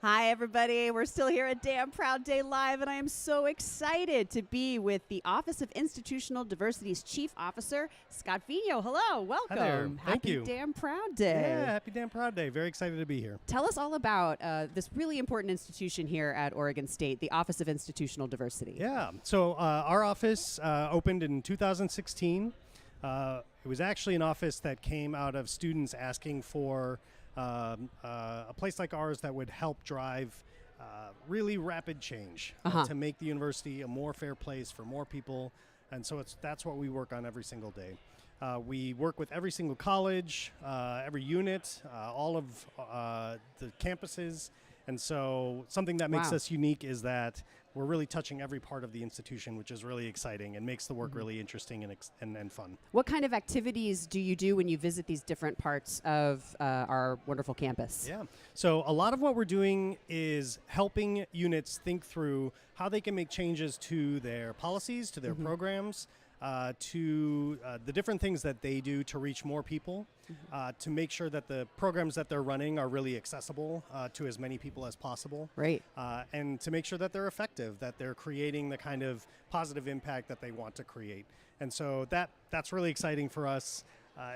Hi, everybody. We're still here at Damn Proud Day Live, and I am so excited to be with the Office of Institutional Diversity's Chief Officer, Scott Vigno. Hello, welcome. Hi there. Thank you. Happy Damn Proud Day. Yeah, happy Damn Proud Day. Very excited to be here. Tell us all about this really important institution here at Oregon State, the Office of Institutional Diversity. Yeah, so our office opened in 2016. It was actually an office that came out of students asking for a place like ours that would help drive really rapid change to make the university a more fair place for more people. And so that's what we work on every single day. We work with every single college, every unit, all of the campuses. And so something that makes us unique is that we're really touching every part of the institution, which is really exciting and makes the work really interesting and fun. What kind of activities do you do when you visit these different parts of our wonderful campus? Yeah, so a lot of what we're doing is helping units think through how they can make changes to their policies, to their programs, to the different things that they do to reach more people, to make sure that the programs that they're running are really accessible to as many people as possible. Right. And to make sure that they're effective, that they're creating the kind of positive impact that they want to create. And so that's really exciting for us.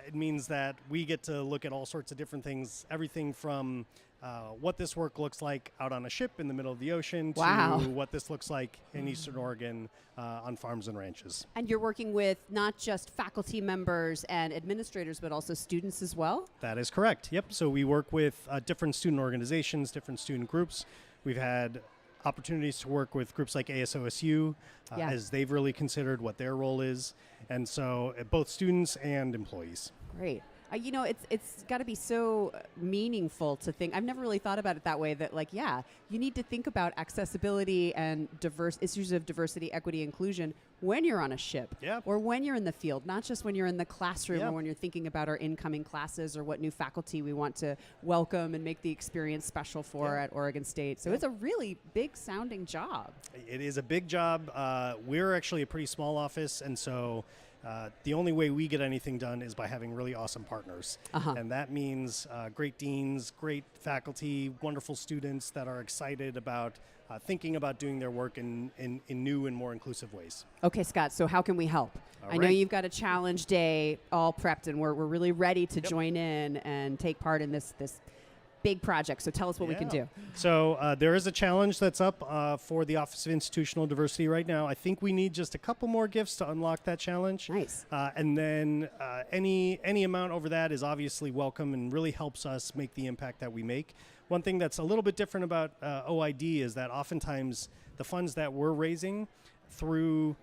It means that we get to look at all sorts of different things, everything from what this work looks like out on a ship in the middle of the ocean to what this looks like in Eastern Oregon on farms and ranches. And you're working with not just faculty members and administrators, but also students as well? That is correct. Yep. So we work with different student organizations, different student groups. We've had opportunities to work with groups like OSU as they've really considered what their role is. And so both students and employees. Great. You know, it's got to be so meaningful to think. I've never really thought about it that way, that like, yeah, you need to think about accessibility and issues of diversity, equity, inclusion when you're on a ship or when you're in the field, not just when you're in the classroom or when you're thinking about our incoming classes or what new faculty we want to welcome and make the experience special for at Oregon State. So it's a really big sounding job. It is a big job. We're actually a pretty small office, and so the only way we get anything done is by having really awesome partners. And that means great deans, great faculty, wonderful students that are excited about thinking about doing their work in new and more inclusive ways. Okay, Scott, so how can we help? I know you've got a challenge day all prepped, and we're really ready to join in and take part in this big project. So tell us what we can do. So there is a challenge that's up for the Office of Institutional Diversity right now. I think we need just a couple more gifts to unlock that challenge. Nice. And then any amount over that is obviously welcome and really helps us make the impact that we make. One thing that's a little bit different about OID is that oftentimes the funds that we're raising through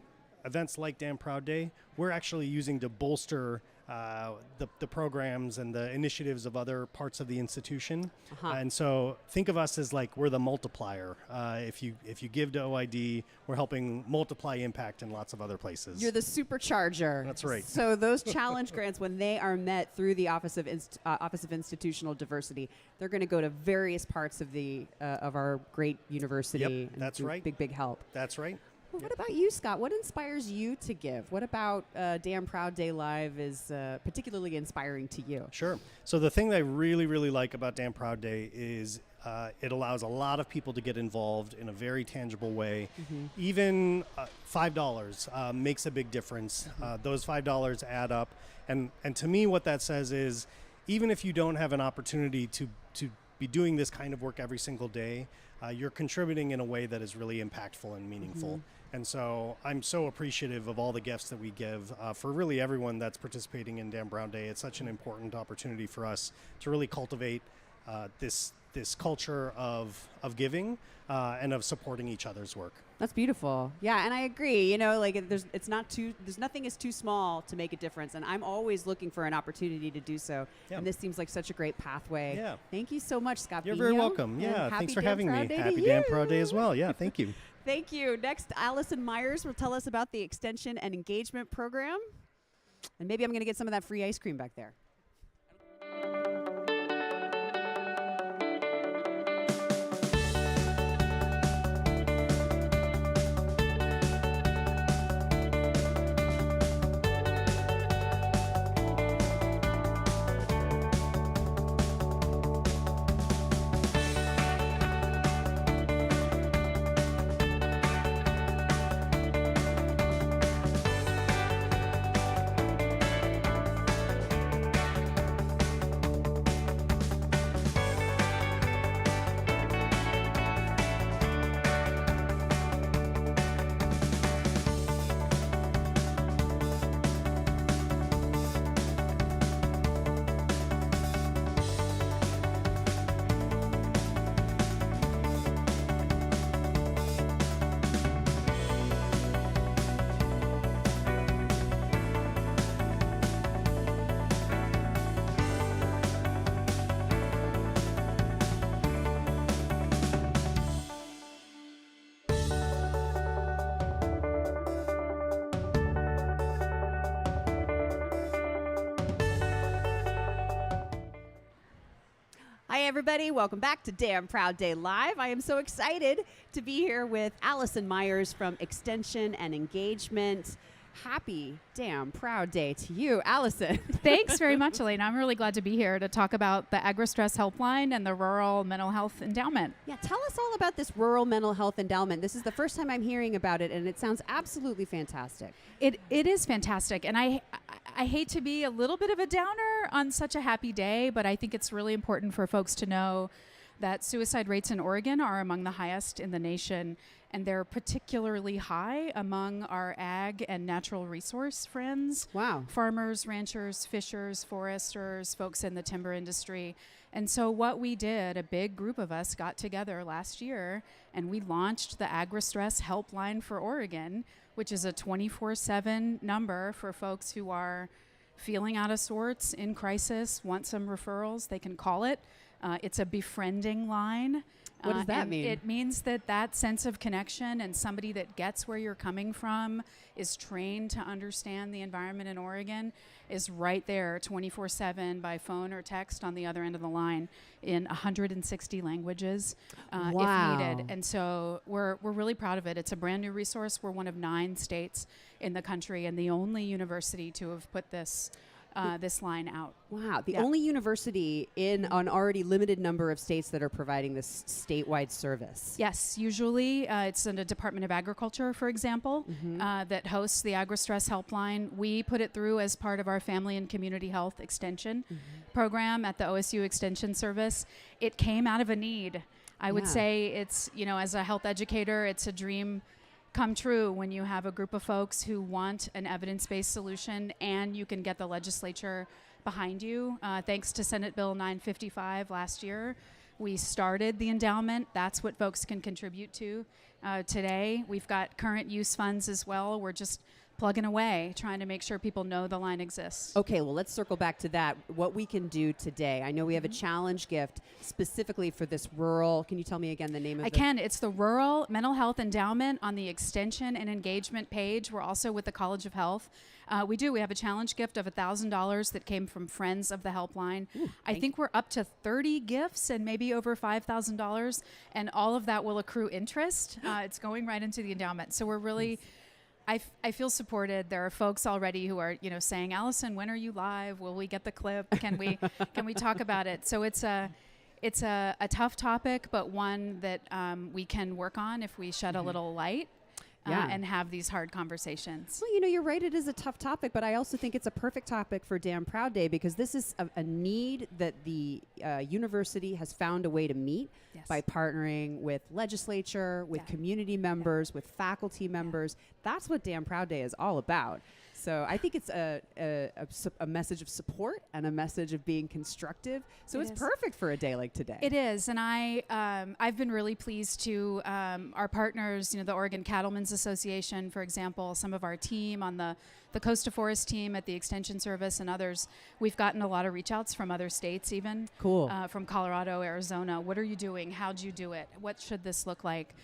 events like Damn Proud Day, we're actually using to bolster the programs and the initiatives of other parts of the institution. And so think of us as like we're the multiplier. If you give to OID, we're helping multiply impact in lots of other places. You're the supercharger. That's right. So those challenge grants, when they are met through the Office of Institutional Diversity, they're going to go to various parts of of our great university. Yep, that's right. Big help. That's right. Well, what about you, Scott? What inspires you to give? What about Damn Proud Day Live is particularly inspiring to you? Sure. So the thing that I really, really like about Damn Proud Day is it allows a lot of people to get involved in a very tangible way. Even $5 makes a big difference. Those $5 add up. And to me, what that says is even if you don't have an opportunity to be doing this kind of work every single day, you're contributing in a way that is really impactful and meaningful. And so I'm so appreciative of all the gifts that we give for really everyone that's participating in Damn Proud Day. It's such an important opportunity for us to really cultivate this culture of giving and of supporting each other's work. That's beautiful. Yeah, and I agree. You know, like there's nothing is too small to make a difference, and I'm always looking for an opportunity to do so. And this seems like such a great pathway. Yeah. Thank you so much, Scott. You're very welcome. Yeah, thanks for having me. Happy Damn Proud Day as well. Yeah, thank you. Thank you. Next, Allison Myers will tell us about the Extension and Engagement Program, and maybe I'm going to get some of that free ice cream back there. Hi, everybody. Welcome back to Damn Proud Day Live. I am so excited to be here with Allison Myers from Extension and Engagement. Happy Damn Proud Day to you, Allison. Thanks very much, Elena. I'm really glad to be here to talk about the AgriStress Helpline and the Rural Mental Health Endowment. Yeah, tell us all about this Rural Mental Health Endowment. This is the first time I'm hearing about it, and it sounds absolutely fantastic. It is fantastic, and I hate to be a little bit of a downer on such a happy day, but I think it's really important for folks to know that suicide rates in Oregon are among the highest in the nation, and they're particularly high among our ag and natural resource friends. Wow. Farmers, ranchers, fishers, foresters, folks in the timber industry. And so what we did, a big group of us got together last year, and we launched the AgriStress Helpline for Oregon, which is a 24/7 number for folks who are feeling out of sorts, in crisis, want some referrals. They can call it. It's a befriending line. What does that and mean? It means that sense of connection and somebody that gets where you're coming from, is trained to understand the environment in Oregon, is right there 24/7 by phone or text on the other end of the line in 160 languages Wow. if needed. And so we're really proud of it. It's a brand new resource. We're one of 9 states in the country and the only university to have put this line out. Wow, the Yeah. only university in an already limited number of states that are providing this statewide service. Yes, usually it's in the Department of Agriculture, for example, that hosts the AgriStress Helpline. We put it through as part of our Family and Community Health Extension program at the OSU Extension Service. It came out of a need. I would Yeah. say it's, as a health educator, it's a dream come true when you have a group of folks who want an evidence-based solution and you can get the legislature behind you. Thanks to Senate Bill 955 last year, we started the endowment. That's what folks can contribute to today. We've got current use funds as well. We're just plugging away, trying to make sure people know the line exists. Okay, well, let's circle back to that. What we can do today. I know we have a challenge gift specifically for this rural. Can you tell me again the name of it? I can. It's the Rural Mental Health Endowment on the Extension and Engagement page. We're also with the College of Health. We have a challenge gift of $1,000 that came from friends of the helpline. I think we're up to 30 gifts and maybe over $5,000, and all of that will accrue interest. It's going right into the endowment. So we're really... I feel supported. There are folks already who are, saying, Allison, when are you live? Will we get the clip? Can we talk about it? So it's a tough topic, but one that we can work on if we shed a little light. And have these hard conversations. Well, you're right. It is a tough topic, but I also think it's a perfect topic for Damn Proud Day because this is a need that the university has found a way to meet by partnering with legislature, with community members, with faculty members. That's what Damn Proud Day is all about. So I think it's a message of support and a message of being constructive. So it's perfect for a day like today. It is, and I've been really pleased to our partners, the Oregon Cattlemen's Association, for example, some of our team on the Coast to Forest team at the Extension Service and others. We've gotten a lot of reach outs from other states even. Cool. From Colorado, Arizona. What are you doing? How'd you do it? What should this look like?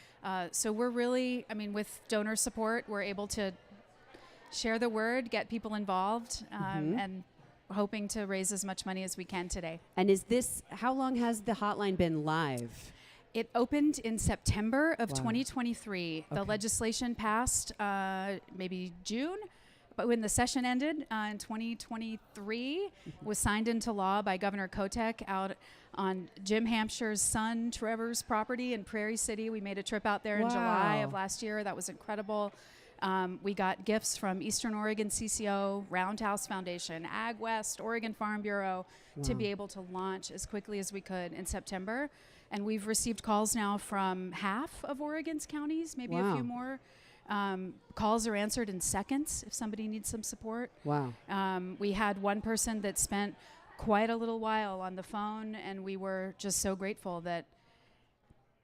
So we're really, with donor support, we're able to share the word, get people involved, and hoping to raise as much money as we can today. And how long has the hotline been live? It opened in September of 2023. The legislation passed maybe June, but when the session ended in 2023, was signed into law by Governor Kotek out on Jim Hampshire's son Trevor's property in Prairie City. We made a trip out there in July of last year. That was incredible. We got gifts from Eastern Oregon CCO, Roundhouse Foundation, Ag West, Oregon Farm Bureau to be able to launch as quickly as we could in September. And we've received calls now from half of Oregon's counties, maybe a few more. Calls are answered in seconds if somebody needs some support. Wow. We had one person that spent quite a little while on the phone, and we were just so grateful that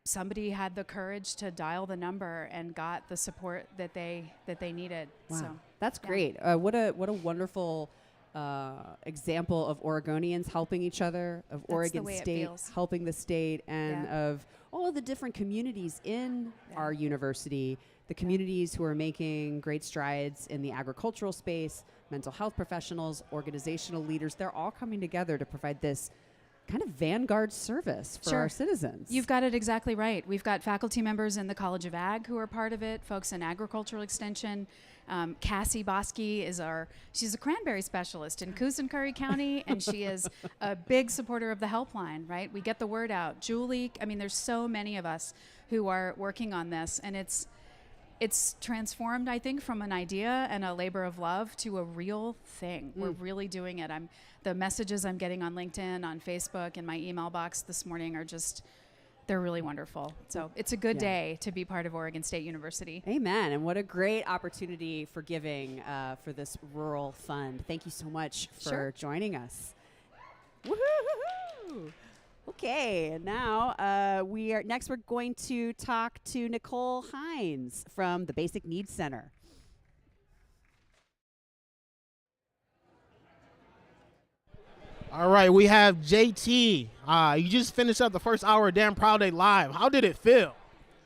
somebody had the courage to dial the number and got the support that they needed. Wow. So That's great. What a wonderful example of Oregonians helping each other, of Oregon State helping the state, and of all of the different communities in our university, the communities who are making great strides in the agricultural space, mental health professionals, organizational leaders. They're all coming together to provide this kind of vanguard service for our citizens. You've got it exactly right. We've got faculty members in the College of Ag who are part of it, folks in agricultural extension. Cassie Bosky she's a cranberry specialist in Coos and Curry County, and she is a big supporter of the helpline, right? We get the word out. Julie, I mean, there's so many of us who are working on this, and it's transformed, I think, from an idea and a labor of love to a real thing. We're really doing it. The messages I'm getting on LinkedIn, on Facebook, and my email box this morning are just, they're really wonderful. So it's a good day to be part of Oregon State University. Amen. And what a great opportunity for giving for this rural fund. Thank you so much for joining us. Woohoo! Okay, and now we're going to talk to Nicole Hines from the Basic Needs Center. All right, we have JT. You just finished up the first hour of Damn Proud Day Live. How did it feel?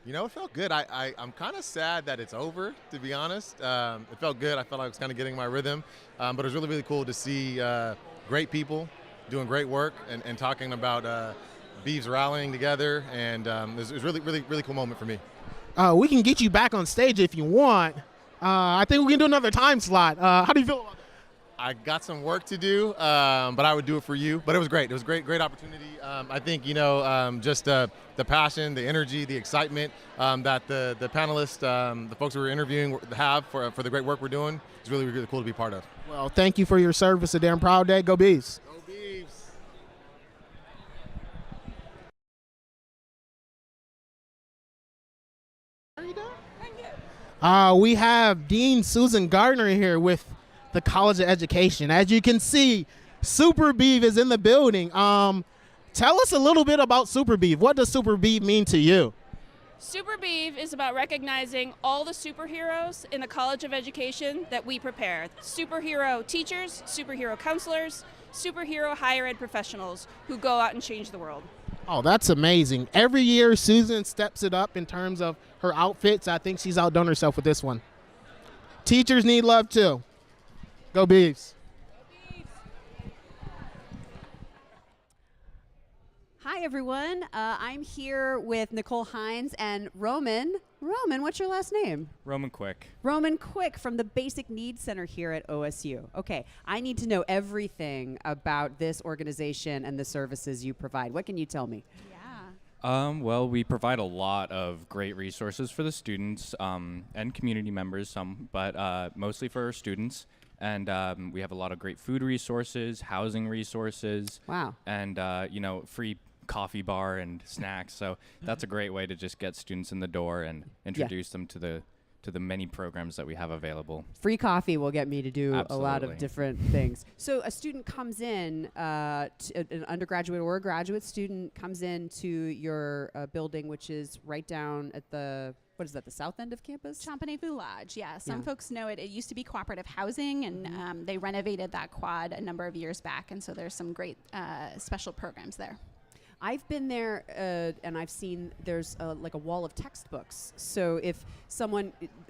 You know, it felt good. I'm kind of sad that it's over, to be honest. It felt good. I felt like I was kind of getting my rhythm. But it was really, really cool to see great people doing great work and talking about Beavs rallying together. And it was really, really, really cool moment for me. We can get you back on stage if you want. I think we can do another time slot. How do you feel about that? I got some work to do, but I would do it for you. But it was great. It was a great opportunity. I think, just the passion, the energy, the excitement that the panelists, the folks who we're interviewing have for the great work we're doing is really, really cool to be part of. Well, thank you for your service. A damn proud day. Go Beavs. Go Beavs. Are you done? We have Dean Susan Gardner here with the College of Education. As you can see, Super Beav is in the building. Tell us a little bit about Super Beav. What does Super Beav mean to you? Super Beav is about recognizing all the superheroes in the College of Education that we prepare. Superhero teachers, superhero counselors, superhero higher ed professionals who go out and change the world. Oh, that's amazing. Every year, Susan steps it up in terms of her outfits. I think she's outdone herself with this one. Teachers need love too. Go Beavs. Hi, everyone. I'm here with Nicole Hines and Roman. Roman, what's your last name? Roman Quick. Roman Quick from the Basic Needs Center here at OSU. Okay, I need to know everything about this organization and the services you provide. What can you tell me? Well, we provide a lot of great resources for the students and community members, but mostly for our students. And we have a lot of great food resources, housing resources. Wow. And, free coffee bar and snacks. So that's a great way to just get students in the door and introduce them to the many programs that we have available. Free coffee will get me to do Absolutely. a lot of different things. So a student comes in, an undergraduate or a graduate student comes into your building, which is right down at the, what is that, the south end of campus? Champagney-Vu Lodge, yeah. Some folks know it. It used to be cooperative housing, and they renovated that quad a number of years back, and so there's some great special programs there. I've been there and I've seen there's like a wall of textbooks. So if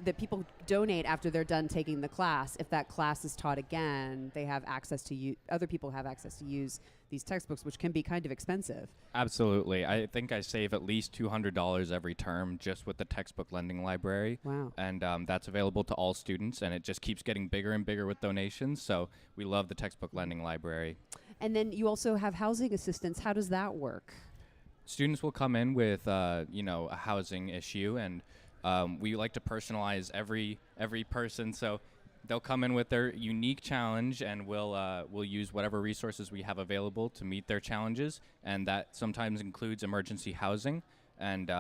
that people donate after they're done taking the class, if that class is taught again, they have access to other people have access to use these textbooks, which can be kind of expensive. Absolutely. I think I save at least $200 every term just with the textbook lending library. Wow. And that's available to all students, and it just keeps getting bigger and bigger with donations. So we love the textbook lending library. And then you also have housing assistance. How does that work? Students will come in with, a housing issue, and we like to personalize every person. So they'll come in with their unique challenge, and we'll use whatever resources we have available to meet their challenges, and that sometimes includes emergency housing. And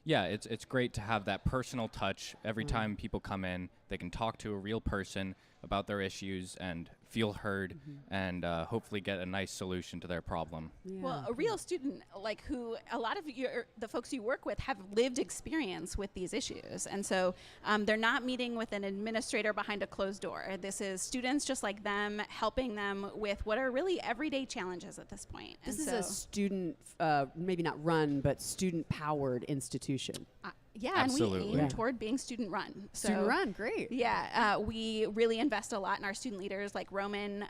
it's great to have that personal touch. Every time people come in, they can talk to a real person about their issues and feel heard and hopefully get a nice solution to their problem. Yeah. Well, a real student, like who a lot of the folks you work with have lived experience with these issues. And so they're not meeting with an administrator behind a closed door. This is students just like them, helping them with what are really everyday challenges at this point. This is a student, maybe not run, but student-powered institution. Yeah, Absolutely. and we aim toward being student run. So, Student run, great. Yeah, we really invest a lot in our student leaders like Roman.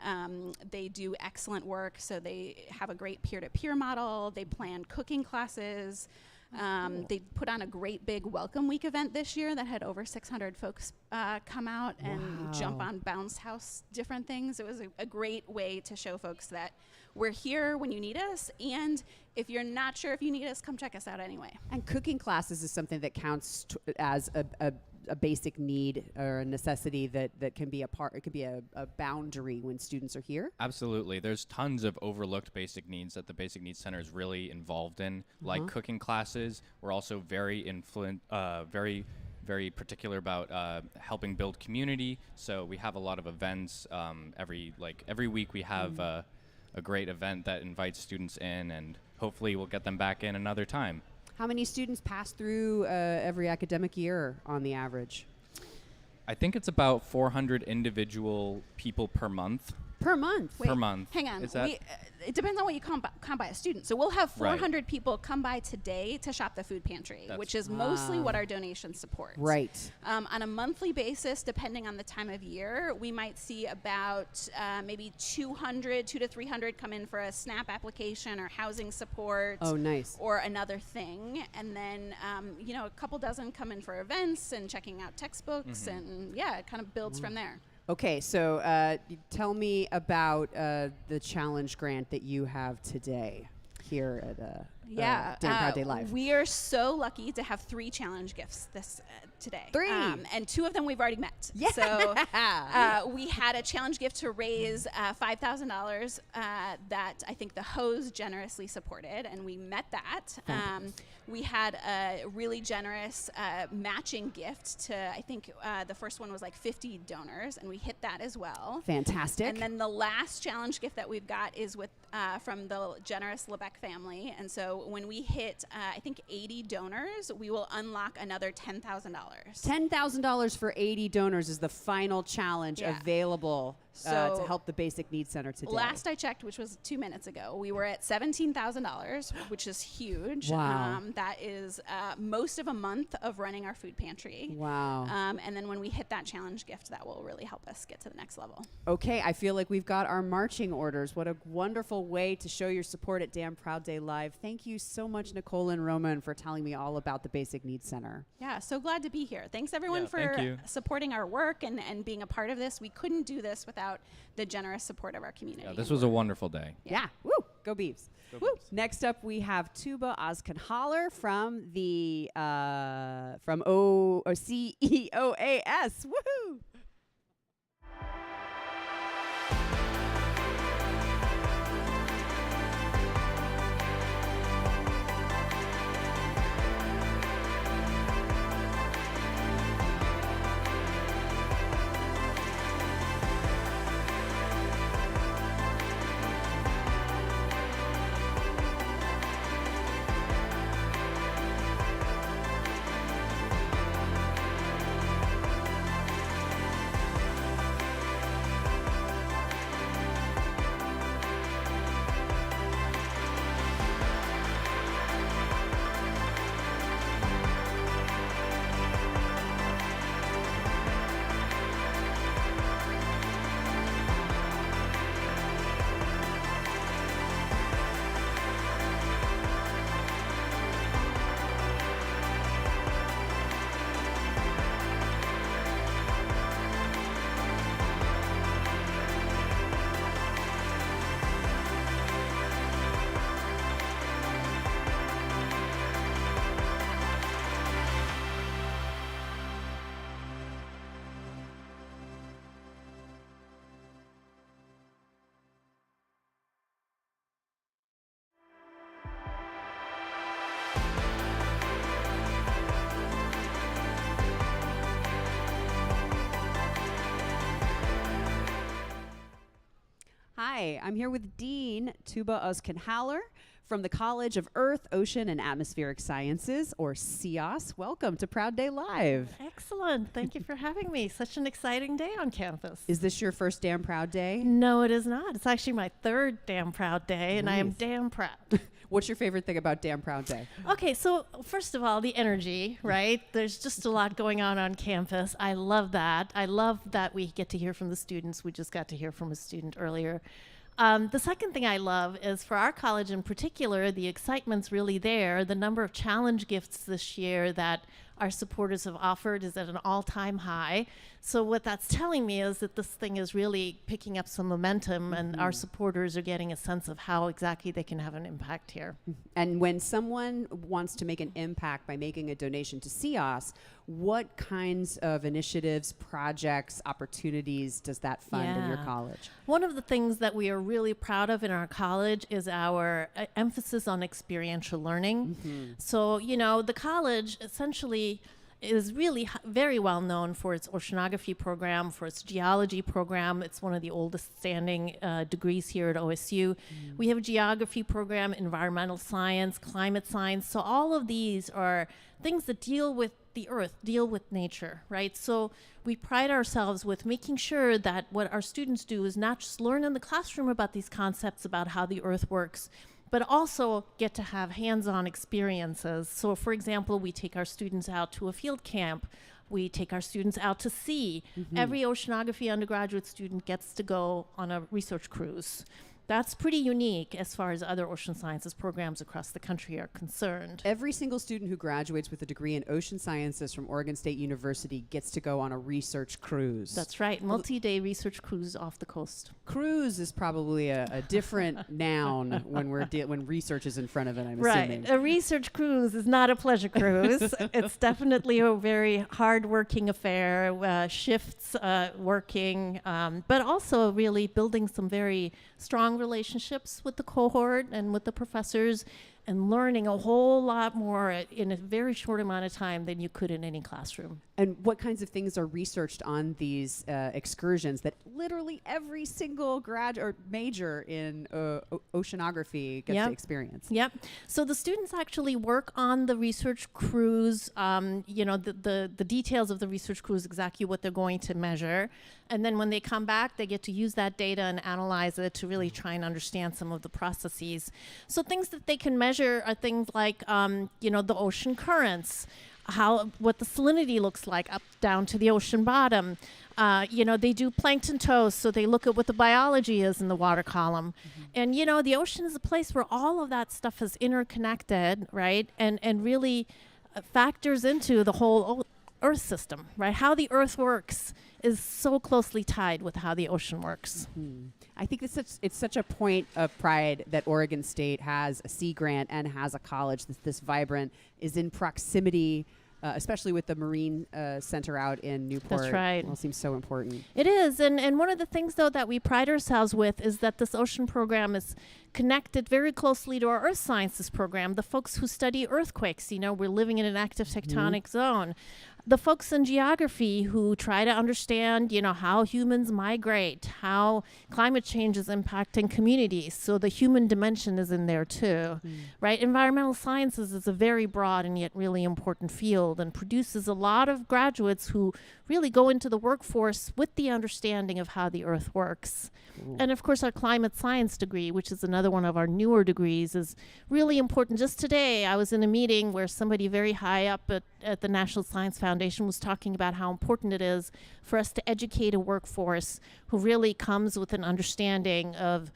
They do excellent work, so they have a great peer-to-peer model. They plan cooking classes. They put on a great big welcome week event this year that had over 600 folks come out and jump on bounce house, different things. It was a great way to show folks that we're here when you need us, and if you're not sure if you need us, come check us out anyway. And cooking classes is something that counts as a basic need or a necessity that can be a part. It could be a boundary when students are here. Absolutely. There's tons of overlooked basic needs that the Basic Needs Center is really involved in, like cooking classes. We're also very very particular about helping build community. So we have a lot of events. Every week we have a great event that invites students in, and hopefully we'll get them back in another time. How many students pass through every academic year on the average? I think it's about 400 individual people per month. Per month? Per month. Hang on. Is that It depends on what you come by a student. So we'll have 400 people come by today to shop the food pantry, which is mostly what our donation supports. Right. On a monthly basis, depending on the time of year, we might see about maybe 200 to 300 come in for a SNAP application or housing support. Oh, nice. Or another thing. And then, a couple dozen come in for events and checking out textbooks. And yeah, it kind of builds from there. Okay, so tell me about the challenge grant that you have today here at Dan Proud Day Live. We are so lucky to have 3 challenge gifts today. 3! And 2 of them we've already met. Yeah. So we had a challenge gift to raise $5,000 that I think the hose generously supported, and we met that. We had a really generous matching gift to, I think the first one was like 50 donors, and we hit that as well. Fantastic. And then the last challenge gift that we've got is with from the generous Lebec family. And so when we hit, I think 80 donors, we will unlock another $10,000. $10,000 for 80 donors is the final challenge available to help the Basic Needs Center today. Last I checked, which was 2 minutes ago, we were at $17,000, which is huge. Wow. That is most of a month of running our food pantry. Wow. And then when we hit that challenge gift, that will really help us get to the next level. Okay, I feel like we've got our marching orders. What a wonderful way to show your support at Dan Proud Day Live. Thank you so much, Nicole and Roman, for telling me all about the Basic Needs Center. Yeah, so glad to be here. Thanks everyone for supporting our work and being a part of this. We couldn't do this without the generous support of our community. Yeah, this was a wonderderful day. Yeah. Woo! Go Beavs. Go Woo. Beavs. Next up, we have Tuba Ozkanhaler from the from OSU. Woohoo! Hi, I'm here with Dean Tuba Ozkanhaler From the College of Earth, Ocean, and Atmospheric Sciences, or CEOS, welcome to Proud Day Live. Excellent. Thank you for having me. Such an exciting day on campus. Is this your first Damn Proud Day? No, it is not. It's actually my third Damn Proud Day, and I am Nice. damn proud. What's your favorite thing about Damn Proud Day? Okay, so first of all, the energy, right? There's just a lot going on campus. I love that. I love that we get to hear from the students. We just got to hear from a student earlier. The second thing I love is for our college in particular, the excitement's really there. The number of challenge gifts this year that our supporters have offered is at an all-time high. So what that's telling me is that this thing is really picking up some momentum, and our supporters are getting a sense of how exactly they can have an impact here. And when someone wants to make an impact by making a donation to CEOS, what kinds of initiatives, projects, opportunities does that fund in your college? One of the things that we are really proud of in our college is our emphasis on experiential learning. So, you know, the college essentially is really very well known for its oceanography program, for its geology program. It's one of the oldest standing degrees here at OSU. We have a geography program, environmental science, climate science. So all of these are things that deal with the earth, deal with nature, right? So we pride ourselves with making sure that what our students do is not just learn in the classroom about these concepts about how the earth works, but also get to have hands-on experiences. So for example, we take our students out to a field camp. We take our students out to sea. Every oceanography undergraduate student gets to go on a research cruise. That's pretty unique as far as other ocean sciences programs across the country are concerned. Every single student who graduates with a degree in ocean sciences from Oregon State University gets to go on a research cruise. That's right, multi-day research cruise off the coast. Cruise is probably a different noun when when research is in front of it, I'm assuming. Right, a research cruise is not a pleasure cruise. It's definitely a very hard-working affair, shifts working, but also really building some very strong relationships with the cohort and with the professors, and learning a whole lot more in a very short amount of time than you could in any classroom. And what kinds of things are researched on these excursions that literally every single grad or major in oceanography gets to experience? Yep. So the students actually work on the research cruise, you know, the details of the research cruise, exactly what they're going to measure. And then when they come back, they get to use that data and analyze it to really try and understand some of the processes. So things that they can measure are things like, you know, the ocean currents, what the salinity looks like up down to the ocean bottom. You know, they do plankton toast, so they look at what the biology is in the water column. And, you know, the ocean is a place where all of that stuff is interconnected, right? And really factors into the whole Earth system, right? How the Earth works is so closely tied with how the ocean works. I think it's such a point of pride that Oregon State has a Sea Grant and has a college that's this vibrant, is in proximity, especially with the Marine Center out in Newport. That's right. Well, it seems so important. It is, and one of the things, though, that we pride ourselves with is that this ocean program is connected very closely to our earth sciences program. The folks who study earthquakes, you know, we're living in an active tectonic zone. The folks in geography who try to understand, you know, how humans migrate, how climate change is impacting communities. So the human dimension is in there too, right? Environmental sciences is a very broad and yet really important field and produces a lot of graduates who really go into the workforce with the understanding of how the earth works. And of course, our climate science degree, which is another one of our newer degrees, is really important. Just today, I was in a meeting where somebody very high up at the National Science Foundation was talking about how important it is for us to educate a workforce who really comes with an understanding of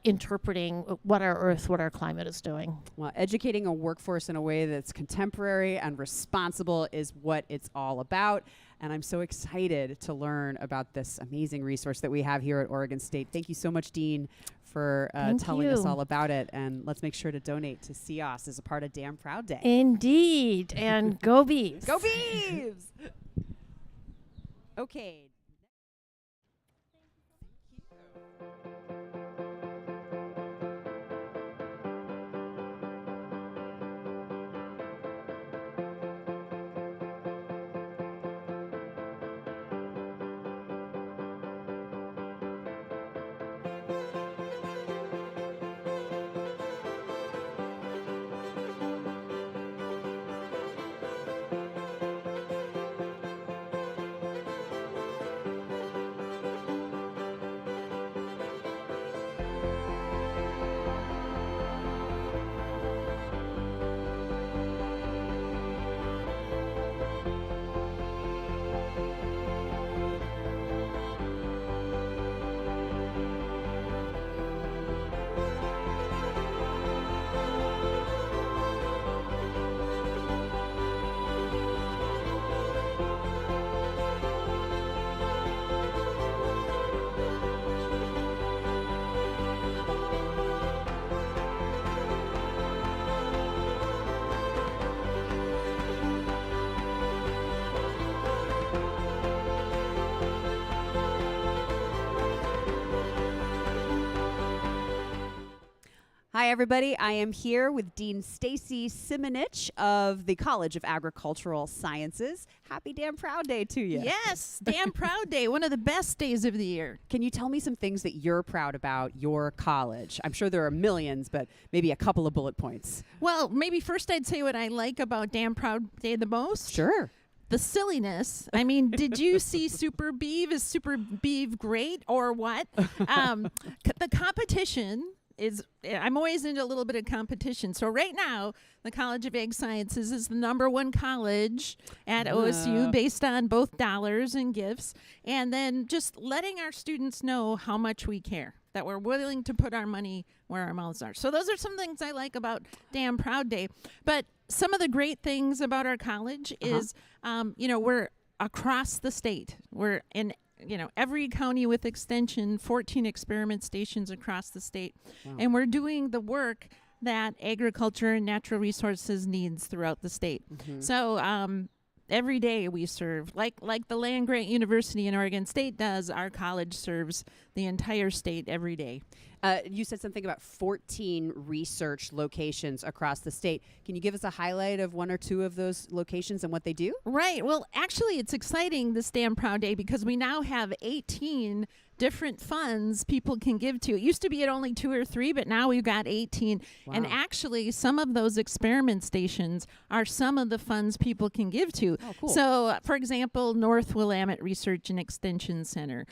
interpreting what our earth, what our climate is doing. Well, educating a workforce in a way that's contemporary and responsible is what it's all about. And I'm so excited to learn about this amazing resource that we have here at Oregon State. Thank you so much, Dean, for telling us all about it. And let's make sure to donate to CEOS as a part of Damn Proud Day. Indeed. And go Beavs. Go Beavs! Okay. Hi, everybody. I am here with Dean Stacy Simonich of the College of Agricultural Sciences. Happy Damn Proud Day to you. Yes, Damn Proud Day, one of the best days of the year. Can you tell me some things that you're proud about your college? I'm sure there are millions, but maybe a couple of bullet points. Well, maybe first I'd say what I like about Damn Proud Day the most. Sure. The silliness. I mean, did you see Super Beav? Is Super Beav great or what? The competition is, I'm always into a little bit of competition. So right now, the College of Ag Sciences is the #1 college at OSU based on both dollars and gifts. And then just letting our students know how much we care, that we're willing to put our money where our mouths are. So those are some things I like about Damn Proud Day. But some of the great things about our college is, we're across the state. We're in every county with extension, 14 experiment stations across the state. Wow. And we're doing the work that agriculture and natural resources needs throughout the state. So every day we serve, like the land-grant university in Oregon State does, our college serves the entire state every day. You said something about 14 research locations across the state. Can you give us a highlight of one or two of those locations and what they do? Right. Well, actually, it's exciting this Damn Proud Day because we now have 18 different funds people can give to. It used to be at only 2 or 3, but now we've got 18. Wow. And actually, some of those experiment stations are some of the funds people can give to. Oh, cool. So, for example, North Willamette Research and Extension Center.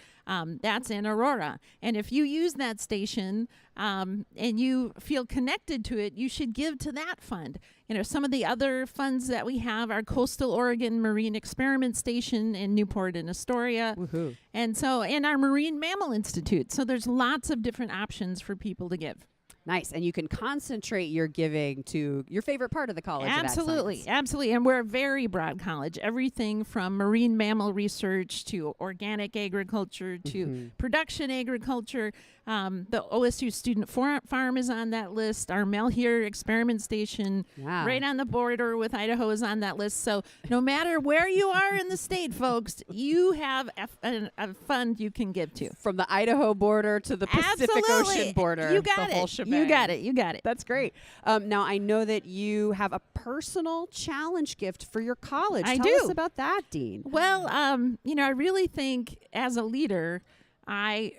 That's in Aurora. And if you use that station and you feel connected to it, you should give to that fund. Some of the other funds that we have are Coastal Oregon Marine Experiment Station in Newport and Astoria. Woohoo. And our Marine Mammal Institute. So there's lots of different options for people to give. Nice. And you can concentrate your giving to your favorite part of the College of Ag Sciences. Absolutely. And we're a very broad college. Everything from marine mammal research to organic agriculture to production agriculture. The OSU Student Farm is on that list. Our Melchior Experiment Station, right on the border with Idaho, is on that list. So no matter where you are in the state, folks, you have a fund you can give to. From the Idaho border to the Pacific Ocean border. You got the whole it. shebang. You got it. That's great. Now, I know that you have a personal challenge gift for your college. Tell us about that, Dean. Well, I really think as a leader, I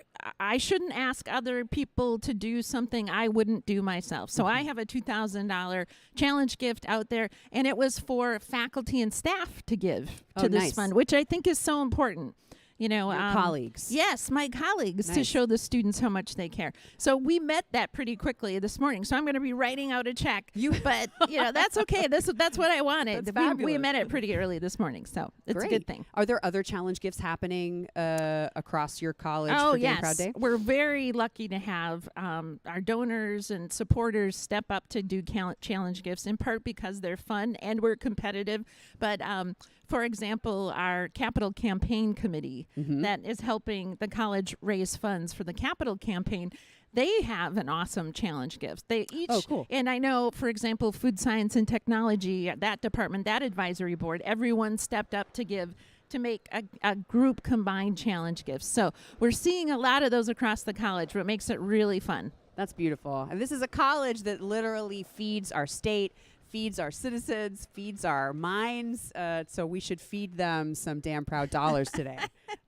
shouldn't ask other people to do something I wouldn't do myself. So I have a $2,000 challenge gift out there, and it was for faculty and staff to give to this fund, which I think is so important. Your colleagues. Yes, my colleagues, to show the students how much they care. So we met that pretty quickly this morning. So I'm going to be writing out a check. But that's okay. That's what I wanted. We met it pretty early this morning, so it's a good thing. Are there other challenge gifts happening across your college for Damn Proud Day? We're very lucky to have our donors and supporters step up to do challenge gifts, in part because they're fun and we're competitive. But for example, our capital campaign committee that is helping the college raise funds for the capital campaign, they have an awesome challenge gift. They each, and I know, for example, food science and technology, that department, that advisory board, everyone stepped up to give to make a group combined challenge gift. So we're seeing a lot of those across the college, what makes it really fun. That's beautiful. And this is a college that literally feeds our state, feeds our citizens, feeds our minds. So we should feed them some Damn Proud dollars today.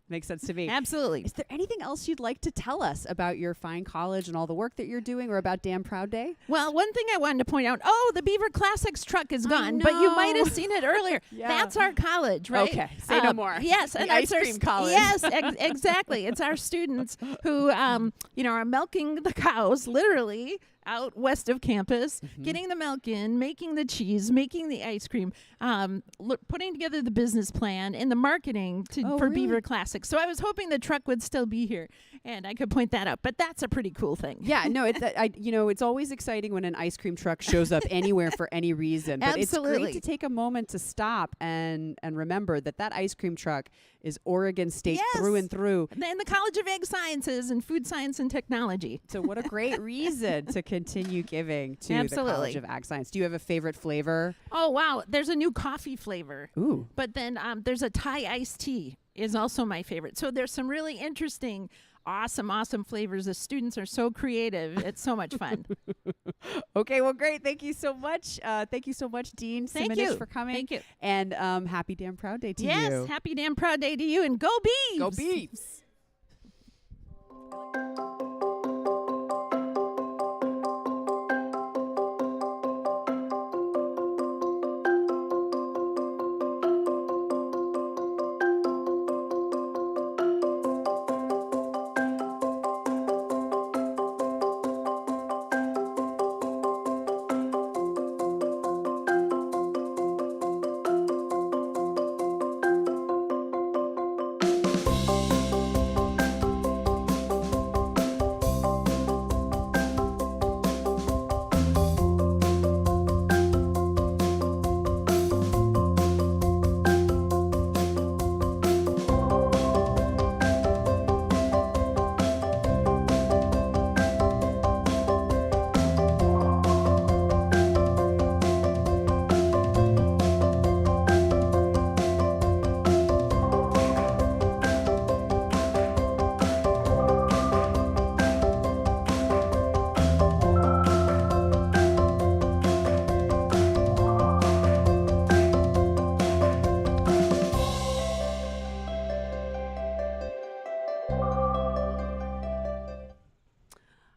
Makes sense to me. Absolutely. Is there anything else you'd like to tell us about your fine college and all the work that you're doing, or about Damn Proud Day? Well, one thing I wanted to point out, the Beaver Classics truck is gone, but you might have seen it earlier. That's our college, right? Okay, say no more. Yes. The and ice cream college. Yes, exactly. It's our students who, are milking the cows, literally, out west of campus, getting the milk in, making the cheese, making the ice cream, putting together the business plan and the marketing for Beaver Classics. So I was hoping the truck would still be here and I could point that out, but that's a pretty cool thing. Yeah, no, it's always exciting when an ice cream truck shows up anywhere for any reason. But Absolutely. It's great to take a moment to stop and remember that ice cream truck is Oregon State through and through. And the College of Ag Sciences and Food Science and Technology. So what a great reason to continue giving to the College of Ag Science. Do you have a favorite flavor? Oh, wow. There's a new coffee flavor. Ooh. But then there's a Thai iced tea is also my favorite. So there's some really interesting awesome, awesome flavors. The students are so creative. It's so much fun. Okay, well, great. Thank you so much. Thank you so much, Dean Thank Simonish, you. for coming. Thank you. And happy Damn Proud Day to you. Yes, happy damn proud day to you, and go Beavs! Go Beavs!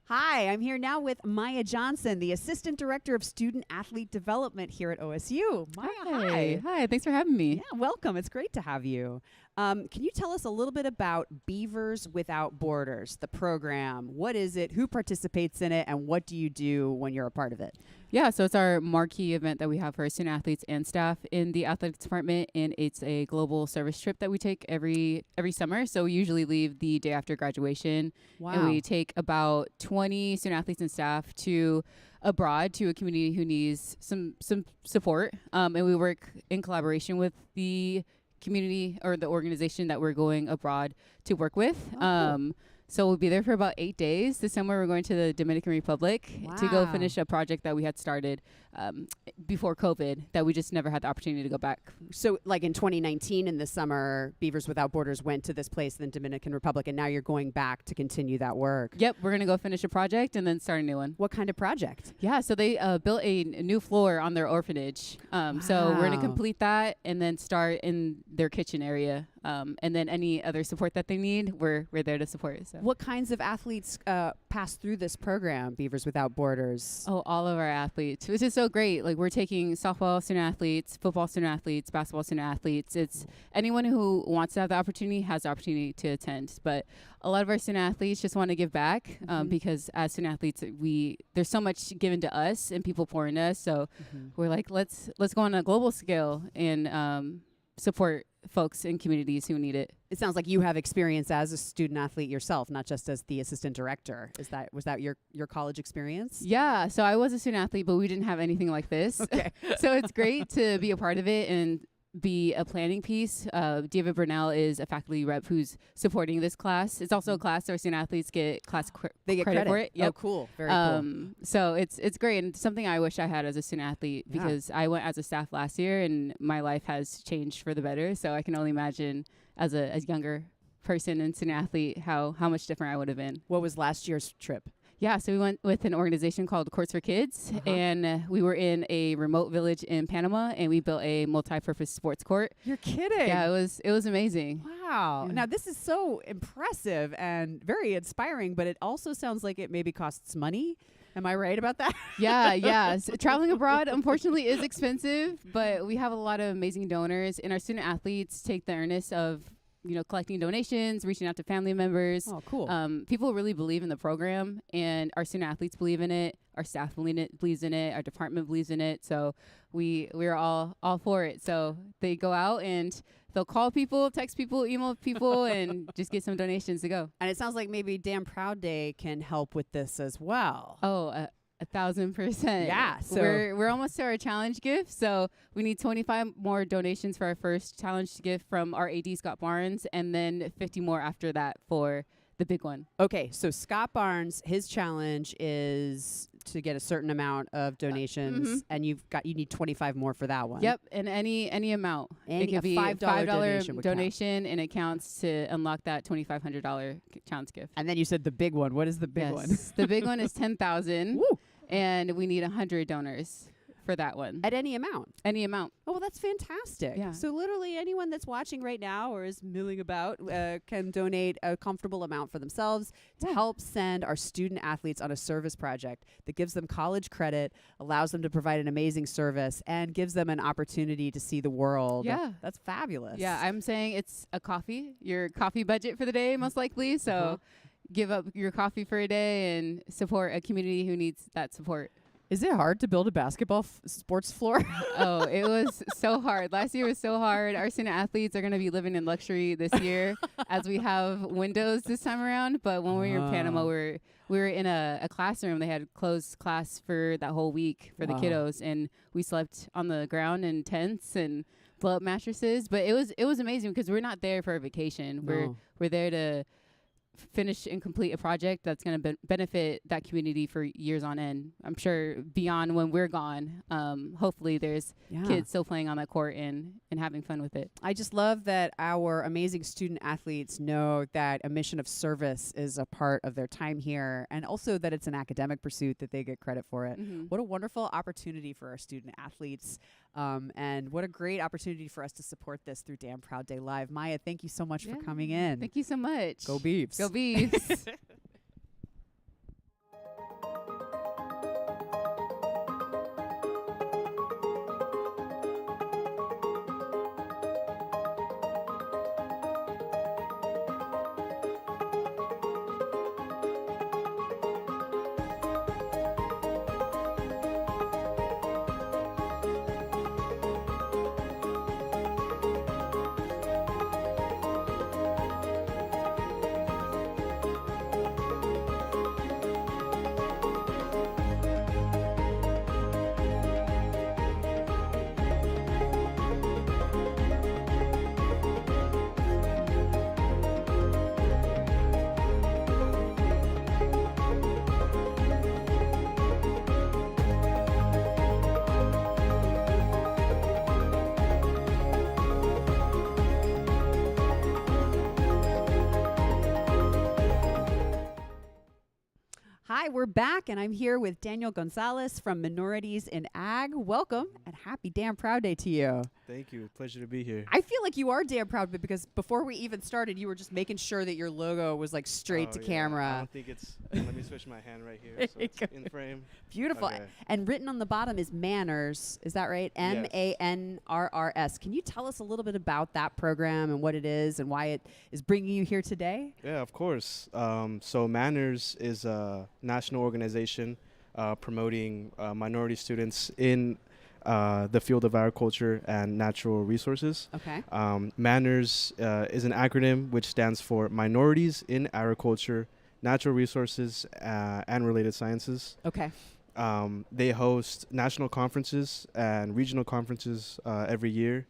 Hi, I'm here now with Maya Johnson, the Assistant Director of Student Athlete Development here at OSU. Maya, hi. Hi, thanks for having me. Yeah, welcome. It's great to have you. Can you tell us a little bit about Beavers Without Borders, the program? What is it? Who participates in it? And what do you do when you're a part of it? Yeah, so it's our marquee event that we have for our student athletes and staff in the athletics department, and it's a global service trip that we take every summer. So we usually leave the day after graduation, and we take about 20 student athletes and staff to abroad to a community who needs some support, and we work in collaboration with the community or the organization that we're going abroad to work with. Cool. So we'll be there for about 8 days. This summer we're going to the Dominican Republic to go finish a project that we had started before COVID that we just never had the opportunity to go back. So like in 2019 in the summer, Beavers Without Borders went to this place in the Dominican Republic, and now you're going back to continue that work. Yep, we're going to go finish a project and then start a new one. What kind of project? Yeah, so they built a new floor on their orphanage. So we're going to complete that and then start in their kitchen area. And then any other support that they need, we're there to support. So. What kinds of athletes pass through this program, Beavers Without Borders? Oh, all of our athletes, which is so great. Like we're taking softball student athletes, football student athletes, basketball student athletes. It's anyone who wants to have the opportunity has the opportunity to attend. But a lot of our student athletes just want to give back because as student athletes, there's so much given to us and people pour into us. So we're like, let's go on a global scale and support folks in communities who need it. It sounds like you have experience as a student athlete yourself, not just as the assistant director. Was that your college experience? Yeah, so I was a student athlete, but we didn't have anything like this. Okay. So it's great to be a part of it and be a planning piece. David Burnell is a faculty rep who's supporting this class. It's also a class where student athletes get class credit for it. Yep. Oh, cool. Very cool. So it's great and something I wish I had as a student athlete because I went as a staff last year and my life has changed for the better. So I can only imagine as a younger person and student athlete how much different I would have been. What was last year's trip? Yeah, so we went with an organization called Courts for Kids, and we were in a remote village in Panama, and we built a multi-purpose sports court. You're kidding. Yeah, it was amazing. Wow. Yeah. Now, this is so impressive and very inspiring, but it also sounds like it maybe costs money. Am I right about that? Yeah. So traveling abroad, unfortunately, is expensive, but we have a lot of amazing donors, and our student athletes take the earnest of collecting donations, reaching out to family members. Oh, cool. People really believe in the program, and our student athletes believe in it. Our staff believes in it. Our department believes in it. So we're all for it. So they go out and they'll call people, text people, email people, and just get some donations to go. And it sounds like maybe Damn Proud Day can help with this as well. Oh, 1,000%. Yeah. So we're almost to our challenge gift. So we need 25 more donations for our first challenge gift from our AD Scott Barnes, and then 50 more after that for the big one. Okay. So Scott Barnes, his challenge is to get a certain amount of donations, and you need 25 more for that one. Yep, and any amount. It could be $5 donation, and it counts to unlock that $2,500 challenge gift. And then you said the big one. What is the big one? The big one is 10,000, and we need 100 donors for that one. At any amount? Any amount. Oh, well, that's fantastic. Yeah. So literally anyone that's watching right now or is milling about can donate a comfortable amount for themselves to help send our student athletes on a service project that gives them college credit, allows them to provide an amazing service, and gives them an opportunity to see the world. Yeah. That's fabulous. Yeah, I'm saying it's a coffee, your coffee budget for the day, most likely. So give up your coffee for a day and support a community who needs that support. Is it hard to build a basketball sports floor? Oh, it was so hard. Last year was so hard. Our student athletes are going to be living in luxury this year as we have windows this time around. But when we were in Panama, we were in a classroom. They had closed class for that whole week for the kiddos, and we slept on the ground in tents and blow up mattresses. But it was amazing because we're not there for a vacation. We're there to finish and complete a project that's going to benefit that community for years on end. I'm sure beyond when we're gone, hopefully there's kids still playing on that court and having fun with it. I just love that our amazing student athletes know that a mission of service is a part of their time here, and also that it's an academic pursuit that they get credit for it. What a wonderful opportunity for our student athletes. And what a great opportunity for us to support this through Damn Proud Day Live. Maya, thank you so much for coming in. Thank you so much. Go Beavs. Go Beavs. Hi, we're back, and I'm here with Daniel Gonzalez from Minorities in Ag. Welcome, and happy Damn Proud Day to you. Thank you. Pleasure to be here. I feel like you are damn proud, but because before we even started, you were just making sure that your logo was like straight to camera. I don't think it's. Let me switch my hand right here, so it's in frame. Beautiful. Okay. And written on the bottom is Manners. Is that right? MANRRS. Can you tell us a little bit about that program and what it is and why it is bringing you here today? Yeah, of course. So Manners is a national organization promoting minority students in the field of agriculture and natural resources. Okay. Manners is an acronym which stands for Minorities in Agriculture, Natural Resources, and Related Sciences. Okay. They host national conferences and regional conferences every year.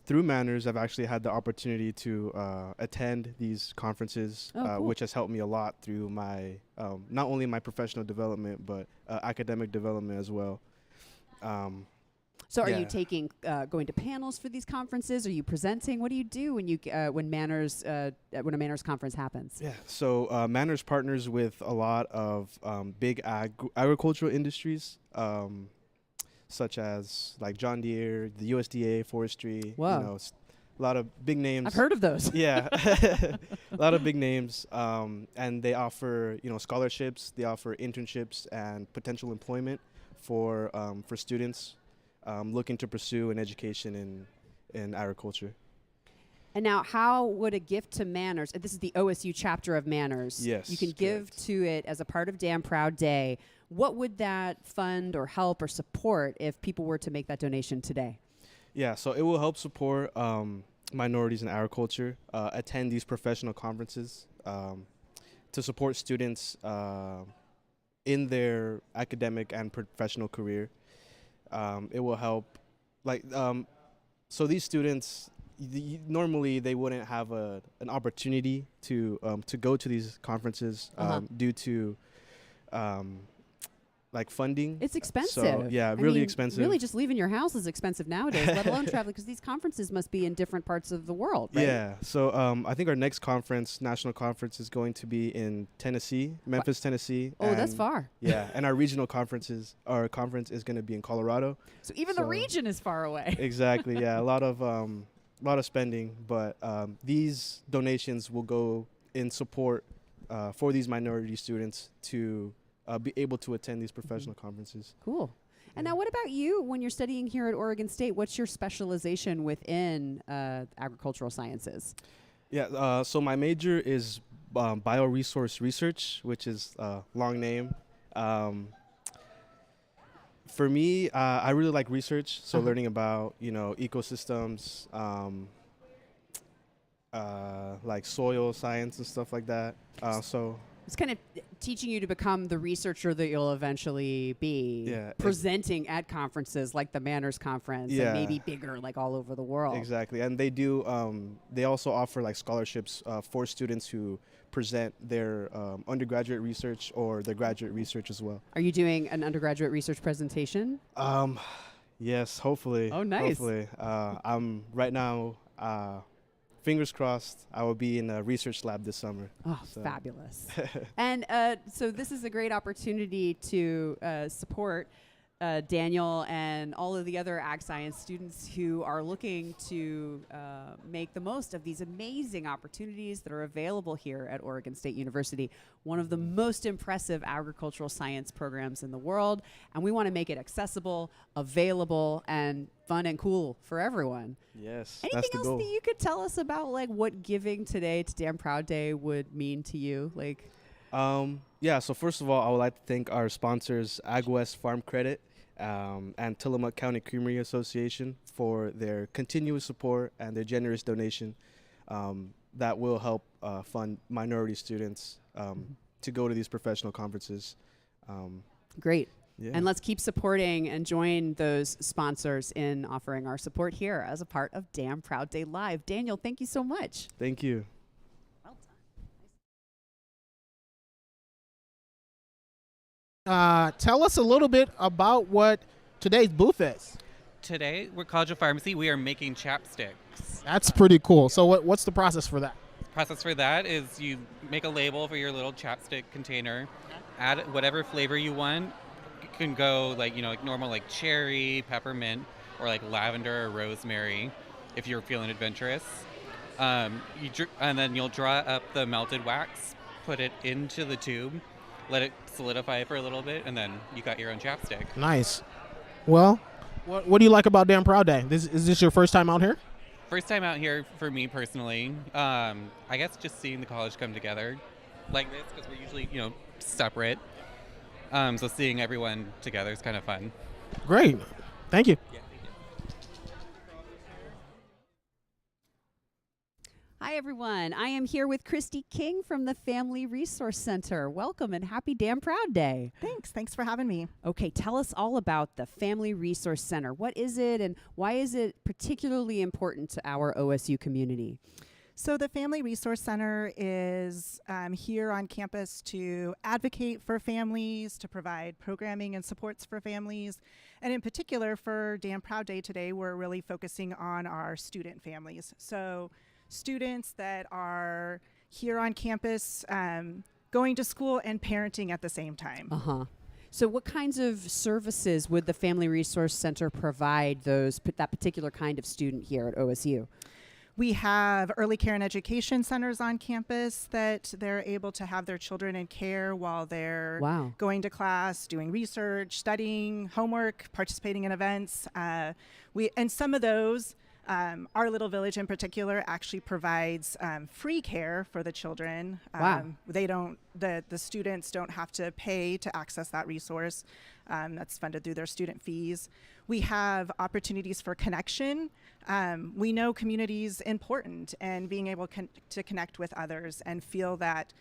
Through Manners, I've actually had the opportunity to attend these conferences, cool. which has helped me a lot through my not only my professional development, but academic development as well. So are you taking, going to panels for these conferences? Are you presenting? What do you do when you when a Manners conference happens? Yeah, so Manners partners with a lot of big agricultural industries, such as like John Deere, the USDA, Forestry. Wow. You know, a lot of big names. I've heard of those. Yeah, a lot of big names, and they offer scholarships. They offer internships and potential employment for students looking to pursue an education in agriculture. And now, how would a gift to Manners, this is the OSU chapter of Manners. Yes, you can give to it as a part of Damn Proud Day. What would that fund or help or support if people were to make that donation today? Yeah, so it will help support minorities in agriculture, attend these professional conferences to support students in their academic and professional career. It will help, so these students, normally they wouldn't have an opportunity to go to these conferences due to like funding. It's expensive. So, yeah, I really mean, expensive. Really, just leaving your house is expensive nowadays, let alone traveling, because these conferences must be in different parts of the world, right? Yeah. So I think our next conference, national conference, is going to be in Tennessee, Memphis, Tennessee. Oh, that's and- far. Yeah, and our regional conference is going to be in Colorado. So even the region is far away. Exactly. Yeah, a lot of spending, but these donations will go in support for these minority students to be able to attend these professional conferences. Cool. And now, what about you when you're studying here at Oregon State? What's your specialization within agricultural sciences? Yeah, so my major is bioresource research, which is a long name. For me, I really like research, so learning about, ecosystems, like soil science and stuff like that. So it's kind of teaching you to become the researcher that you'll eventually be, presenting at conferences like the Manners Conference, and maybe bigger, like all over the world. Exactly, and they do. They also offer like scholarships for students who present their undergraduate research or their graduate research as well. Are you doing an undergraduate research presentation? Yes, hopefully. Oh, nice. Hopefully, I'm right now. Fingers crossed, I will be in a research lab this summer. Oh, so. Fabulous. And so this is a great opportunity to support Daniel and all of the other ag science students who are looking to make the most of these amazing opportunities that are available here at Oregon State University, one of the most impressive agricultural science programs in the world. And we want to make it accessible, available, and fun and cool for everyone. Yes, Anything that's the else goal. that you could tell us about, like, what giving today to Damn Proud Day would mean to you? Like, yeah, so first of all, I would like to thank our sponsors, AgWest Farm Credit and Tillamook County Creamery Association for their continuous support and their generous donation that will help fund minority students to go to these professional conferences. Great. Yeah. And let's keep supporting and join those sponsors in offering our support here as a part of Damn Proud Day Live. Daniel, thank you so much. Thank you. Tell us a little bit about what today's booth is. Today, we're College of Pharmacy. We are making chapsticks. That's pretty cool. So what's the process for that? Process for that is you make a label for your little chapstick container, add whatever flavor you want. It can go like normal, like cherry, peppermint, or like lavender or rosemary if you're feeling adventurous. And then you'll draw up the melted wax, put it into the tube, let it solidify for a little bit, and then you got your own chapstick. Nice. Well, what do you like about Damn Proud Day? Is this your first time out here? First time out here for me personally. I guess just seeing the college come together like this, because we're usually, separate. So seeing everyone together is kind of fun. Great. Thank you. Yeah. Hi, everyone. I am here with Christy King from the Family Resource Center. Welcome and happy Damn Proud Day. Thanks. Thanks for having me. Okay, tell us all about the Family Resource Center. What is it, and why is it particularly important to our OSU community? So the Family Resource Center is here on campus to advocate for families, to provide programming and supports for families. And in particular, for Damn Proud Day today, we're really focusing on our student families. So students that are here on campus going to school and parenting at the same time. So what kinds of services would the Family Resource Center provide that particular kind of student here at OSU? We have early care and education centers on campus that they're able to have their children in care while they're going to class, doing research, studying, homework, participating in events. And some of those, our little village in particular actually provides free care for the children. The students don't have to pay to access that resource. That's funded through their student fees. We have opportunities for connection. We know community is important, and being able to connect with others and feel that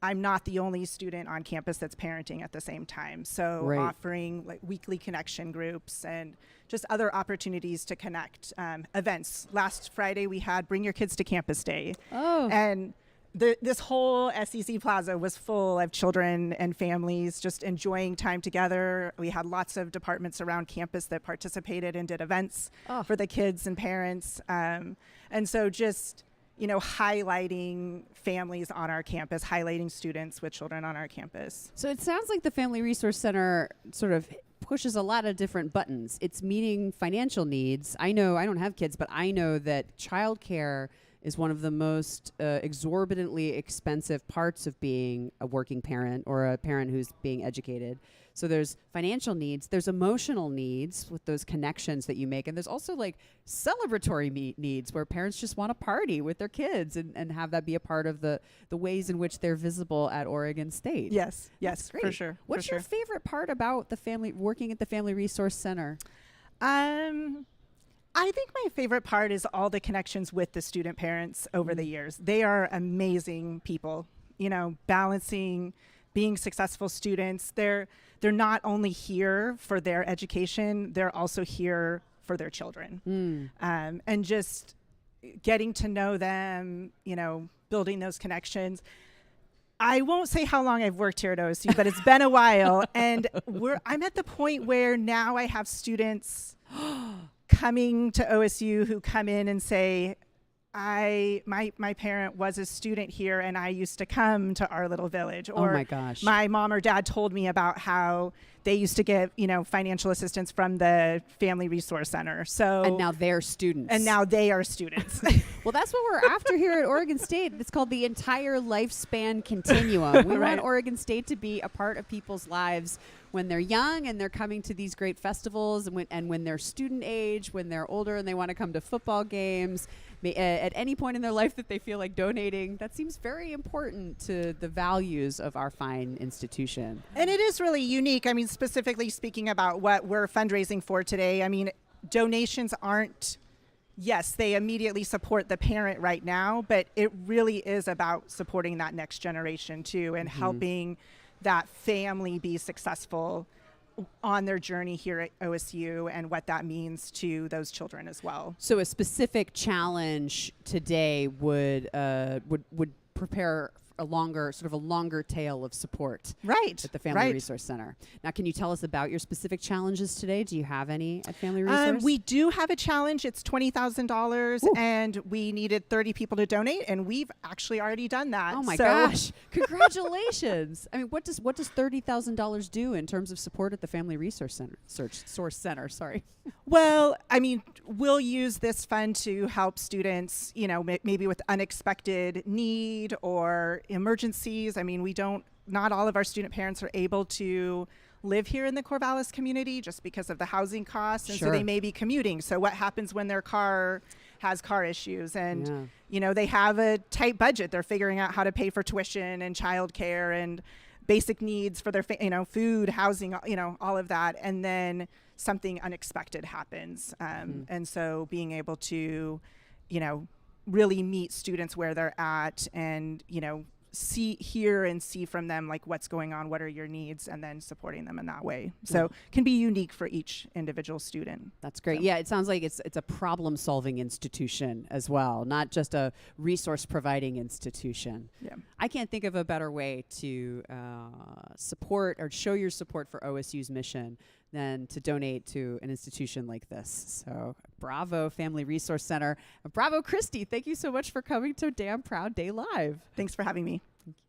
I'm not the only student on campus that's parenting at the same time. So offering like weekly connection groups and just other opportunities to connect. Events. Last Friday we had Bring Your Kids to Campus Day. And this whole SEC Plaza was full of children and families just enjoying time together. We had lots of departments around campus that participated and did events for the kids and parents. And so just, highlighting families on our campus, highlighting students with children on our campus. So it sounds like the Family Resource Center sort of pushes a lot of different buttons. It's meeting financial needs. I know I don't have kids, but I know that childcare is one of the most exorbitantly expensive parts of being a working parent or a parent who's being educated. So there's financial needs, there's emotional needs with those connections that you make, and there's also like celebratory needs where parents just want to party with their kids and have that be a part of the ways in which they're visible at Oregon State. Yes, That's great. for sure. What's your favorite part about working at the Family Resource Center? I think my favorite part is all the connections with the student parents over the years. They are amazing people, balancing being successful students. They're not only here for their education, they're also here for their children. And just getting to know them, building those connections. I won't say how long I've worked here at OSU, but it's been a while. And I'm at the point where now I have students coming to OSU who come in and say, my parent was a student here and I used to come to our little village. Or oh my gosh. My mom or dad told me about how they used to get, financial assistance from the Family Resource Center. So and now they're students. And now they are students. Well, that's what we're after here at Oregon State. It's called the entire lifespan continuum. We want Oregon State to be a part of people's lives when they're young and they're coming to these great festivals, and when they're student age, when they're older and they want to come to football games, at any point in their life that they feel like donating. That seems very important to the values of our fine institution. And it is really unique. I mean, specifically speaking about what we're fundraising for today, I mean, donations aren't, yes, they immediately support the parent right now, but it really is about supporting that next generation too, and helping that family be successful on their journey here at OSU and what that means to those children as well. So a specific challenge today would prepare a longer tail of support at the Family Resource Center. Now, can you tell us about your specific challenges today? Do you have any at Family Resource? We do have a challenge. It's $20,000 and we needed 30 people to donate, and we've actually already done that. Oh my gosh. Congratulations. I mean, what does $30,000 do in terms of support at the Family Resource Center? Sorry. Well, I mean, we'll use this fund to help students, maybe with unexpected need or emergencies. I mean, not all of our student parents are able to live here in the Corvallis community just because of the housing costs. And so they may be commuting. So what happens when their car has car issues and, they have a tight budget. They're figuring out how to pay for tuition and childcare and basic needs for their, food, housing, all of that. And then something unexpected happens. And so being able to, really meet students where they're at and, hear and see from them like what's going on, what are your needs, and then supporting them in that way. So can be unique for each individual student. That's great. So. Yeah, it sounds like it's a problem-solving institution as well, not just a resource-providing institution. Yeah, I can't think of a better way to support or show your support for OSU's mission than to donate to an institution like this. So bravo, Family Resource Center. Bravo, Christy. Thank you so much for coming to Damn Proud Day Live. Thanks for having me. Thank you.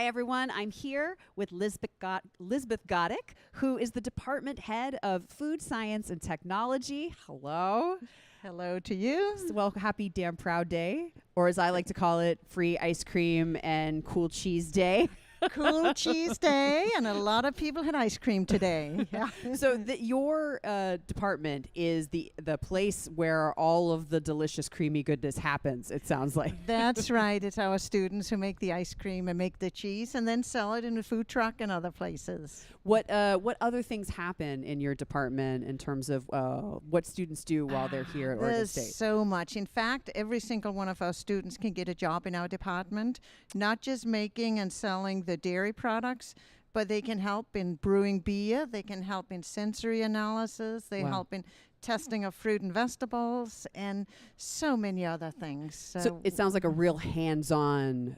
Hi, everyone. I'm here with Lisbeth Goddick, who is the department head of Food Science and Technology. Hello. Hello to you. Well, happy Damn Proud Day, or as I like to call it, free ice cream and cool cheese day. Cool cheese day, and a lot of people had ice cream today. Yeah. So your department is the place where all of the delicious creamy goodness happens, it sounds like. That's right. It's our students who make the ice cream and make the cheese and then sell it in a food truck and other places. What other things happen in your department in terms of what students do while they're here at Oregon State? There's so much. In fact, every single one of our students can get a job in our department, not just making and selling the dairy products, but they can help in brewing beer, they can help in sensory analysis, they help in testing of fruit and vegetables, and so many other things. So it sounds like a real hands-on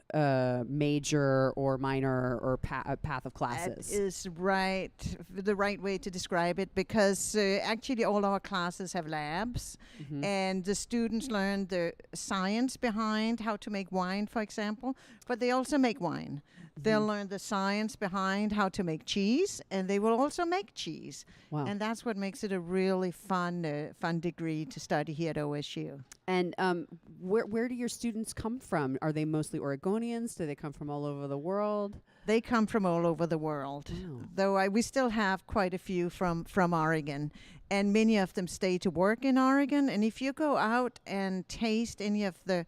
major or minor or path of classes. That is right, the right way to describe it, because actually all our classes have labs, and the students learn the science behind how to make wine, for example, but they also make wine. They'll learn the science behind how to make cheese, and they will also make cheese. Wow. And that's what makes it a really fun degree to study here at OSU. And where do your students come from? Are they mostly Oregonians? Do they come from all over the world? They come from all over the world, though we still have quite a few from Oregon, and many of them stay to work in Oregon. And if you go out and taste any of the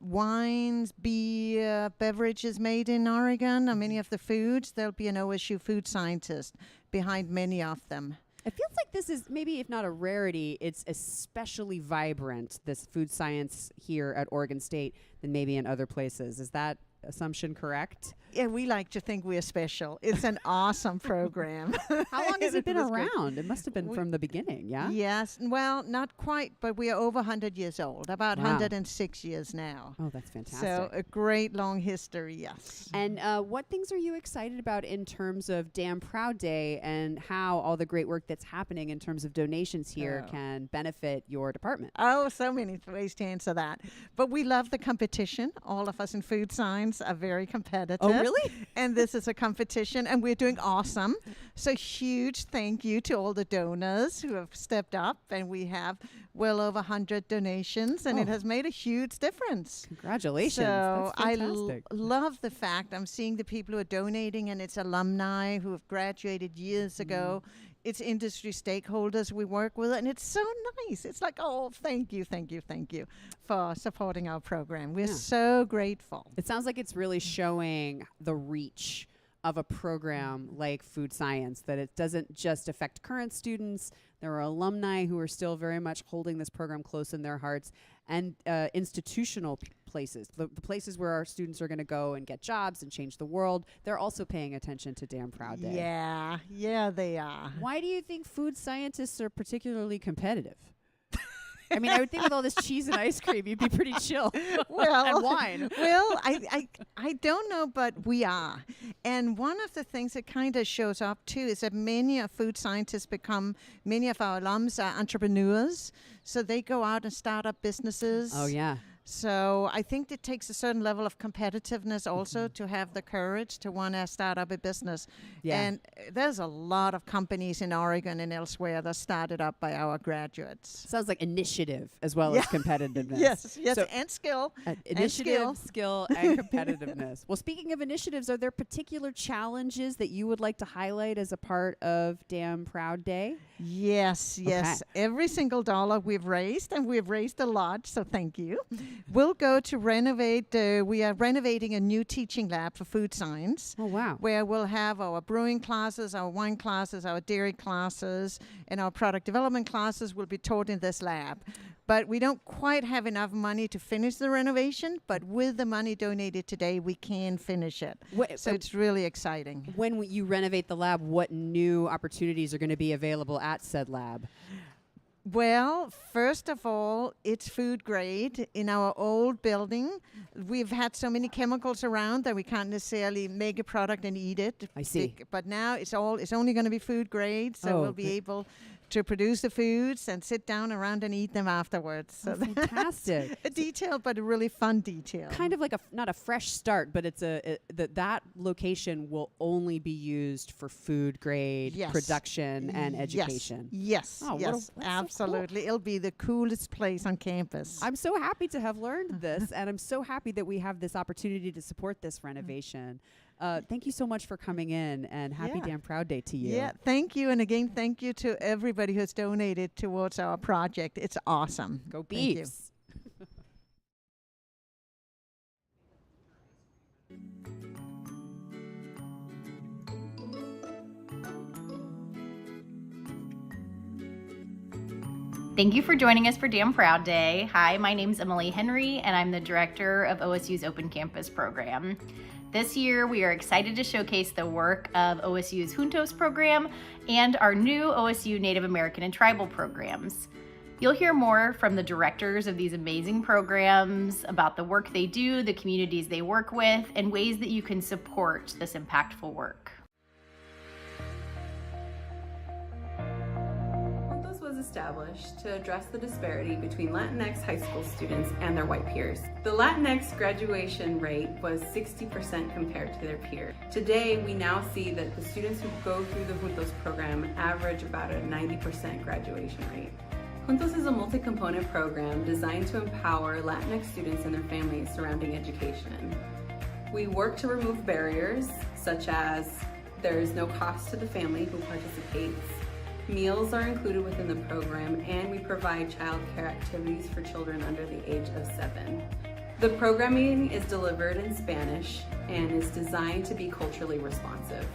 wines, beer, beverages made in Oregon, or many of the foods, there'll be an OSU food scientist behind many of them. It feels like this is maybe, if not a rarity, it's especially vibrant, this food science here at Oregon State, than maybe in other places. Is that assumption correct? Yeah, we like to think we're special. It's an awesome program. How long has it been around? It must have been from the beginning, yeah? Yes. Well, not quite, but we are over 100 years old, about 106 years now. Oh, that's fantastic. So a great long history, yes. And what things are you excited about in terms of Damn Proud Day and how all the great work that's happening in terms of donations here can benefit your department? Oh, so many ways to answer that. But we love the competition. All of us in food science are very competitive. Oh, really? And this is a competition, and we're doing awesome. So huge thank you to all the donors who have stepped up, and we have well over 100 donations, and it has made a huge difference. Congratulations. So that's fantastic. I love the fact I'm seeing the people who are donating, and it's alumni who have graduated years ago. It's industry stakeholders we work with, and it's so nice. It's like, oh, thank you for supporting our program. We're so grateful. It sounds like it's really showing the reach of a program like food science, that it doesn't just affect current students. There are alumni who are still very much holding this program close in their hearts, and institutional places, the places where our students are going to go and get jobs and change the world. They're also paying attention to Damn Proud Day. Yeah, they are. Why do you think food scientists are particularly competitive? I mean, I would think with all this cheese and ice cream, you'd be pretty chill. Well, and wine. Well, I don't know, but we are. And one of the things that kind of shows up too is that many of food scientists many of our alums are entrepreneurs. So they go out and start up businesses. Oh, yeah. So I think it takes a certain level of competitiveness also to have the courage to want to start up a business. Yeah. And there's a lot of companies in Oregon and elsewhere that started up by our graduates. Sounds like initiative as well as competitiveness. Yes, So and skill. Initiative, skill, and competitiveness. Well, speaking of initiatives, are there particular challenges that you would like to highlight as a part of Damn Proud Day? Yes. Every single dollar we've raised, and we've raised a lot, so thank you, will go to renovate. We are renovating a new teaching lab for food science. Oh, wow. Where we'll have our brewing classes, our wine classes, our dairy classes, and our product development classes will be taught in this lab. But we don't quite have enough money to finish the renovation, but with the money donated today, we can finish it. So it's really exciting. When you renovate the lab, what new opportunities are going to be available at said lab? Well, first of all, it's food grade. In our old building, we've had so many chemicals around that we can't necessarily make a product and eat it. I see. But now it's only going to be food grade, so we'll be able to produce the foods and sit down around and eat them afterwards. So that's fantastic. A detail, but a really fun detail. Kind of like not a fresh start, but it's that location will only be used for food grade production and education. Yes, Oh, yes, absolutely. It'll be the coolest place on campus. I'm so happy to have learned this, and I'm so happy that we have this opportunity to support this renovation. Thank you so much for coming in, and happy Damn Proud Day to you. Yeah, thank you. And again, thank you to everybody who's donated towards our project. It's awesome. Go Thank you. Beavs. Thank you for joining us for Damn Proud Day. Hi, my name's Emily Henry, and I'm the director of OSU's Open Campus program. This year, we are excited to showcase the work of OSU's Juntos program and our new OSU Native American and Tribal programs. You'll hear more from the directors of these amazing programs about the work they do, the communities they work with, and ways that you can support this impactful work. Was established to address the disparity between Latinx high school students and their white peers. The Latinx graduation rate was 60% compared to their peers. Today, we now see that the students who go through the Juntos program average about a 90% graduation rate. Juntos is a multi-component program designed to empower Latinx students and their families surrounding education. We work to remove barriers, such as there is no cost to the family who participates, meals are included within the program, and we provide child care activities for children under the age of 7. The programming is delivered in Spanish and is designed to be culturally responsive.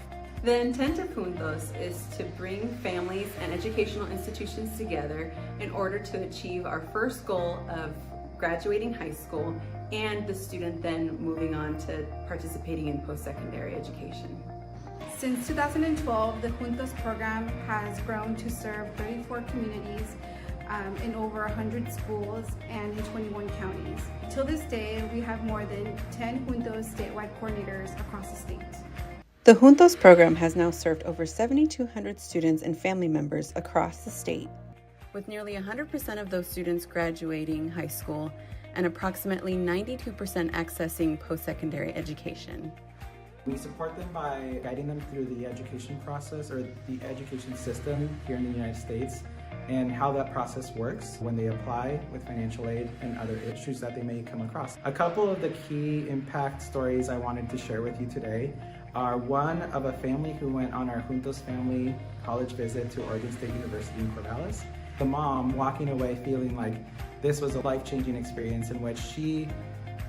The intent of Juntos is to bring families and educational institutions together in order to achieve our first goal of graduating high school and the student then moving on to participating in post-secondary education. Since 2012, the Juntos program has grown to serve 34 communities in over 100 schools and in 21 counties. Till this day, we have more than 10 Juntos statewide coordinators across the state. The Juntos program has now served over 7,200 students and family members across the state, with nearly 100% of those students graduating high school and approximately 92% accessing post-secondary education. We support them by guiding them through the education process or the education system here in the United States and how that process works when they apply with financial aid and other issues that they may come across. A couple of the key impact stories I wanted to share with you today are one of a family who went on our Juntos family college visit to Oregon State University in Corvallis. The mom walking away feeling like this was a life-changing experience in which she,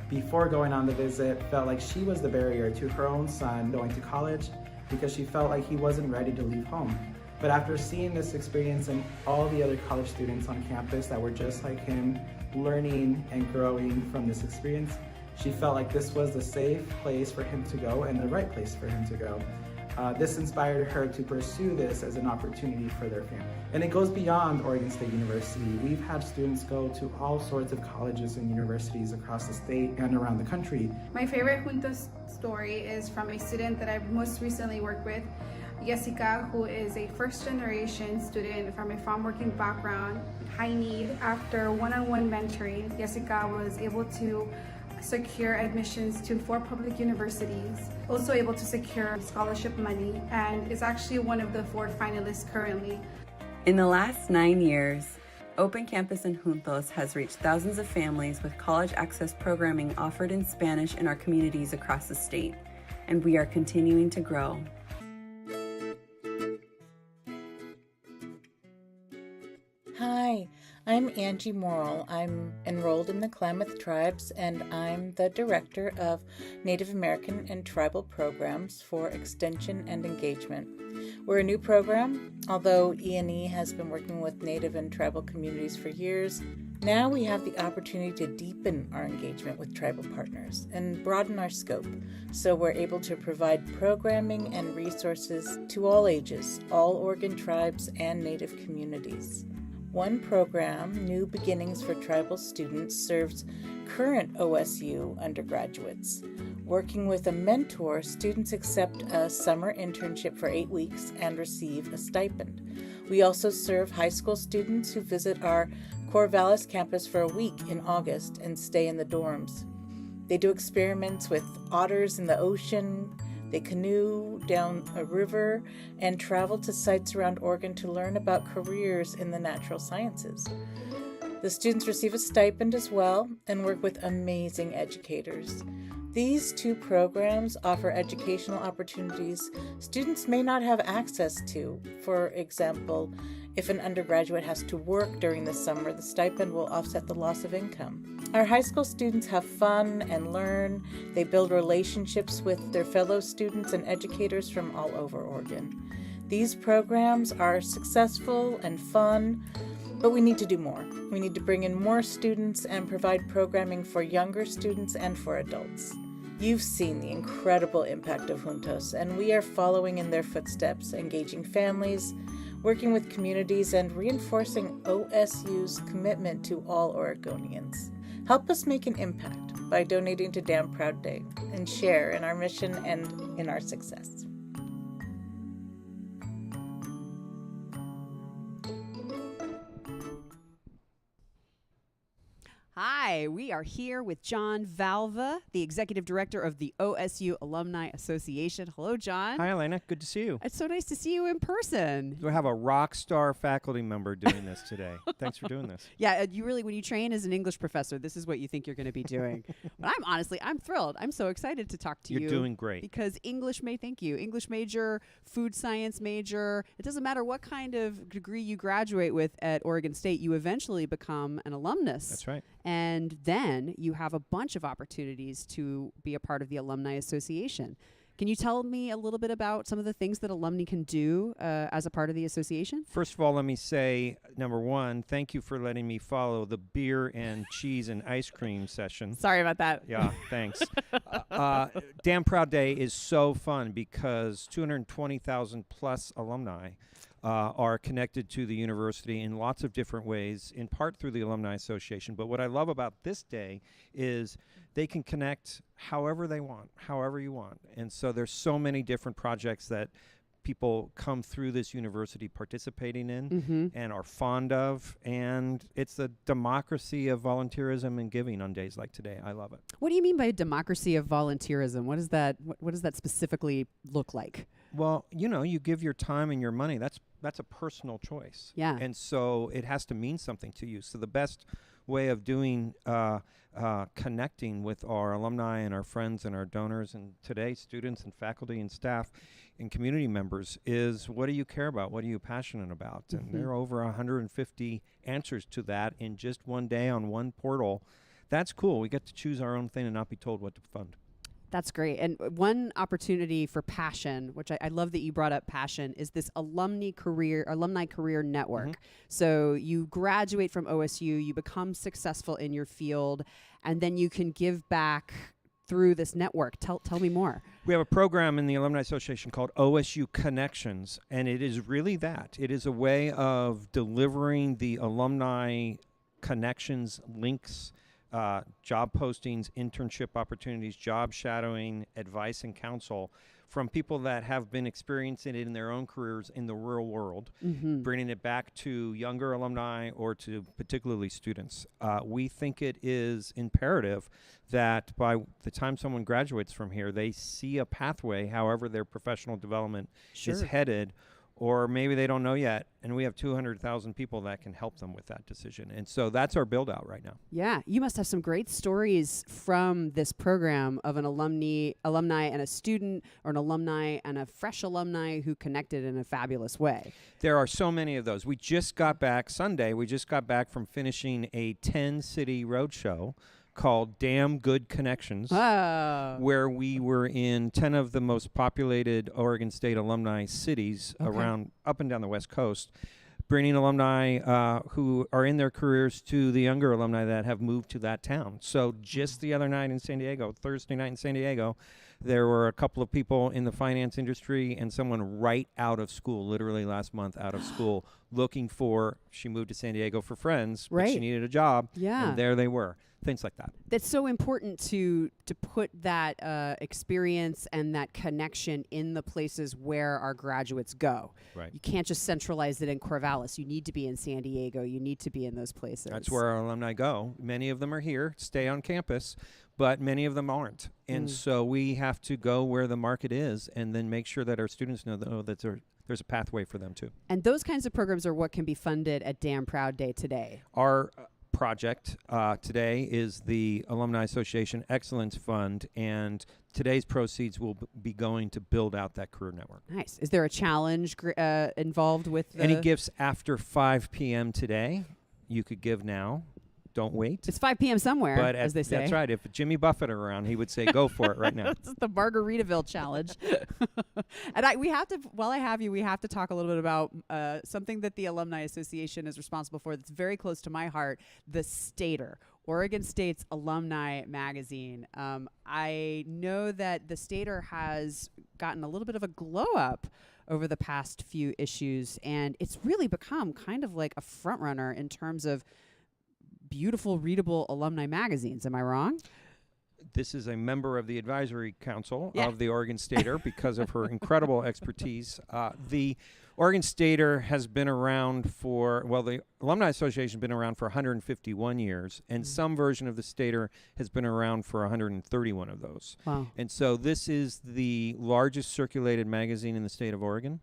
before going on the visit, felt like she was the barrier to her own son going to college because she felt like he wasn't ready to leave home. But after seeing this experience and all the other college students on campus that were just like him, learning and growing from this experience, she felt like this was the safe place for him to go and the right place for him to go. This inspired her to pursue this as an opportunity for their family. And it goes beyond Oregon State University. We've had students go to all sorts of colleges and universities across the state and around the country. My favorite Juntos story is from a student that I've most recently worked with, Jessica, who is a first-generation student from a farm working background, high need. After one-on-one mentoring, Jessica was able to secure admissions to 4 public universities, also able to secure scholarship money, and is actually one of the 4 finalists currently. In the last 9 years, Open Campus and Juntos has reached thousands of families with college access programming offered in Spanish in our communities across the state, and we are continuing to grow. Hi, I'm Angie Morrill. I'm enrolled in the Klamath Tribes, and I'm the Director of Native American and Tribal Programs for Extension and Engagement. We're a new program. Although E&E has been working with Native and tribal communities for years, now we have the opportunity to deepen our engagement with tribal partners and broaden our scope, so we're able to provide programming and resources to all ages, all Oregon tribes and Native communities. One program, New Beginnings for Tribal Students, serves current OSU undergraduates. Working with a mentor, students accept a summer internship for 8 weeks and receive a stipend. We also serve high school students who visit our Corvallis campus for a week in August and stay in the dorms. They do experiments with otters in the ocean, they canoe down a river, and travel to sites around Oregon to learn about careers in the natural sciences. The students receive a stipend as well and work with amazing educators. These two programs offer educational opportunities students may not have access to. For example, if an undergraduate has to work during the summer, the stipend will offset the loss of income. Our high school students have fun and learn. They build relationships with their fellow students and educators from all over Oregon. These programs are successful and fun, but we need to do more. We need to bring in more students and provide programming for younger students and for adults. You've seen the incredible impact of Juntos, and we are following in their footsteps, engaging families, working with communities, and reinforcing OSU's commitment to all Oregonians. Help us make an impact by donating to Damn Proud Day and share in our mission and in our success. Hi, we are here with John Valva, the Executive Director of the OSU Alumni Association. Hello, John. Hi, Elena. Good to see you. It's so nice to see you in person. We have a rock star faculty member doing this today. Thanks for doing this. Yeah, you really, when you train as an English professor, this is what you think you're going to be doing. But I'm thrilled. I'm so excited to talk to you. You're doing great. Because English major, food science major, it doesn't matter what kind of degree you graduate with at Oregon State, you eventually become an alumnus. That's right. And then you have a bunch of opportunities to be a part of the Alumni Association. Can you tell me a little bit about some of the things that alumni can do as a part of the association? First of all, let me say, number one, thank you for letting me follow the beer and cheese and ice cream session. Sorry about that. Yeah, thanks. Damn Proud Day is so fun because 220,000 plus alumni are connected to the university in lots of different ways, in part through the Alumni Association. But what I love about this day is they can connect however they want, however you want. And so there's so many different projects that people come through this university participating in and are fond of. And it's a democracy of volunteerism and giving on days like today. I love it. What do you mean by a democracy of volunteerism? What does that specifically look like? Well, you give your time and your money. That's a personal choice. Yeah. And so it has to mean something to you. So the best way of doing connecting with our alumni and our friends and our donors and today students and faculty and staff and community members is, what do you care about? What are you passionate about? And there are over 150 answers to that in just one day on one portal. That's cool. We get to choose our own thing and not be told what to fund. That's great. And one opportunity for passion, which I love that you brought up passion, is this alumni career network. So you graduate from OSU, you become successful in your field, and then you can give back through this network. Tell me more. We have a program in the Alumni Association called OSU Connections, and it is really that. It is a way of delivering the alumni connections, links, job postings, internship opportunities, job shadowing, advice and counsel from people that have been experiencing it in their own careers in the real world, bringing it back to younger alumni or to particularly students. We think it is imperative that by the time someone graduates from here, they see a pathway, however their professional development is headed, or maybe they don't know yet, and we have 200,000 people that can help them with that decision. And so that's our build out right now. Yeah, you must have some great stories from this program of an alumni and a student, or an alumni and a fresh alumni who connected in a fabulous way. There are so many of those. We just got back Sunday, from finishing a 10-city roadshow called Damn Good Connections, where we were in 10 of the most populated Oregon State alumni cities around up and down the West Coast, bringing alumni who are in their careers to the younger alumni that have moved to that town. So just the other night in San Diego, Thursday night in San Diego, There were a couple of people in the finance industry and someone right out of school, literally last month out of school, looking for, she moved to San Diego for friends, but she Right. needed a job. Yeah. And there they were. Things like that. That's so important to put that experience and that connection in the places where our graduates go. Right. You can't just centralize it in Corvallis. You need to be in San Diego. You need to be in those places. That's where our alumni go. Many of them are here, stay on campus, but many of them aren't. And so we have to go where the market is and then make sure that our students know that there's a pathway for them too. And those kinds of programs are what can be funded at Damn Proud Day today. Our project today is the Alumni Association Excellence Fund, and today's proceeds will be going to build out that career network. Nice. Is there a challenge involved with Any gifts after 5 p.m. today, you could give now. Don't wait. It's 5 p.m. somewhere, But as they say. That's right. If Jimmy Buffett were around, he would say, go for it right now. It's the Margaritaville challenge. And we have to, while I have you, we have to talk a little bit about something that the Alumni Association is responsible for that's very close to my heart, the Stater, Oregon State's alumni magazine. I know that the Stater has gotten a little bit of a glow up over the past few issues, and it's really become kind of like a front runner in terms of beautiful, readable alumni magazines. Am I wrong? This is a member of the advisory council of the Oregon Stater because of her incredible expertise. The Oregon Stater has been around for, well, the Alumni Association has been around for 151 years, and some version of the Stater has been around for 131 of those. Wow. And so this is the largest circulated magazine in the state of Oregon.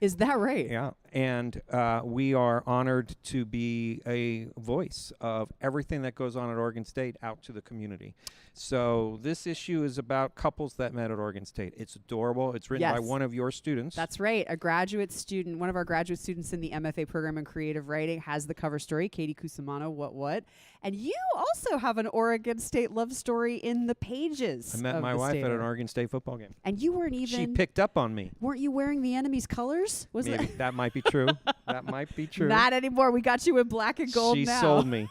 Is that right? Yeah. And we are honored to be a voice of everything that goes on at Oregon State out to the community. So this issue is about couples that met at Oregon State. It's adorable. It's written by one of your students. That's right. A graduate student, one of our graduate students in the MFA program in creative writing has the cover story, Katie Cusimano, What? And you also have an Oregon State love story in the pages. I met my wife at an Oregon State football game. And you weren't even... She picked up on me. Weren't you wearing the enemy's colors? Was Maybe. That might be true. That might be true. Not anymore. We got you in black and gold now. She sold me.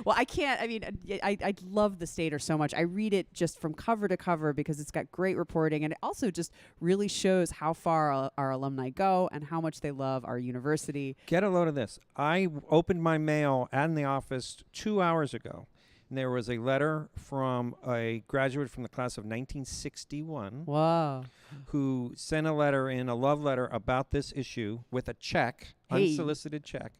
Well, I can't. I mean, I love the Stater so much. I read it just from cover to cover because it's got great reporting, and it also just really shows how far our alumni go and how much they love our university. Get a load of this. I opened my mail in the office 2 hours ago, and there was a letter from a graduate from the class of 1961. Wow. Who sent a letter in, a love letter about this issue with a check, unsolicited check.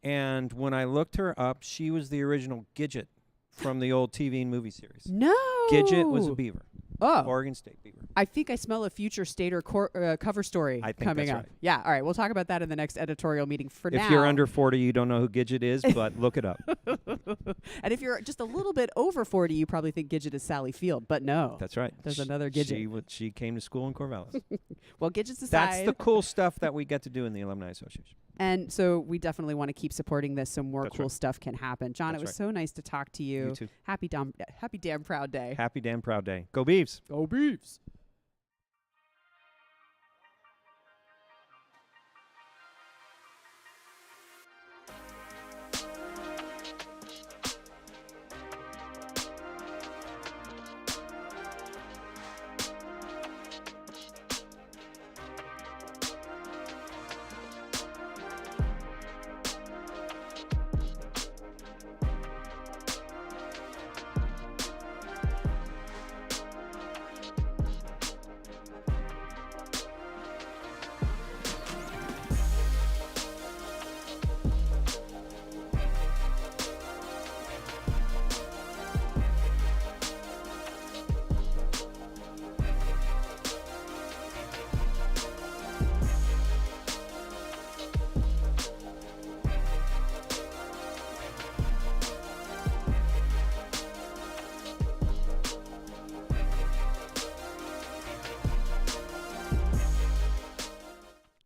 And when I looked her up, she was the original Gidget from the old TV and movie series. No. Gidget was a beaver. Oh. Oregon State beaver. I think I smell a future Stater cover story coming that's up. right. Yeah, all right. We'll talk about that in the next editorial meeting. For now, if you're under 40, you don't know who Gidget is, but look it up. And if you're just a little bit over 40, you probably think Gidget is Sally Field, but no. That's right. There's another Gidget. She came to school in Corvallis. Well, Gidget's aside. That's the cool stuff that we get to do in the Alumni Association. And so we definitely want to keep supporting this so more That's cool right. stuff can happen. John, That's it was so nice to talk to you. You too. Happy damn proud day. Happy damn proud day. Go Beavs. Go Beavs.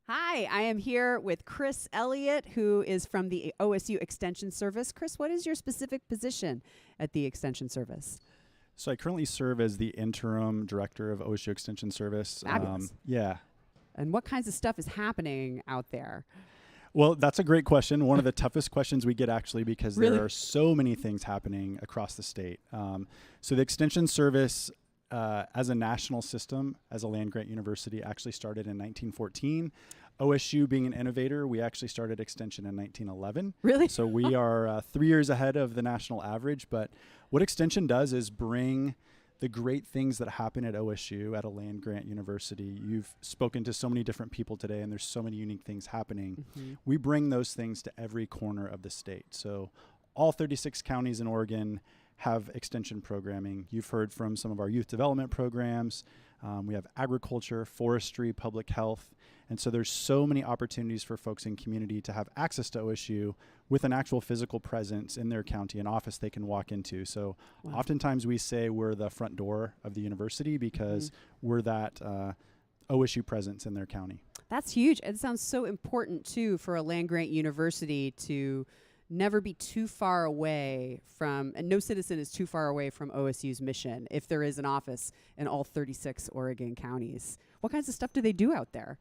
Hi, I am here with Chris Elliott, who is from the OSU Extension Service. Chris, what is your specific position at the Extension Service? So I currently serve as the interim director of OSU Extension Service. Fabulous. Yeah. And what kinds of stuff is happening out there? Well, that's a great question. One of the toughest questions we get, actually, because Really? there are so many things happening across the state. So the Extension Service as a national system, as a land-grant university, actually started in 1914. OSU being an innovator, we actually started Extension in 1911. Really? So we are 3 years ahead of the national average. But what Extension does is bring the great things that happen at OSU, at a land-grant university. You've spoken to so many different people today, and there's so many unique things happening. We bring those things to every corner of the state. So all 36 counties in Oregon have extension programming. You've heard from some of our youth development programs. We have agriculture, forestry, public health. And so there's so many opportunities for folks in community to have access to OSU with an actual physical presence in their county, an office they can walk into. So oftentimes we say we're the front door of the university because we're that OSU presence in their county. That's huge. It sounds so important, too, for a land-grant university to never be too far away from, and no citizen is too far away from OSU's mission if there is an office in all 36 Oregon counties. What kinds of stuff do they do out there?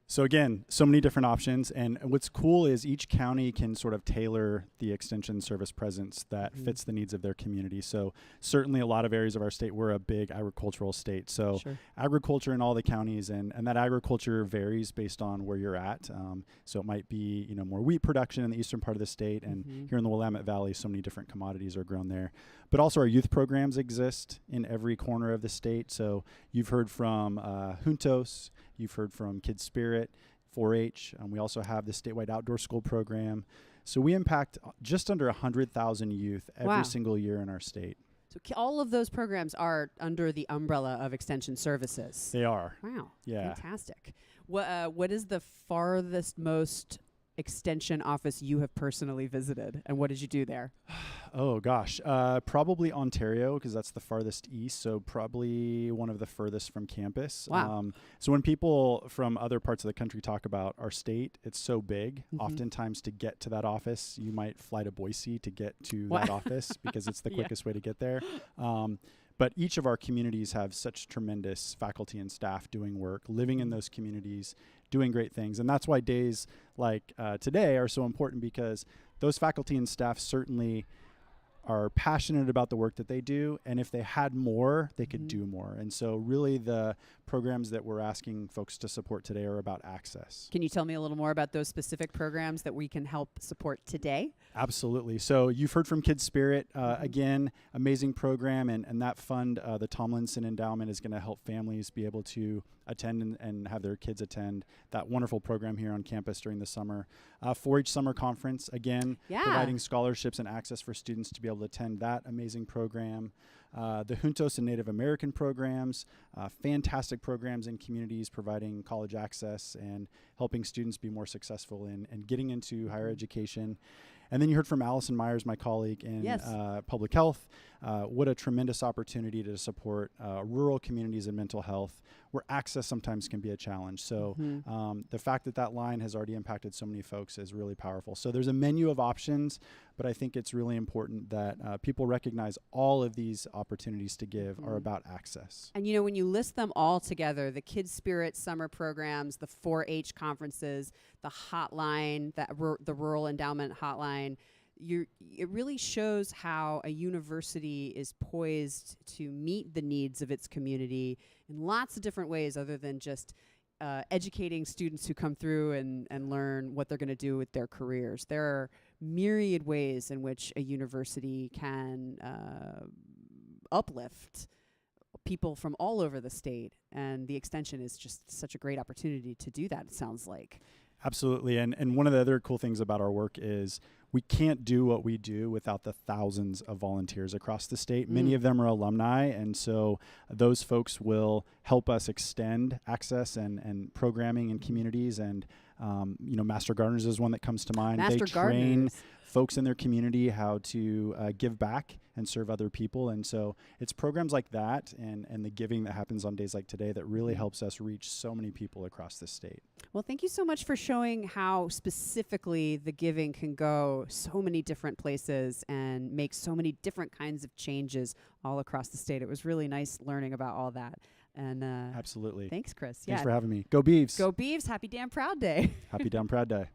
So again, so many different options. And what's cool is each county can sort of tailor the extension service presence that fits the needs of their community. So certainly a lot of areas of our state, we're a big agricultural state. So agriculture in all the counties, and that agriculture varies based on where you're at. So it might be, you know, more wheat production in the eastern part of the state. And here in the Willamette Valley, so many different commodities are grown there. But also our youth programs exist in every corner of the state. So you've heard from Juntos, you've heard from Kids Spirit, 4-H. We also have the statewide outdoor school program. So we impact just under 100,000 youth every single year in our state. So all of those programs are under the umbrella of Extension Services. They are. Wow. Yeah. Fantastic. What is the farthest most extension office you have personally visited, and what did you do there? Oh gosh, probably Ontario, because that's the farthest east, so probably one of the furthest from campus. Wow. So when people from other parts of the country talk about our state, it's so big. Oftentimes to get to that office, you might fly to Boise to get to that office because it's the quickest way to get there. But each of our communities have such tremendous faculty and staff doing work, living in those communities, doing great things. And that's why days like today are so important, because those faculty and staff certainly are passionate about the work that they do, and if they had more, they could do more. And so really the programs that we're asking folks to support today are about access. Can you tell me a little more about those specific programs that we can help support today? Absolutely. So you've heard from Kids Spirit. Again, amazing program, and that fund, the Tomlinson Endowment, is going to help families be able to attend and have their kids attend that wonderful program here on campus during the summer. 4-H Summer Conference, again, providing scholarships and access for students to be able to attend that amazing program. The Juntos and Native American programs, fantastic programs in communities providing college access and helping students be more successful in getting into higher education. And then you heard from Allison Myers, my colleague in public health. What a tremendous opportunity to support rural communities in mental health, where access sometimes can be a challenge. So the fact that that line has already impacted so many folks is really powerful. So there's a menu of options, but I think it's really important that people recognize all of these opportunities to give are about access. And you know, when you list them all together, the Kids Spirit summer programs, the 4-H conferences, the hotline, the Rural Endowment Hotline, it really shows how a university is poised to meet the needs of its community in lots of different ways, other than just educating students who come through and learn what they're going to do with their careers. There are myriad ways in which a university can uplift people from all over the state, and the extension is just such a great opportunity to do that, it sounds like. Absolutely. And one of the other cool things about our work is we can't do what we do without the thousands of volunteers across the state. Many of them are alumni, and so those folks will help us extend access and programming in communities. And you know, Master Gardeners is one that comes to mind. They train folks in their community how to give back and serve other people. And so it's programs like that and the giving that happens on days like today that really helps us reach so many people across the state. Well, thank you so much for showing how specifically the giving can go so many different places and make so many different kinds of changes all across the state. It was really nice learning about all that. And absolutely. Thanks, Chris. Thanks for having me. Go Beavs. Go Beavs. Happy Damn Proud Day. Happy Damn Proud Day.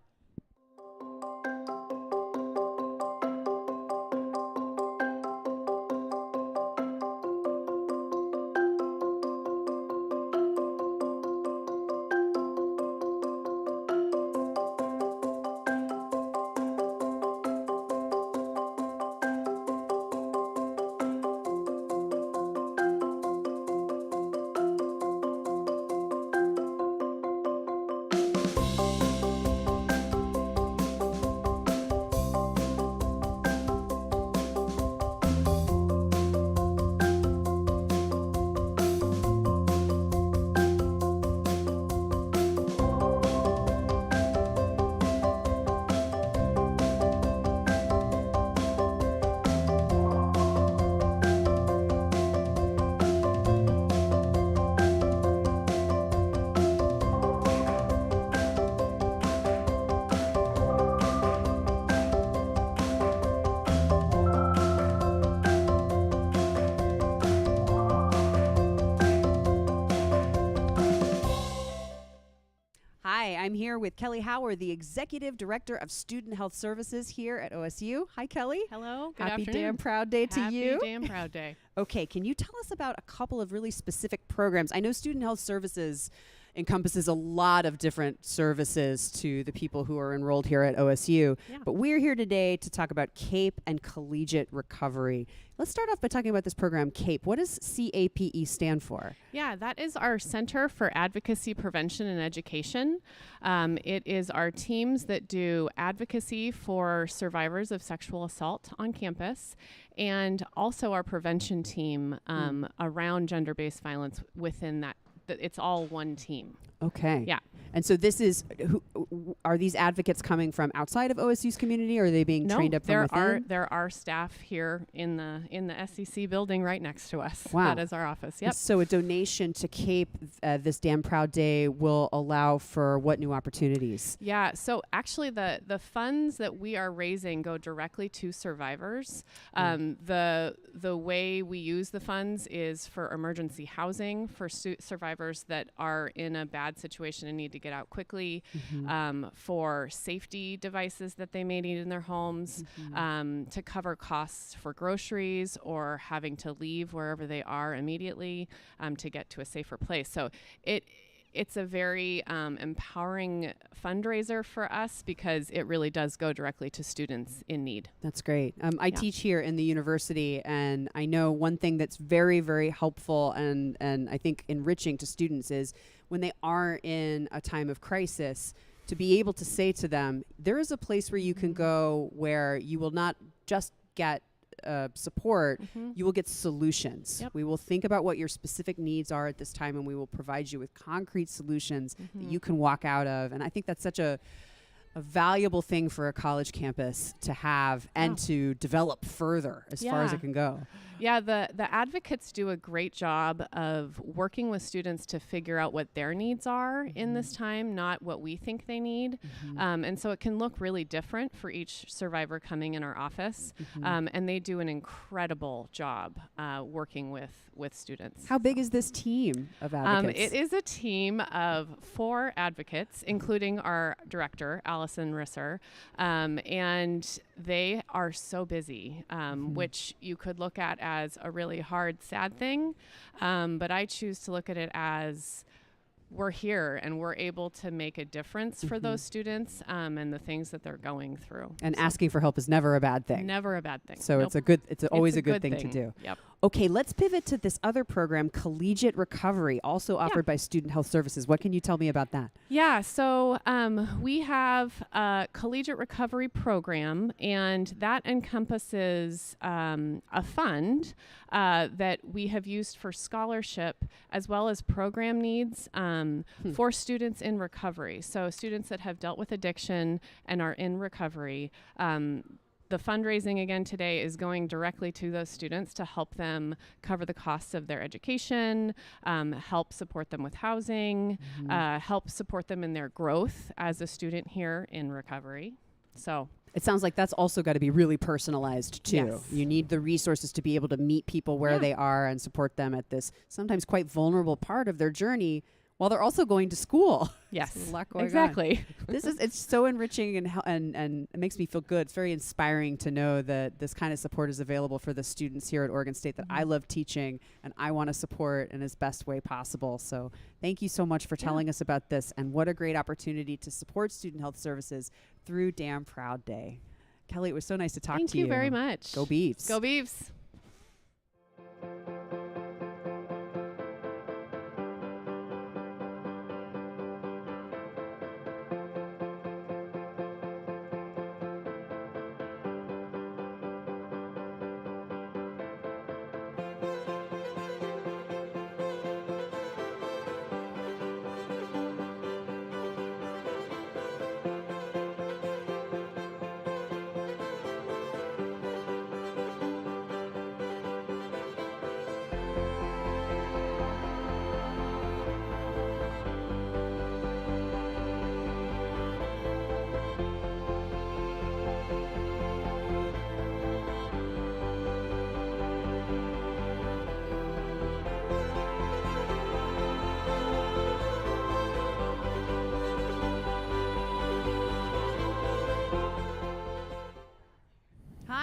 here with Kelly Howard, the Executive Director of Student Health Services here at OSU. Hi, Kelly. Hello. Good Happy afternoon. Damn Proud Day to you. Happy Damn Proud Day. Okay, can you tell us about a couple of really specific programs? I know Student Health Services encompasses a lot of different services to the people who are enrolled here at OSU, but we're here today to talk about CAPE and collegiate recovery. Let's start off by talking about this program, CAPE. What does CAPE stand for? Yeah, that is our Center for Advocacy, Prevention, and Education. It is our teams that do advocacy for survivors of sexual assault on campus, and also our prevention team around gender-based violence within that. It's all one team. Okay. Yeah. And so this is, are these advocates coming from outside of OSU's community, or are they being trained up from within? There are staff here in the SEC building right next to us. Wow. That is our office. Yep. And so a donation to CAPE this Damn Proud Day will allow for what new opportunities? Yeah, so actually the funds that we are raising go directly to survivors. The way we use the funds is for emergency housing for survivors that are in a bad situation and need to get out quickly, for safety devices that they may need in their homes, to cover costs for groceries or having to leave wherever they are immediately to get to a safer place. So it's a very empowering fundraiser for us because it really does go directly to students in need. That's great. I teach here in the university, and I know one thing that's very, very helpful and I think enriching to students is when they are in a time of crisis, to be able to say to them, there is a place where you can go where you will not just get support, you will get solutions. We will think about what your specific needs are at this time, and we will provide you with concrete solutions that you can walk out of. And I think that's such a valuable thing for a college campus to have and to develop further as far as it can go. Yeah, the advocates do a great job of working with students to figure out what their needs are in this time, not what we think they need. And so it can look really different for each survivor coming in our office. And they do an incredible job working with students. How big is this team of advocates? It is a team of 4 advocates, including our director, Allison Risser. And they are so busy, which you could look at as a really hard, sad thing. But I choose to look at it as we're here and we're able to make a difference for those students and the things that they're going through. And asking for help is never a bad thing. Never a bad thing. So it's always a good thing to do. Yep. Okay, let's pivot to this other program, Collegiate Recovery, also offered by Student Health Services. What can you tell me about that? Yeah, so we have a collegiate recovery program, and that encompasses a fund that we have used for scholarship as well as program needs for students in recovery. So students that have dealt with addiction and are in recovery. The fundraising again today is going directly to those students to help them cover the costs of their education, help support them with housing, help support them in their growth as a student here in recovery. So it sounds like that's also got to be really personalized too. Yes. You need the resources to be able to meet people where they are and support them at this sometimes quite vulnerable part of their journey while they're also going to school. Yes, a lot going exactly. on. It's so enriching and it makes me feel good. It's very inspiring to know that this kind of support is available for the students here at Oregon State that I love teaching and I want to support in as best way possible. So thank you so much for telling us about this, and what a great opportunity to support Student Health Services through Damn Proud Day. Kelly, it was so nice to talk to you. Thank you very much. Go Beavs. Go Beavs.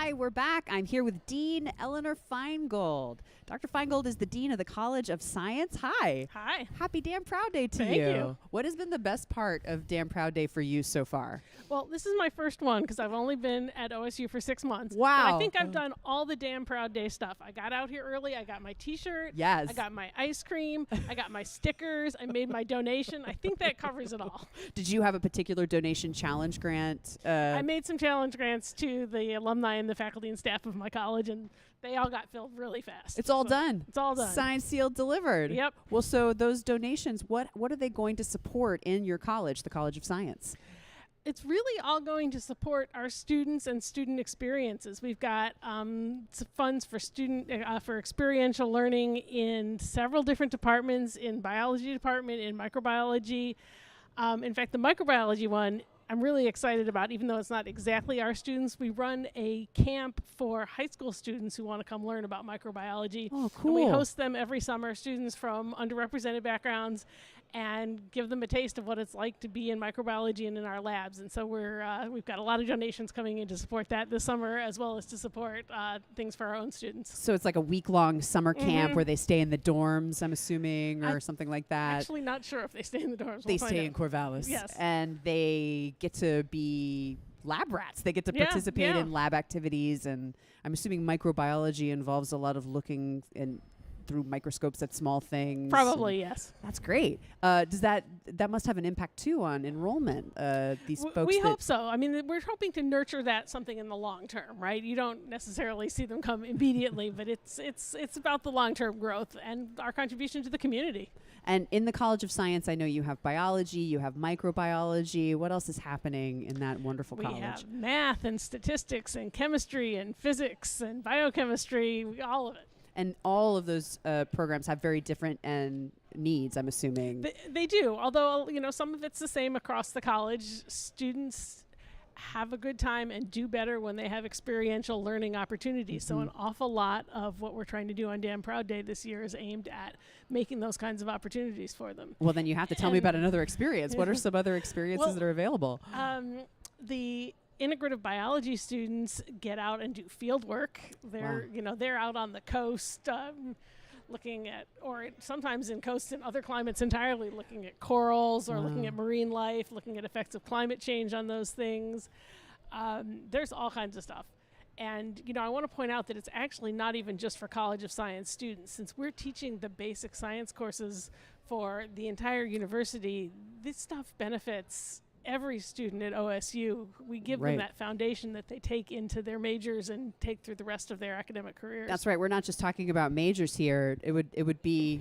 Hi, we're back. I'm here with Dean Eleanor Feingold. Dr. Feingold is the Dean of the College of Science. Hi. Hi. Happy Damn Proud Day to Thank you. What has been the best part of Damn Proud Day for you so far? Well, this is my first one because I've only been at OSU for 6 months. Wow. But I think I've done all the Damn Proud Day stuff. I got out here early. I got my T-shirt. Yes. I got my ice cream. I got my stickers. I made my donation. I think that covers it all. Did you have a particular donation challenge grant? I made some challenge grants to the alumni and the faculty and staff of my college, and they all got filled really fast. It's all done. It's all done. Signed, sealed, delivered. Yep. Well, so those donations, what are they going to support in your college, the College of Science? It's really all going to support our students and student experiences. We've got funds for for experiential learning in several different departments, in biology department, in microbiology. In fact, the microbiology one I'm really excited about, even though it's not exactly our students. We run a camp for high school students who want to come learn about microbiology. Oh, cool. And we host them every summer, students from underrepresented backgrounds, and give them a taste of what it's like to be in microbiology and in our labs. And so we've got a lot of donations coming in to support that this summer, as well as to support things for our own students. So it's like a week-long summer camp where they stay in the dorms, I'm assuming, or something like that. Actually not sure if they stay in the dorms. They stay in Corvallis. Yes. And they get to be lab rats. They get to participate in lab activities, and I'm assuming microbiology involves a lot of looking through microscopes at small things. Probably, yes. That's great. Does that must have an impact too on enrollment? These folks. We hope so. I mean, we're hoping to nurture that something in the long term, right? You don't necessarily see them come immediately, but it's about the long term growth and our contribution to the community. And in the College of Science, I know you have biology, you have microbiology. What else is happening in that wonderful college? We have math and statistics and chemistry and physics and biochemistry, all of it. And all of those programs have very different needs, I'm assuming. They do, although some of it's the same across the college. Students have a good time and do better when they have experiential learning opportunities. So an awful lot of what we're trying to do on Damn Proud Day this year is aimed at making those kinds of opportunities for them. Well, then you have to tell me about another experience. What are some other experiences that are available? The integrative biology students get out and do field work. They're out on the coast looking at, or sometimes in coasts in other climates entirely, looking at corals or looking at marine life, looking at effects of climate change on those things. There's all kinds of stuff. And, I want to point out that it's actually not even just for College of Science students. Since we're teaching the basic science courses for the entire university, this stuff benefits every student at OSU. We give them that foundation that they take into their majors and take through the rest of their academic careers. That's right. We're not just talking about majors here. It wouldn't be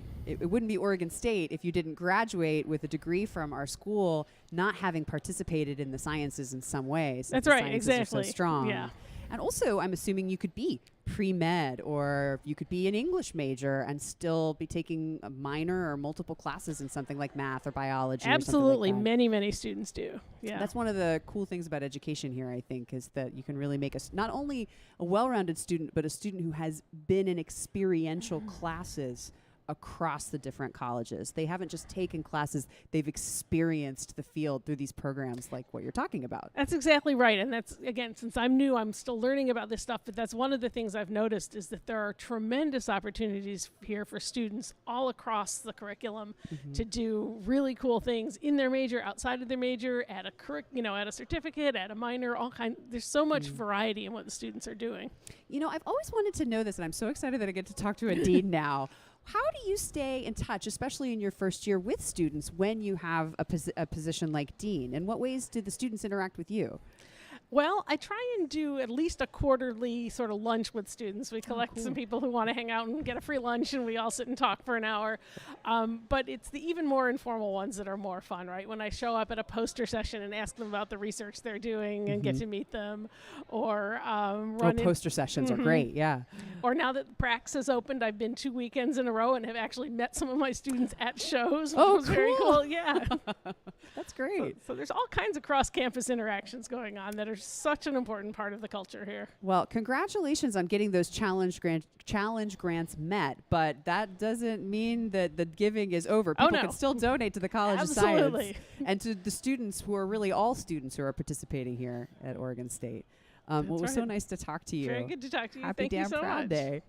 Oregon State if you didn't graduate with a degree from our school, not having participated in the sciences in some ways. That's the right. sciences Exactly. are so strong. Yeah. And also, I'm assuming you could be pre-med, or you could be an English major and still be taking a minor or multiple classes in something like math or biology. Absolutely. Or something like that. Many students do. Yeah. That's one of the cool things about education here, I think, is that you can really make not only a well-rounded student, but a student who has been in experiential classes across the different colleges. They haven't just taken classes, they've experienced the field through these programs like what you're talking about. That's exactly right. And that's, again, since I'm new, I'm still learning about this stuff, but that's one of the things I've noticed is that there are tremendous opportunities here for students all across the curriculum to do really cool things in their major, outside of their major, at a certificate, at a minor, there's so much variety in what the students are doing. I've always wanted to know this, and I'm so excited that I get to talk to a dean now. How do you stay in touch, especially in your first year, with students when you have a position like dean? In what ways do the students interact with you? Well, I try and do at least a quarterly sort of lunch with students. We collect some people who want to hang out and get a free lunch, and we all sit and talk for an hour. But it's the even more informal ones that are more fun, right? When I show up at a poster session and ask them about the research they're doing and get to meet them, or poster sessions are great, yeah. Or now that Prax has opened, I've been 2 weekends in a row and have actually met some of my students at shows, which was very cool. Yeah. That's great. So there's all kinds of cross-campus interactions going on that are such an important part of the culture here. Well, congratulations on getting those challenge grants met, but that doesn't mean that the giving is over. People can still donate to the College of Science and to the students who are really all students who are participating here at Oregon State. Well, it was so right. nice to talk to you. Very good to talk to you. Happy Thank you Damn so Proud much. Day.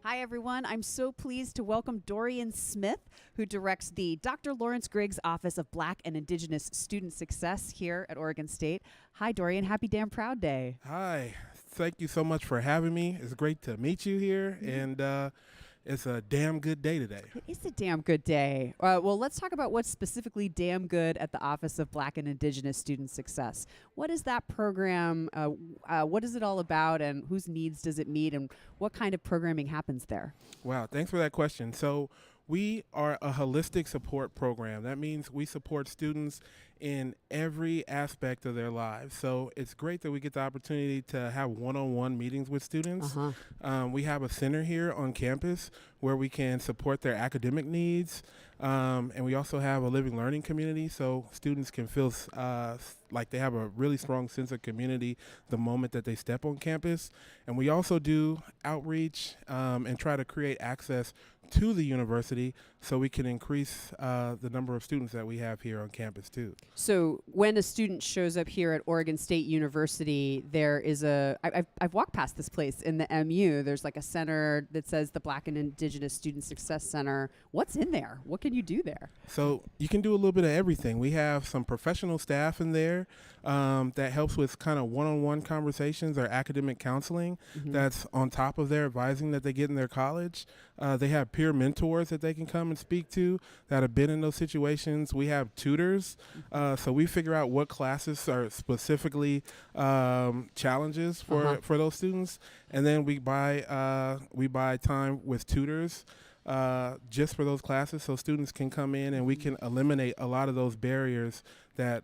Hi, everyone. I'm so pleased to welcome Dorian Smith, who directs the Dr. Lawrence Griggs Office of Black and Indigenous Student Success here at Oregon State. Hi, Dorian. Happy Damn Proud Day. Hi. Thank you so much for having me. It's great to meet you here, and it's a damn good day today. It is a damn good day. Well, let's talk about what's specifically damn good at the Office of Black and Indigenous Student Success. What is that program? What is it all about, and whose needs does it meet, and what kind of programming happens there? Wow, thanks for that question. So we are a holistic support program. That means we support students in every aspect of their lives. So it's great that we get the opportunity to have one-on-one meetings with students. We have a center here on campus where we can support their academic needs. And we also have a living learning community, so students can feel like they have a really strong sense of community the moment that they step on campus. And we also do outreach and try to create access to the university so we can increase the number of students that we have here on campus too. So when a student shows up here at Oregon State University, there is I've walked past this place in the MU. There's like a center that says the Black and Indigenous Student Success Center. What's in there? What can you do there? So you can do a little bit of everything. We have some professional staff in there that helps with kind of one-on-one conversations or academic counseling that's on top of their advising that they get in their college. They have peer mentors that they can come and speak to that have been in those situations. We have tutors, so we figure out what classes are specifically challenges for those students, and then we buy time with tutors just for those classes, so students can come in and we can eliminate a lot of those barriers that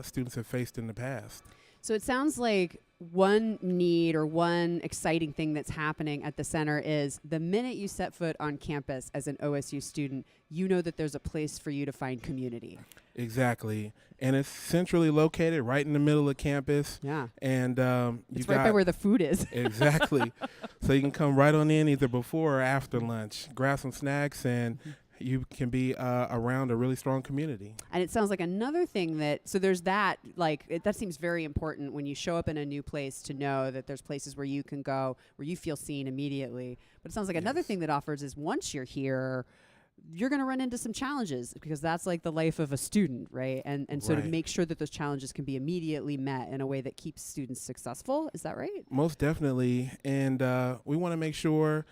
students have faced in the past. So it sounds like one need or one exciting thing that's happening at the center is the minute you set foot on campus as an OSU student, you know that there's a place for you to find community. Exactly. And it's centrally located right in the middle of campus. Yeah. And it's right by where the food is. Exactly. So you can come right on in either before or after lunch, grab some snacks, and you can be around a really strong community. And it sounds like another thing so there's that, that seems very important when you show up in a new place to know that there's places where you can go, where you feel seen immediately. But it sounds like another thing that offers is once you're here, you're going to run into some challenges because that's like the life of a student, right? And so to make sure that those challenges can be immediately met in a way that keeps students successful. Is that right? Most definitely. And we want to make sure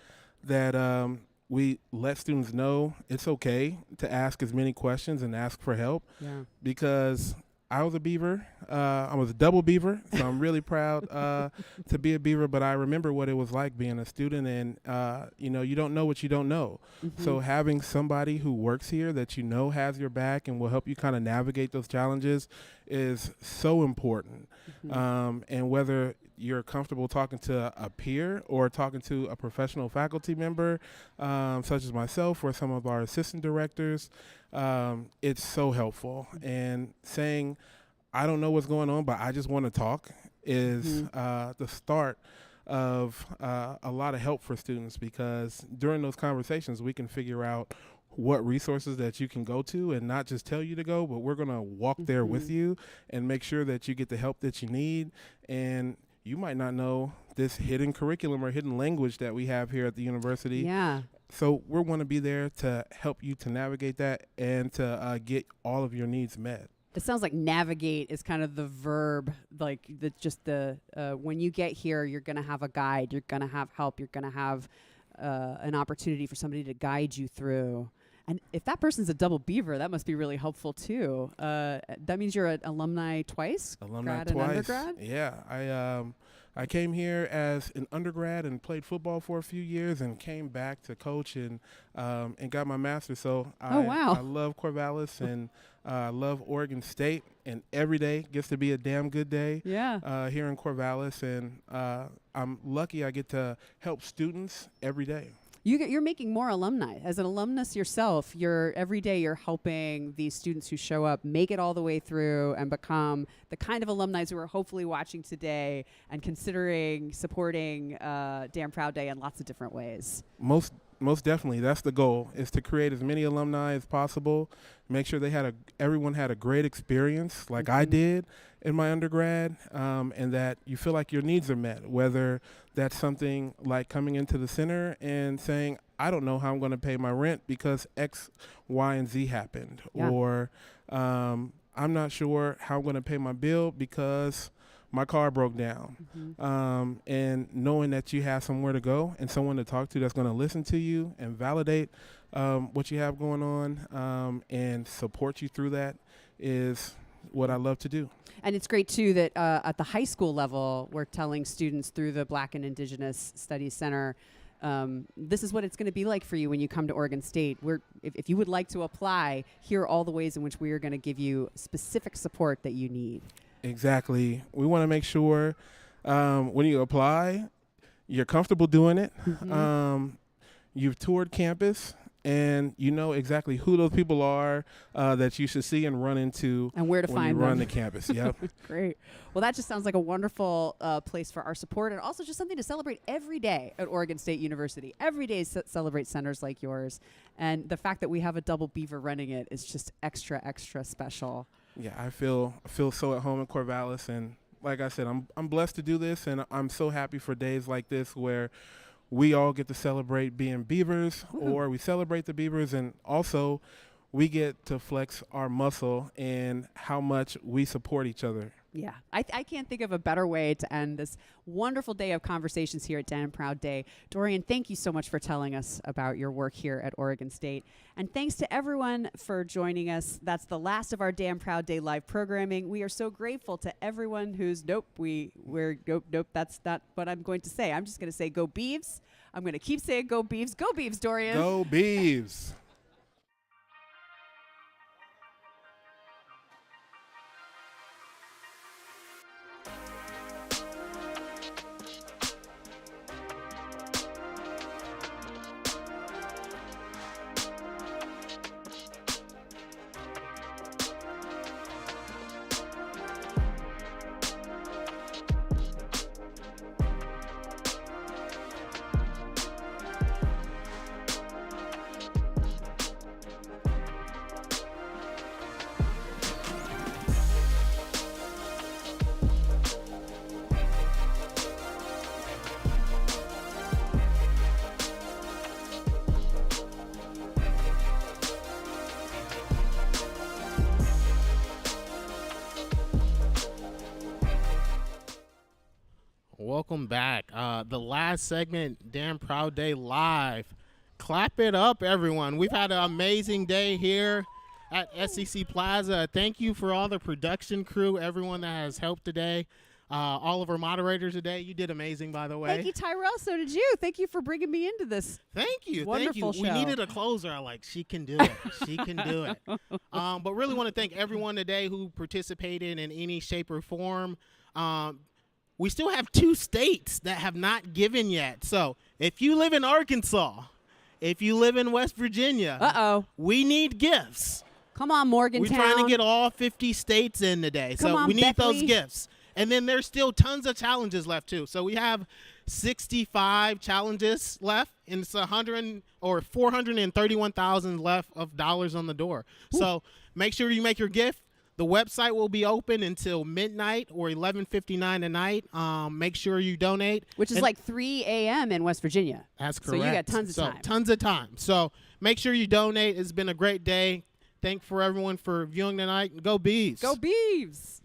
that we let students know it's okay to ask as many questions and ask for help. Yeah. Because I was a Beaver. I was a double Beaver, so I'm really proud to be a Beaver, but I remember what it was like being a student, and you don't know what you don't know. So having somebody who works here that you know has your back and will help you kind of navigate those challenges is so important. And whether you're comfortable talking to a peer or talking to a professional faculty member, such as myself or some of our assistant directors, it's so helpful. And saying, I don't know what's going on, but I just want to talk is the start of a lot of help for students, because during those conversations, we can figure out what resources that you can go to and not just tell you to go, but we're going to walk there with you and make sure that you get the help that you need. And you might not know this hidden curriculum or hidden language that we have here at the university. Yeah. So we're going to be there to help you to navigate that and to get all of your needs met. It sounds like navigate is kind of the verb, like when you get here, you're going to have a guide, you're going to have help, you're going to have an opportunity for somebody to guide you through. And if that person's a double beaver, that must be really helpful too. That means you're an alumni twice? Alumni grad twice. And undergrad? Yeah, I came here as an undergrad and played football for a few years and came back to coach and got my master's. So I love Corvallis and I love Oregon State, and every day gets to be a damn good day here in Corvallis. And I'm lucky I get to help students every day. You're making more alumni. As an alumnus yourself, every day you're helping these students who show up make it all the way through and become the kind of alumni who are hopefully watching today and considering supporting Damn Proud Day in lots of different ways. Most definitely, that's the goal, is to create as many alumni as possible, make sure everyone had a great experience like I did in my undergrad, and that you feel like your needs are met, whether that's something like coming into the center and saying, I don't know how I'm going to pay my rent because X, Y, and Z happened, or I'm not sure how I'm going to pay my bill because my car broke down. And knowing that you have somewhere to go and someone to talk to that's going to listen to you and validate what you have going on and support you through that is what I love to do. And it's great, too, that at the high school level, we're telling students through the Black and Indigenous Studies Center, this is what it's going to be like for you when you come to Oregon State. If you would like to apply, here are all the ways in which we are going to give you specific support that you need. Exactly. We want to make sure when you apply, you're comfortable doing it. You've toured campus, and you know exactly who those people are that you should see and run into and where to when find you them. run the campus. Yep. Great. Well, that just sounds like a wonderful place for our support, and also just something to celebrate every day at Oregon State University. Every day celebrate centers like yours, and the fact that we have a double beaver running it is just extra special. Yeah, I feel so at home in Corvallis, and like I said, I'm blessed to do this, and I'm so happy for days like this where we all get to celebrate being Beavers, or we celebrate the Beavers, and also we get to flex our muscle in how much we support each other. Yeah, I can't think of a better way to end this wonderful day of conversations here at Damn Proud Day. Dorian, thank you so much for telling us about your work here at Oregon State. And thanks to everyone for joining us. That's the last of our Damn Proud Day live programming. We are so grateful to everyone who's nope, that's not what I'm going to say. I'm just going to say go Beavs. I'm going to keep saying go Beavs. Go Beavs, Dorian. Go Beavs. Welcome back. The last segment, Damn Proud Day Live. Clap it up, everyone. We've had an amazing day here at SEC Plaza. Thank you for all the production crew, everyone that has helped today. All of our moderators today. You did amazing, by the way. Thank you, Tyrell. So did you. Thank you for bringing me into this. Thank you. Wonderful Thank you. show. We needed a closer. She can do it. She can do it. But really want to thank everyone today who participated in any shape or form. We still have 2 states that have not given yet. So if you live in Arkansas, if you live in West Virginia, we need gifts. Come on, Morgantown. We're trying to get all 50 states in today. Come so on, we need Beckley. those gifts. And then there's still tons of challenges left, too. So we have 65 challenges left, and it's 431,000 left of dollars on the door. Ooh. So make sure you make your gift. The website will be open until midnight or 11:59 tonight. Make sure you donate. Which is like 3 a.m. in West Virginia. That's correct. So you got tons of time. Tons of time. So make sure you donate. It's been a great day. Thank for everyone for viewing tonight. Go Beavs! Go Beavs!